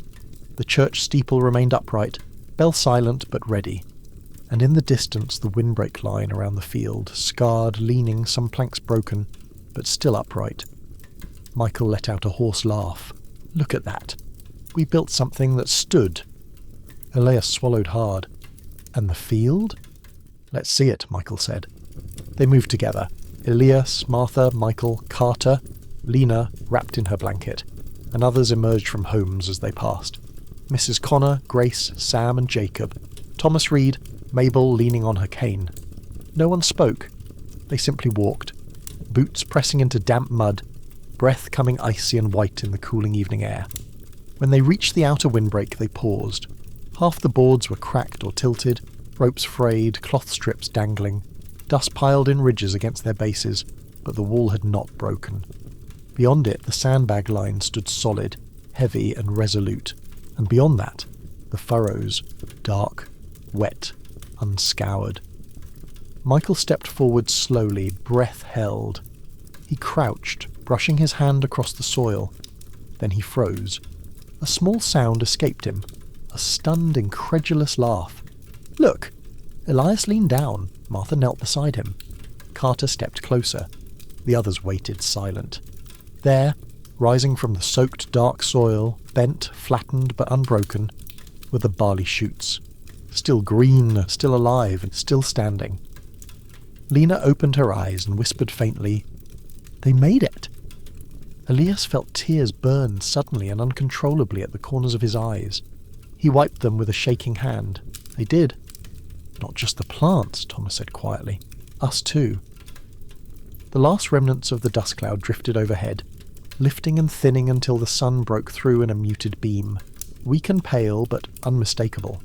The church steeple remained upright, bell silent but ready. And in the distance the windbreak line around the field, scarred, leaning, some planks broken, but still upright. Michael let out a hoarse laugh. "Look at that. We built something that stood." Elias swallowed hard. "And the field?" "Let's see it," Michael said. They moved together. Elias, Martha, Michael, Carter, Lena wrapped in her blanket, and others emerged from homes as they passed. Mrs. Connor, Grace, Sam and Jacob, Thomas Reed, Mabel leaning on her cane. No one spoke. They simply walked, boots pressing into damp mud, breath coming icy and white in the cooling evening air. When they reached the outer windbreak, they paused. Half the boards were cracked or tilted, ropes frayed, cloth strips dangling, dust piled in ridges against their bases, but the wall had not broken. Beyond it, the sandbag line stood solid, heavy and resolute, and beyond that, the furrows, dark, wet, unscoured. Michael stepped forward slowly, breath held. He crouched, brushing his hand across the soil. Then he froze. A small sound escaped him, a stunned, incredulous laugh. "Look!" Elias leaned down. Martha knelt beside him. Carter stepped closer. The others waited, silent. There, rising from the soaked, dark soil, bent, flattened but unbroken, were the barley shoots. Still green, still alive, and still standing. Lena opened her eyes and whispered faintly, "They made it!" Elias felt tears burn suddenly and uncontrollably at the corners of his eyes. He wiped them with a shaking hand. They did. "Not just the plants," Thomas said quietly. "Us too." The last remnants of the dust cloud drifted overhead, lifting and thinning until the sun broke through in a muted beam, weak and pale but unmistakable.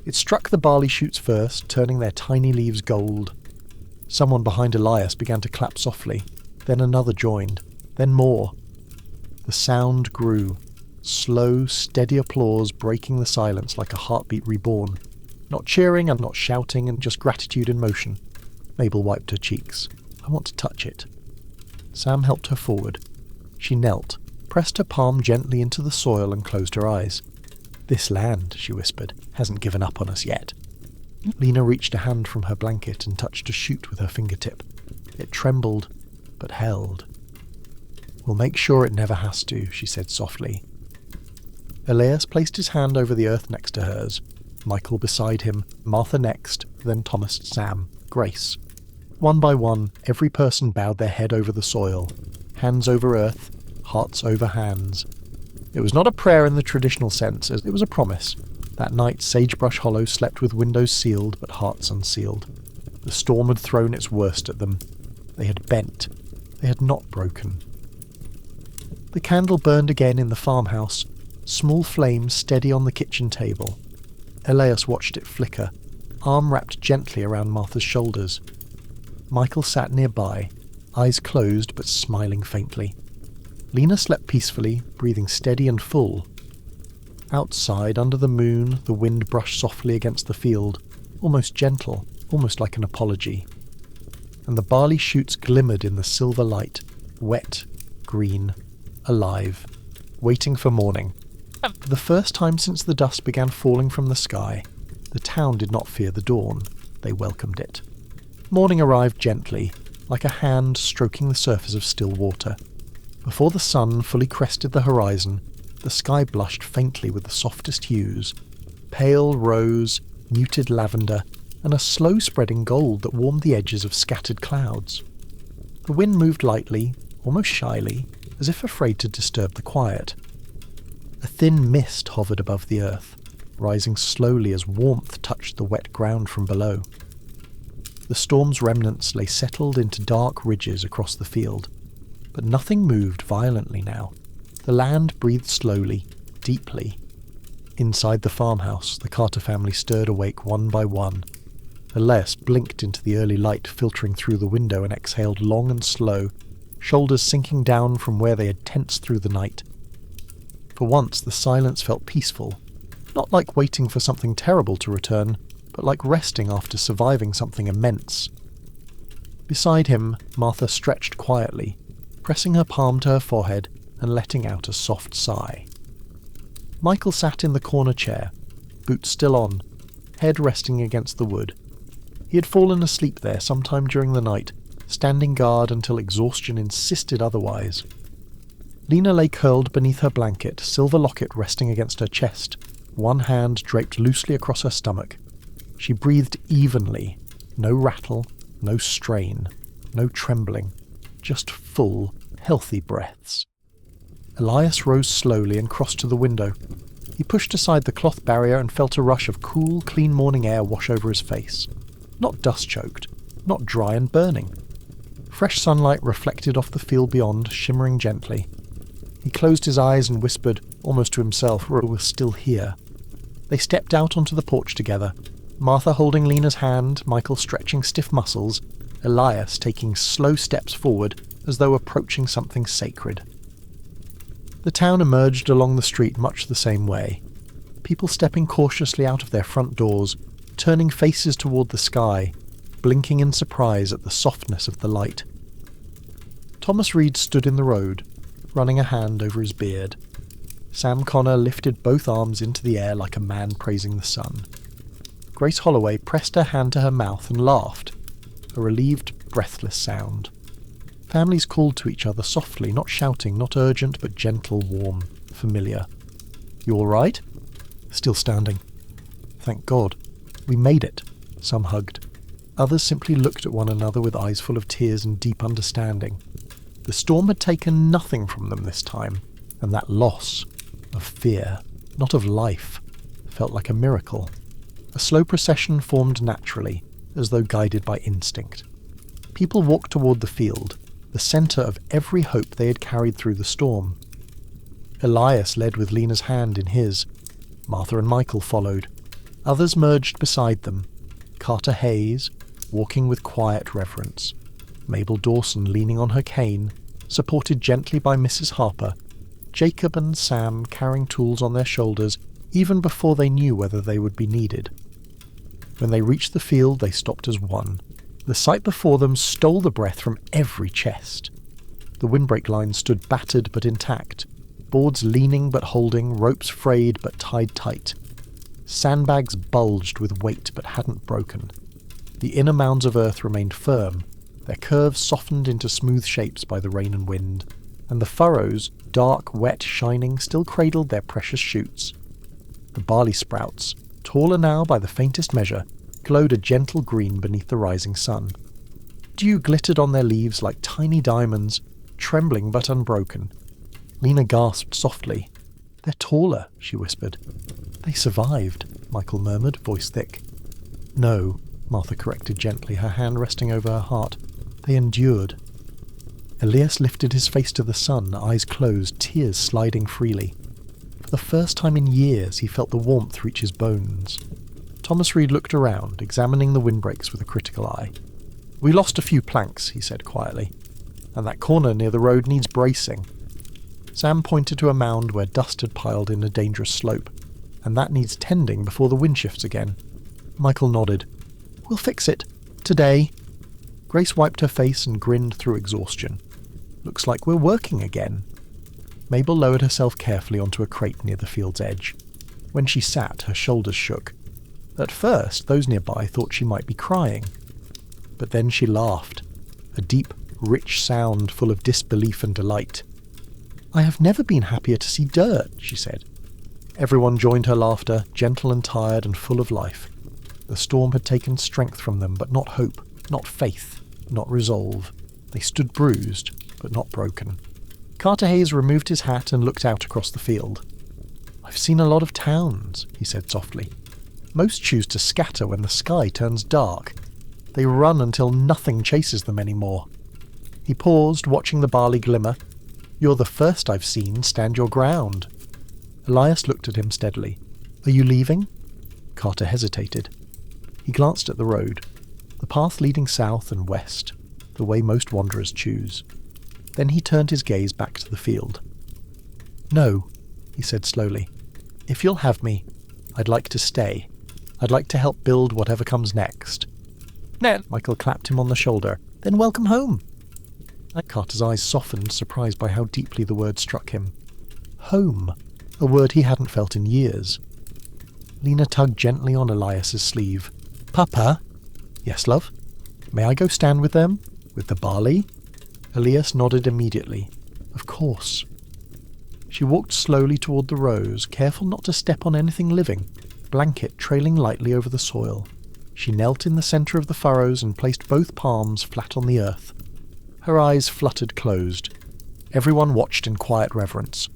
It struck the barley shoots first, turning their tiny leaves gold. Someone behind Elias began to clap softly, then another joined, then more. The sound grew, slow, steady applause breaking the silence like a heartbeat reborn. Not cheering and not shouting, and just gratitude in motion. Mabel wiped her cheeks. "I want to touch it." Sam helped her forward. She knelt, pressed her palm gently into the soil and closed her eyes. "This land," she whispered, "hasn't given up on us yet." Lena reached a hand from her blanket and touched a shoot with her fingertip. It trembled, but held. "We'll make sure it never has to," she said softly. Elias placed his hand over the earth next to hers, Michael beside him, Martha next, then Thomas, Sam, Grace. One by one, every person bowed their head over the soil, hands over earth, hearts over hands. It was not a prayer in the traditional sense, as it was a promise. That night, Sagebrush Hollow slept with windows sealed but hearts unsealed. The storm had thrown its worst at them. They had bent. They had not broken. The candle burned again in the farmhouse, small flame steady on the kitchen table. Elias watched it flicker, arm wrapped gently around Martha's shoulders. Michael sat nearby, eyes closed but smiling faintly. Lena slept peacefully, breathing steady and full. Outside, under the moon, the wind brushed softly against the field, almost gentle, almost like an apology. And the barley shoots glimmered in the silver light, wet, green, alive, waiting for morning. For the first time since the dust began falling from the sky, the town did not fear the dawn. They welcomed it. Morning arrived gently, like a hand stroking the surface of still water. Before the sun fully crested the horizon, the sky blushed faintly with the softest hues, pale rose, muted lavender, and a slow-spreading gold that warmed the edges of scattered clouds. The wind moved lightly, almost shyly, as if afraid to disturb the quiet. A thin mist hovered above the earth, rising slowly as warmth touched the wet ground from below. The storm's remnants lay settled into dark ridges across the field, but nothing moved violently now. The land breathed slowly, deeply. Inside the farmhouse, the Carter family stirred awake one by one. Elias blinked into the early light filtering through the window and exhaled long and slow, shoulders sinking down from where they had tensed through the night. For once the silence felt peaceful, not like waiting for something terrible to return, but like resting after surviving something immense. Beside him, Martha stretched quietly, pressing her palm to her forehead and letting out a soft sigh. Michael sat in the corner chair, boots still on, head resting against the wood. He had fallen asleep there sometime during the night, standing guard until exhaustion insisted otherwise. Lena lay curled beneath her blanket, silver locket resting against her chest, one hand draped loosely across her stomach. She breathed evenly, no rattle, no strain, no trembling, just full, healthy breaths. Elias rose slowly and crossed to the window. He pushed aside the cloth barrier and felt a rush of cool, clean morning air wash over his face. Not dust-choked, not dry and burning. Fresh sunlight reflected off the field beyond, shimmering gently. He closed his eyes and whispered, almost to himself, we were still here. They stepped out onto the porch together, Martha holding Lena's hand, Michael stretching stiff muscles, Elias taking slow steps forward as though approaching something sacred. The town emerged along the street much the same way. People stepping cautiously out of their front doors, turning faces toward the sky, blinking in surprise at the softness of the light. Thomas Reed stood in the road, running a hand over his beard. Sam Connor lifted both arms into the air like a man praising the sun. Grace Holloway pressed her hand to her mouth and laughed, a relieved, breathless sound. Families called to each other softly, not shouting, not urgent, but gentle, warm, familiar. "You all right?" Still standing. "Thank God. We made it." Some hugged. Others simply looked at one another with eyes full of tears and deep understanding. The storm had taken nothing from them this time, and that loss, of fear, not of life, felt like a miracle. A slow procession formed naturally, as though guided by instinct. People walked toward the field, the centre of every hope they had carried through the storm. Elias led with Lena's hand in his. Martha and Michael followed. Others merged beside them. Carter Hayes, walking with quiet reverence. Mabel Dawson leaning on her cane, supported gently by Mrs. Harper. Jacob and Sam carrying tools on their shoulders even before they knew whether they would be needed. When they reached the field, they stopped as one. The sight before them stole the breath from every chest. The windbreak line stood battered but intact, boards leaning but holding, ropes frayed but tied tight. Sandbags bulged with weight but hadn't broken. The inner mounds of earth remained firm, their curves softened into smooth shapes by the rain and wind. and the furrows, dark, wet, shining, still cradled their precious shoots. The barley sprouts, taller now by the faintest measure, glowed a gentle green beneath the rising sun. Dew glittered on their leaves like tiny diamonds, trembling but unbroken. Lena gasped softly. "They're taller," she whispered. "They survived," Michael murmured, voice thick. "No," Martha corrected gently, her hand resting over her heart. "They endured." Elias lifted his face to the sun, eyes closed, tears sliding freely. For the first time in years he felt the warmth reach his bones. Thomas Reed looked around, examining the windbreaks with a critical eye. "We lost a few planks," he said quietly, "and that corner near the road needs bracing." Sam pointed to a mound where dust had piled in a dangerous slope, "and that needs tending before the wind shifts again." Michael nodded. "We'll fix it. Today." Grace wiped her face and grinned through exhaustion. "Looks like we're working again." Mabel lowered herself carefully onto a crate near the field's edge. When she sat, her shoulders shook. At first, those nearby thought she might be crying. But then she laughed, a deep, rich sound full of disbelief and delight. "I have never been happier to see dirt," she said. Everyone joined her laughter, gentle and tired and full of life. The storm had taken strength from them, but not hope, not faith, not resolve. They stood bruised, but not broken. Carter Hayes removed his hat and looked out across the field. "I've seen a lot of towns," he said softly. "Most choose to scatter when the sky turns dark. They run until nothing chases them anymore." He paused, watching the barley glimmer. "You're the first I've seen stand your ground." Elias looked at him steadily. "Are you leaving?" Carter hesitated. He glanced at the road, the path leading south and west, the way most wanderers choose. Then he turned his gaze back to the field. "No," he said slowly. "If you'll have me, I'd like to stay. I'd like to help build whatever comes next." "Ned!" Michael clapped him on the shoulder. "Then welcome home." Carter's eyes softened, surprised by how deeply the word struck him. Home, a word he hadn't felt in years. Lena tugged gently on Elias's sleeve. "Papa?" "Yes, love?" "May I go stand with them? With the barley?" Elias nodded immediately. "Of course." She walked slowly toward the rows, careful not to step on anything living, blanket trailing lightly over the soil. She knelt in the centre of the furrows and placed both palms flat on the earth. Her eyes fluttered closed. Everyone watched in quiet reverence.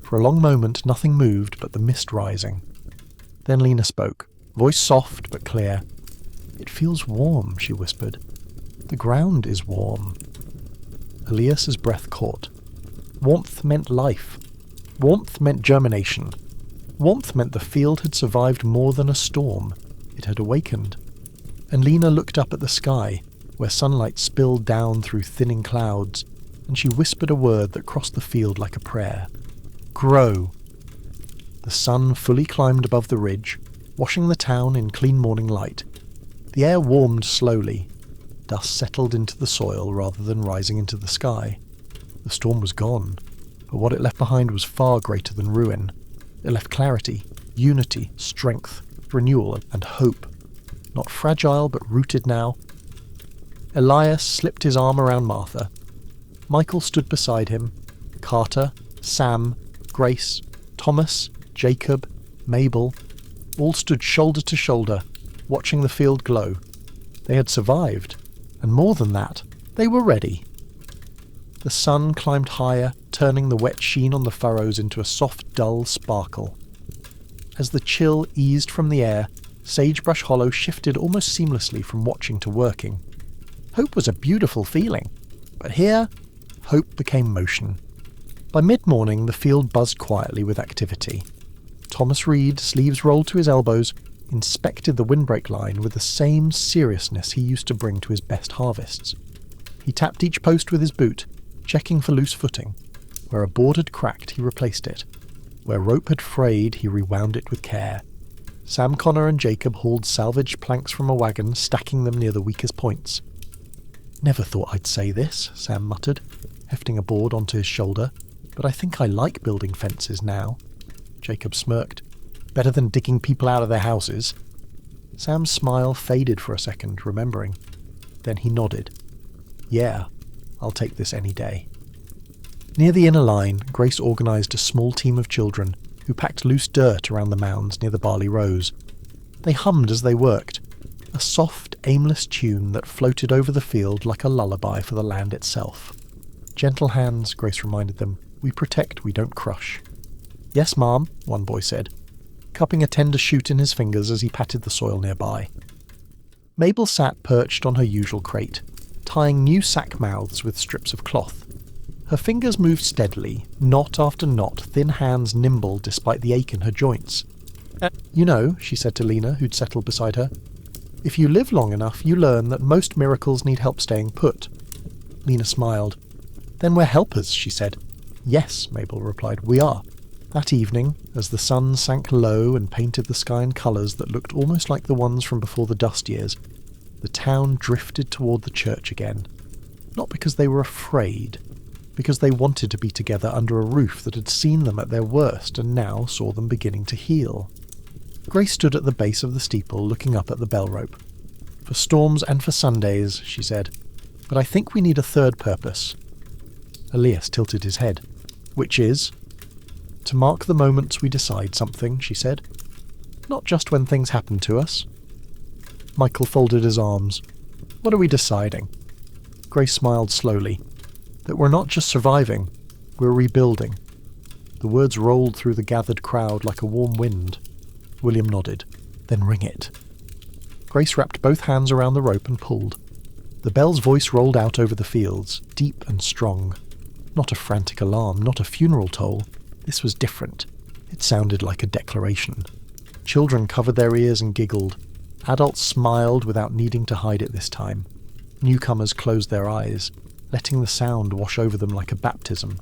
For a long moment nothing moved but the mist rising. Then Lena spoke, voice soft but clear. "It feels warm," she whispered. "The ground is warm." Elias's breath caught. Warmth meant life. Warmth meant germination. Warmth meant the field had survived more than a storm. It had awakened. And Lena looked up at the sky, where sunlight spilled down through thinning clouds, and she whispered a word that crossed the field like a prayer. "Grow." The sun fully climbed above the ridge, washing the town in clean morning light. The air warmed slowly. Dust settled into the soil rather than rising into the sky. The storm was gone, but what it left behind was far greater than ruin. It left clarity, unity, strength, renewal, and hope. Not fragile, but rooted now. Elias slipped his arm around Martha. Michael stood beside him. Carter, Sam, Grace, Thomas, Jacob, Mabel, all stood shoulder to shoulder, watching the field glow. They had survived, and more than that, they were ready. The sun climbed higher, turning the wet sheen on the furrows into a soft, dull sparkle. As the chill eased from the air, Sagebrush Hollow shifted almost seamlessly from watching to working. Hope was a beautiful feeling, but here, hope became motion. By mid-morning, the field buzzed quietly with activity. Thomas Reed, sleeves rolled to his elbows, inspected the windbreak line with the same seriousness he used to bring to his best harvests. He tapped each post with his boot, checking for loose footing. Where a board had cracked, he replaced it. Where rope had frayed, he rewound it with care. Sam Connor and Jacob hauled salvaged planks from a wagon, stacking them near the weakest points. "Never thought I'd say this," Sam muttered, hefting a board onto his shoulder, "but I think I like building fences now." Jacob smirked. "Better than digging people out of their houses." Sam's smile faded for a second, remembering. Then he nodded. "Yeah, I'll take this any day." Near the inner line, Grace organised a small team of children who packed loose dirt around the mounds near the barley rows. They hummed as they worked, a soft, aimless tune that floated over the field like a lullaby for the land itself. "Gentle hands," Grace reminded them. "We protect, we don't crush." "Yes, ma'am," one boy said, cupping a tender shoot in his fingers as he patted the soil nearby. Mabel sat perched on her usual crate, tying new sack mouths with strips of cloth. Her fingers moved steadily, knot after knot, thin hands nimble despite the ache in her joints. "You know," she said to Lena, who'd settled beside her, "if you live long enough, you learn that most miracles need help staying put." Lena smiled. "Then we're helpers," she said. "Yes," Mabel replied, "we are." That evening, as the sun sank low and painted the sky in colours that looked almost like the ones from before the dust years, the town drifted toward the church again. Not because they were afraid, because they wanted to be together under a roof that had seen them at their worst and now saw them beginning to heal. Grace stood at the base of the steeple looking up at the bell rope. "For storms and for Sundays," she said, "but I think we need a third purpose." Elias tilted his head. "Which is?" "To mark the moments we decide something," she said. "Not just when things happen to us." Michael folded his arms. "What are we deciding?" Grace smiled slowly. "That we're not just surviving, we're rebuilding." The words rolled through the gathered crowd like a warm wind. William nodded. "Then ring it." Grace wrapped both hands around the rope and pulled. The bell's voice rolled out over the fields, deep and strong. Not a frantic alarm, not a funeral toll. This was different. It sounded like a declaration. Children covered their ears and giggled. Adults smiled without needing to hide it this time. Newcomers closed their eyes, letting the sound wash over them like a baptism.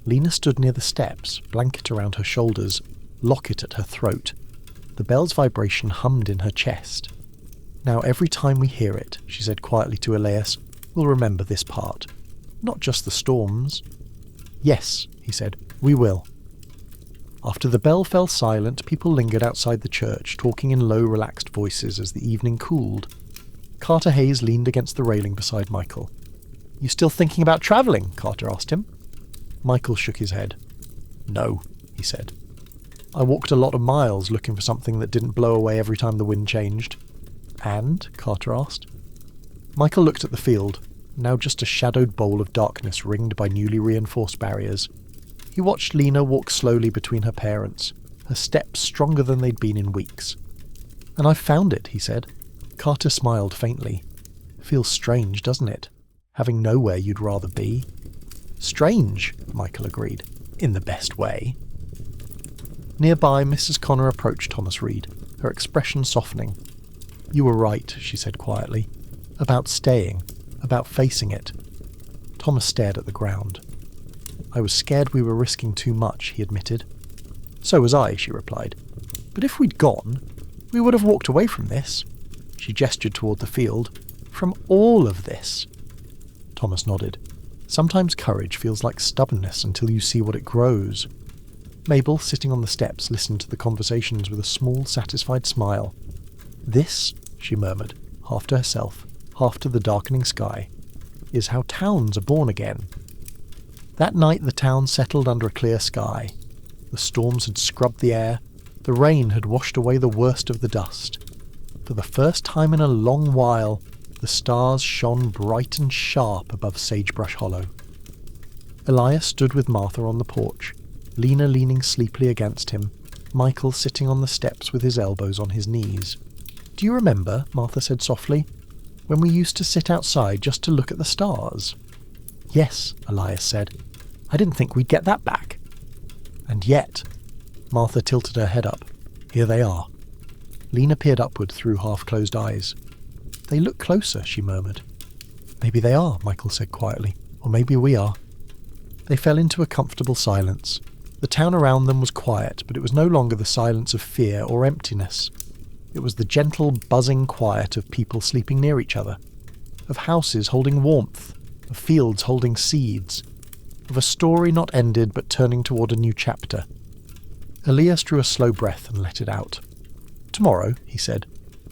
Lena stood near the steps, blanket around her shoulders, locket at her throat. The bell's vibration hummed in her chest. "Now every time we hear it," she said quietly to Elias, "we'll remember this part. Not just the storms." "Yes," he said, "we will." After the bell fell silent, people lingered outside the church, talking in low, relaxed voices as the evening cooled. Carter Hayes leaned against the railing beside Michael. "You still thinking about travelling?" Carter asked him. Michael shook his head. "No," he said. "I walked a lot of miles looking for something that didn't blow away every time the wind changed." "And?" Carter asked. Michael looked at the field, now just a shadowed bowl of darkness ringed by newly reinforced barriers. He watched Lena walk slowly between her parents, her steps stronger than they'd been in weeks. "And I've found it," he said. Carter smiled faintly. "Feels strange, doesn't it? Having nowhere you'd rather be." "Strange," Michael agreed, "in the best way." Nearby, Mrs. Connor approached Thomas Reed, her expression softening. "You were right," she said quietly. "About staying, about facing it." Thomas stared at the ground. "I was scared we were risking too much," he admitted. "So was I," she replied. "But if we'd gone, we would have walked away from this." She gestured toward the field. "From all of this." Thomas nodded. "Sometimes courage feels like stubbornness until you see what it grows." Mabel, sitting on the steps, listened to the conversations with a small, satisfied smile. "This," she murmured, half to herself, half to the darkening sky, "is how towns are born again." That night the town settled under a clear sky. The storms had scrubbed the air. The rain had washed away the worst of the dust. For the first time in a long while, the stars shone bright and sharp above Sagebrush Hollow. Elias stood with Martha on the porch, Lena leaning sleepily against him, Michael sitting on the steps with his elbows on his knees. "Do you remember," Martha said softly, "when we used to sit outside just to look at the stars?" "Yes," Elias said. "I didn't think we'd get that back." "And yet," Martha tilted her head up, "here they are." Lena peered upward through half-closed eyes. "They look closer," she murmured. "Maybe they are," Michael said quietly. "Or maybe we are." They fell into a comfortable silence. The town around them was quiet, but it was no longer the silence of fear or emptiness. It was the gentle, buzzing quiet of people sleeping near each other, of houses holding warmth, of fields holding seeds, of a story not ended but turning toward a new chapter. Elias drew a slow breath and let it out. "Tomorrow," he said,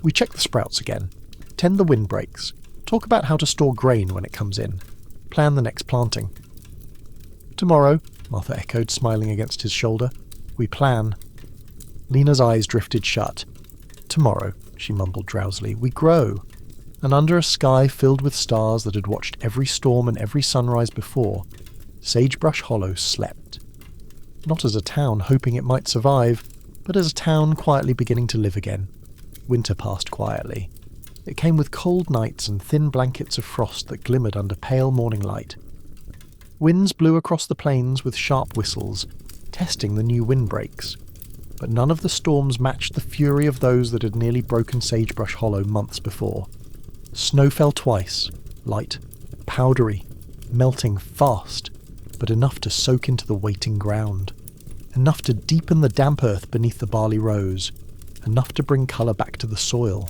"we check the sprouts again, tend the windbreaks, talk about how to store grain when it comes in, plan the next planting." Tomorrow, Martha echoed, smiling against his shoulder. We plan. Lena's eyes drifted shut. Tomorrow, she mumbled drowsily, we grow. And under a sky filled with stars that had watched every storm and every sunrise before, Sagebrush Hollow slept. Not as a town hoping it might survive, but as a town quietly beginning to live again. Winter passed quietly. It came with cold nights and thin blankets of frost that glimmered under pale morning light. Winds blew across the plains with sharp whistles, testing the new windbreaks. But none of the storms matched the fury of those that had nearly broken Sagebrush Hollow months before. Snow fell twice, light, powdery, melting fast, but enough to soak into the waiting ground. Enough to deepen the damp earth beneath the barley rows. Enough to bring colour back to the soil.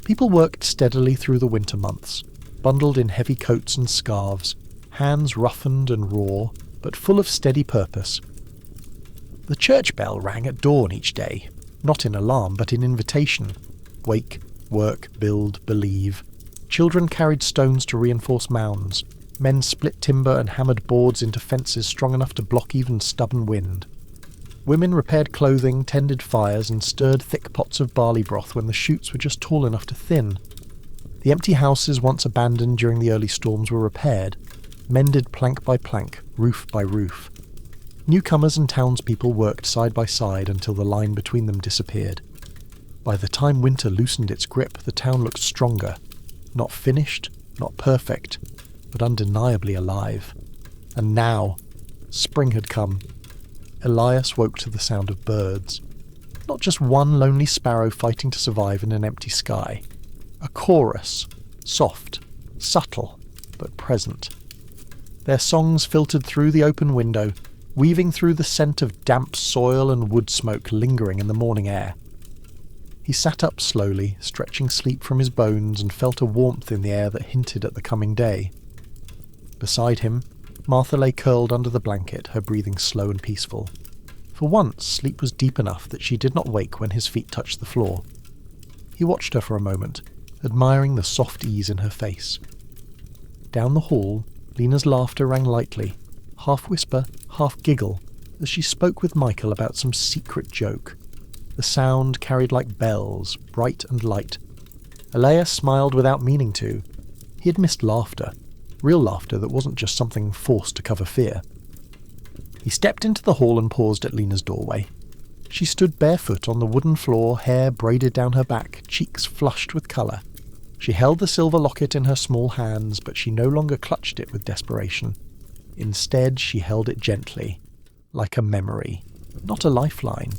People worked steadily through the winter months, bundled in heavy coats and scarves, hands roughened and raw, but full of steady purpose. The church bell rang at dawn each day, not in alarm but in invitation. Wake, work, build, believe. Children carried stones to reinforce mounds. Men split timber and hammered boards into fences strong enough to block even stubborn wind. Women repaired clothing, tended fires, and stirred thick pots of barley broth when the shoots were just tall enough to thin. The empty houses once abandoned during the early storms were repaired, mended plank by plank, roof by roof. Newcomers and townspeople worked side by side until the line between them disappeared. By the time winter loosened its grip, the town looked stronger. Not finished, not perfect, but undeniably alive. And now, spring had come. Elias woke to the sound of birds. Not just one lonely sparrow fighting to survive in an empty sky. A chorus, soft, subtle, but present. Their songs filtered through the open window, weaving through the scent of damp soil and wood smoke lingering in the morning air. He sat up slowly, stretching sleep from his bones, and felt a warmth in the air that hinted at the coming day. Beside him, Martha lay curled under the blanket, her breathing slow and peaceful. For once, sleep was deep enough that she did not wake when his feet touched the floor. He watched her for a moment, admiring the soft ease in her face. Down the hall, Lena's laughter rang lightly, half whisper, half giggle, as she spoke with Michael about some secret joke. The sound carried like bells, bright and light. Elias smiled without meaning to. He had missed laughter. Real laughter that wasn't just something forced to cover fear. He stepped into the hall and paused at Lena's doorway. She stood barefoot on the wooden floor, hair braided down her back, cheeks flushed with colour. She held the silver locket in her small hands, but she no longer clutched it with desperation. Instead, she held it gently, like a memory, not a lifeline.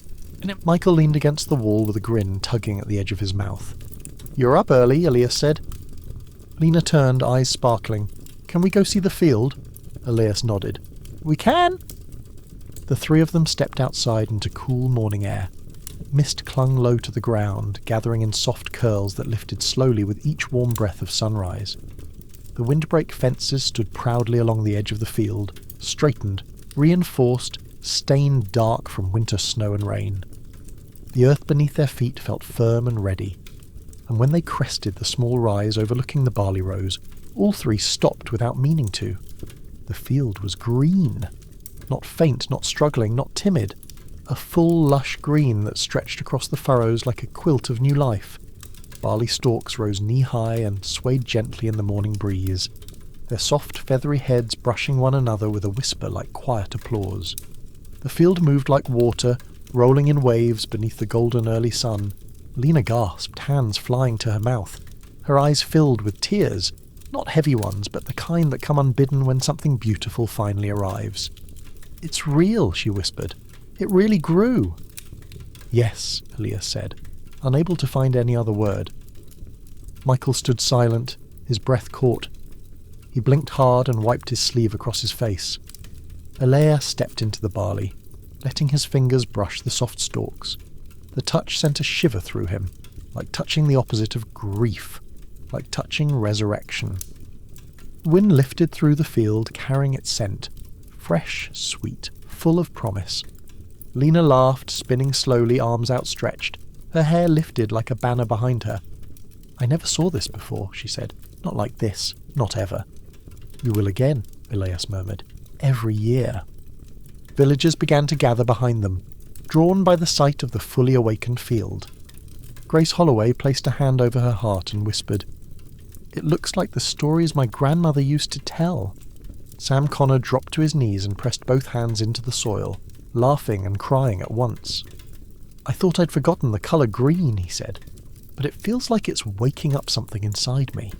Michael leaned against the wall with a grin tugging at the edge of his mouth. "You're up early," Elias said. Lena turned, eyes sparkling. "Can we go see the field?" Elias nodded. "We can." The three of them stepped outside into cool morning air. Mist clung low to the ground, gathering in soft curls that lifted slowly with each warm breath of sunrise. The windbreak fences stood proudly along the edge of the field, straightened, reinforced, stained dark from winter snow and rain. The earth beneath their feet felt firm and ready, and when they crested the small rise overlooking the barley rows, all three stopped without meaning to. The field was green. Not faint, not struggling, not timid. A full, lush green that stretched across the furrows like a quilt of new life. Barley stalks rose knee-high and swayed gently in the morning breeze, their soft, feathery heads brushing one another with a whisper like quiet applause. The field moved like water, rolling in waves beneath the golden early sun. Lena gasped, hands flying to her mouth. Her eyes filled with tears, not heavy ones, but the kind that come unbidden when something beautiful finally arrives. "It's real," she whispered. "It really grew." "Yes," Elias said, unable to find any other word. Michael stood silent, his breath caught. He blinked hard and wiped his sleeve across his face. Elias stepped into the barley, letting his fingers brush the soft stalks. The touch sent a shiver through him, like touching the opposite of grief, like touching resurrection. Wind lifted through the field, carrying its scent, fresh, sweet, full of promise. Lena laughed, spinning slowly, arms outstretched. Her hair lifted like a banner behind her. "I never saw this before," she said. "Not like this. Not ever." "You will again," Elias murmured. every year. Villagers began to gather behind them, drawn by the sight of the fully awakened field. Grace Holloway placed a hand over her heart and whispered, "It looks like the stories my grandmother used to tell." Sam Connor dropped to his knees and pressed both hands into the soil, laughing and crying at once. "I thought I'd forgotten the colour green," he said, "but it feels like it's waking up something inside me."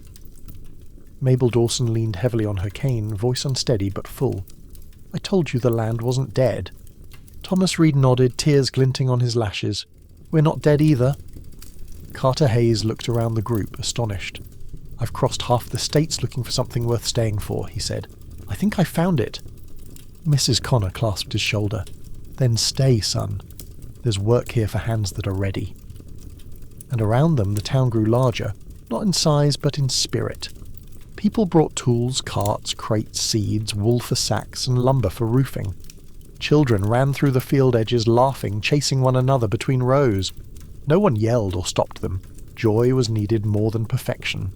Mabel Dawson leaned heavily on her cane, voice unsteady but full. "I told you the land wasn't dead." Thomas Reed nodded, tears glinting on his lashes. "We're not dead either." Carter Hayes looked around the group, astonished. "I've crossed half the states looking for something worth staying for," he said. "I think I found it." Mrs. Connor clasped his shoulder. "Then stay, son. There's work here for hands that are ready." And around them the town grew larger, not in size but in spirit. People brought tools, carts, crates, seeds, wool for sacks, and lumber for roofing. Children ran through the field edges laughing, chasing one another between rows. No one yelled or stopped them. Joy was needed more than perfection.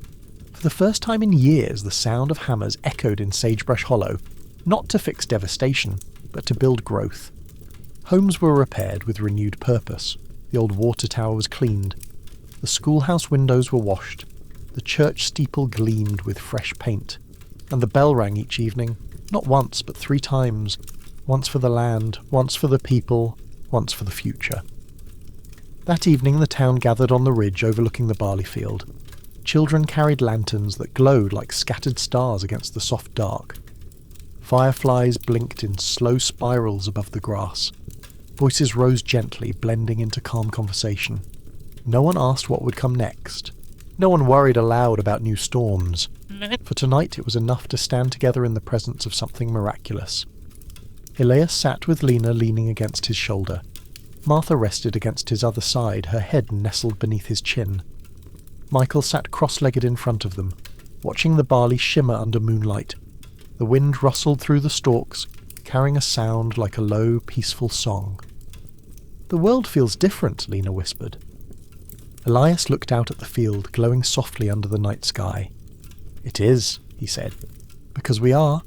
For the first time in years, the sound of hammers echoed in Sagebrush Hollow, not to fix devastation, but to build growth. Homes were repaired with renewed purpose. The old water tower was cleaned. The schoolhouse windows were washed. The church steeple gleamed with fresh paint. And the bell rang each evening, not once but 3 times. Once for the land, once for the people, once for the future. That evening the town gathered on the ridge overlooking the barley field. Children carried lanterns that glowed like scattered stars against the soft dark. Fireflies blinked in slow spirals above the grass. Voices rose gently, blending into calm conversation. No one asked what would come next. No one worried aloud about new storms. For tonight it was enough to stand together in the presence of something miraculous. Elias sat with Lena leaning against his shoulder. Martha rested against his other side, her head nestled beneath his chin. Michael sat cross-legged in front of them, watching the barley shimmer under moonlight. The wind rustled through the stalks, carrying a sound like a low, peaceful song. "The world feels different," Lena whispered. Elias looked out at the field, glowing softly under the night sky. "It is," he said, "because we are."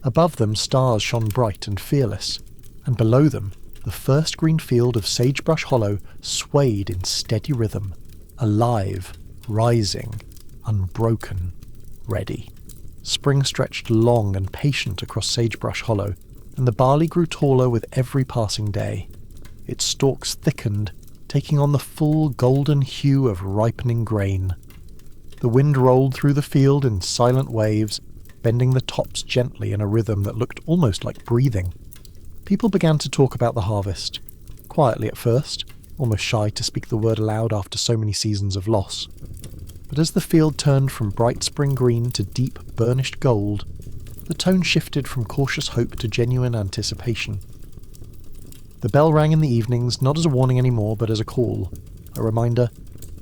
Above them stars shone bright and fearless, and below them the first green field of Sagebrush Hollow swayed in steady rhythm, alive, rising, unbroken, ready. Spring stretched long and patient across Sagebrush Hollow, and the barley grew taller with every passing day. Its stalks thickened, taking on the full golden hue of ripening grain. The wind rolled through the field in silent waves, bending the tops gently in a rhythm that looked almost like breathing. People began to talk about the harvest, quietly at first, almost shy to speak the word aloud after so many seasons of loss. But as the field turned from bright spring green to deep, burnished gold, the tone shifted from cautious hope to genuine anticipation. The bell rang in the evenings, not as a warning anymore, but as a call, a reminder,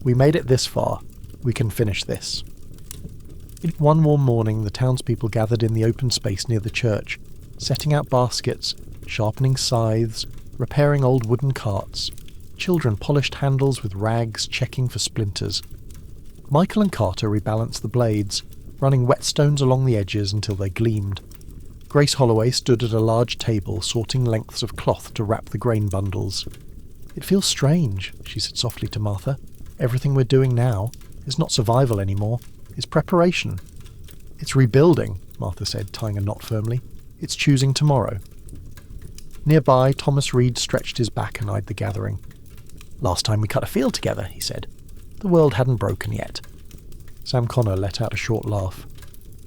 we made it this far, we can finish this. One warm morning, the townspeople gathered in the open space near the church, setting out baskets, sharpening scythes, repairing old wooden carts. Children polished handles with rags, checking for splinters. Michael and Carter rebalanced the blades, running whetstones along the edges until they gleamed. Grace Holloway stood at a large table, sorting lengths of cloth to wrap the grain bundles. "It feels strange," she said softly to Martha. "Everything we're doing now is not survival anymore. It's preparation." "It's rebuilding," Martha said, tying a knot firmly. "It's choosing tomorrow." Nearby, Thomas Reed stretched his back and eyed the gathering. "Last time we cut a field together," he said. "The world hadn't broken yet." Sam Connor let out a short laugh.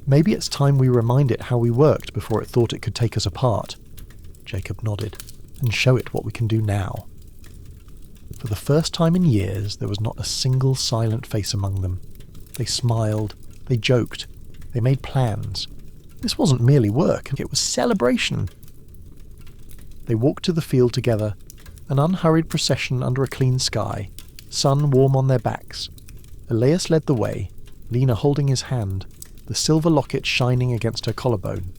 "Maybe it's time we remind it how we worked before it thought it could take us apart." Jacob nodded. "And show it what we can do now." For the first time in years, there was not a single silent face among them. They smiled, they joked, they made plans. This wasn't merely work, it was celebration. They walked to the field together, an unhurried procession under a clean sky, sun warm on their backs. Elias led the way, Lena holding his hand, the silver locket shining against her collarbone.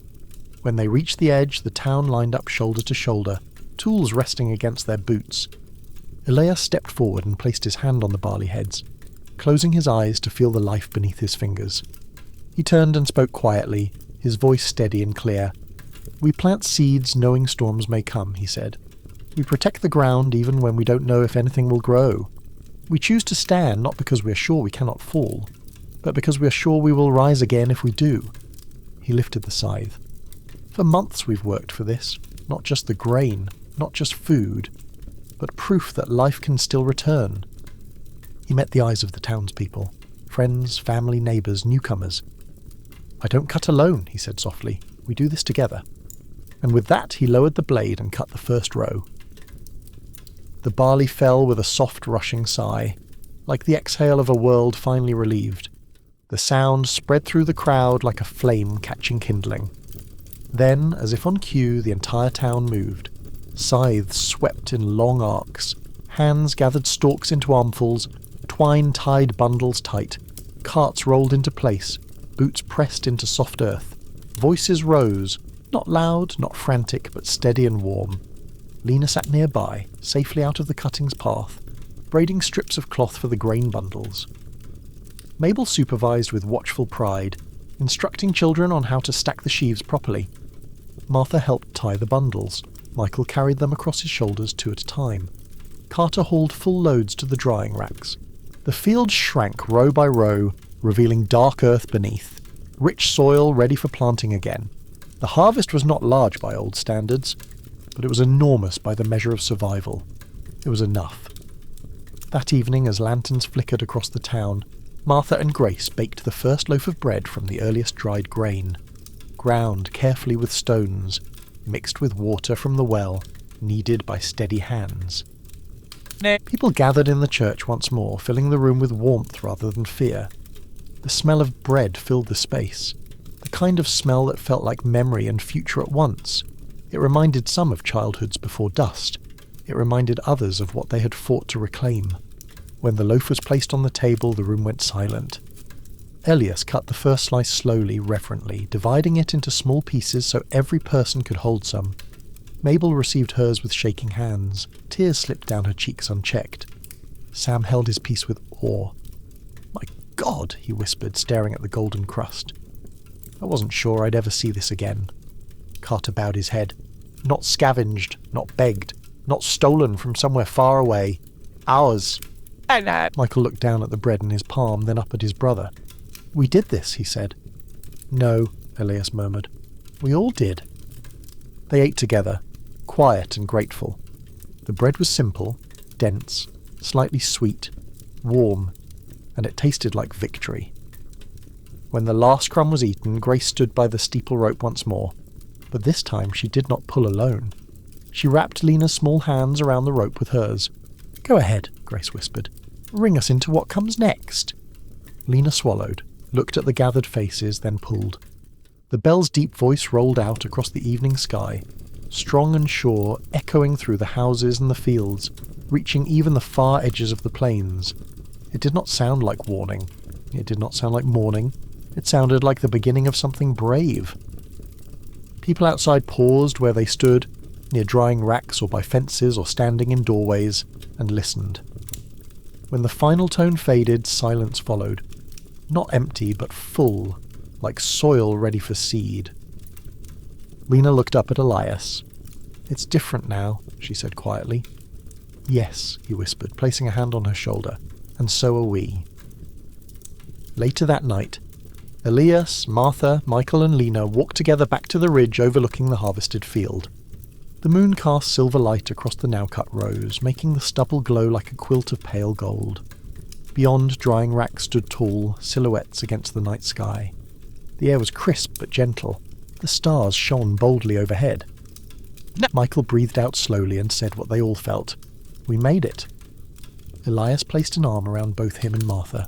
When they reached the edge, the town lined up shoulder to shoulder, tools resting against their boots. Elias stepped forward and placed his hand on the barley heads, closing his eyes to feel the life beneath his fingers. He turned and spoke quietly, his voice steady and clear. "We plant seeds knowing storms may come," he said. "We protect the ground even when we don't know if anything will grow. We choose to stand not because we are sure we cannot fall, but because we are sure we will rise again if we do." He lifted the scythe. "For months we've worked for this, not just the grain, not just food, but proof that life can still return." He met the eyes of the townspeople, friends, family, neighbours, newcomers. "I don't cut alone," he said softly. "We do this together." And with that he lowered the blade and cut the first row. The barley fell with a soft rushing sigh, like the exhale of a world finally relieved. The sound spread through the crowd like a flame catching kindling. Then, as if on cue, the entire town moved. Scythes swept in long arcs. Hands gathered stalks into armfuls. Twine tied bundles tight. Carts rolled into place. Boots pressed into soft earth. Voices rose, not loud, not frantic, but steady and warm. Lena sat nearby, safely out of the cutting's path, braiding strips of cloth for the grain bundles. Mabel supervised with watchful pride, instructing children on how to stack the sheaves properly. Martha helped tie the bundles. Michael carried them across his shoulders 2 at a time. Carter hauled full loads to the drying racks. The field shrank row by row, revealing dark earth beneath, rich soil ready for planting again. The harvest was not large by old standards, but it was enormous by the measure of survival. It was enough. That evening, as lanterns flickered across the town, Martha and Grace baked the first loaf of bread from the earliest dried grain, ground carefully with stones, mixed with water from the well, kneaded by steady hands. People gathered in the church once more, filling the room with warmth rather than fear. The smell of bread filled the space, the kind of smell that felt like memory and future at once. It reminded some of childhoods before dust. It reminded others of what they had fought to reclaim. When the loaf was placed on the table, the room went silent. Elias cut the first slice slowly, reverently, dividing it into small pieces so every person could hold some. Mabel received hers with shaking hands. Tears slipped down her cheeks unchecked. Sam held his piece with awe. "My God," he whispered, staring at the golden crust. "I wasn't sure I'd ever see this again." Carter bowed his head. "Not scavenged, not begged, not stolen from somewhere far away. Ours." Michael looked down at the bread in his palm, then up at his brother. "We did this," he said. "No," Elias murmured. "We all did." They ate together, quiet and grateful. The bread was simple, dense, slightly sweet, warm, and it tasted like victory. When the last crumb was eaten, Grace stood by the steeple rope once more, but this time she did not pull alone. She wrapped Lena's small hands around the rope with hers. "Go ahead," Grace whispered. "Ring us into what comes next." Lena swallowed, looked at the gathered faces, then pulled. The bell's deep voice rolled out across the evening sky, strong and sure, echoing through the houses and the fields, reaching even the far edges of the plains. It did not sound like warning. It did not sound like mourning. It sounded like the beginning of something brave. People outside paused where they stood, near drying racks or by fences or standing in doorways, and listened. When the final tone faded, silence followed. Not empty, but full, like soil ready for seed. Lena looked up at Elias. "It's different now," she said quietly. "Yes," he whispered, placing a hand on her shoulder, "and so are we." Later that night, Elias, Martha, Michael and Lena walked together back to the ridge overlooking the harvested field. The moon cast silver light across the now-cut rows, making the stubble glow like a quilt of pale gold. Beyond, drying racks stood tall, silhouettes against the night sky. The air was crisp but gentle. The stars shone boldly overhead. Michael breathed out slowly and said what they all felt. "We made it." Elias placed an arm around both him and Martha.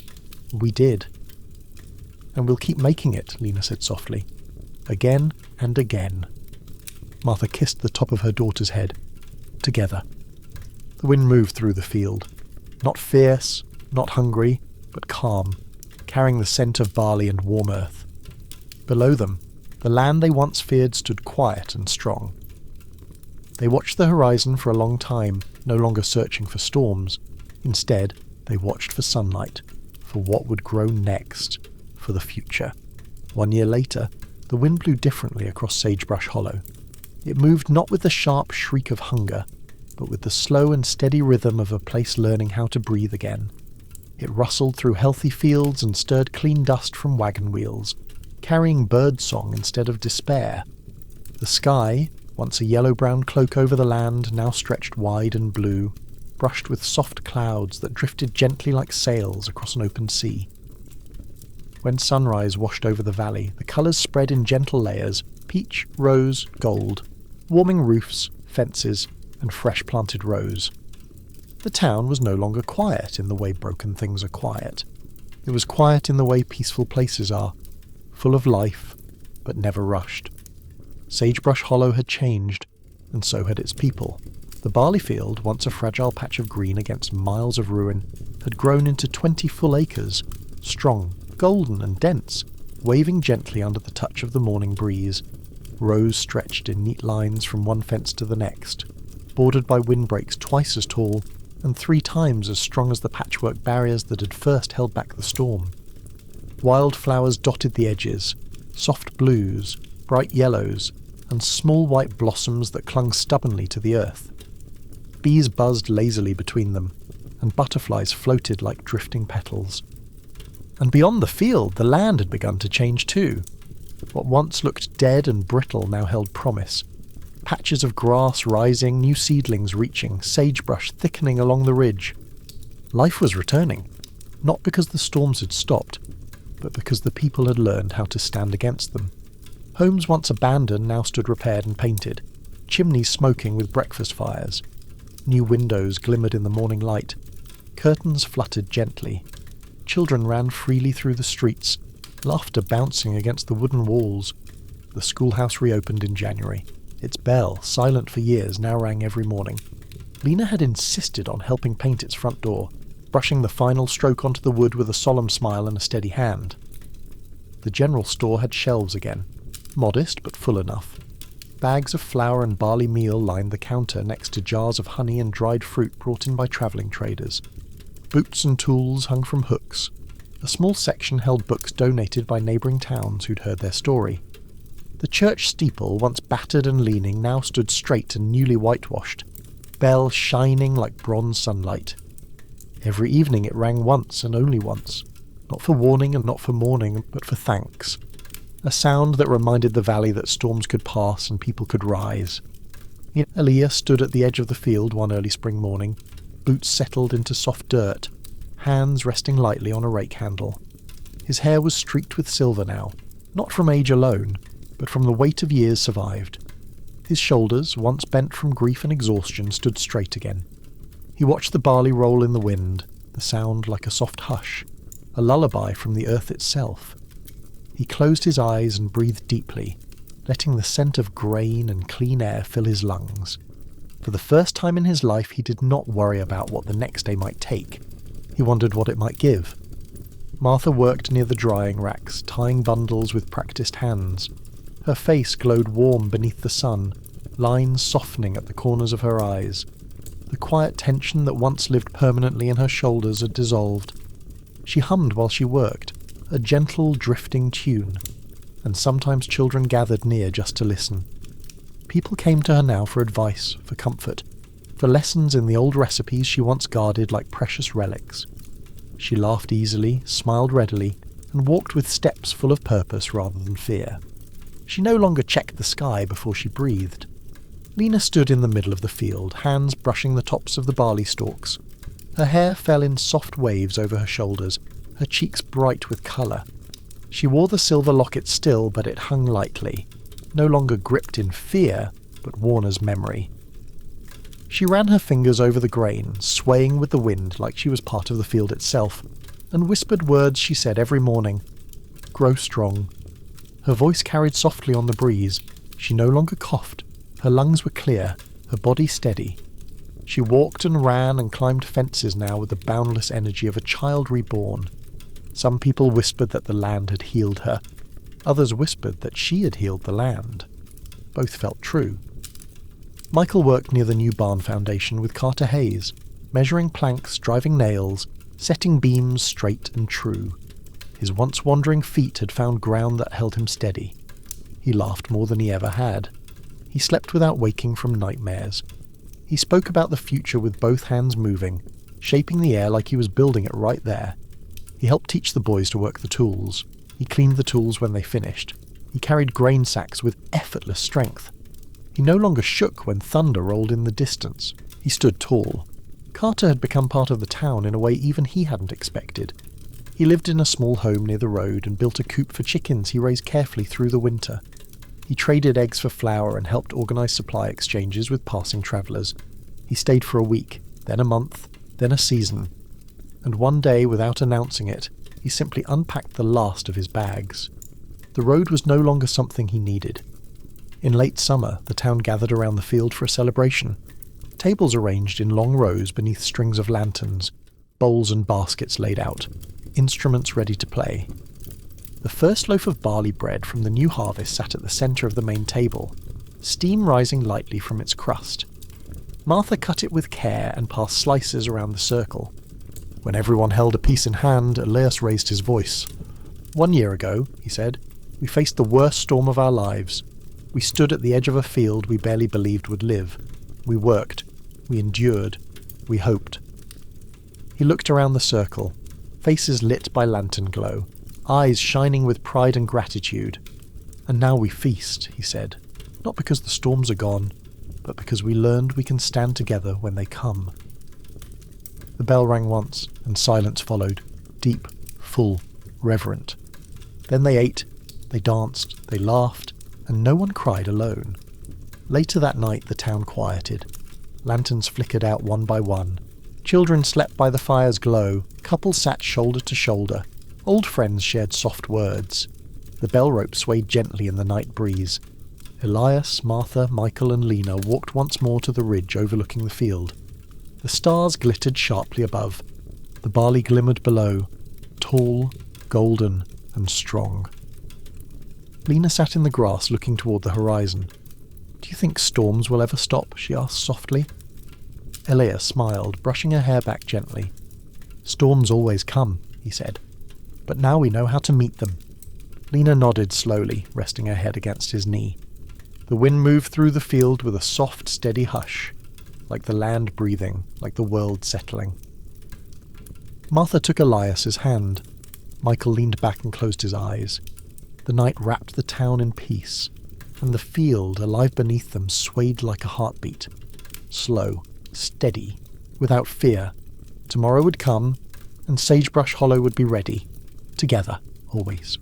"We did." "And we'll keep making it," Lena said softly. "Again and again." Martha kissed the top of her daughter's head. Together. The wind moved through the field. Not fierce, not hungry, but calm, carrying the scent of barley and warm earth. Below them, the land they once feared stood quiet and strong. They watched the horizon for a long time, no longer searching for storms. Instead, they watched for sunlight, for what would grow next, for the future. 1 year later, the wind blew differently across Sagebrush Hollow. It moved not with the sharp shriek of hunger, but with the slow and steady rhythm of a place learning how to breathe again. It rustled through healthy fields and stirred clean dust from wagon wheels, carrying birdsong instead of despair. The sky, once a yellow-brown cloak over the land, now stretched wide and blue, brushed with soft clouds that drifted gently like sails across an open sea. When sunrise washed over the valley, the colours spread in gentle layers: peach, rose, gold, warming roofs, fences, and fresh-planted rose. The town was no longer quiet in the way broken things are quiet. It was quiet in the way peaceful places are, full of life, but never rushed. Sagebrush Hollow had changed, and so had its people. The barley field, once a fragile patch of green against miles of ruin, had grown into 20 full acres, strong, golden and dense, waving gently under the touch of the morning breeze. Rows stretched in neat lines from one fence to the next, bordered by windbreaks twice as tall and 3 times as strong as the patchwork barriers that had first held back the storm. Wildflowers dotted the edges, soft blues, bright yellows, and small white blossoms that clung stubbornly to the earth. Bees buzzed lazily between them, and butterflies floated like drifting petals. And beyond the field, the land had begun to change too. What once looked dead and brittle now held promise. Patches of grass rising, new seedlings reaching, sagebrush thickening along the ridge. Life was returning, not because the storms had stopped, but because the people had learned how to stand against them. Homes once abandoned now stood repaired and painted, chimneys smoking with breakfast fires. New windows glimmered in the morning light. Curtains fluttered gently. Children ran freely through the streets, laughter bouncing against the wooden walls. The schoolhouse reopened in January. Its bell, silent for years, now rang every morning. Lena had insisted on helping paint its front door, brushing the final stroke onto the wood with a solemn smile and a steady hand. The general store had shelves again, modest but full enough. Bags of flour and barley meal lined the counter next to jars of honey and dried fruit brought in by travelling traders. Boots and tools hung from hooks. A small section held books donated by neighbouring towns who'd heard their story. The church steeple, once battered and leaning, now stood straight and newly whitewashed, bell shining like bronze sunlight. Every evening it rang once and only once, not for warning and not for mourning, but for thanks. A sound that reminded the valley that storms could pass and people could rise. Aaliyah stood at the edge of the field one early spring morning, boots settled into soft dirt, hands resting lightly on a rake handle. His hair was streaked with silver now, not from age alone, but from the weight of years survived. His shoulders, once bent from grief and exhaustion, stood straight again. He watched the barley roll in the wind, the sound like a soft hush, a lullaby from the earth itself. He closed his eyes and breathed deeply, letting the scent of grain and clean air fill his lungs. For the first time in his life, he did not worry about what the next day might take. He wondered what it might give. Martha worked near the drying racks, tying bundles with practiced hands. Her face glowed warm beneath the sun, lines softening at the corners of her eyes. The quiet tension that once lived permanently in her shoulders had dissolved. She hummed while she worked, a gentle, drifting tune, and sometimes children gathered near just to listen. People came to her now for advice, for comfort, for lessons in the old recipes she once guarded like precious relics. She laughed easily, smiled readily, and walked with steps full of purpose rather than fear. She no longer checked the sky before she breathed. Lena stood in the middle of the field, hands brushing the tops of the barley stalks. Her hair fell in soft waves over her shoulders, her cheeks bright with colour. She wore the silver locket still, but it hung lightly, no longer gripped in fear, but worn as memory. She ran her fingers over the grain, swaying with the wind like she was part of the field itself, and whispered words she said every morning. Grow strong. Her voice carried softly on the breeze. She no longer coughed. Her lungs were clear, her body steady. She walked and ran and climbed fences now with the boundless energy of a child reborn. Some people whispered that the land had healed her. Others whispered that she had healed the land. Both felt true. Michael worked near the new barn foundation with Carter Hayes, measuring planks, driving nails, setting beams straight and true. His once wandering feet had found ground that held him steady. He laughed more than he ever had. He slept without waking from nightmares. He spoke about the future with both hands moving, shaping the air like he was building it right there. He helped teach the boys to work the tools. He cleaned the tools when they finished. He carried grain sacks with effortless strength. He no longer shook when thunder rolled in the distance. He stood tall. Carter had become part of the town in a way even he hadn't expected. He lived in a small home near the road and built a coop for chickens he raised carefully through the winter. He traded eggs for flour and helped organise supply exchanges with passing travellers. He stayed for a week, then a month, then a season. And one day, without announcing it, he simply unpacked the last of his bags. The road was no longer something he needed. In late summer, the town gathered around the field for a celebration. Tables arranged in long rows beneath strings of lanterns, bowls and baskets laid out, instruments ready to play. The first loaf of barley bread from the new harvest sat at the centre of the main table, steam rising lightly from its crust. Martha cut it with care and passed slices around the circle. When everyone held a piece in hand, Elias raised his voice. "1 year ago," he said, "we faced the worst storm of our lives. We stood at the edge of a field we barely believed would live. We worked. We endured. We hoped." He looked around the circle, faces lit by lantern glow, eyes shining with pride and gratitude. "And now we feast," he said, "not because the storms are gone, but because we learned we can stand together when they come." The bell rang once, and silence followed, deep, full, reverent. Then they ate, they danced, they laughed, and no one cried alone. Later that night the town quieted. Lanterns flickered out one by one. Children slept by the fire's glow, couples sat shoulder to shoulder, old friends shared soft words. The bell rope swayed gently in the night breeze. Elias, Martha, Michael and Lena walked once more to the ridge overlooking the field. The stars glittered sharply above. The barley glimmered below, tall, golden and strong. Lena sat in the grass looking toward the horizon. "Do you think storms will ever stop?" she asked softly. Elias smiled, brushing her hair back gently. "Storms always come," he said. "But now we know how to meet them." Lena nodded slowly, resting her head against his knee. The wind moved through the field with a soft, steady hush, like the land breathing, like the world settling. Martha took Elias's hand. Michael leaned back and closed his eyes. The night wrapped the town in peace, and the field, alive beneath them, swayed like a heartbeat. Slow, steady, without fear. Tomorrow would come, and Sagebrush Hollow would be ready. Together, always.